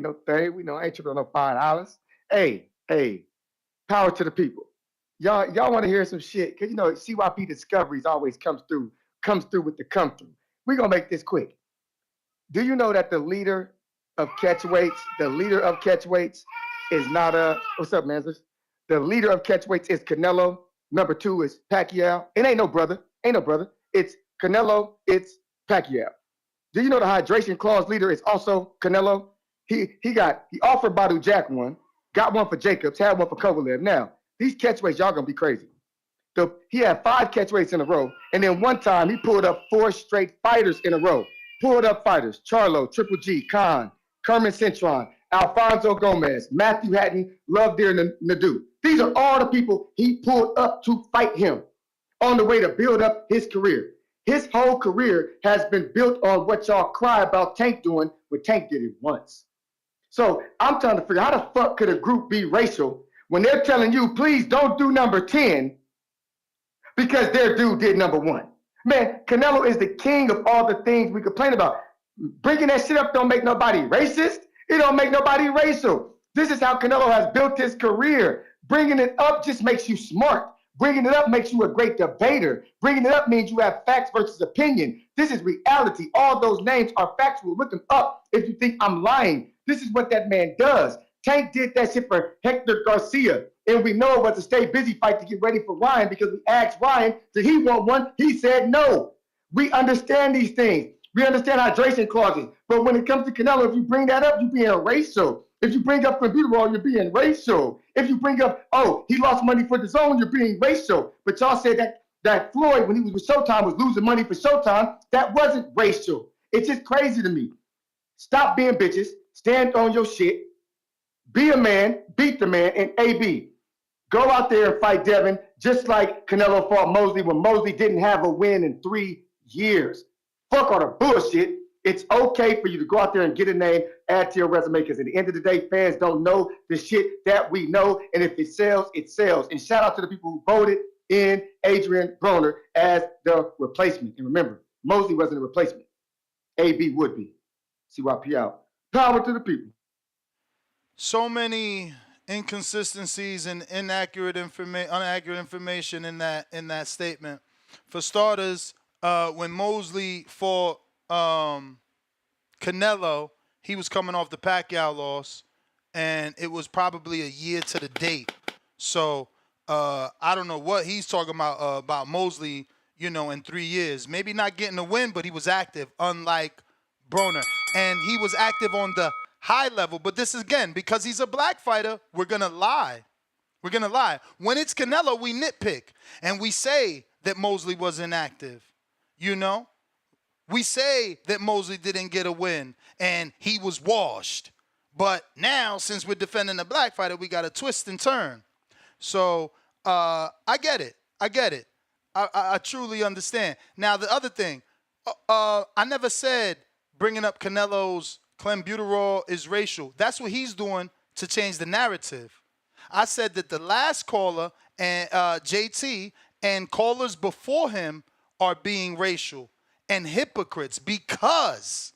Speaker 16: no thing. We know I ain't tripping on no $5. Hey, power to the people. Y'all want to hear some shit? Cause CYP Discoveries always comes through with the come through. We're gonna make this quick. Do you know that the leader of catch weights is not what's up, man? The leader of catch weights is Canelo. Number 2 is Pacquiao. It ain't no brother. It's Canelo, it's Pacquiao. Do you know the hydration clause leader is also Canelo? He offered Badu Jack one, got one for Jacobs, had one for Kovalev. Now, these catchweights, y'all gonna be crazy. He had 5 catchweights in a row, and then one time he pulled up 4 straight fighters in a row. Pulled up fighters: Charlo, Triple G, Khan, Kermit Cintron, Alfonso Gomez, Matthew Hatton, Love Deer Nadu. These are all the people he pulled up to fight him on the way to build up his career. His whole career has been built on what y'all cry about Tank doing, but Tank did it once. So I'm trying to figure out how the fuck could a group be racial when they're telling you, please don't do number 10 because their dude did number 1. Man, Canelo is the king of all the things we complain about. Bringing that shit up don't make nobody racist. It don't make nobody racial. This is how Canelo has built his career. Bringing it up just makes you smart. Bringing it up makes you a great debater. Bringing it up means you have facts versus opinion. This is reality. All those names are factual. Look them up if you think I'm lying. This is what that man does. Tank did that shit for Hector Garcia. And we know it was a stay busy fight to get ready for Ryan because we asked Ryan, did he want one? He said no. We understand these things. We understand hydration clauses. But when it comes to Canelo, if you bring that up, you're being racial. If you bring up computer, you're being racial. If you bring up, oh, he lost money for the zone, you're being racial. But y'all said that Floyd, when he was with Showtime, was losing money for Showtime. That wasn't racial. It's just crazy to me. Stop being bitches. Stand on your shit. Be a man. Beat the man. And AB, go out there and fight Devin, just like Canelo fought Mosley when Mosley didn't have a win in 3 years. Fuck all the bullshit. It's okay for you to go out there and get a name, add to your resume, because at the end of the day, fans don't know the shit that we know, and if it sells, it sells. And shout out to the people who voted in Adrien Broner as the replacement. And remember, Mosley wasn't a replacement. AB would be. CYP out. Power to the people.
Speaker 7: So many inconsistencies and inaccurate information in that statement. For starters, when Mosley fought Canelo, he was coming off the Pacquiao loss, and it was probably a year to the date. So I don't know what he's talking about Mosley, in 3 years. Maybe not getting a win, but he was active, unlike Broner. And he was active on the high level. But this is, again, because he's a black fighter, we're going to lie. We're going to lie. When it's Canelo, we nitpick, and we say that Mosley was inactive, We say that Mosley didn't get a win and he was washed. But now, since we're defending the black fighter, we got to twist and turn. So I get it. I truly understand. Now, the other thing, I never said bringing up Canelo's clenbuterol is racial. That's what he's doing to change the narrative. I said that the last caller, and JT, and callers before him are being racial and hypocrites because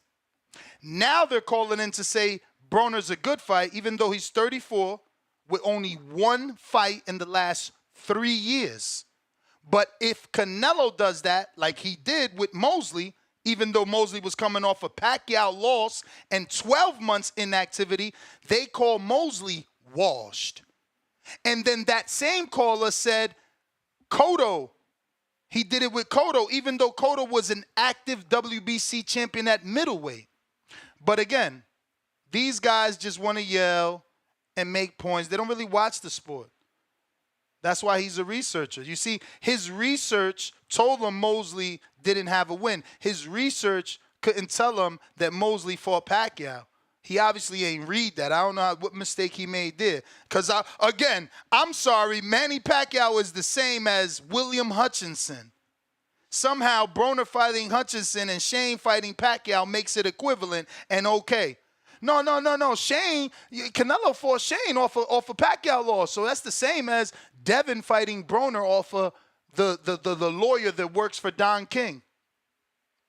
Speaker 7: now they're calling in to say Broner's a good fight, even though he's 34 with only one fight in the last 3 years. But if Canelo does that, like he did with Mosley, even though Mosley was coming off a Pacquiao loss and 12 months inactivity, they call Mosley washed. And then that same caller said Cotto, he did it with Cotto, even though Cotto was an active WBC champion at middleweight. But again, these guys just want to yell and make points. They don't really watch the sport. That's why he's a researcher. You see, his research told him Mosley didn't have a win. His research couldn't tell him that Mosley fought Pacquiao. He obviously ain't read that. I don't know what mistake he made there. Because, again, I'm sorry, Manny Pacquiao is the same as William Hutchinson. Somehow, Broner fighting Hutchinson and Shane fighting Pacquiao makes it equivalent and okay. No. Shane, Canelo fought Shane off a Pacquiao loss. So that's the same as Devin fighting Broner off of the lawyer that works for Don King.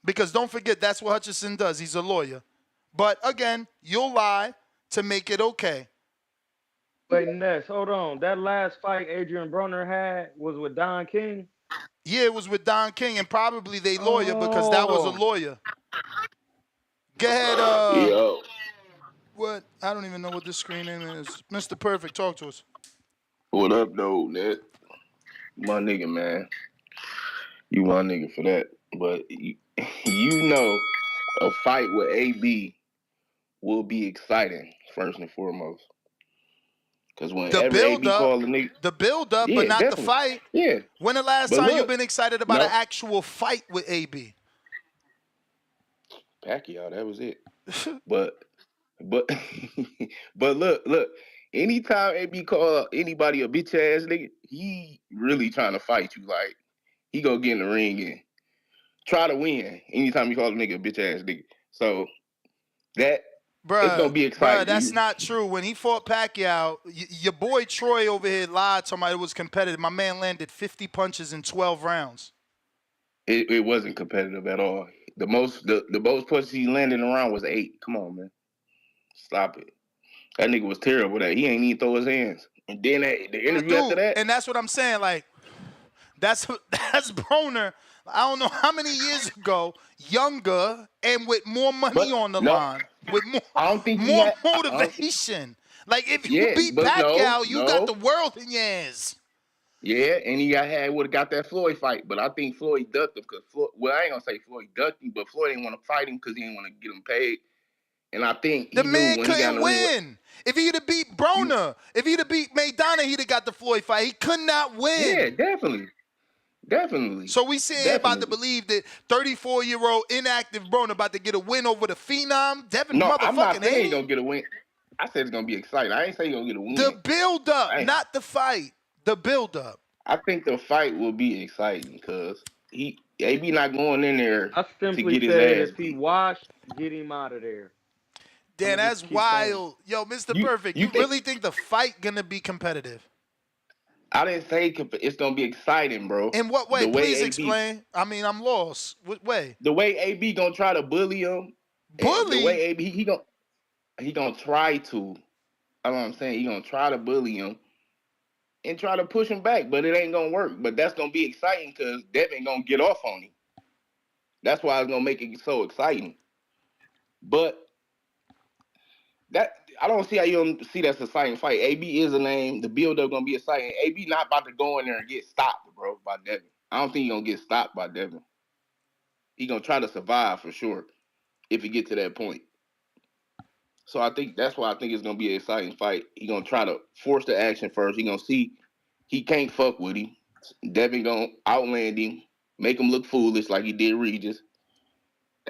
Speaker 7: Because don't forget, that's what Hutchinson does. He's a lawyer. But again, you'll lie to make it okay.
Speaker 11: Wait, Ness, hold on. That last fight Adrien Broner had was with Don King?
Speaker 7: Yeah, it was with Don King, and probably they lawyer because that was a lawyer. Go ahead,
Speaker 3: Yo.
Speaker 7: What? I don't even know what this screen name is. Mr. Perfect, talk to us.
Speaker 3: What up, though, Ned? My nigga, man. You my nigga for that. But you know a fight with AB will be exciting, first and foremost. Because whenever AB call a nigga...
Speaker 7: The build-up,
Speaker 3: yeah,
Speaker 7: but not
Speaker 3: definitely.
Speaker 7: the fight.
Speaker 3: Yeah.
Speaker 7: When the last time you've been excited about an actual fight with AB?
Speaker 3: Pacquiao, that was it. but look. Anytime AB call anybody a bitch ass nigga, he really trying to fight you. Like, he gonna get in the ring and try to win anytime you call a nigga a bitch ass nigga. So that it's gonna be exciting.
Speaker 7: Bruh, that's not true. When he fought Pacquiao, your boy Troy over here lied, talking about it was competitive. My man landed 50 punches in 12 rounds.
Speaker 3: It wasn't competitive at all. The most punches he landed around was 8. Come on, man. Stop it. That nigga was terrible. That he ain't even throw his hands. And then the interview after that.
Speaker 7: And that's what I'm saying. Like, that's Broner. I don't know how many years ago, younger and with more money on the line, with more,
Speaker 3: I don't think
Speaker 7: more motivation. Like, if you beat Pacquiao, you got the world in your hands.
Speaker 3: Yeah, and he would have got that Floyd fight, but I think Floyd ducked him because I ain't gonna say Floyd ducked him, but Floyd didn't want to fight him because he didn't want to get him paid. And I think
Speaker 7: the man couldn't win. If he'd have beat Broner, if he'd have beat Maidana, he'd have got the Floyd fight. He could not win.
Speaker 3: Yeah, definitely.
Speaker 7: So we sitting about to believe that 34-year-old inactive Broner about to get a win over the phenom Devin
Speaker 3: No,
Speaker 7: motherfucking
Speaker 3: I'm not saying
Speaker 7: Haney.
Speaker 3: he's gonna get a win. I said it's gonna be exciting. I ain't saying he's gonna get a win.
Speaker 7: The build-up, not the fight. The build-up.
Speaker 3: I think the fight will be exciting because AB not going in there
Speaker 11: I
Speaker 3: to
Speaker 11: simply
Speaker 3: get his
Speaker 11: said
Speaker 3: ass
Speaker 11: if he
Speaker 3: beat.
Speaker 11: washed, get him out of there.
Speaker 7: Dan, that's wild. Yo, Mr. Perfect, you really think the fight gonna be competitive?
Speaker 3: I didn't say it's gonna be exciting, bro.
Speaker 7: In what way? Please
Speaker 3: AB,
Speaker 7: explain. I mean, I'm lost. What way?
Speaker 3: The way AB gonna try to bully him.
Speaker 7: Bully?
Speaker 3: The way AB he gonna try to. I know what I'm saying. He gonna try to bully him and try to push him back, but it ain't gonna work. But that's gonna be exciting because Devin gonna get off on him. That's why it's gonna make it so exciting. But that I don't see how you don't see that's a exciting fight. AB is a name. The build-up gonna be exciting. AB not about to go in there and get stopped, bro, by Devin. I don't think he's gonna get stopped by Devin. He gonna try to survive for sure if he get to that point. So I think that's why I think it's gonna be an exciting fight. He gonna try to force the action first. He gonna see he can't fuck with him. Devin gonna outland him, make him look foolish like he did Regis.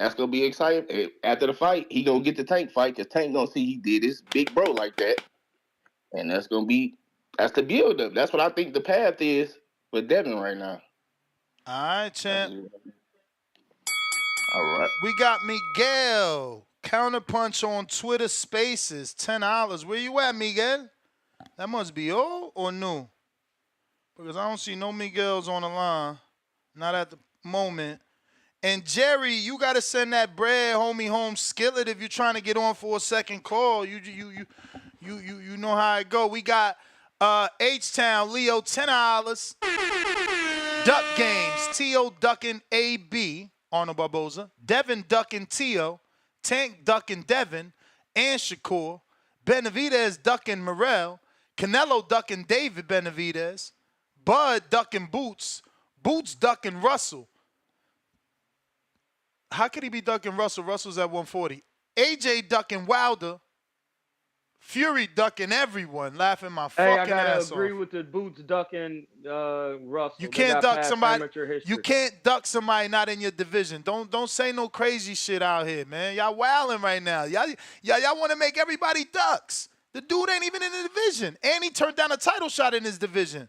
Speaker 3: That's gonna be exciting. After the fight, he gonna get the Tank fight because Tank gonna see he did his big bro like that, and that's the build up. That's what I think the path is with Devin right now.
Speaker 7: All right, champ.
Speaker 3: All right.
Speaker 7: We got Miguel. Counterpunch on Twitter Spaces. $10. Where you at, Miguel? That must be old or new? Because I don't see no Miguels on the line. Not at the moment. And Jerry, you gotta send that bread, homie, home skillet if you're trying to get on for a second call. You know how it go. We got H-Town, Leo, $10. Duck Games, T.O. ducking A.B., Arnold Barboza. Devin ducking T.O. Tank ducking Devin and Shakur. Benavidez ducking Morrell. Canelo ducking David Benavidez. Bud ducking Boots. Boots ducking Russell. How could he be ducking Russell? Russell's at 140. AJ ducking Wilder. Fury ducking everyone, laughing my fucking ass off.
Speaker 20: Hey, I gotta agree with the Boots ducking Russell.
Speaker 7: You can't duck somebody. You can't duck somebody not in your division. Don't say no crazy shit out here, man. Y'all wilding right now. Y'all want to make everybody ducks. The dude ain't even in the division, and he turned down a title shot in his division.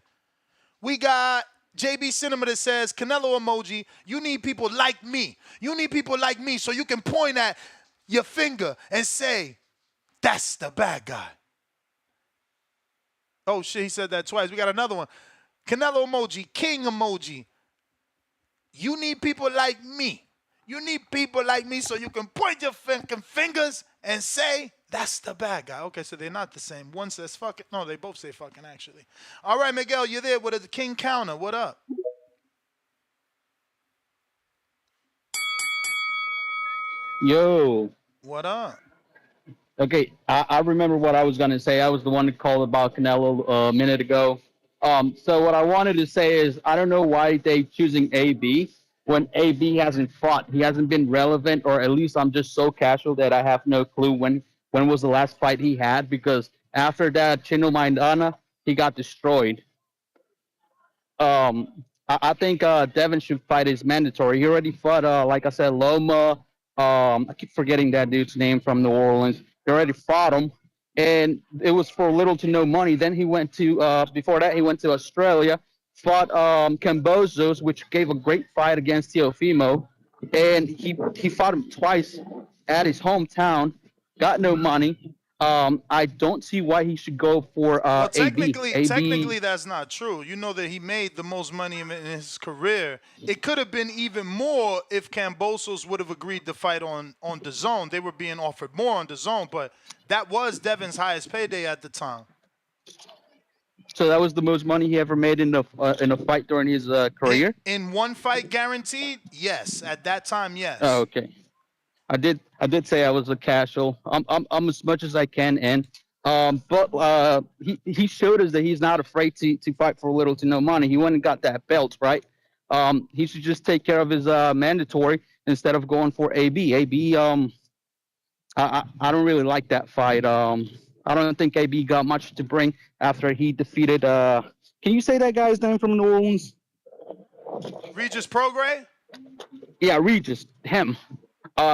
Speaker 7: We got JB Cinema that says, Canelo emoji, you need people like me. You need people like me so you can point at your finger and say, that's the bad guy. Oh, shit, he said that twice. We got another one. Canelo emoji, King emoji. You need people like me. You need people like me so you can point your fingers and say, that's the bad guy. Okay, so they're not the same. One says fucking. No, they both say fucking, actually. All right, Miguel, you're there with the King Counter. What up?
Speaker 15: Yo.
Speaker 7: What up?
Speaker 15: Okay, I remember what I was going to say. I was the one that called about Canelo a minute ago. So what I wanted to say is I don't know why they choosing AB when AB hasn't fought. He hasn't been relevant, or at least I'm just so casual that I have no clue when was the last fight he had, because after that Chino Maidana, he got destroyed. I think Devin should fight his mandatory. He already fought, like I said, Loma. I keep forgetting that dude's name from New Orleans. He already fought him, and it was for little to no money. Then he went to, before that, he went to Australia, fought Cambozos, which gave a great fight against Teofimo, and he fought him twice at his hometown, got no money. I don't see why he should go for
Speaker 7: well,
Speaker 15: AB.
Speaker 7: Technically, that's not true. You know that he made the most money in his career. It could have been even more if Cambosos would have agreed to fight on DAZN. They were being offered more on DAZN, but that was Devin's highest payday at the time.
Speaker 15: So that was the most money he ever made in a fight during his career?
Speaker 7: In one fight guaranteed? Yes. At that time, yes.
Speaker 15: Oh, okay. I did say I was a casual. I'm as much as I can, and but he showed us that he's not afraid to fight for little to no money. He went and got that belt, right? He should just take care of his mandatory instead of going for AB. AB, I don't really like that fight. I don't think AB got much to bring after he defeated. Can you say that guy's name from New Orleans?
Speaker 7: Regis Prograis?
Speaker 15: Yeah, Regis, him.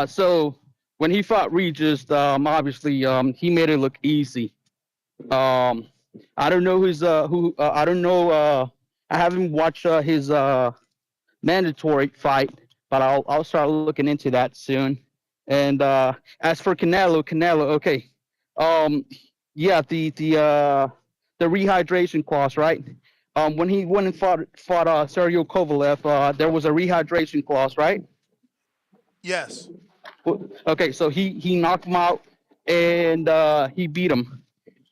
Speaker 15: So when he fought Regis, obviously he made it look easy. I don't know I don't know. I haven't watched his mandatory fight, but I'll start looking into that soon. And as for Canelo, okay. Yeah, the rehydration clause, right? When he went and fought Sergio Kovalev, there was a rehydration clause, right?
Speaker 7: Yes.
Speaker 15: Okay, so he knocked him out and he beat him.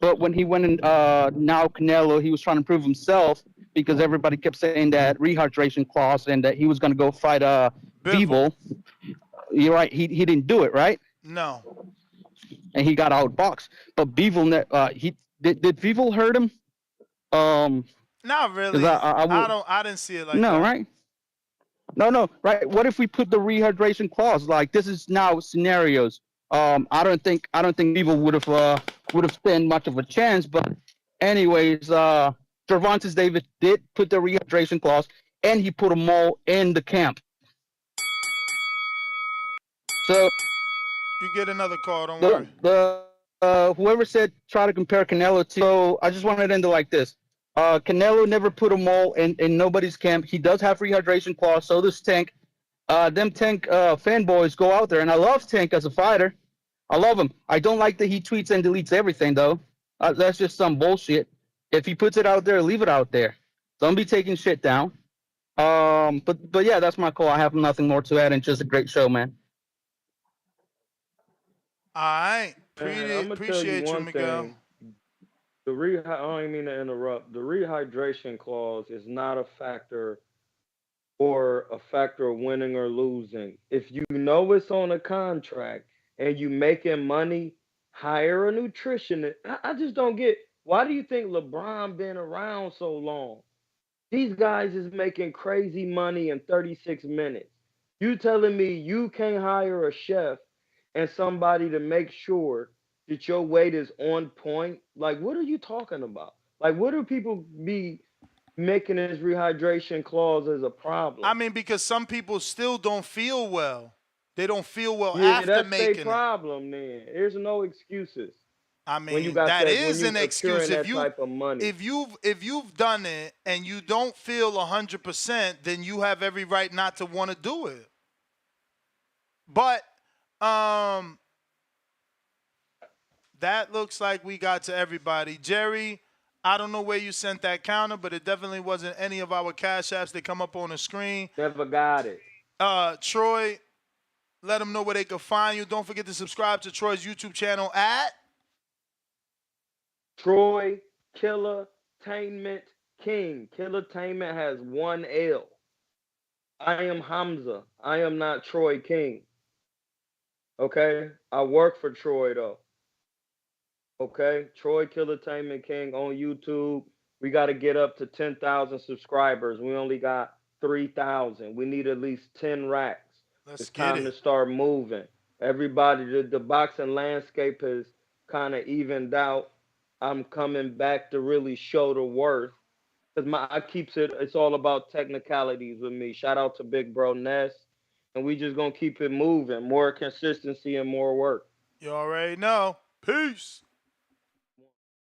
Speaker 15: But when he went and now Canelo, he was trying to prove himself because everybody kept saying that rehydration clause and that he was going to go fight Bivol. You're right. He didn't do it, right?
Speaker 7: No.
Speaker 15: And he got outboxed. But Bivol, did Bivol hurt him?
Speaker 7: Not really. I didn't see it like that.
Speaker 15: No, right? No, right. What if we put the rehydration clause? Like, this is now scenarios. I don't think Bivol would have stand much of a chance. But anyways, Gervonta Davis did put the rehydration clause, and he put them all in the camp. So
Speaker 7: You get another call. Don't worry.
Speaker 15: whoever said try to compare Canelo to, so I just wanted to end it like this. Canelo never put a mole in nobody's camp. He does have rehydration clause. So does Tank. Them Tank fanboys go out there, and I love Tank as a fighter. I love him. I don't like that he tweets and deletes everything, though. That's just some bullshit. If he puts it out there, leave it out there. Don't be taking shit down. But yeah, that's my call. I have nothing more to add, and just a great show, man.
Speaker 7: All right.
Speaker 11: Man, I'm gonna tell you
Speaker 7: Appreciate you,
Speaker 11: one
Speaker 7: Miguel.
Speaker 11: thing. I don't even mean to interrupt. The rehydration clause is not a factor or a factor of winning or losing. If you know it's on a contract and you making money, hire a nutritionist. I just don't get, why do you think LeBron been around so long? These guys is making crazy money in 36 minutes. You telling me you can't hire a chef and somebody to make sure that your weight is on point? Like, what are you talking about? Like, what do people be making this rehydration clause as a problem?
Speaker 7: I mean, because some people still don't feel well. They don't feel well
Speaker 11: Yeah,
Speaker 7: after
Speaker 11: that's their
Speaker 7: making it.
Speaker 11: problem then. There's no excuses.
Speaker 7: I mean,
Speaker 11: when you got
Speaker 7: that is
Speaker 11: when
Speaker 7: an excuse.
Speaker 11: that type of money.
Speaker 7: If you've done it and you don't feel 100%, then you have every right not to want to do it. But that looks like we got to everybody. Jerry, I don't know where you sent that counter, but it definitely wasn't any of our cash apps that come up on the screen.
Speaker 11: Never got it.
Speaker 7: Troy, let them know where they can find you. Don't forget to subscribe to Troy's YouTube channel at
Speaker 11: Troy Killertainment King. Killertainment has one L. I am Hamza. I am not Troy King. Okay? I work for Troy though. Okay? Troy Killertainment King on YouTube. We got to get up to 10,000 subscribers. We only got 3,000. We need at least 10 racks. It's time to start moving. Everybody, the boxing landscape has kind of evened out. I'm coming back to really show the worth. Because it's all about technicalities with me. Shout out to Big Bro Ness. And we just going to keep it moving. More consistency and more work.
Speaker 7: You already know. Peace.